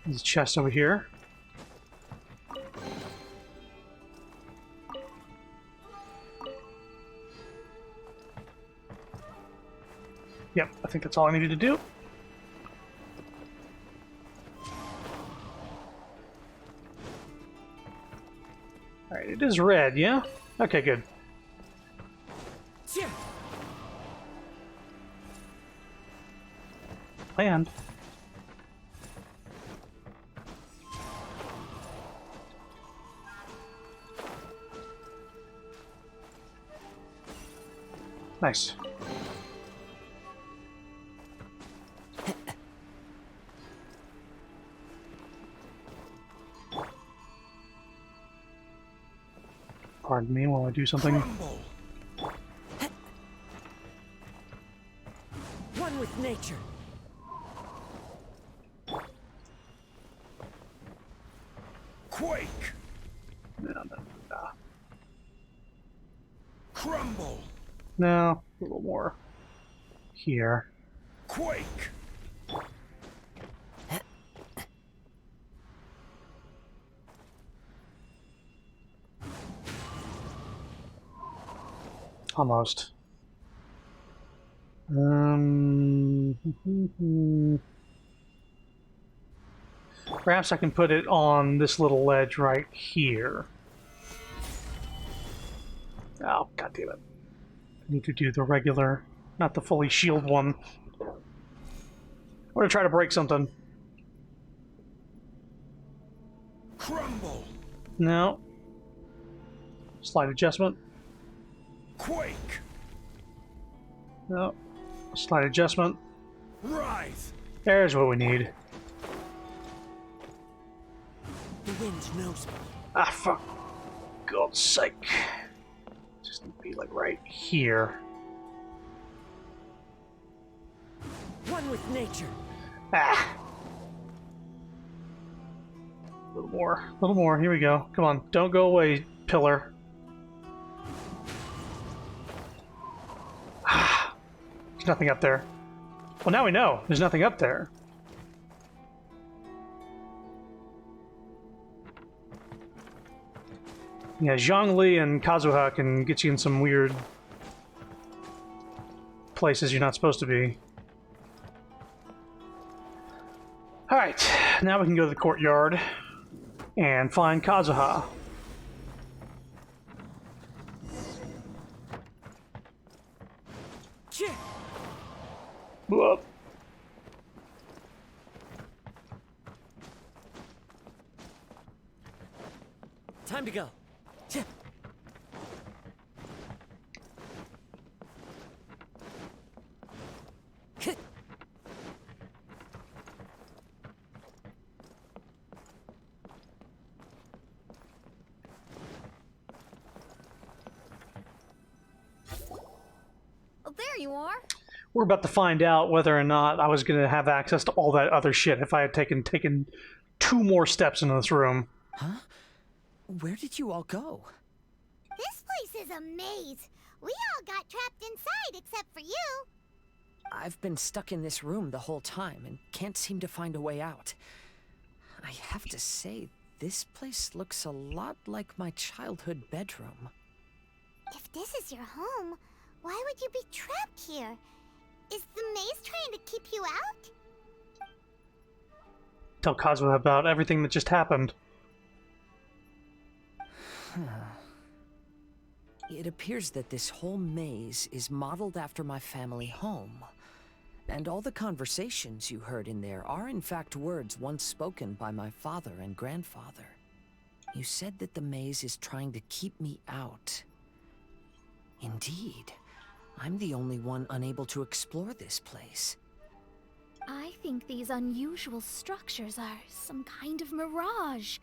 There's a chest over here. Yep, I think that's all I needed to do. Alright, it is red, yeah? Okay, good. Land. Nice. Pardon me while I do something. One with nature. Quake! No. Crumble! No, a little more here. Quake! Almost. Perhaps I can put it on this little ledge right here. Oh, god damn it. I need to do the regular, not the fully shield one. I'm gonna try to break something. Crumble! No. Slight adjustment. Quake! No. Slight adjustment. Rise! There's what we need. The wind knows me. Ah, for God's sake. Just need to be like right here. One with nature. Ah. A little more. Here we go. Come on, don't go away, pillar. Ah. There's nothing up there. Well, now we know. There's nothing up there. Yeah, Zhongli and Kazuha can get you in some weird places you're not supposed to be. Alright, now we can go to the courtyard and find Kazuha. Whoop. Time to go. Oh, there you are. We're about to find out whether or not I was going to have access to all that other shit if I had taken 2 more steps into this room. Huh? Where did you all go? This place is a maze. We all got trapped inside except for you. I've been stuck in this room the whole time and can't seem to find a way out. I have to say, this place looks a lot like my childhood bedroom. If this is your home, why would you be trapped here? Is the maze trying to keep you out? Tell Kazuha about everything that just happened. It appears that this whole maze is modeled after my family home. And all the conversations you heard in there are in fact words once spoken by my father and grandfather. You said that the maze is trying to keep me out. Indeed. I'm the only one unable to explore this place. I think these unusual structures are some kind of mirage.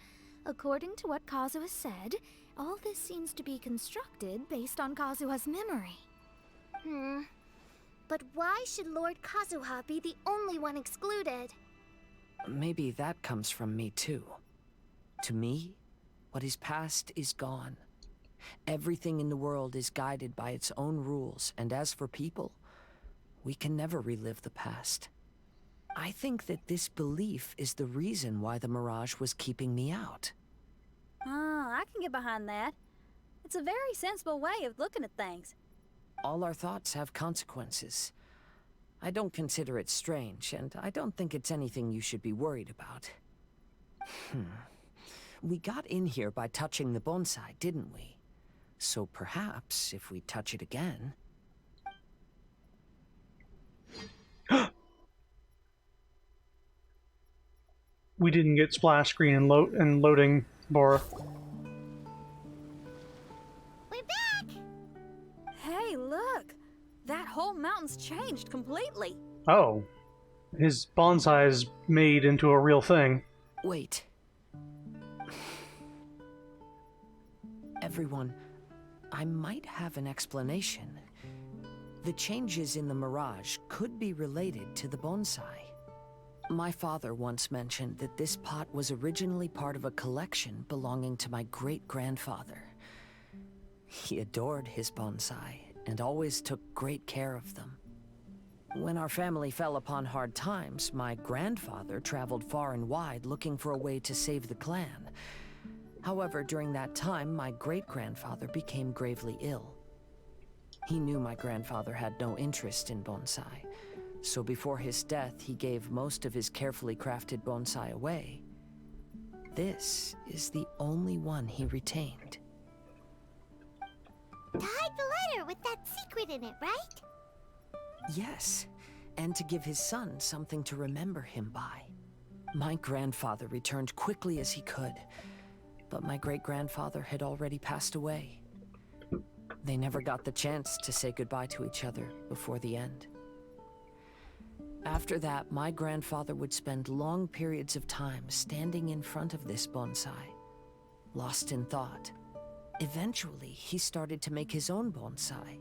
According to what Kazuha said, all this seems to be constructed based on Kazuha's memory. But why should Lord Kazuha be the only one excluded? Maybe that comes from me too. To me, what is past is gone. Everything in the world is guided by its own rules, and as for people, we can never relive the past. I think that this belief is the reason why the mirage was keeping me out. I can get behind that. It's a very sensible way of looking at things. All our thoughts have consequences. I don't consider it strange, and I don't think it's anything you should be worried about. We got in here by touching the bonsai, didn't we? So perhaps, if we touch it again... We didn't get splash screen and loading bar. We're back! Hey, look! That whole mountain's changed completely. Oh. His bonsai is made into a real thing. Wait. Everyone, I might have an explanation. The changes in the mirage could be related to the bonsai. My father once mentioned that this pot was originally part of a collection belonging to my great-grandfather. He adored his bonsai and always took great care of them. When our family fell upon hard times, my grandfather traveled far and wide looking for a way to save the clan. However, during that time, my great-grandfather became gravely ill. He knew my grandfather had no interest in bonsai, so before his death, he gave most of his carefully crafted bonsai away. This is the only one he retained. To hide the letter with that secret in it, right? Yes, and to give his son something to remember him by. My grandfather returned quickly as he could, but my great-grandfather had already passed away. They never got the chance to say goodbye to each other before the end. After that, my grandfather would spend long periods of time standing in front of this bonsai, lost in thought. Eventually, he started to make his own bonsai.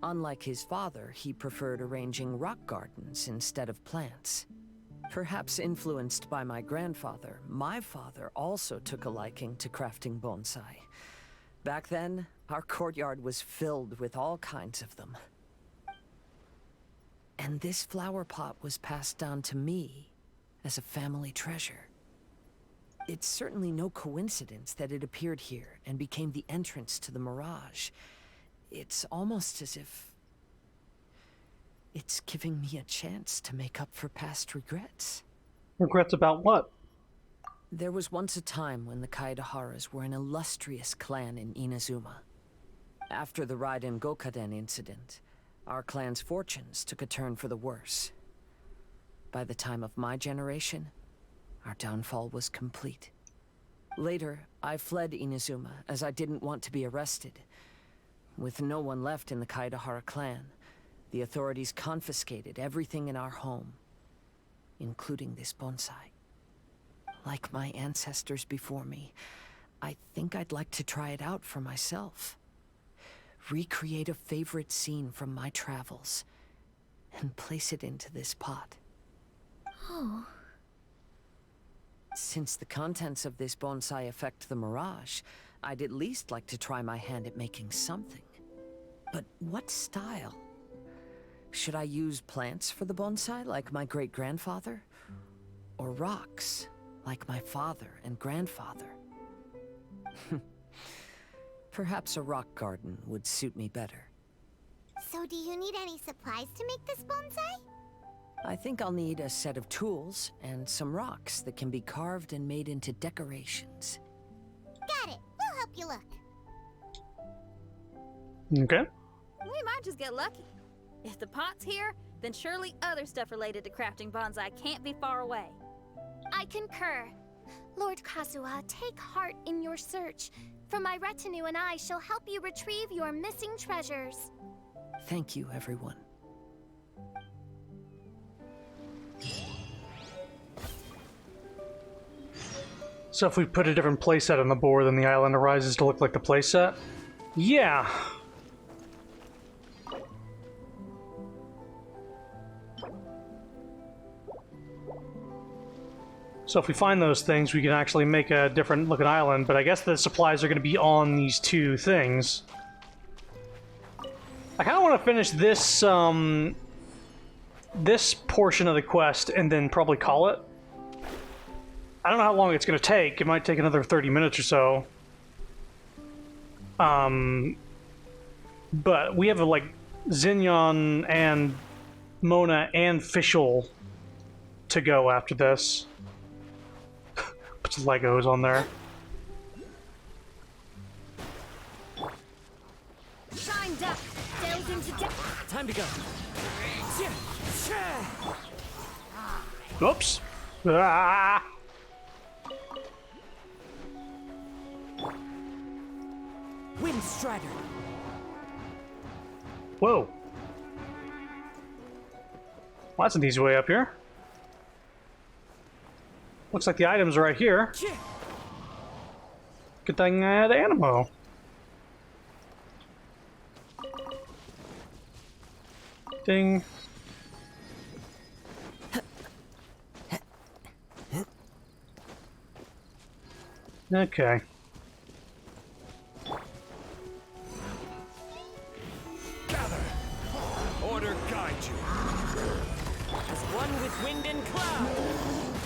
Unlike his father, he preferred arranging rock gardens instead of plants. Perhaps influenced by my grandfather, my father also took a liking to crafting bonsai. Back then, our courtyard was filled with all kinds of them. And this flower pot was passed down to me as a family treasure. It's certainly no coincidence that it appeared here and became the entrance to the mirage. It's almost as if it's giving me a chance to make up for past regrets. Regrets about what? There was once a time when the Kaidaharas were an illustrious clan in Inazuma. After the Raiden Gokaden incident, our clan's fortunes took a turn for the worse. By the time of my generation, our downfall was complete. Later, I fled Inazuma as I didn't want to be arrested. With no one left in the Kaidahara clan, the authorities confiscated everything in our home, including this bonsai. Like my ancestors before me, I think I'd like to try it out for myself. Recreate a favorite scene from my travels, and place it into this pot. Oh. Since the contents of this bonsai affect the mirage, I'd at least like to try my hand at making something. But what style? Should I use plants for the bonsai, like my great-grandfather? Or rocks, like my father and grandfather? Perhaps a rock garden would suit me better. So do you need any supplies to make this bonsai? I think I'll need a set of tools and some rocks that can be carved and made into decorations. Got it. We'll help you look. Okay. We might just get lucky. If the pot's here, then surely other stuff related to crafting bonsai can't be far away. I concur. Lord Kazuha, take heart in your search. For my retinue and I shall help you retrieve your missing treasures. Thank you, everyone. So if we put a different playset on the board, then the island arises to look like the playset? Yeah. So if we find those things, we can actually make a different looking island, but I guess the supplies are going to be on these two things. I kind of want to finish this, this portion of the quest and then probably call it. I don't know how long it's going to take. It might take another 30 minutes or so. But we have like Xinyan and Mona and Fischl to go after this. Put some Legos on there. Shine duck, delve into depth. Time to go. Oops. Ah! Wind Strider. Whoa. Well, that's an easy way up here. Looks like the items are right here. Good thing I had ammo. Ding. Okay. Gather! Order guide you. As one with wind and cloud.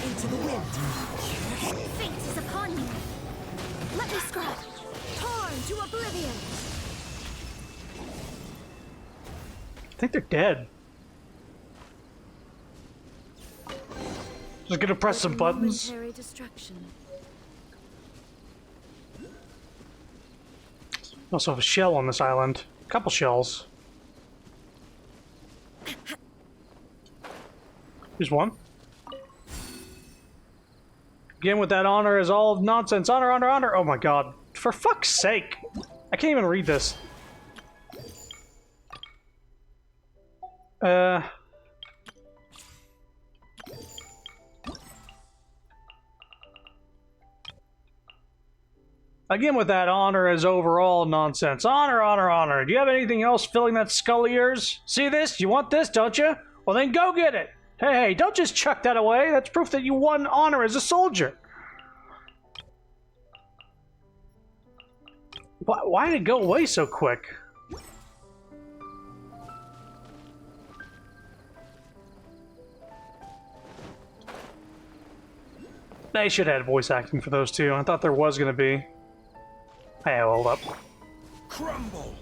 Into the wind. Fate is upon you. Let me scrub. Torn to oblivion. I think they're dead. Just gonna press some buttons. Momentary destruction. Also have a shell on this island. A couple shells. Here's one. Again with that honor is all nonsense. Honor, honor, honor. Oh my god. For fuck's sake. I can't even read this. Again with that honor is overall nonsense. Honor, honor, honor. Do you have anything else filling that skull of yours? See this? You want this, don't you? Well then go get it. Hey, don't just chuck that away. That's proof that you won honor as a soldier. Why did it go away so quick? They should have had voice acting for those two. I thought there was going to be. Hey, hold up. Crumble!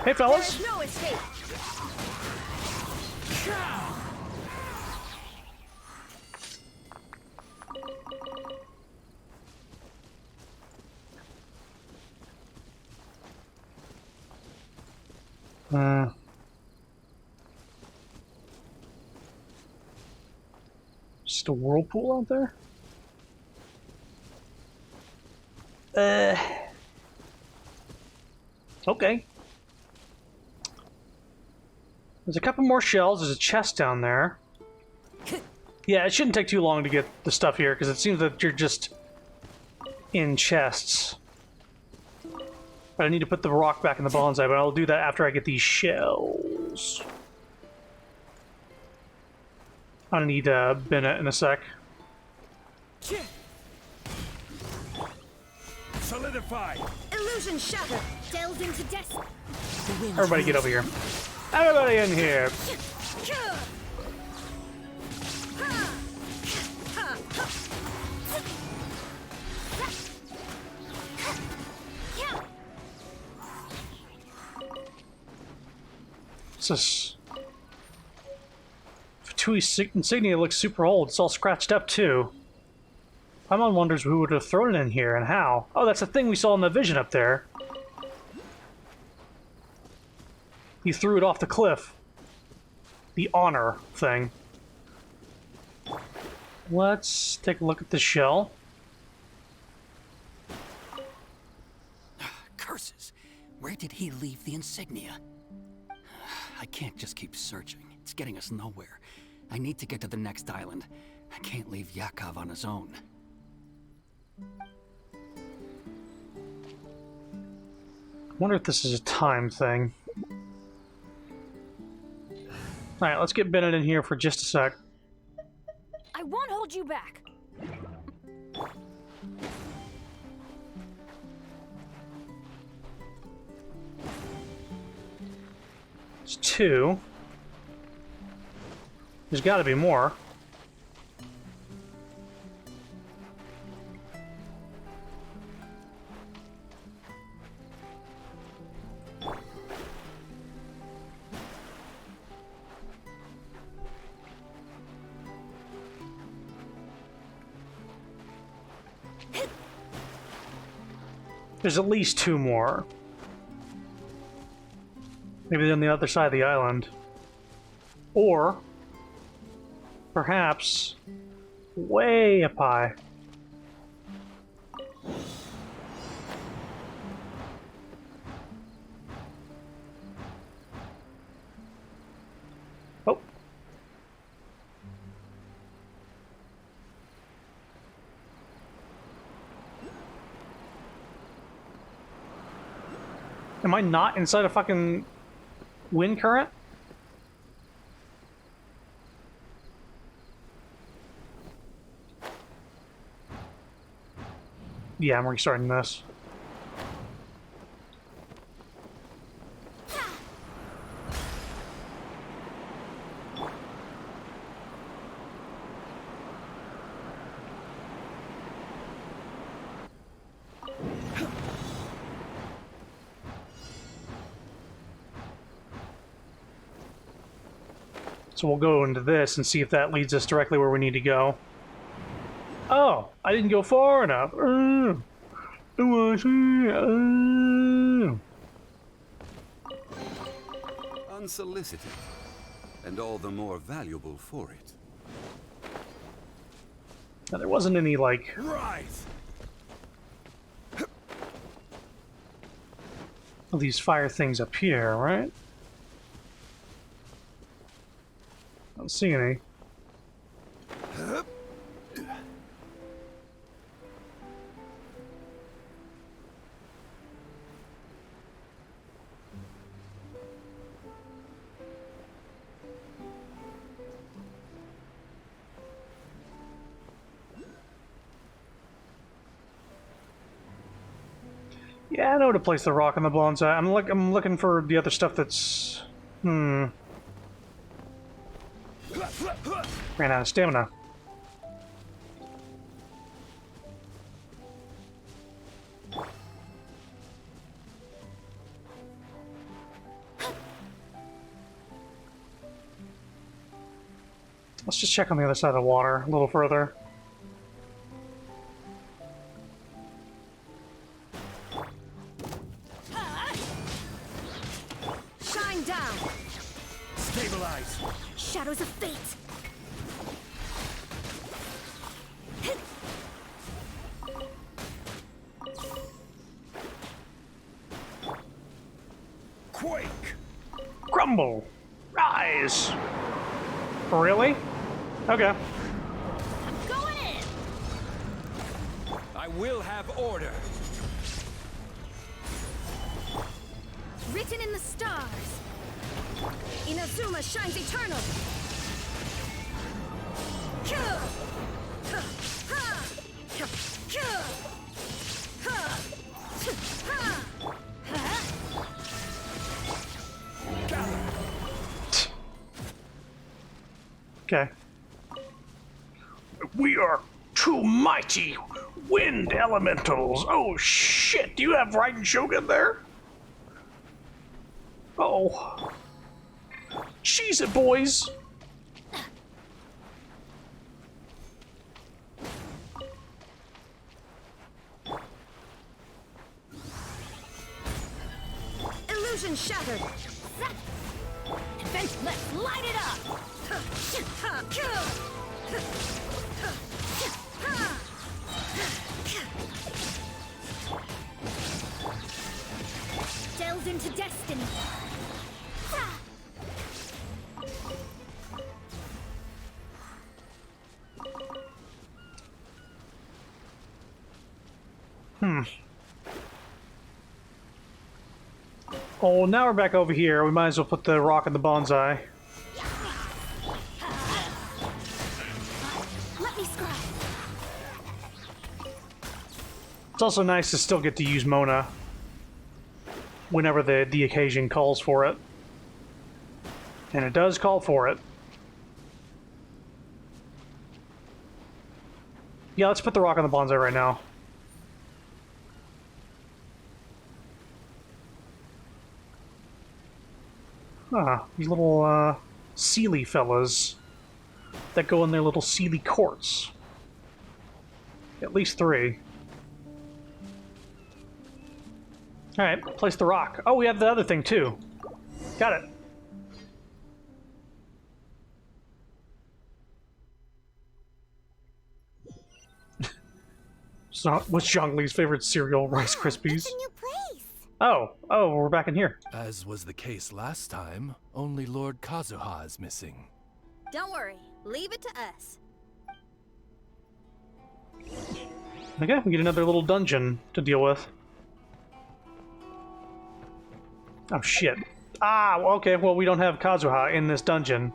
Hey, fellas. No escape. Just a whirlpool out there? Okay. There's a couple more shells. There's a chest down there. Yeah, it shouldn't take too long to get the stuff here, because it seems that you're just in chests. But I need to put the rock back in the bonsai, but I'll do that after I get these shells. I need Bennett in a sec. Solidify! Illusion shattered. Delves into death. Everybody get over here. Everybody in here! What's this? Fatui insignia looks super old. It's all scratched up too. Paimon wonders who would have thrown it in here and how. Oh, that's the thing we saw in the vision up there. He threw it off the cliff. The honor thing. Let's take a look at the shell. Curses! Where did he leave the insignia? I can't just keep searching. It's getting us nowhere. I need to get to the next island. I can't leave Yakov on his own. I wonder if this is a time thing. Alright, let's get Bennett in here for just a sec. I won't hold you back. It's two. There's got to be more. There's at least two more. Maybe they're on the other side of the island. Or, perhaps, way up high. Am I not inside a fucking wind current? Yeah, I'm restarting this. So we'll go into this and see if that leads us directly where we need to go. Oh, I didn't go far enough. Unsolicited, and all the more valuable for it. Now, there wasn't any, like... Right. of these fire things up here, right? I don't see any. Yeah, I know to place the rock on the bonsai. I'm looking for the other stuff that's... Ran out of stamina. Let's just check on the other side of the water a little further. Shine down! Stabilize! Shadows of fate! Quake! Crumble! Rise! Really? Okay. Going in! I will have order. Written in the stars! Inazuma shines eternal! Okay. We are two mighty wind elementals. Oh shit, do you have Raiden Shogun there? Oh. Cheese it, boys! Illusion shattered! Then let's light it up! Delve into destiny! Oh, now we're back over here. We might as well put the rock in the bonsai. Let me scry! It's also nice to still get to use Mona whenever the occasion calls for it. And it does call for it. Yeah, let's put the rock on the bonsai right now. Huh, these little, Sealy fellas that go in their little Sealy courts. At least 3. Alright, place the rock. Oh, we have the other thing, too. Got it. So, what's Zhongli's favorite cereal? Rice Krispies? It's a new place. Oh, we're back in here. As was the case last time, only Lord Kazuha is missing. Don't worry, leave it to us. Okay, we get another little dungeon to deal with. Oh, shit. Ah, well, okay, well, we don't have Kazuha in this dungeon.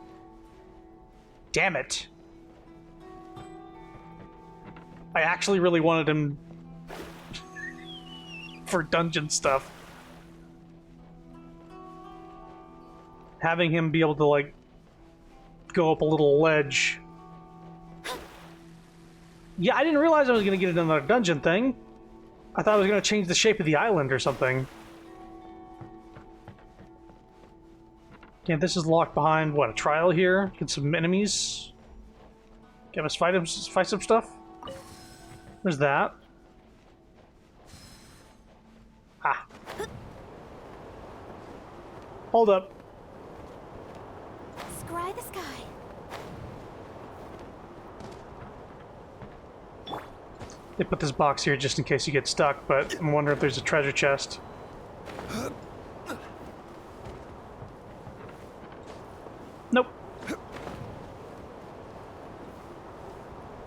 Damn it. I actually really wanted him for dungeon stuff. Having him be able to, like, go up a little ledge. Yeah, I didn't realize I was going to get another dungeon thing. I thought I was going to change the shape of the island or something. Yeah, this is locked behind, what, a trial here? Get some enemies? Can us fight some stuff? There's that. Ah. Hold up. Scry the sky. They put this box here just in case you get stuck, but I'm wondering if there's a treasure chest. Nope.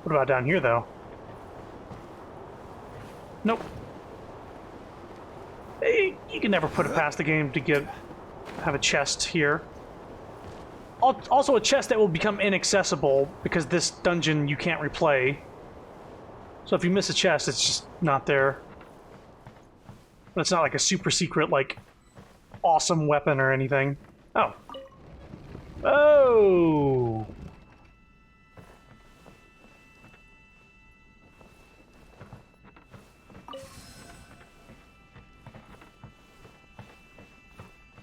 What about down here, though? Nope. Hey, you can never put it past the game to have a chest here. Also a chest that will become inaccessible because this dungeon you can't replay. So if you miss a chest, it's just not there. But it's not like a super secret, like, awesome weapon or anything. Oh. Oh!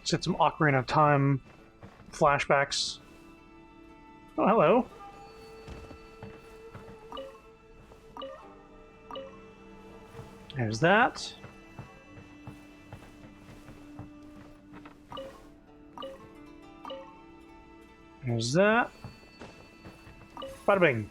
Set some Ocarina of Time flashbacks. Oh, hello. There's that. There's that. Bada bing.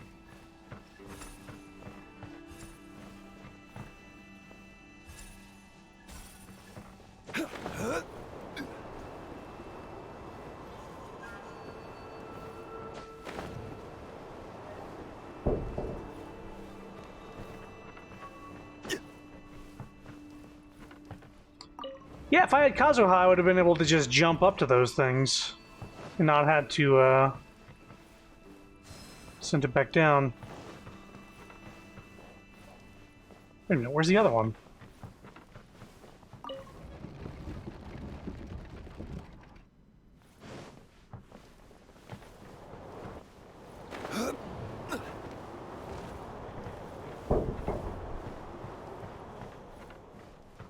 Yeah, if I had Kazuha, I would have been able to just jump up to those things and not had to send it back down. Wait a minute, where's the other one?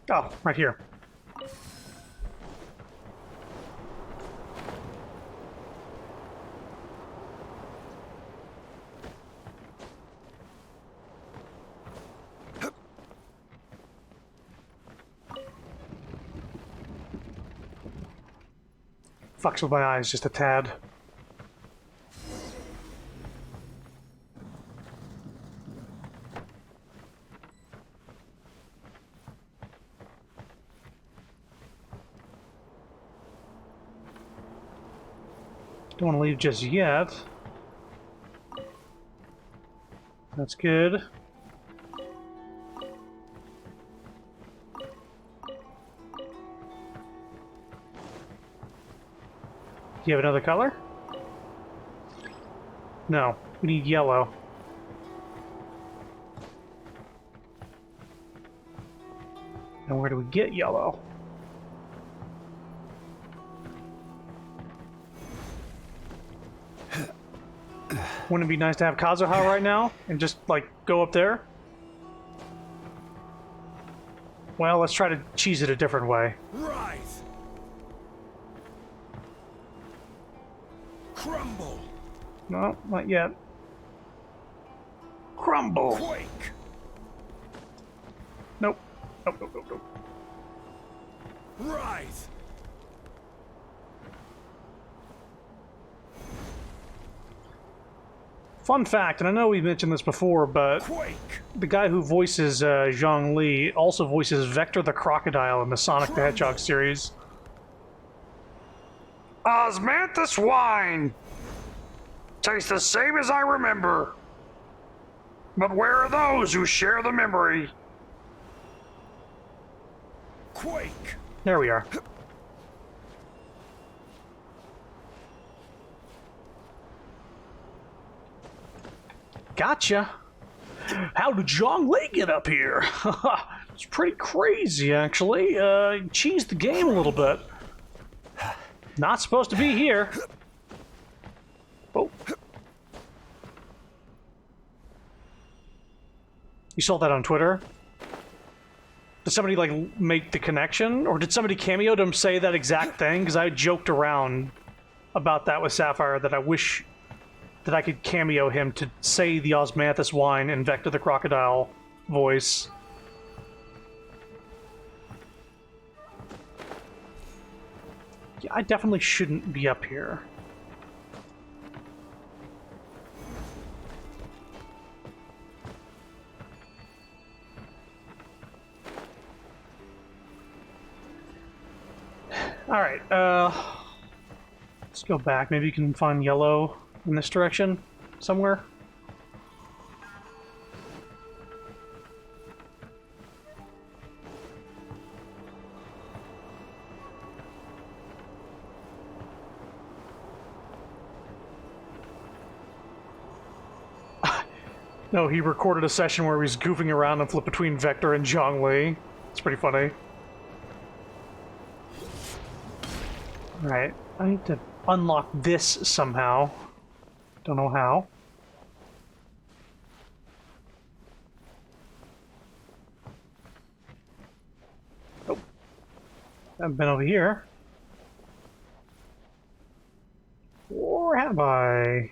Oh, right here. Fucks with my eyes just a tad. Don't want to leave just yet. That's good. Do you have another color? No, we need yellow. And where do we get yellow? Wouldn't it be nice to have Kazuha right now and just, like, go up there? Well, let's try to cheese it a different way. Rise! Crumble! No, not yet. Crumble! Quake! Nope. Nope, nope, nope, nope. Rise! Fun fact, and I know we mentioned this before, but Quake! the guy who voices Zhang Li also voices Vector the Crocodile in the Sonic the Hedgehog series. Osmanthus wine! Tastes the same as I remember. But where are those who share the memory? Quake! There we are. Gotcha. How did Zhongli get up here? It's pretty crazy, actually. Cheesed the game a little bit. Not supposed to be here. Oh. You saw that on Twitter? Did somebody, like, make the connection? Or did somebody cameo him say that exact thing? Because I joked around about that with Sapphire, that I wish that I could cameo him to say the Osmanthus wine in Vector the Crocodile voice. Yeah, I definitely shouldn't be up here. Alright, let's go back. Maybe you can find yellow in this direction somewhere. No, he recorded a session where he was goofing around and flipped between Vector and Zhongli. It's pretty funny. Alright, I need to unlock this somehow. Don't know how. Oh. I've been over here. Or have I?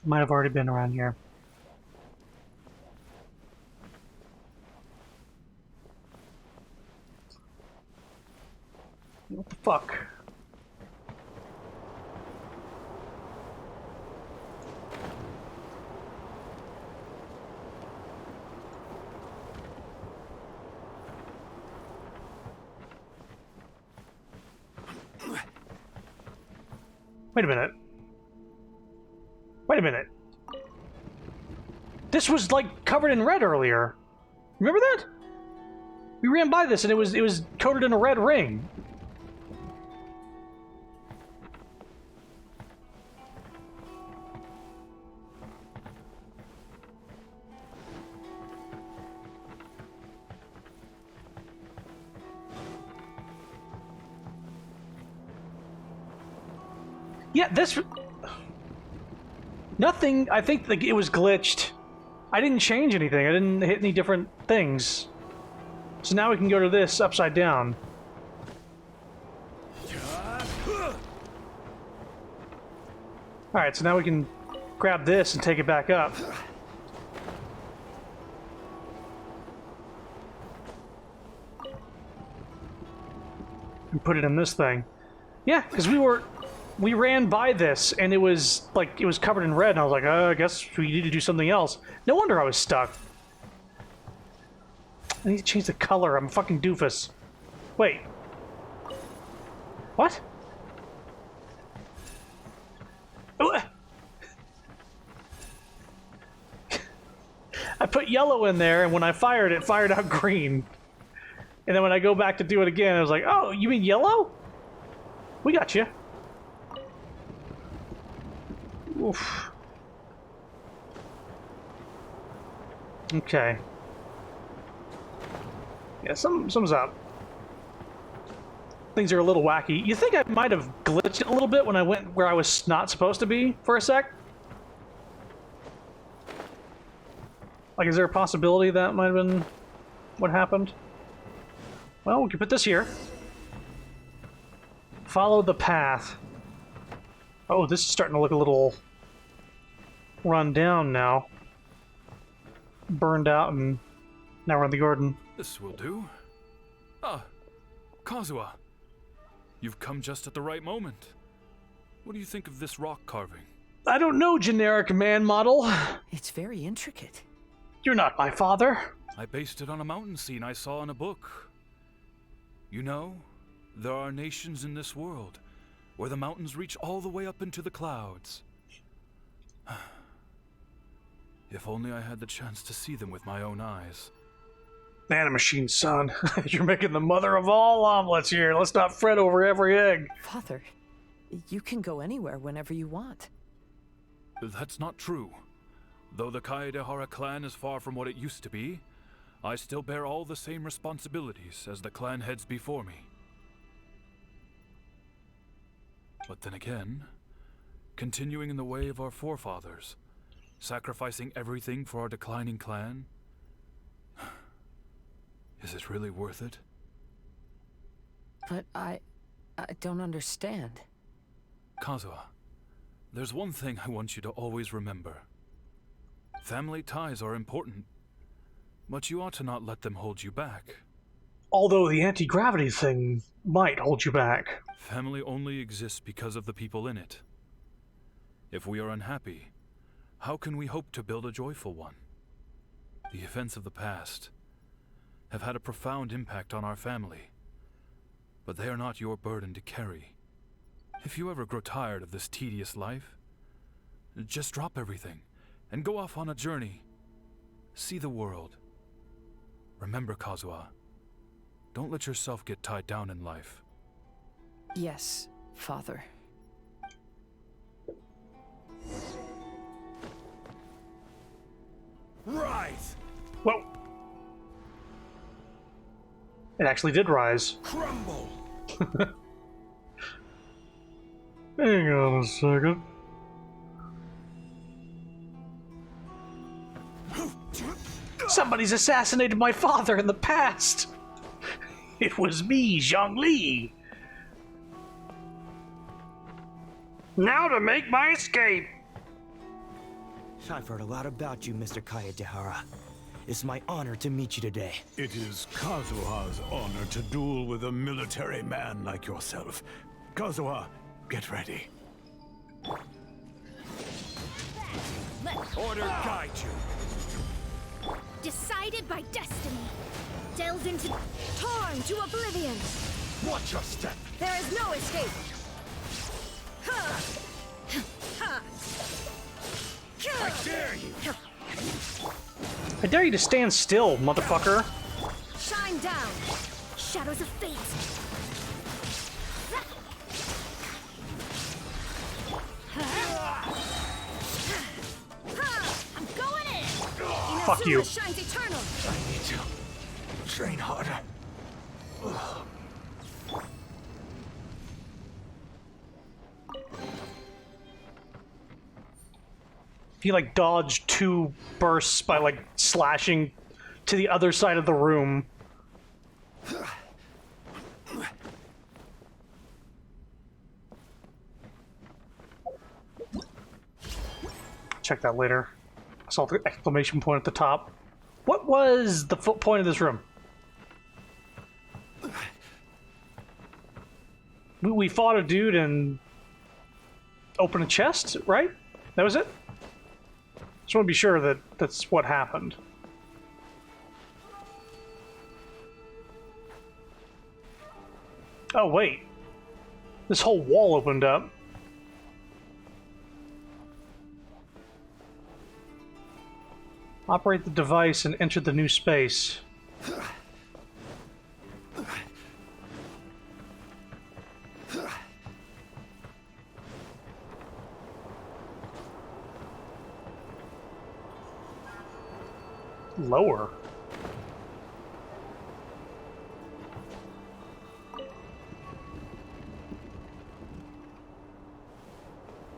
Might have already been around here. What the fuck? Wait a minute. Wait a minute. This was like covered in red earlier. Remember that? We ran by this and it was coated in a red ring. Yeah, this... Nothing, I think like, it was glitched. I didn't change anything, I didn't hit any different things. So now we can go to this upside down. Alright, so now we can grab this and take it back up. And put it in this thing. Yeah, because we ran by this and it was like it was covered in red and I was like, I guess we need to do something else. No wonder I was stuck. I need to change the color. I'm a fucking doofus. Wait. What? I put yellow in there and when I fired it fired out green. And then when I go back to do it again, I was like, oh, you mean yellow? We got you. Oof. Okay. Yeah, something's up. Things are a little wacky. You think I might have glitched a little bit when I went where I was not supposed to be for a sec? Like, is there a possibility that might have been what happened? Well, we can put this here. Follow the path. Oh, this is starting to look a little run down now. Burned out and now we're in the garden. This will do. Ah, Kazuha. You've come just at the right moment. What do you think of this rock carving? I don't know, generic man model. It's very intricate. You're not my father. I based it on a mountain scene I saw in a book. You know, there are nations in this world where the mountains reach all the way up into the clouds. If only I had the chance to see them with my own eyes. Nanomachine, son. You're making the mother of all omelets here. Let's not fret over every egg. Father, You can go anywhere whenever you want. That's not true. Though the Kaedehara clan is far from what it used to be, I still bear all the same responsibilities as the clan heads before me. But then again, continuing in the way of our forefathers, sacrificing everything for our declining clan, is it really worth it? But I don't understand. Kazuha, there's one thing I want you to always remember. Family ties are important, but you ought to not let them hold you back. Although the anti-gravity thing might hold you back. Family only exists because of the people in it. If we are unhappy, how can we hope to build a joyful one? The events of the past have had a profound impact on our family, but they are not your burden to carry. If you ever grow tired of this tedious life, just drop everything and go off on a journey. See the world. Remember, Kazuha, don't let yourself get tied down in life. Yes, Father. Rise! Whoa! It actually did rise. Crumble! Hang on a second. Somebody's assassinated my father in the past! It was me, Zhongli! Now to make my escape! I've heard a lot about you, Mr. Kaedehara. It's my honor to meet you today. It is Kazuha's honor to duel with a military man like yourself. Kazuha, get ready. Order guide you. Decided by destiny. Delved into... torn to oblivion. Watch your step. There is no escape. I dare you. I dare you to stand still, motherfucker. Shine down. Shadows of fate. I'm going in. Fuck you. Shines eternal. I need to train harder. If you like dodge 2 bursts by like slashing to the other side of the room. Check that later. I saw the exclamation point at the top. What was the point of this room? We fought a dude and opened a chest, right? That was it? Just want to be sure that that's what happened. Oh, wait. This whole wall opened up. Operate the device and enter the new space. Lower.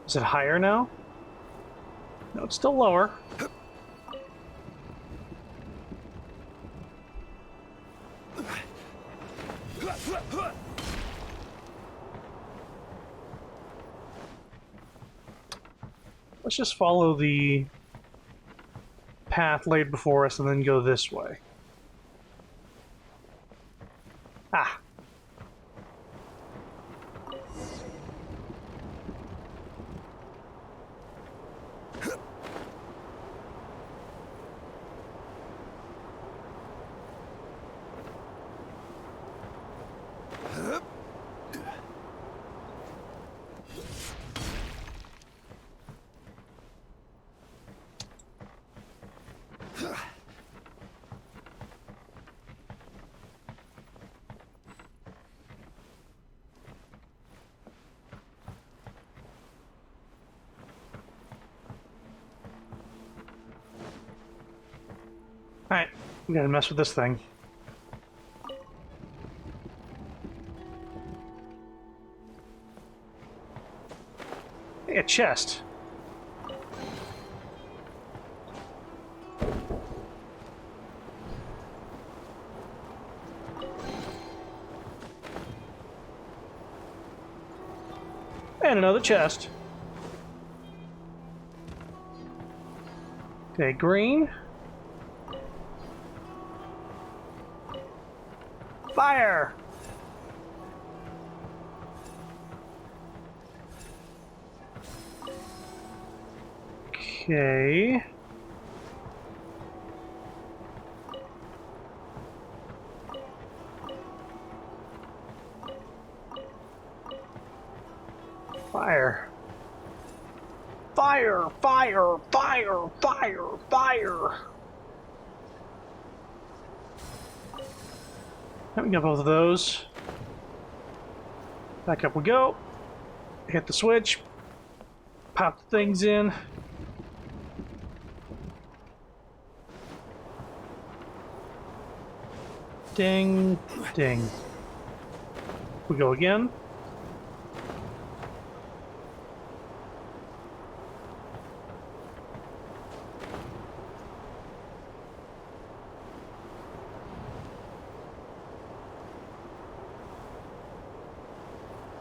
Is it higher now? No, it's still lower. Let's just follow the path laid before us and then go this way. Ah. Alright, we gotta mess with this thing. Hey, a chest. And another chest. Okay, green. Fire! Okay. Fire. Fire! Fire! Fire! Fire! Fire! We got both of those. Back up we go. Hit the switch. Pop the things in. Ding. Ding. We go again.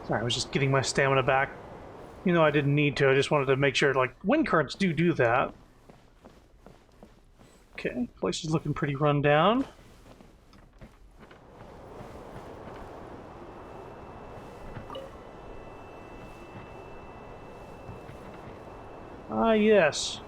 Sorry, I was just getting my stamina back. You know, I didn't need to. I just wanted to make sure, like, wind currents do that. Okay, place is looking pretty run down. Ah, yes.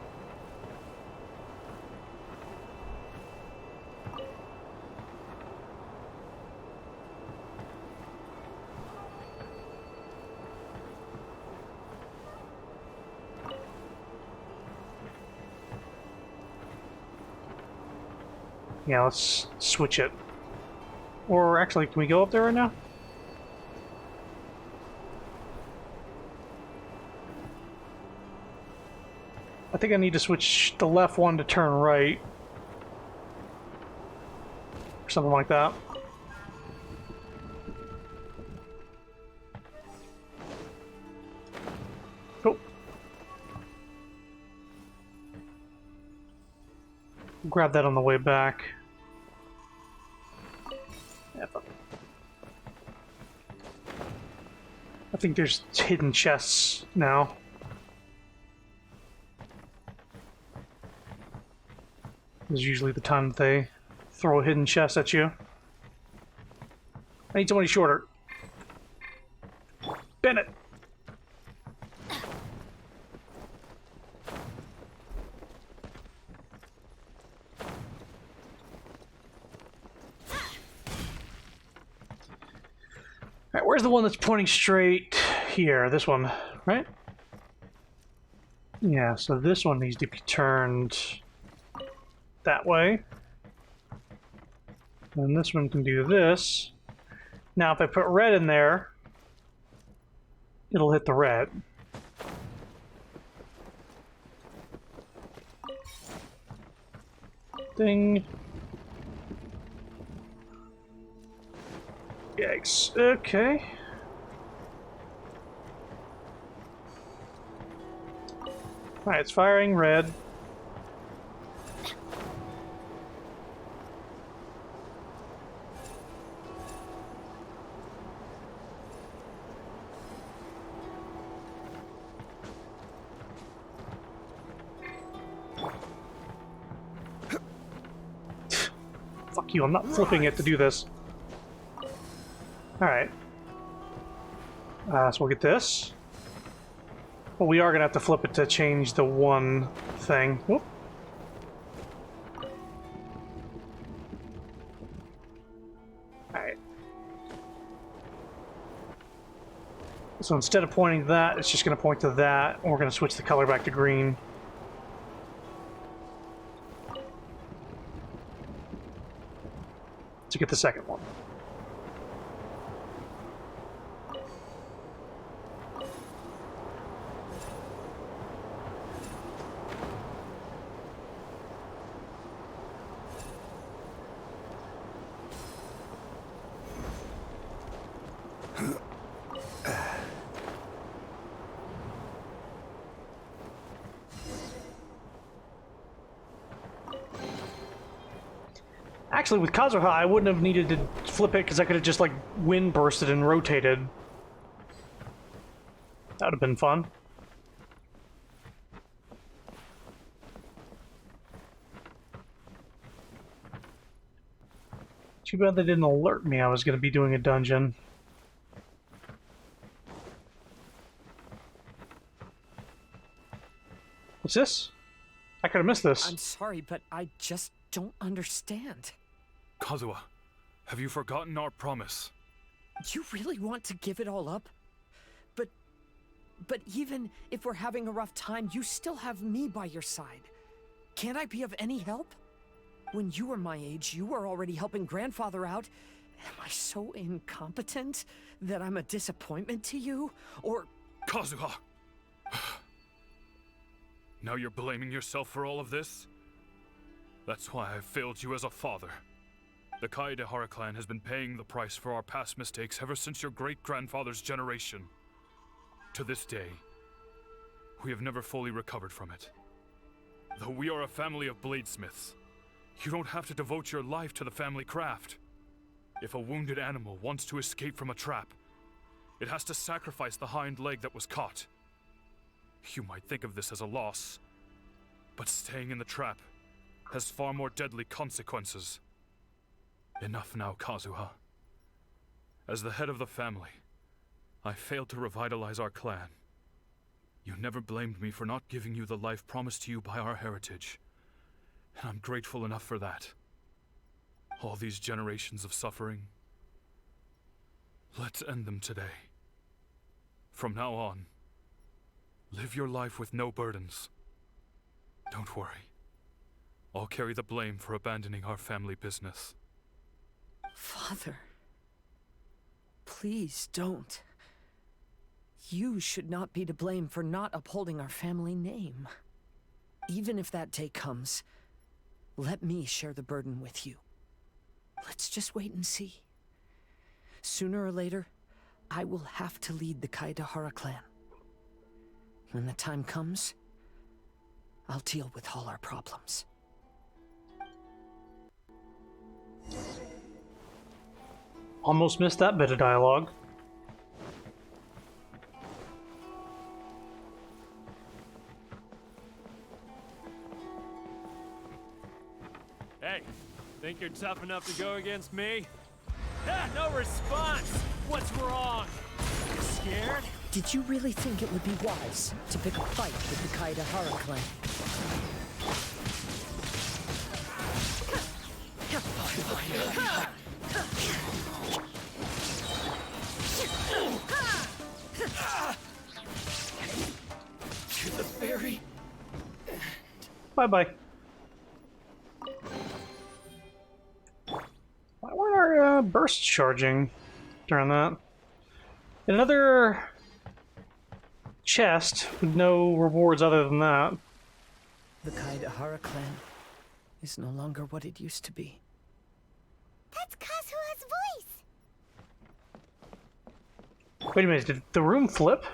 Yeah, let's switch it. Or actually, can we go up there right now? I think I need to switch the left one to turn right. Or something like that. Oh. Grab that on the way back. Yeah, I think there's hidden chests now. This is usually the time that they throw a hidden chest at you. I need somebody shorter. Bennett! Alright, where's the one that's pointing straight here? This one, right? Yeah, so this one needs to be turned that way. And this one can do this. Now if I put red in there, it'll hit the red. Ding. Yikes. Okay. Alright, it's firing red. Fuck you, I'm not flipping it to do this. Alright. So we'll get this. But we are going to have to flip it to change the one thing. Whoop. Alright. So instead of pointing to that, it's just going to point to that, and we're going to switch the color back to green. To get the second one. Actually, with Kazuha, I wouldn't have needed to flip it because I could have just, like, wind bursted and rotated. That would have been fun. Too bad they didn't alert me I was going to be doing a dungeon. What's this? I could have missed this. I'm sorry, but I just don't understand. Kazuha, have you forgotten our promise? You really want to give it all up? But even if we're having a rough time, you still have me by your side. Can't I be of any help? When you were my age, you were already helping grandfather out. Am I so incompetent that I'm a disappointment to you? Or... Kazuha! Now you're blaming yourself for all of this? That's why I failed you as a father. The Kaedehara clan has been paying the price for our past mistakes ever since your great-grandfather's generation. To this day, we have never fully recovered from it. Though we are a family of bladesmiths, you don't have to devote your life to the family craft. If a wounded animal wants to escape from a trap, it has to sacrifice the hind leg that was caught. You might think of this as a loss, but staying in the trap has far more deadly consequences. Enough now, Kazuha. As the head of the family, I failed to revitalize our clan. You never blamed me for not giving you the life promised to you by our heritage, and I'm grateful enough for that. All these generations of suffering, let's end them today. From now on, live your life with no burdens. Don't worry. I'll carry the blame for abandoning our family business. Father, please don't. You should not be to blame for not upholding our family name. Even if that day comes, let me share the burden with you. Let's just wait and see. Sooner or later, I will have to lead the Kaedehara clan. When the time comes, I'll deal with all our problems. Almost missed that bit of dialogue. Hey, think you're tough enough to go against me? Ah, no response! What's wrong? You scared? Did you really think it would be wise to pick a fight with the Kaedehara clan? To the very... Bye-bye. Why weren't our bursts charging during that? Another chest with no rewards other than that. The Kaedehara clan is no longer what it used to be. That's Kazuha's voice! Wait a minute, did the room flip?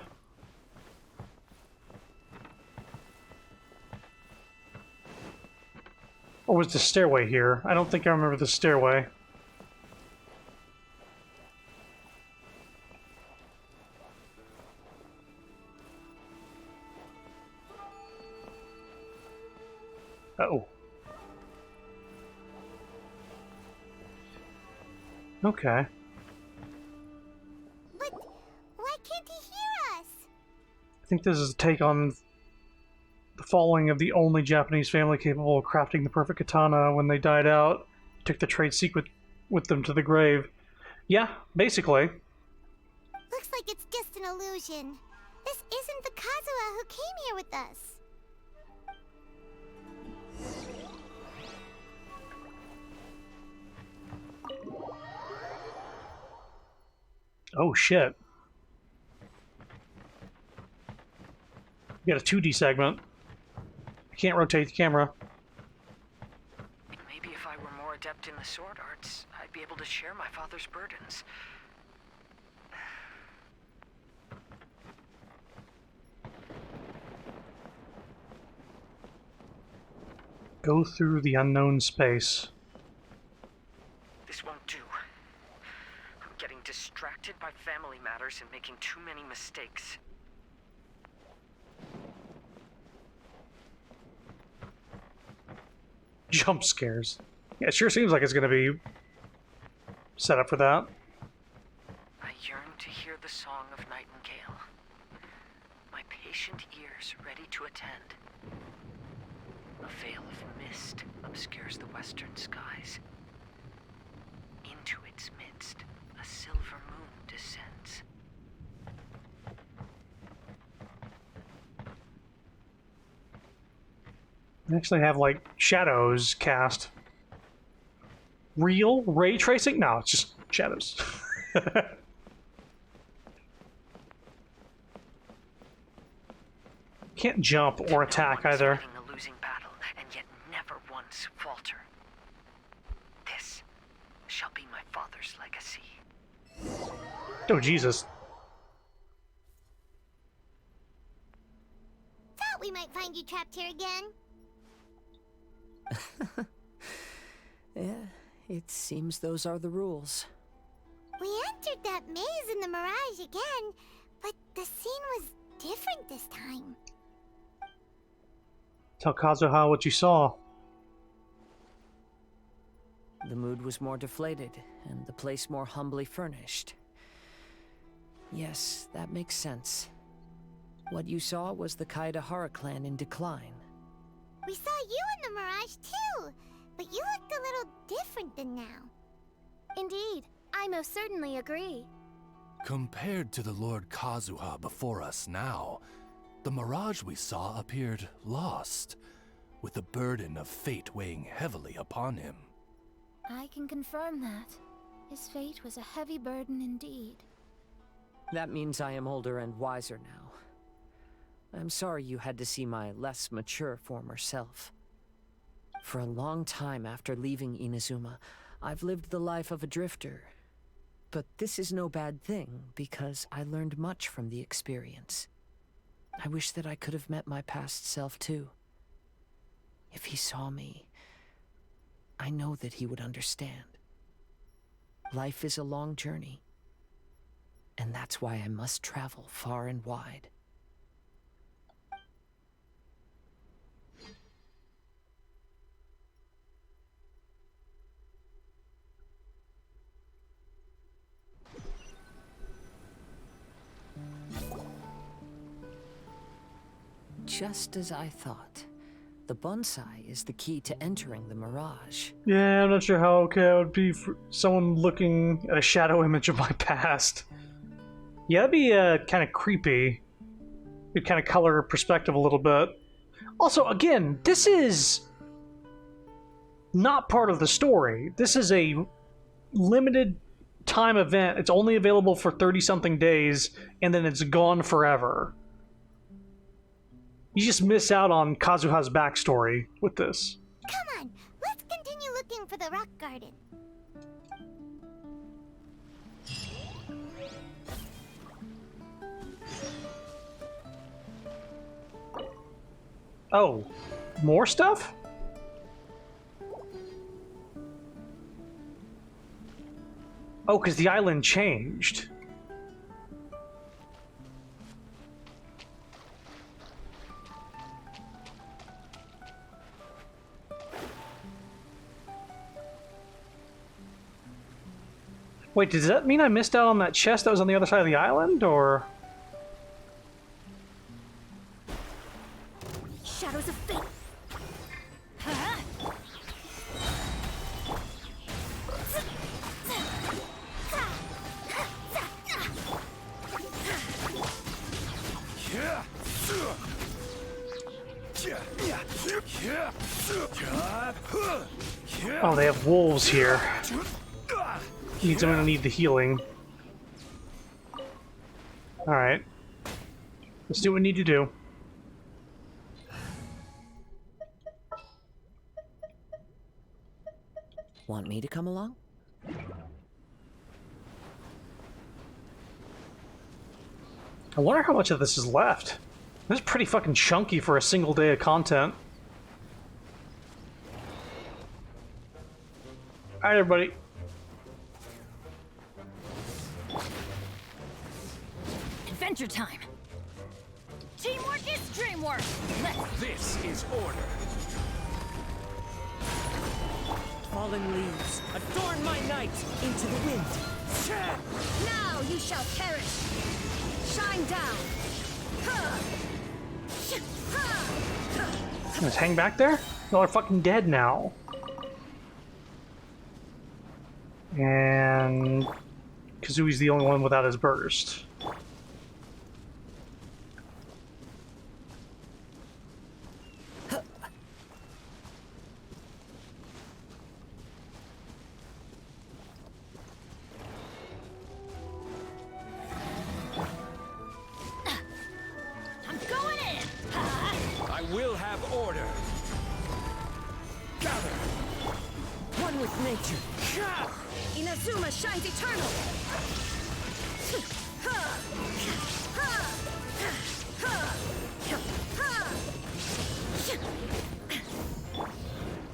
Or was the stairway here? I don't think I remember the stairway. Uh-oh. Okay. But why can't he hear us? I think this is a take on the falling of the only Japanese family capable of crafting the perfect katana when they died out. Took the trade secret with them to the grave. Yeah, basically. Looks like it's just an illusion. This isn't the Kazuha who came here with us. Oh shit. We got a 2D segment. I can't rotate the camera. Maybe if I were more adept in the sword arts, I'd be able to share my father's burdens. Go through the unknown space. distracted by family matters and making too many mistakes. Jump scares. Yeah, it sure seems like it's gonna be set up for that. I yearn to hear the song of nightingale. My patient ears ready to attend. A veil of mist obscures the western skies. Into its midst, a silver moon descends. They actually have, like, shadows cast. Real ray tracing? No, it's just shadows. Can't jump or attack either. A losing battle, and yet never once falter. This shall be my father's legacy. Oh, Jesus. Thought we might find you trapped here again. Yeah, it seems those are the rules. We entered that maze in the Mirage again, but the scene was different this time. Tell Kazuha what you saw. The mood was more deflated, and the place more humbly furnished. Yes, that makes sense. What you saw was the Kaedahara clan in decline. We saw you in the Mirage too, but you looked a little different than now. Indeed, I most certainly agree. Compared to the Lord Kazuha before us now, the mirage we saw appeared lost, with the burden of fate weighing heavily upon him. I can confirm that. His fate was a heavy burden indeed. That means I am older and wiser now. I'm sorry you had to see my less mature former self. For a long time after leaving Inazuma, I've lived the life of a drifter. But this is no bad thing, because I learned much from the experience. I wish that I could have met my past self too. If he saw me, I know that he would understand. Life is a long journey, and that's why I must travel far and wide. Just as I thought. The bonsai is the key to entering the Mirage. Yeah, I'm not sure how okay it would be for someone looking at a shadow image of my past. Yeah, that'd be kind of creepy. It'd kind of color perspective a little bit. Also, again, this is not part of the story. This is a limited time event. It's only available for 30-something days, and then it's gone forever. You just miss out on Kazuha's backstory with this. Come on, let's continue looking for the rock garden. Oh, more stuff? Oh, because the island changed. Wait, does that mean I missed out on that chest that was on the other side of the island, or...? Shadows of fate. Oh, they have wolves here. Means I'm gonna need the healing. Alright. Let's do what we need to do. Want me to come along? I wonder how much of this is left. This is pretty fucking chunky for a single day of content. Alright, everybody. adventure time. Teamwork is dreamwork. This is order. Fallen leaves, adorn my night into the wind. Now you shall perish. Shine down. Just hang back there? Y'all are fucking dead now. And Kazui's the only one without his burst. I'm going in. I will have order. Gather. One with nature. Inazuma shines eternal.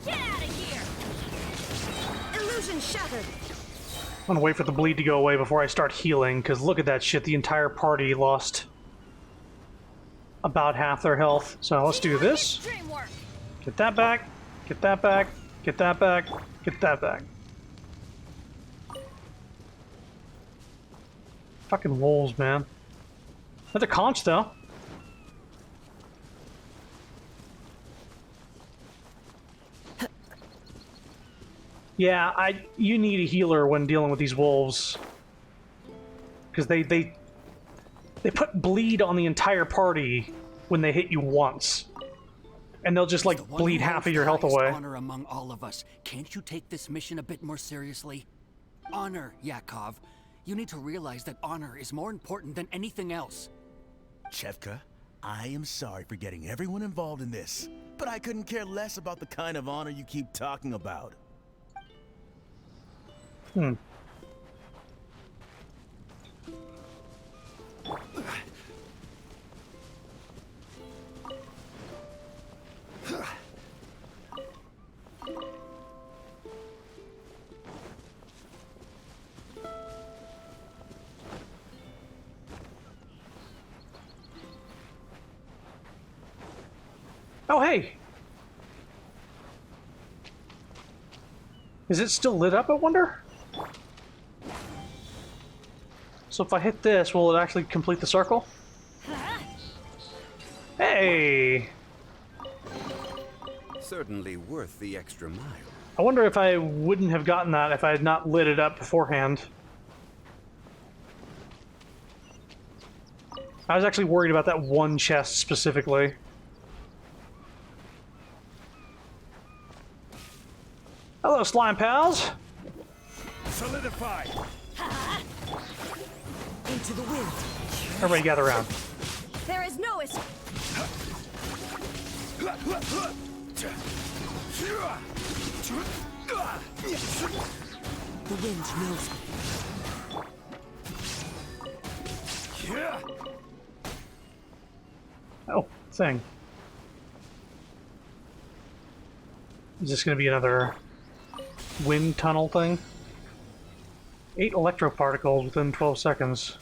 Get out of here! Illusion shattered. I'm gonna wait for the bleed to go away before I start healing, because look at that shit, the entire party lost about half their health. So let's do this. Get that back, get that back, get that back, get that back. Fucking wolves, man. That's a conch, though. Yeah, you need a healer when dealing with these wolves. Because they put bleed on the entire party when they hit you once. And they'll just, like, bleed half of your health away. Honor among all of us. Can't you take this mission a bit more seriously? Honor, Yakov. You need to realize that honor is more important than anything else. Chevka, I am sorry for getting everyone involved in this, but I couldn't care less about the kind of honor you keep talking about. Oh, hey! Is it still lit up, I wonder? So if I hit this, will it actually complete the circle? Hey! Certainly worth the extra mile. I wonder if I wouldn't have gotten that if I had not lit it up beforehand. I was actually worried about that one chest specifically. Hello, slime pals! Solidify! Into the wind. Everybody gather around. There is no escape. The wind knows me. Oh, thing. Is this going to be another wind tunnel thing? 8 electroparticles within 12 seconds.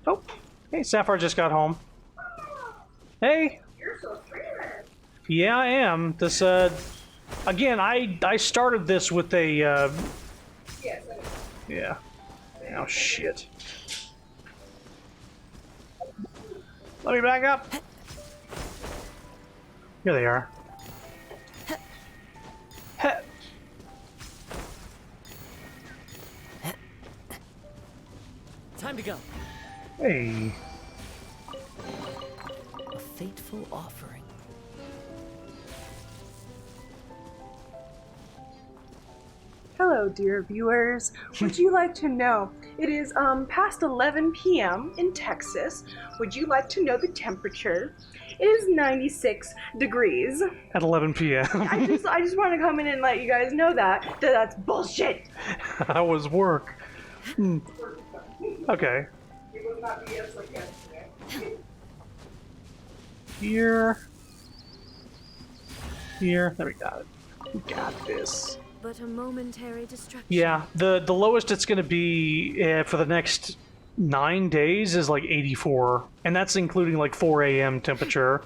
Oh, hey, Sapphire just got home. Hey! You're so streaming. Yeah, I am. This, again, I started this with a, Yes. yeah. Oh, shit. Let me back up! Here they are. Time to go. Hey. A fateful offering. Hello, dear viewers. Would you like to know? It is past 11 p.m. in Texas. Would you like to know the temperature? It is 96 degrees. At 11 p.m. I just want to come in and let you guys know that's bullshit. How was work? Okay. It was not BS like yesterday. Here. Here. There we got it. We got this. but a momentary distraction. Yeah, the lowest it's going to be for the next 9 days is like 84, and that's including like 4 a.m. temperature.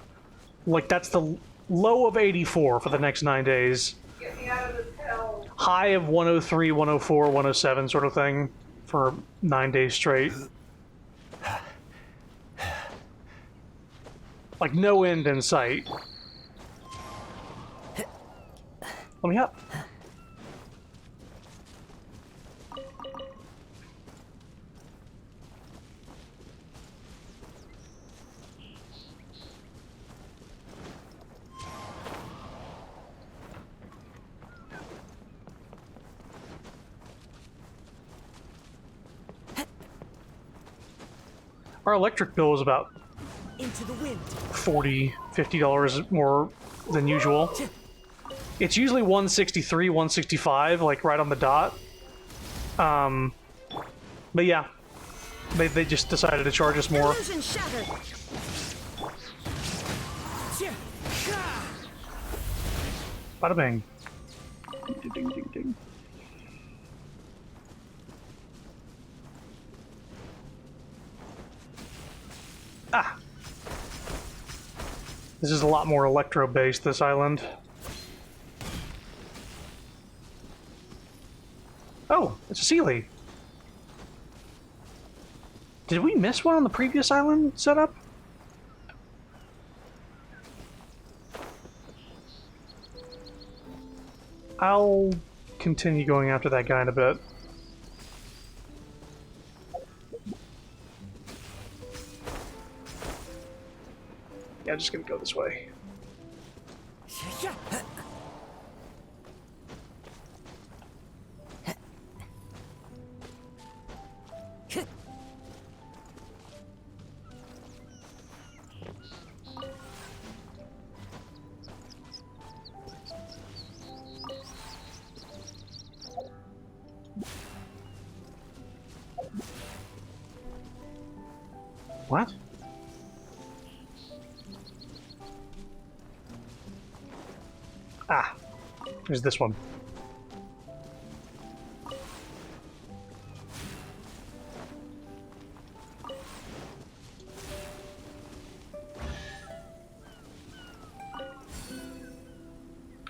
Like that's the low of 84 for the next 9 days. Get me out of this hell. High of 103, 104, 107 sort of thing for 9 days straight. Like no end in sight. Let me up. Our electric bill is about Into the wind. $40, $50 more than usual. It's usually 163, 165, like right on the dot. But yeah, they just decided to charge us more. Illusion shattered. Bada bang. Ding, ding, ding, ding. Ah! This is a lot more electro-based, this island. Oh, it's a Sealy. Did we miss one on the previous island setup? I'll continue going after that guy in a bit. Yeah, I'm just gonna go this way. What? Ah, there's this one.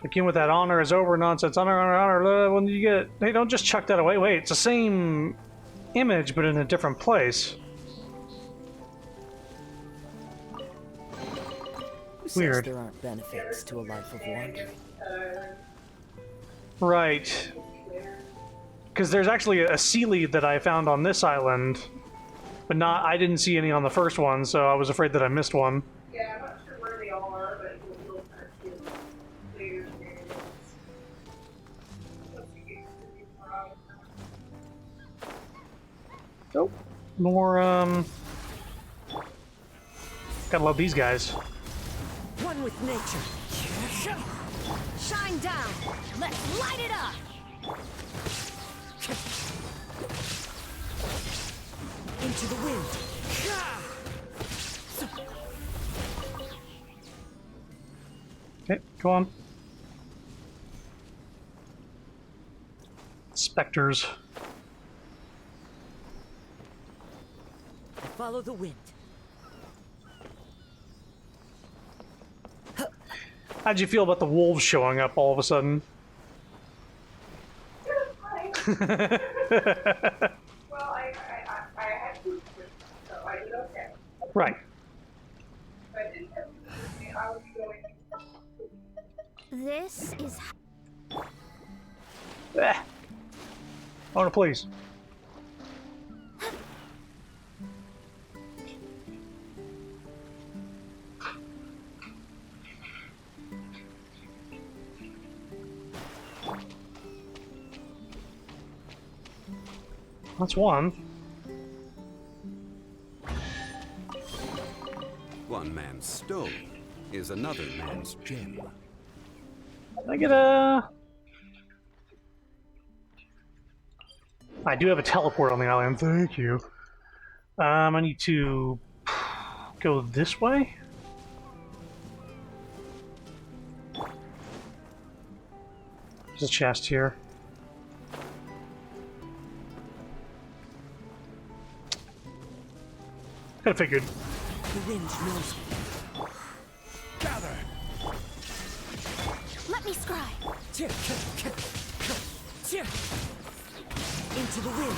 Again with that honor is over nonsense. Honor, when you get it. Hey, don't just chuck that away. Wait, it's the same image, but in a different place. Weird. There aren't benefits to a life of wandering. Right. Because there's actually a sea lead that I found on this island, but not. I didn't see any on the first one, so I was afraid that I missed one. Yeah, I'm not sure where they all are, but we'll kind of give clear experience. Let's see. Nope. More, gotta love these guys. One with nature. Shine down. Let's light it up. Into the wind. Okay, go on. Spectres. Follow the wind. How'd you feel about the wolves showing up all of a sudden? Well, I had food, so I did okay. Right. But I didn't have food, I was going. This is. Oh no, please. That's one. One man's stone is another man's gem. Can I get a... I do have a teleport on the island, thank you. I need to go this way? There's a chest here. Could have figured. The wind knows me. Gather! Let me scry. Into the wind.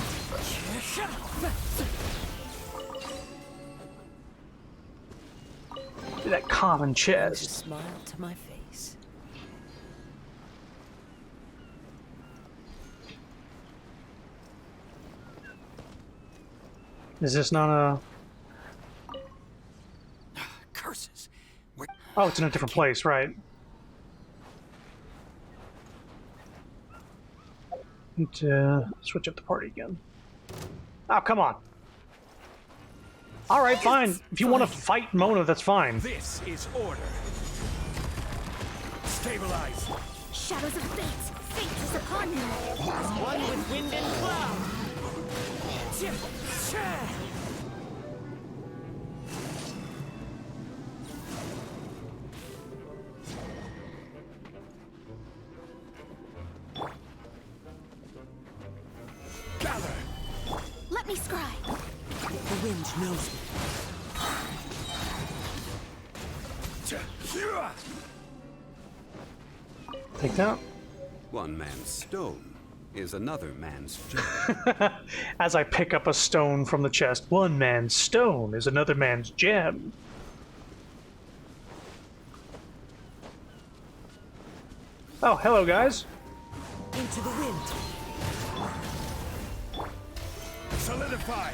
That common chest. Just smile to my face. Is this not a... Curses. Oh, it's in a different place, right. Need to switch up the party again. Oh, come on. Alright, fine. If you want to fight Mona, that's fine. This is order. Stabilize. Shadows of fate. Fate is upon me. One with wind and cloud. Gather. Let me scry. The wind knows me. Take that. One man's stone is another man's gem. As I pick up a stone from the chest, one man's stone is another man's gem. Oh, hello, guys. Into the wind. Solidify.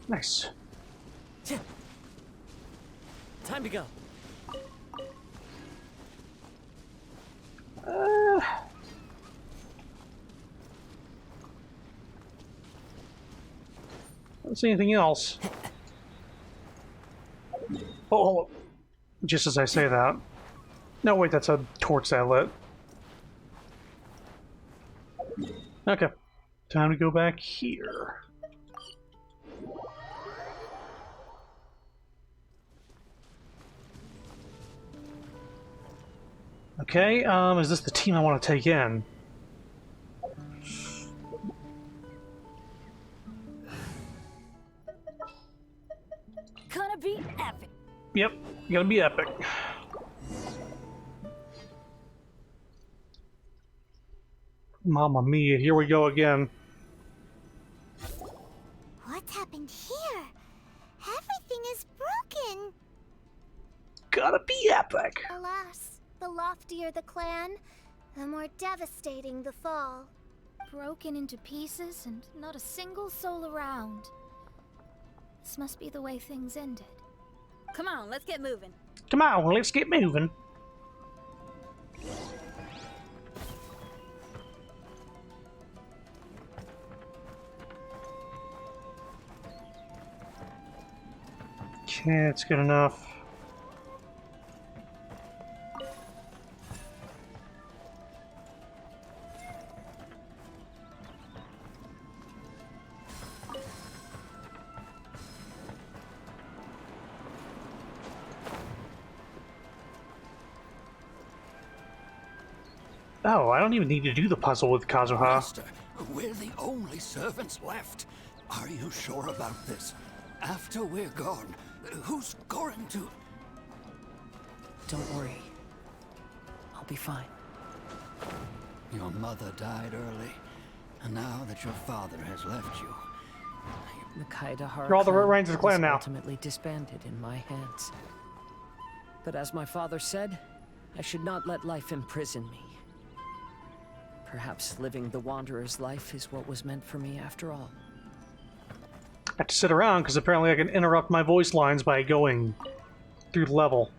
Nice. Time to go. Don't see anything else. Oh, hold up. Just as I say that. No, wait, that's a torch that I lit. Okay. Time to go back here. Okay, is this the team I want to take in? Gonna be epic. Yep, gonna be epic. Mamma mia, here we go again. What's happened here? Everything is broken. Gotta be epic. Alas, the loftier the clan, the more devastating the fall. Broken into pieces and not a single soul around. This must be the way things ended. Come on, let's get moving. Come on, let's get moving. Okay, that's good enough. Oh, I don't even need to do the puzzle with Kazuha. Master, we're the only servants left. Are you sure about this? After we're gone, who's going to... Don't worry. I'll be fine. Your mother died early, and now that your father has left you... The Kaidahara You're all the clan reins of the clan was now. ultimately disbanded in my hands. But as my father said, I should not let life imprison me. Perhaps living the Wanderer's life is what was meant for me after all. I have to sit around because apparently I can interrupt my voice lines by going through the level.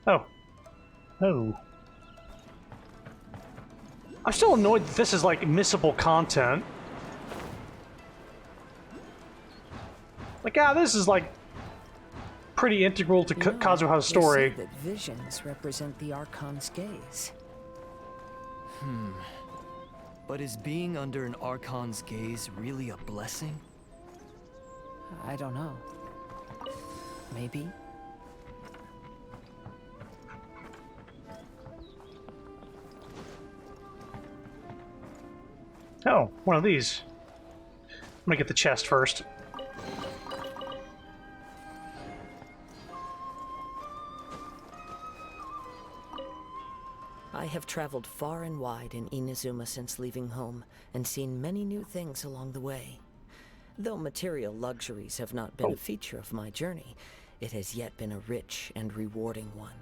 Oh. Oh. I'm still annoyed that this is like missable content. Like, this is like pretty integral to Kazuha's story. They say that visions represent the Archon's gaze. But is being under an Archon's gaze really a blessing? I don't know. Maybe? Oh, one of these. I'm gonna get the chest first. I have traveled far and wide in Inazuma since leaving home, and seen many new things along the way. Though material luxuries have not been a feature of my journey, it has yet been a rich and rewarding one,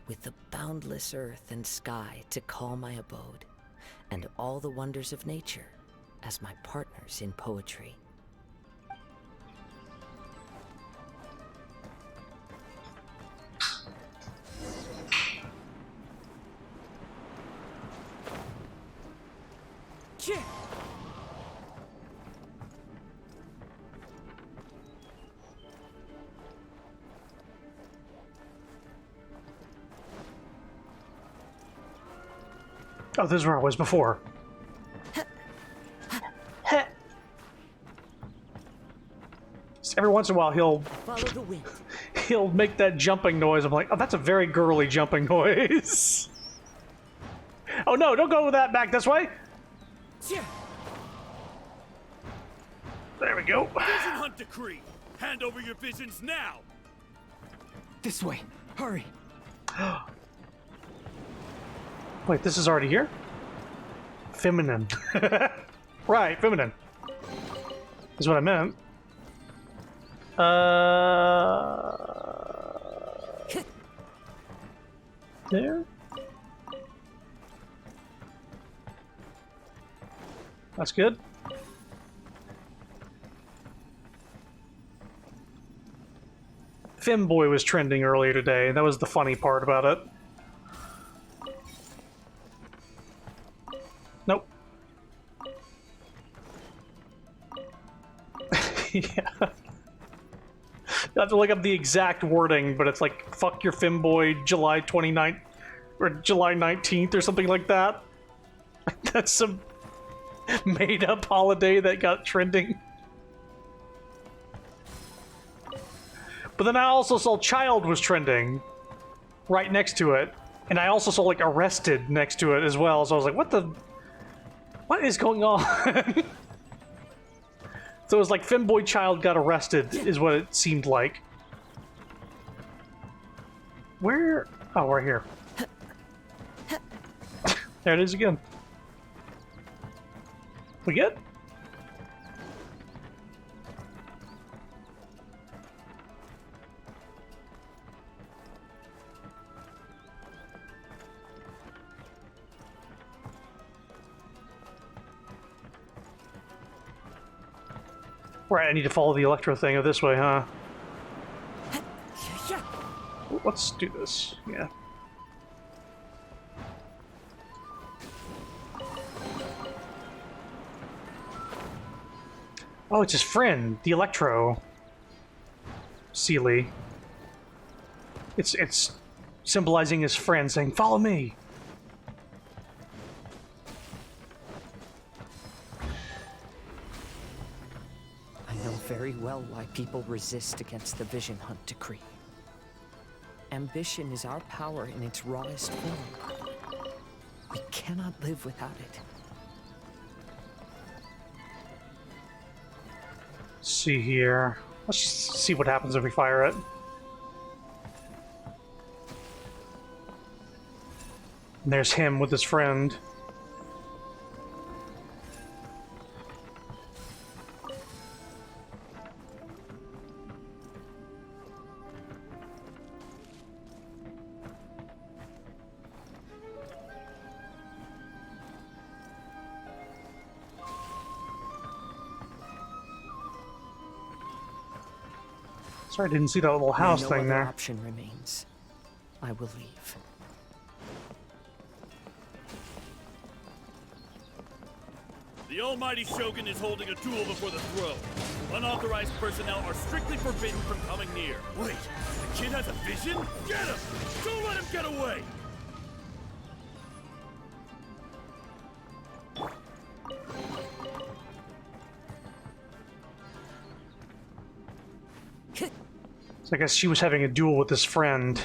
with the boundless earth and sky to call my abode, and all the wonders of nature as my partners in poetry. Oh, this is where I was before. Just every once in a while, he'll make that jumping noise. I'm like, oh, that's a very girly jumping noise. Oh no, don't go that back this way. There we go. Vision Hunt Decree. Hand over your visions now. This way. Hurry. Wait, this is already here? Feminine. Right, feminine. Is what I meant. There? That's good. Femboy was trending earlier today. That was the funny part about it. Nope. Yeah. You have to look up the exact wording, but it's like, fuck your Femboy July 29th or July 19th or something like that. That's some made-up holiday that got trending. But then I also saw Child was trending right next to it, and I also saw like Arrested next to it as well, so I was like, what is going on? So it was like Femboy Child got arrested is what it seemed like. Where? Oh, right here. There it is again. We good? Right, I need to follow the Electro thing this way, huh? Let's do this, yeah. Oh, it's his friend, the Electro. Sealy. It's symbolizing his friend, saying, "Follow me." I know very well why people resist against the Vision Hunt Decree. Ambition is our power in its rawest form. We cannot live without it. Let's see here. Let's just see what happens if we fire it. And there's him with his friend. Sorry, I didn't see that little house no thing other there. Option remains. I will leave. The almighty Shogun is holding a duel before the throne. Unauthorized personnel are strictly forbidden from coming near. Wait, the kid has a vision? Get him! Don't let him get away! So I guess she was having a duel with his friend.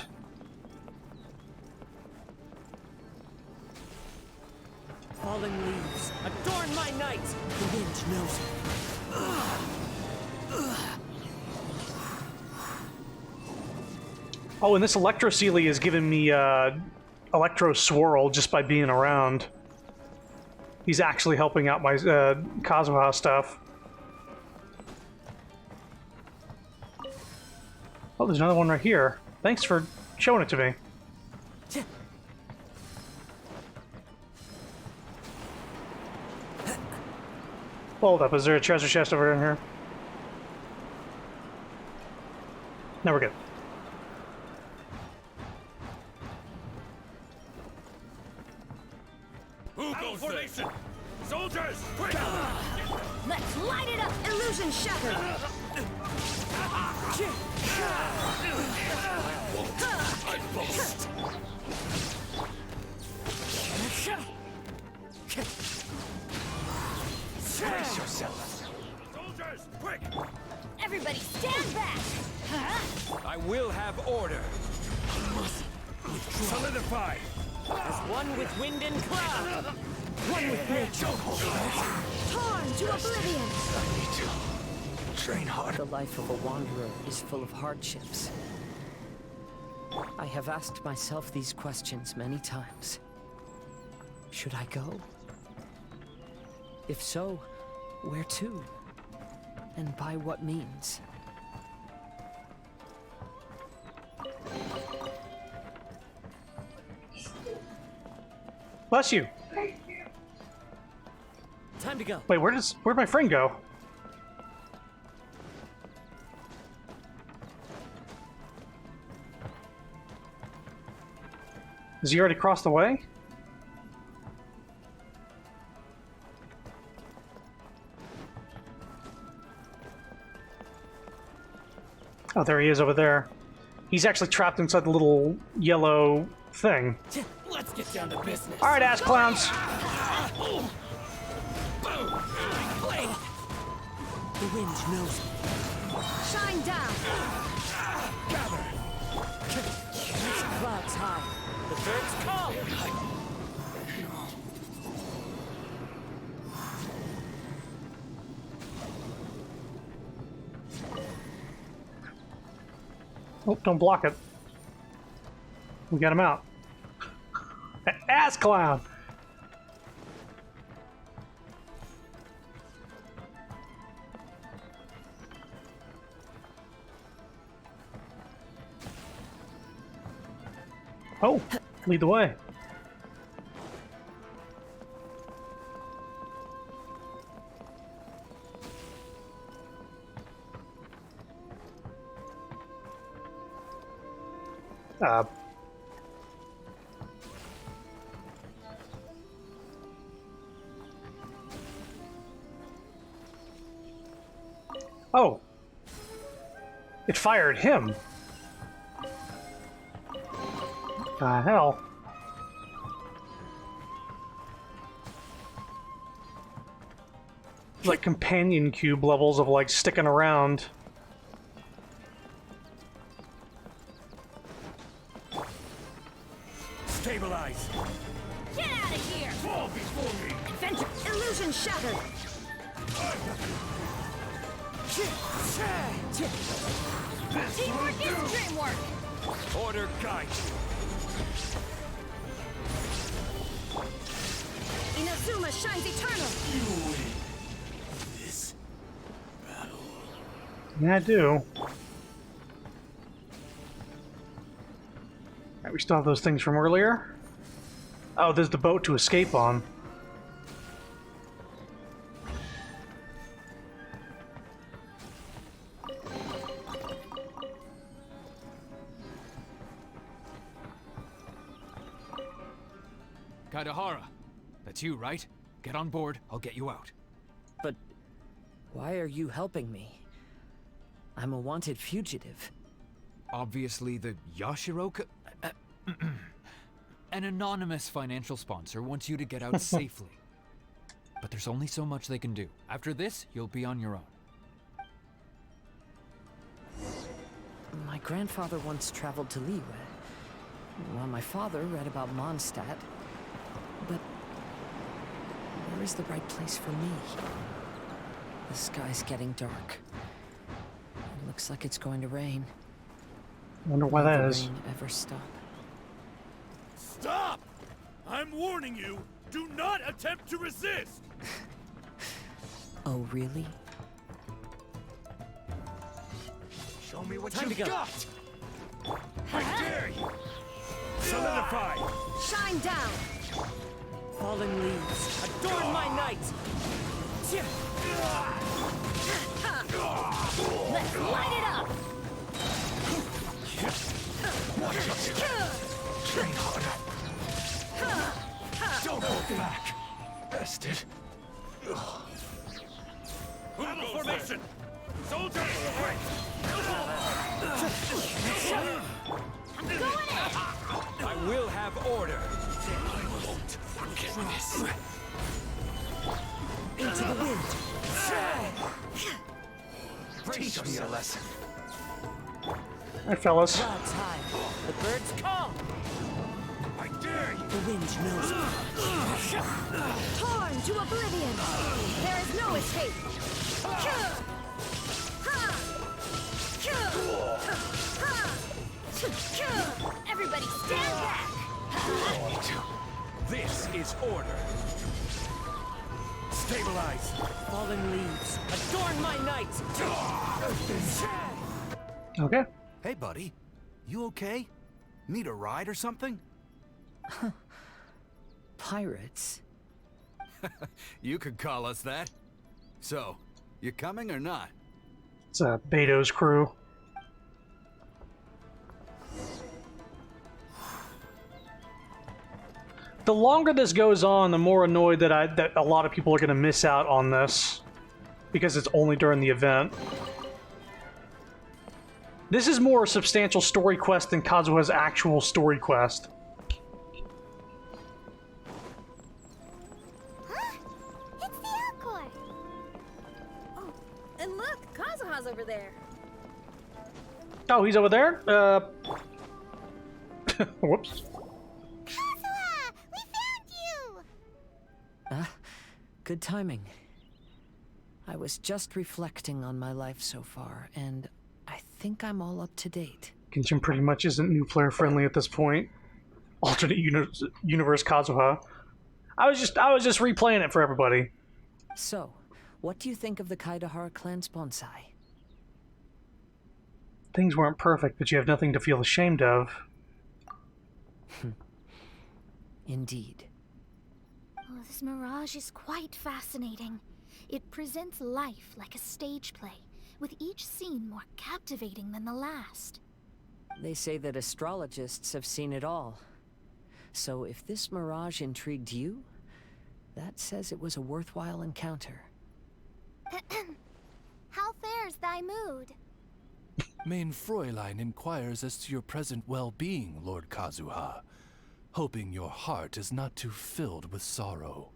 Falling leaves, adorn my night! The wind knows it. Oh, and this Electro Sealy is giving me Electro Swirl just by being around. He's actually helping out my Cosmo stuff. Oh, there's another one right here. Thanks for showing it to me. Hold up, is there a treasure chest over in here? No, we're good. Who goes formation? Soldiers, quick! Let's light it up! Illusion shattered! I boast. Brace yourself. Soldiers, quick! Everybody stand back! I will have order. Solidify! As one with wind and cloud. One with nature. Torn to oblivion! I need to train hard. The life of a wanderer is full of hardships. I have asked myself these questions many times. Should I go? If so, where to? And by what means? Bless you. Time to go. Wait, where'd my friend go? Has he already crossed the way? Oh, there he is over there. He's actually trapped inside the little yellow thing. Let's get down to business. All right, ass clowns. The wind knows it. Shine down! Clouds high. The birds call. Oh, don't block it. We got him out. Ass clown! Oh, lead the way. Oh. It fired him. The hell? Like companion cube levels of like sticking around. Stabilize! Get out of here! Fall before me! Adventure! Illusion shattered! Teamwork is dreamwork! Order guide! Inazuma shines eternal! This battle. Yeah, I do. Alright, we still have those things from earlier. Oh, there's the boat to escape on. Kaidahara, that's you, right? Get on board, I'll get you out. But why are you helping me? I'm a wanted fugitive. Obviously the Yashiro... An anonymous financial sponsor wants you to get out safely. But there's only so much they can do. After this, you'll be on your own. My grandfather once traveled to Liyue, while my father read about Mondstadt. But where is the right place for me? The sky's getting dark. It looks like it's going to rain. Wonder why that is. Will the rain ever stop? Stop! I'm warning you, do not attempt to resist! Oh, really? Show me what Time you've to go. got! I dare you! Solidify! Shine down! Falling leaves, adorn my night! Let's light it up! Watch it! Train harder! Don't hold back! Bested. Battle formation! Soldiers, break! I'm going in! I will have order. I won't forget this. Into the wind! Teach me a lesson. Hey, fellas. Clouds high, the birds come! I dare you! The wind knows me. Torn to oblivion! There is no escape! Everybody stand back! This is order. Stabilize. Fallen leaves, adorn my night! Okay. Hey, buddy. You okay? Need a ride or something? Pirates? You could call us that. So, you coming or not? It's Beto's crew. The longer this goes on, the more annoyed that a lot of people are going to miss out on this because it's only during the event. This is more a substantial story quest than Kazuha's actual story quest. Huh? It's the Alcor! Oh, and look, Kazuha's over there. Oh, he's over there? Whoops. Kazuha! We found you! Good timing. I was just reflecting on my life so far, and I think I'm all up to date. Genshin pretty much isn't new player friendly at this point. Alternate universe Kazuha. I was just replaying it for everybody. So, what do you think of the Kaidahara clan's bonsai? Things weren't perfect, but you have nothing to feel ashamed of. Indeed. Oh, this mirage is quite fascinating. It presents life like a stage play, with each scene more captivating than the last. They say that astrologists have seen it all. So if this mirage intrigued you, that says it was a worthwhile encounter. How fares thy mood? Main Fräulein inquires as to your present well-being, Lord Kazuha, hoping your heart is not too filled with sorrow.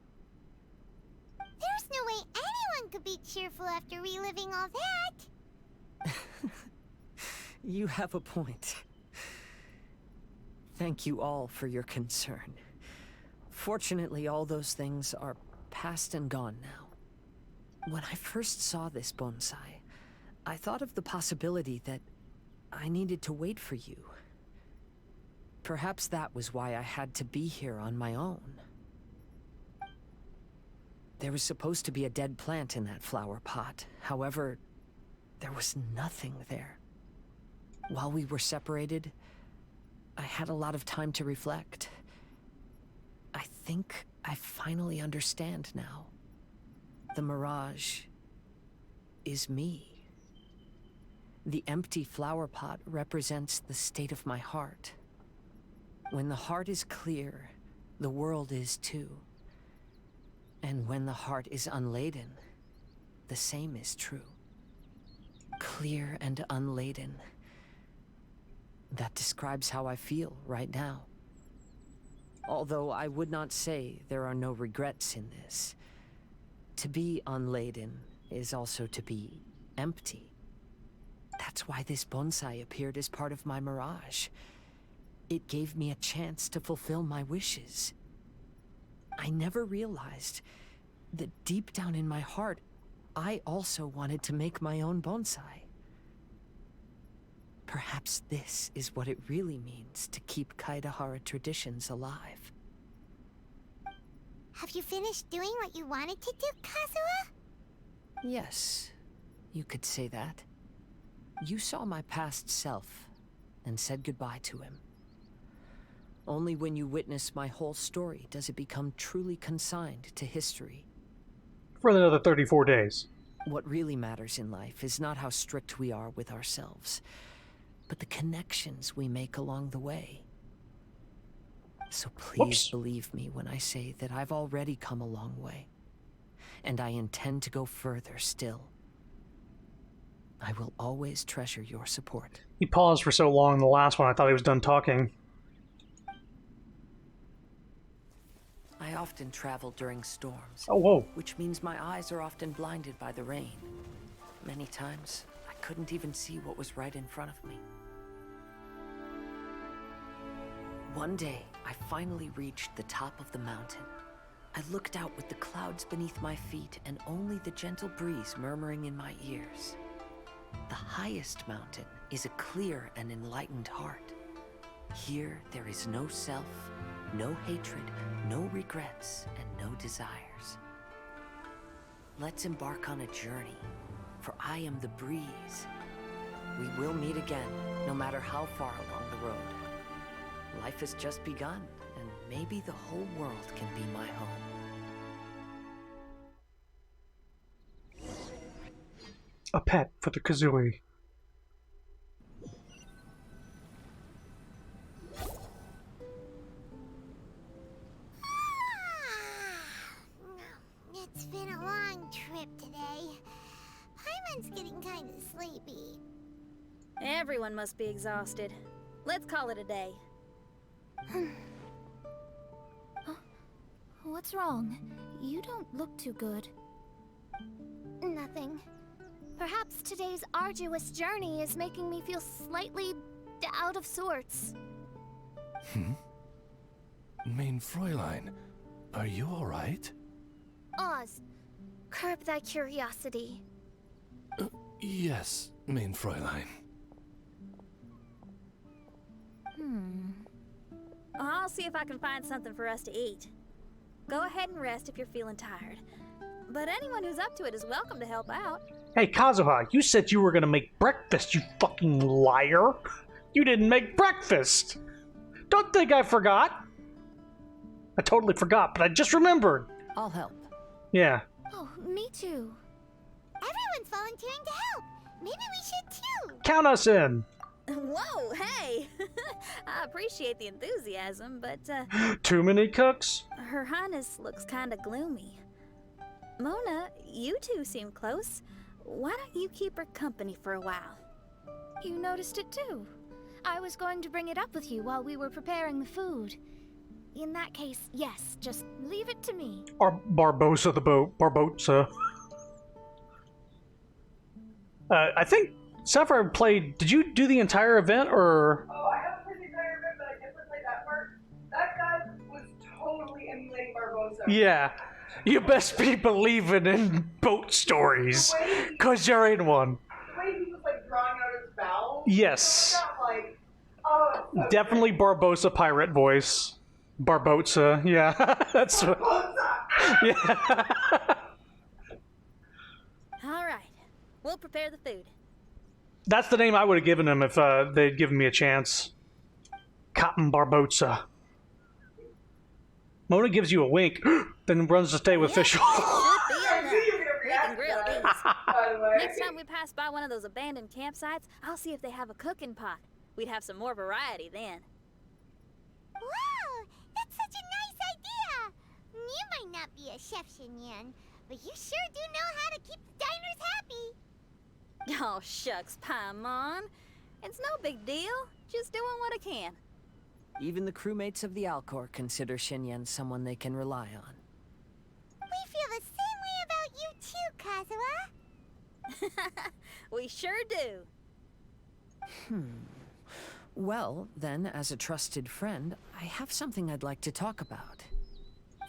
There's no way anyone could be cheerful after reliving all that! You have a point. Thank you all for your concern. Fortunately, all those things are past and gone now. When I first saw this bonsai, I thought of the possibility that I needed to wait for you. Perhaps that was why I had to be here on my own. There was supposed to be a dead plant in that flower pot. However, there was nothing there. While we were separated, I had a lot of time to reflect. I think I finally understand now. The mirage is me. The empty flower pot represents the state of my heart. When the heart is clear, the world is too. And when the heart is unladen, the same is true. Clear and unladen. That describes how I feel right now. Although I would not say there are no regrets in this. To be unladen is also to be empty. That's why this bonsai appeared as part of my mirage. It gave me a chance to fulfill my wishes. I never realized that deep down in my heart, I also wanted to make my own bonsai. Perhaps this is what it really means to keep Kaedahara traditions alive. Have you finished doing what you wanted to do, Kazuha? Yes, you could say that. You saw my past self and said goodbye to him. Only when you witness my whole story does it become truly consigned to history. For another 34 days. What really matters in life is not how strict we are with ourselves, but the connections we make along the way. So please believe me when I say that I've already come a long way, and I intend to go further still. I will always treasure your support. He paused for so long in the last one, I thought he was done talking. I often travel during storms. Oh, whoa. Which means my eyes are often blinded by the rain. Many times, I couldn't even see what was right in front of me. One day, I finally reached the top of the mountain. I looked out with the clouds beneath my feet and only the gentle breeze murmuring in my ears. The highest mountain is a clear and enlightened heart. Here, there is no self, no hatred, no regrets, and no desires. Let's embark on a journey, for I am the breeze. We will meet again, no matter how far along the road. Life has just begun, and maybe the whole world can be my home. A pet for the Kazooie. It's been a long trip today. Paimon's getting kind of sleepy. Everyone must be exhausted. Let's call it a day. What's wrong? You don't look too good. Nothing. Perhaps today's arduous journey is making me feel slightly out of sorts. Main Fräulein, are you alright? Oz, curb thy curiosity. Yes, Main Fräulein. I'll see if I can find something for us to eat. Go ahead and rest if you're feeling tired. But anyone who's up to it is welcome to help out. Hey, Kazuha, you said you were gonna make breakfast, you fucking liar! You didn't make breakfast! Don't think I forgot! I totally forgot, but I just remembered! I'll help. Yeah. Oh, me too. Everyone's volunteering to help. Maybe we should too. Count us in! Whoa, hey! I appreciate the enthusiasm, but, Too many cooks? Her Highness looks kinda gloomy. Mona, you two seem close. Why don't you keep her company for a while? You noticed it too. I was going to bring it up with you while we were preparing the food. In that case, yes, just leave it to me. Or Barbosa the boat. Barbosa. I think Sapphire played... Did you do the entire event, or...? Oh, I haven't played the entire event, but I definitely played that part. That guy was totally emulating Barbosa. Yeah. You best be believing in boat stories. Because you're in one. The way he was, like, drawing out his vowels. Yes. Like, oh, it's so Definitely Barbosa pirate voice. Barbosa, yeah. That's what... Yeah. Alright, we'll prepare the food. That's the name I would have given him if they'd given me a chance. Cotton Barbosa. Mona gives you a wink, then runs to stay with Fish. We can grill these. Next time we pass by one of those abandoned campsites, I'll see if they have a cooking pot. We'd have some more variety then. Wow, that's such a nice idea. You might not be a chef, Shinyan, but you sure do know how to keep the diners happy. Oh, shucks, Paimon. It's no big deal. Just doing what I can. Even the crewmates of the Alcor consider Shinyan someone they can rely on. We feel the same way about you too, Kazuha. We sure do. Well, then, as a trusted friend, I have something I'd like to talk about.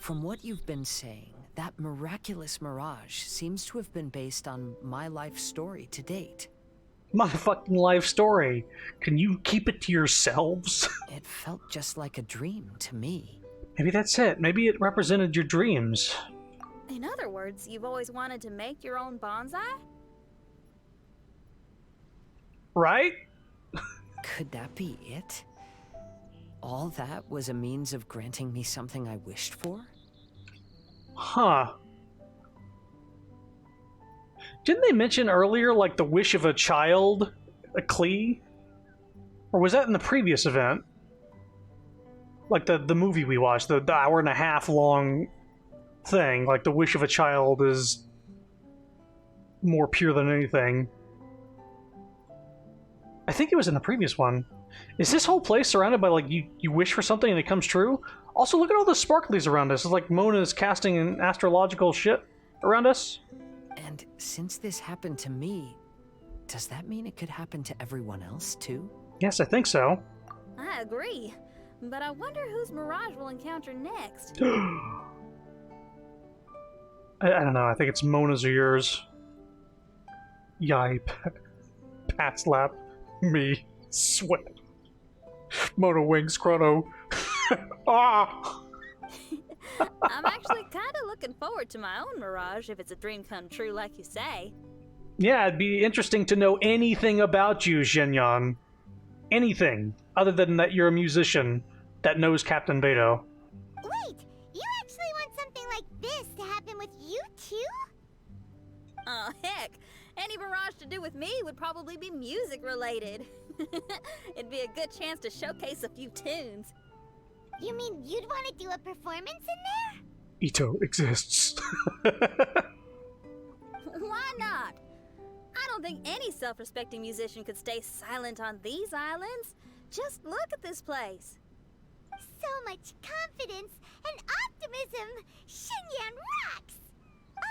From what you've been saying, that miraculous mirage seems to have been based on my life story to date. My fucking life story. Can you keep it to yourselves? It felt just like a dream to me. Maybe that's it. Maybe it represented your dreams. In other words, you've always wanted to make your own bonsai? Right? Could that be it? All that was a means of granting me something I wished for? Huh. Didn't they mention earlier, like, the wish of a child? A Klee? Or was that in the previous event? Like, the movie we watched, the hour and a half long thing. Like, the wish of a child is more pure than anything. I think it was in the previous one. Is this whole place surrounded by, like, you wish for something and it comes true? Also, look at all the sparklies around us. It's like Mona's casting an astrological shit around us. And since this happened to me, does that mean it could happen to everyone else, too? Yes, I think so. I agree. But I wonder whose mirage we'll encounter next. I don't know. I think it's Mona's or yours. Yipe. Pat slap. Me. Sweat. Mona wings. Chrono. Ah! I'm actually kind of looking forward to my own mirage if it's a dream come true like you say. Yeah, it'd be interesting to know anything about you, Xinyan. Anything, other than that you're a musician that knows Captain Beto. Wait, you actually want something like this to happen with you too? Oh, heck. Any mirage to do with me would probably be music related. It'd be a good chance to showcase a few tunes. You mean you'd want to do a performance in there? Ito exists. Why not? I don't think any self-respecting musician could stay silent on these islands. Just look at this place. So much confidence and optimism. Xinyan rocks!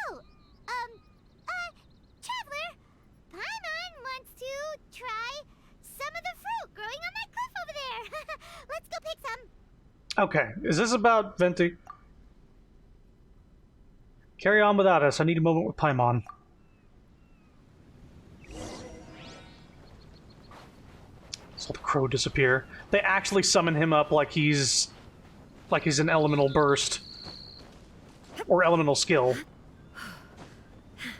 Oh, Traveler, Paimon wants to try some of the fruit growing on that cliff over there. Let's go pick some. Okay, is this about Venti? Carry on without us. I need a moment with Paimon. Saw the crow disappear. They actually summon him up like he's an elemental burst. Or elemental skill.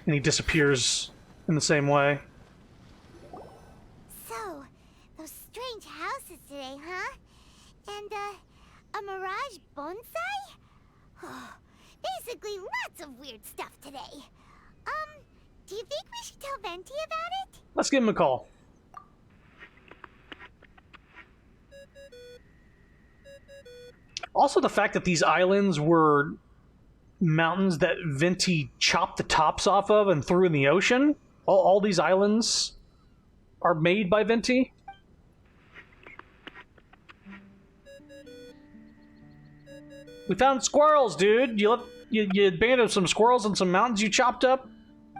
And he disappears in the same way. So, those strange houses today, huh? And, a mirage bonsai? Oh, basically lots of weird stuff today. Do you think we should tell Venti about it? Let's give him a call. Also, the fact that these islands were mountains that Venti chopped the tops off of and threw in the ocean. All these islands are made by Venti. We found squirrels, dude. You abandoned some squirrels and some mountains you chopped up?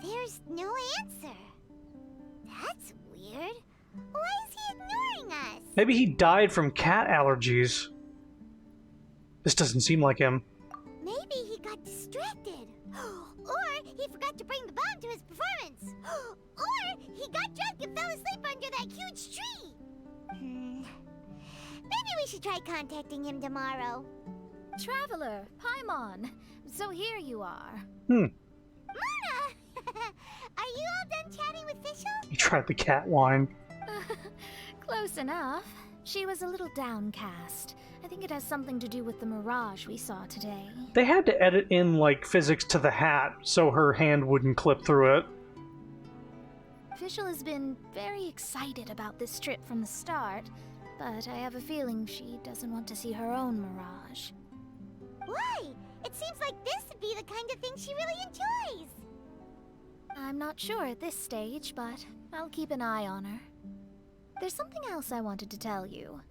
There's no answer. That's weird. Why is he ignoring us? Maybe he died from cat allergies. This doesn't seem like him. Maybe he got distracted. Or he forgot to bring the bomb to his performance. Or he got drunk and fell asleep under that huge tree. Maybe we should try contacting him tomorrow. Traveler, Paimon. So here you are. Mona! Are you all done chatting with Fischl? He tried the cat wine. Close enough. She was a little downcast. I think it has something to do with the mirage we saw today. They had to edit in, like, physics to the hat so her hand wouldn't clip through it. Fischl has been very excited about this trip from the start, but I have a feeling she doesn't want to see her own mirage. Why? It seems like this would be the kind of thing she really enjoys. I'm not sure at this stage, but I'll keep an eye on her. There's something else I wanted to tell you.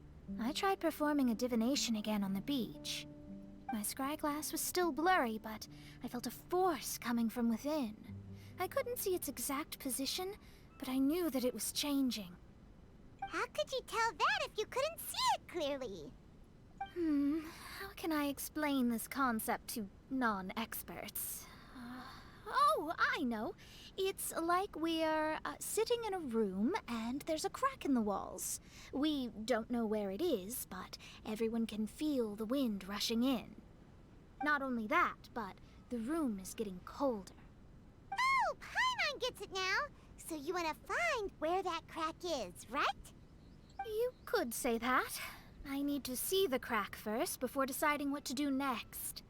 I tried performing a divination again on the beach. My scryglass was still blurry, but I felt a force coming from within. I couldn't see its exact position, but I knew that it was changing. How could you tell that if you couldn't see it clearly? How can I explain this concept to non-experts? Oh, I know. It's like we're sitting in a room and there's a crack in the walls. We don't know where it is, but everyone can feel the wind rushing in. Not only that, but the room is getting colder. Oh, Paimon gets it now. So you want to find where that crack is, right? You could say that. I need to see the crack first before deciding what to do next.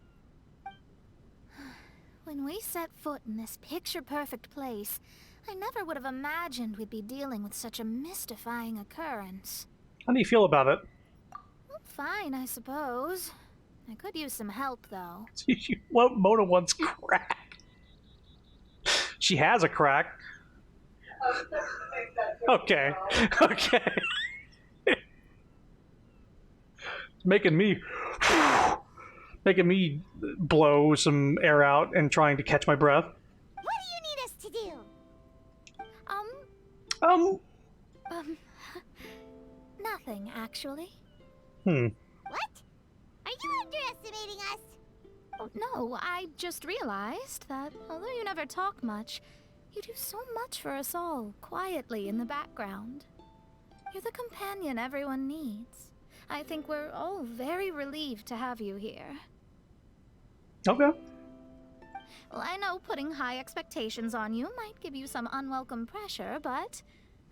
When we set foot in this picture-perfect place, I never would have imagined we'd be dealing with such a mystifying occurrence. How do you feel about it? Well, fine, I suppose. I could use some help, though. What Mona wants crack? She has a crack. Okay. Okay. Making me blow some air out and trying to catch my breath. What do you need us to do? Nothing, actually. What? Are you underestimating us? Oh, no, I just realized that although you never talk much, you do so much for us all, quietly in the background. You're the companion everyone needs. I think we're all very relieved to have you here. Okay. Well, I know putting high expectations on you might give you some unwelcome pressure, but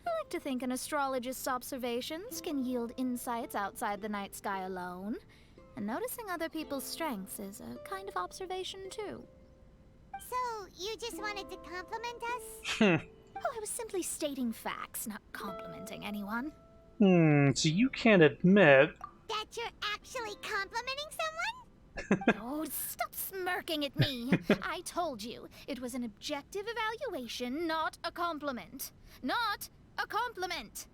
I like to think an astrologist's observations can yield insights outside the night sky alone. And noticing other people's strengths is a kind of observation, too. So, you just wanted to compliment us? Oh, I was simply stating facts, not complimenting anyone. So you can't admit... That you're actually complimenting someone? Oh, stop smirking at me. I told you, it was an objective evaluation, not a compliment. Not a compliment!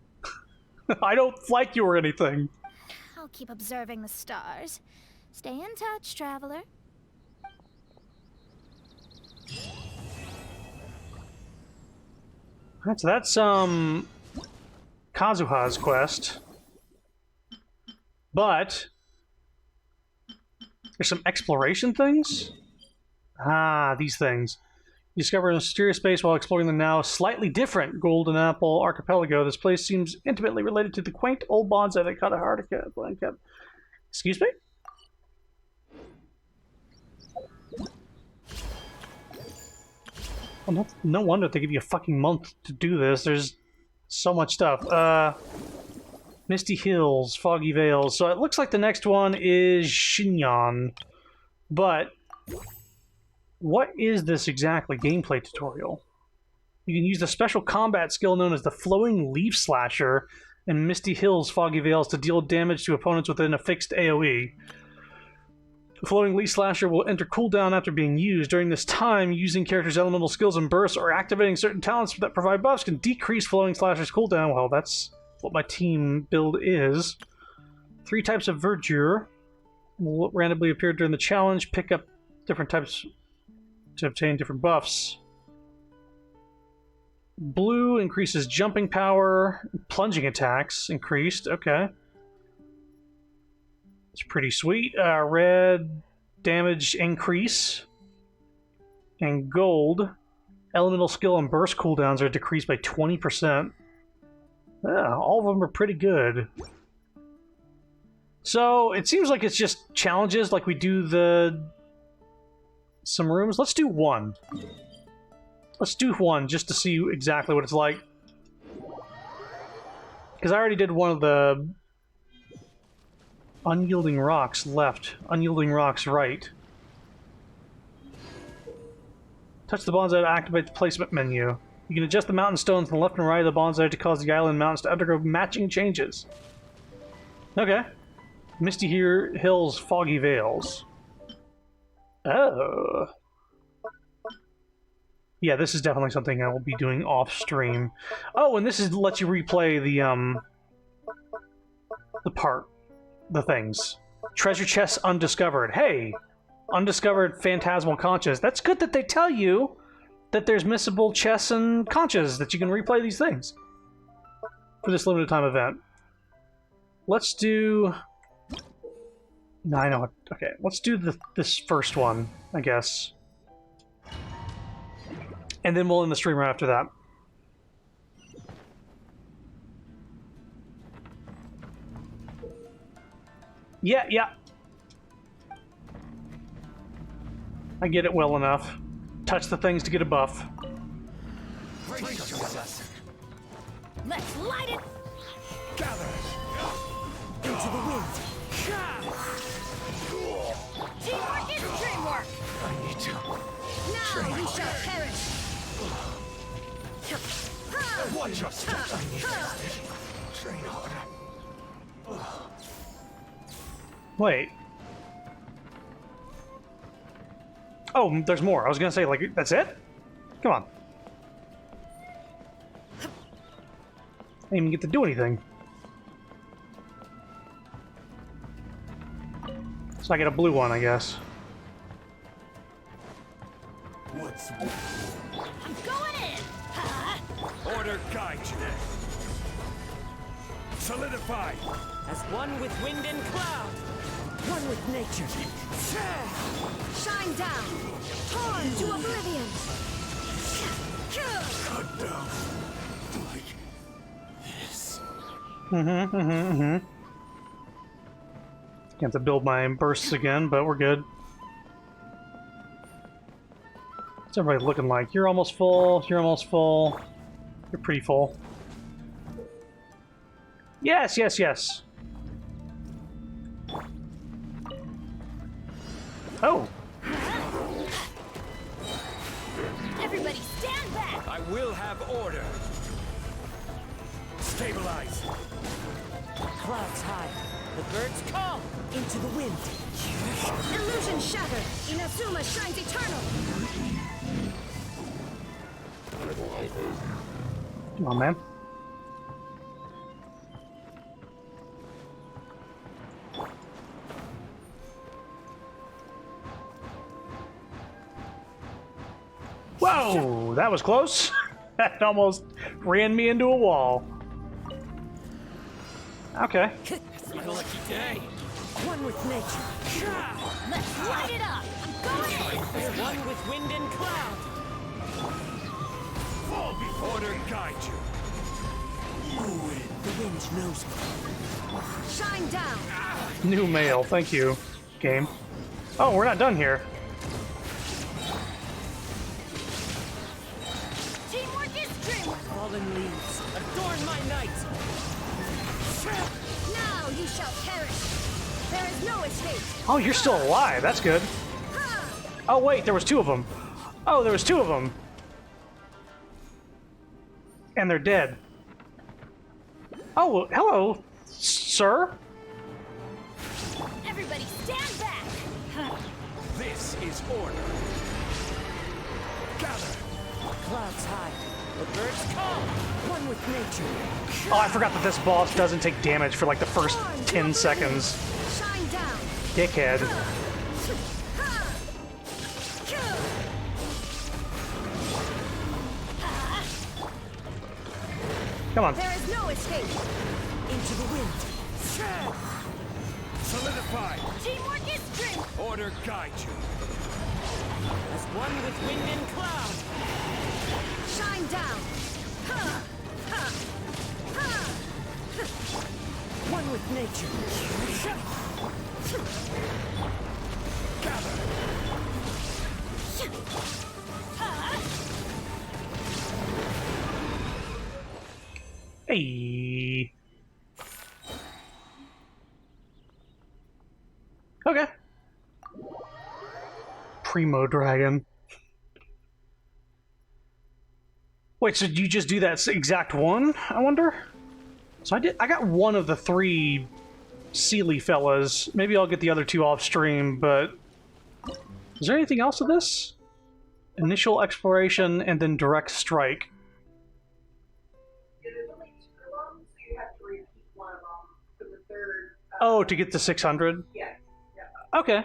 I don't like you or anything. I'll keep observing the stars. Stay in touch, traveler. Alright, so that's, Kazuha's quest. But there's some exploration things? Ah, these things. You discover a mysterious space while exploring the now slightly different Golden Apple Archipelago. This place seems intimately related to the quaint old bonsai that Katahara kept. Excuse me? Well, no wonder they give you a fucking month to do this. There's so much stuff. Misty Hills, Foggy Vales. So it looks like the next one is Shinyan. But what is this exactly? Gameplay tutorial. You can use the special combat skill known as the Flowing Leaf Slasher in Misty Hills, Foggy Vales to deal damage to opponents within a fixed AoE. The Flowing Leaf Slasher will enter cooldown after being used. During this time, using characters' elemental skills and bursts or activating certain talents that provide buffs can decrease Flowing Slasher's cooldown. Well, that's what my team build is. 3 types of Verdure will randomly appear during the challenge. Pick up different types to obtain different buffs. Blue increases jumping power, plunging attacks increased. Okay. It's pretty sweet. Red, damage increase. And gold, elemental skill and burst cooldowns are decreased by 20%. All of them are pretty good. So, it seems like it's just challenges, like we do some rooms. Let's do one. Let's do one, just to see exactly what it's like. Because I already did one of the unyielding rocks left, unyielding rocks right. Touch the bonsai to activate the placement menu. You can adjust the mountain stones on the left and right of the bonsai to cause the island mountains to undergo matching changes. Okay. Misty Hills, Foggy Vales. Oh. Yeah, this is definitely something I will be doing off-stream. Oh, and this lets you replay the things. Treasure chests undiscovered. Hey! Undiscovered phantasmal conchas. That's good that they tell you that there's missable chests and conchas that you can replay these things. for this limited time event. Let's do... No, I know what... Okay, let's do this first one, I guess. And then we'll end the stream right after that. Yeah. I get it well enough. Touch the things to get a buff. Let's light it! Gather! Into the wind! Teamwork is dreamwork! I need to... Now you shall perish! Watch your step! I need to train harder. Wait. Oh, there's more. I was gonna say, like, that's it? Come on. I didn't even get to do anything. So I get a blue one, I guess. What's... I'm going in! Order guide you. Solidify! As one with wind and cloud, one with nature. Shine down! Torn to oblivion! Cut down. Like this. Have to build my bursts again, but we're good. What's everybody looking like? You're almost full, you're almost full. You're pretty full. Yes. Oh! Everybody stand back! I will have order. Stabilize. Clouds high, the birds call. Into the wind. Illusion shattered! Inazuma shines eternal! Come on, man. Whoa! That was close. That almost ran me into a wall. Okay. It's my lucky day. One with nature. Let's light it up! I'm going in! As one with wind and cloud. Fall before order guide you. The wind knows me. Shine down! New mail. Thank you, game. Oh, we're not done here. Teamwork is dreamwork! Fallen leaves, adorn my night. Now you shall perish! There is no escape! Oh, you're still alive. That's good. Oh, wait, there was two of them. Oh, there was two of them. And they're dead. Oh, hello, sir. Everybody stand back! This is order. Gather. Clouds high, the birds call. One with nature. Oh, I forgot that this boss doesn't take damage for like the first 10 seconds. Shine down! Dickhead. Come on. There is no escape! Into the wind. Solidify. Teamwork is strength! Order guide you. As one with wind and cloud. Shine down! One with nature. Gather. Hey. Okay. Primo Dragon. Wait, so did you just do that exact one, I wonder? So I got one of the three Sealy fellas. Maybe I'll get the other two off stream, but is there anything else to this? Initial exploration and then direct strike. Oh, to get to 600? Yeah. Okay.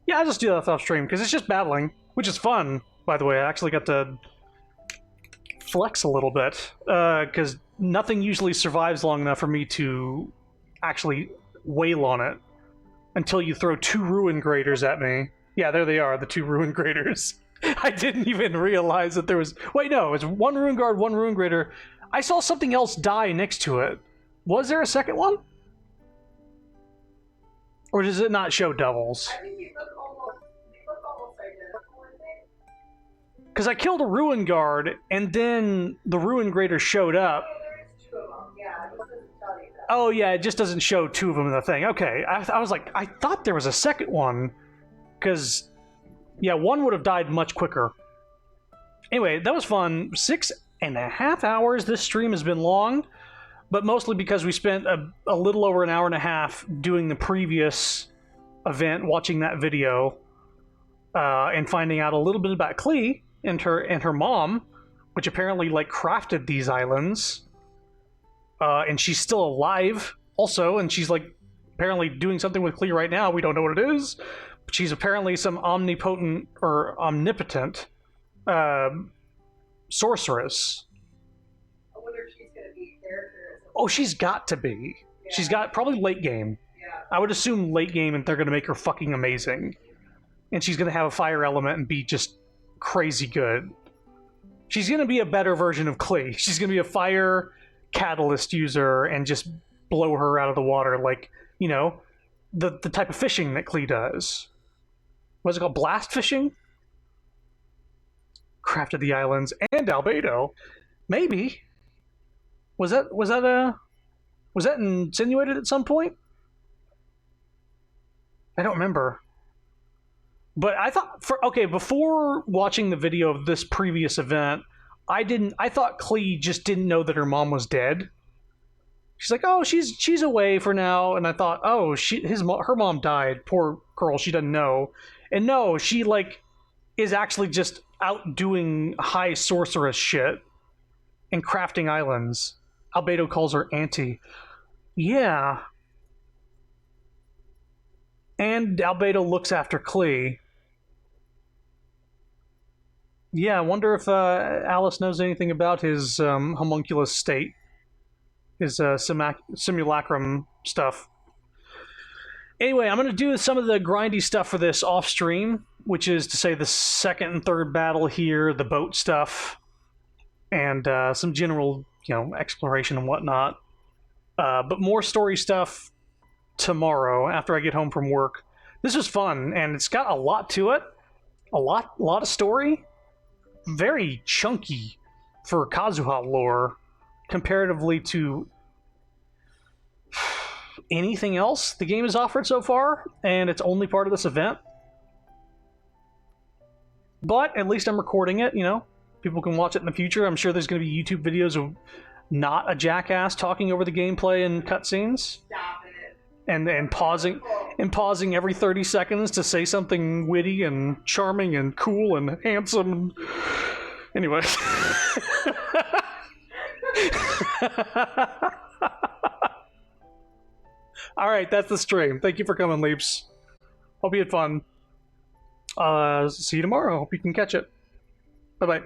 Yeah, I'll just do that off stream, because it's just battling, which is fun, by the way. I actually got to flex a little bit, because nothing usually survives long enough for me to actually wail on it until you throw 2 ruin graders at me. Yeah, there they are, the 2 ruin graders. I didn't even realize that there was... Wait, no, it's 1 ruin guard, 1 ruin grader. I saw something else die next to it. Was there a second one? Or does it not show doubles? I think they look almost identical, I think. Because I killed a ruin guard, and then the ruin grader showed up. Oh, there is 2 of them. Yeah, it doesn't tell you that. Oh, yeah, it just doesn't show 2 of them in the thing. Okay, I was like, I thought there was a second one, because, yeah, 1 would have died much quicker. Anyway, that was fun. 6.5 hours. This stream has been long, but mostly because we spent a little over an hour and a half doing the previous event, watching that video, and finding out a little bit about Klee and her mom, which apparently like crafted these islands, and she's still alive also, and she's like apparently doing something with Klee right now. We don't know what it is, but she's apparently some omnipotent or omnipotent sorceress. I wonder if she's going to be a character. Oh, she's got to be. Yeah. She's got probably late game. Yeah. I would assume late game, and they're going to make her fucking amazing. And she's going to have a fire element and be just crazy good. She's going to be a better version of Klee. She's going to be a fire catalyst user and just blow her out of the water like, you know, the type of fishing that Klee does. What's it called? Blast fishing? Crafted the islands and Albedo. Maybe. Was that insinuated at some point? I don't remember. But I thought before watching the video of this previous event, I thought Klee just didn't know that her mom was dead. She's like, "Oh, she's away for now." And I thought, "Oh, her mom died. Poor girl, she doesn't know." And no, she like is actually just out doing high sorceress shit and crafting islands. Albedo calls her auntie. Yeah. And Albedo looks after Klee. Yeah, I wonder if Alice knows anything about his homunculus state. His simulacrum stuff. Anyway, I'm going to do some of the grindy stuff for this off stream, which is to say the second and third battle here, the boat stuff, and some general, exploration and whatnot. But more story stuff tomorrow after I get home from work. This was fun, and it's got a lot to it. A lot of story. Very chunky for Kazuha lore, comparatively to anything else the game has offered so far, and it's only part of this event. But at least I'm recording it, People can watch it in the future. I'm sure there's going to be YouTube videos of not a jackass talking over the gameplay and cutscenes. Stop it. And pausing every 30 seconds to say something witty and charming and cool and handsome. Anyway. Alright, that's the stream. Thank you for coming, Leaps. Hope you had fun. See you tomorrow. Hope you can catch it. Bye-bye.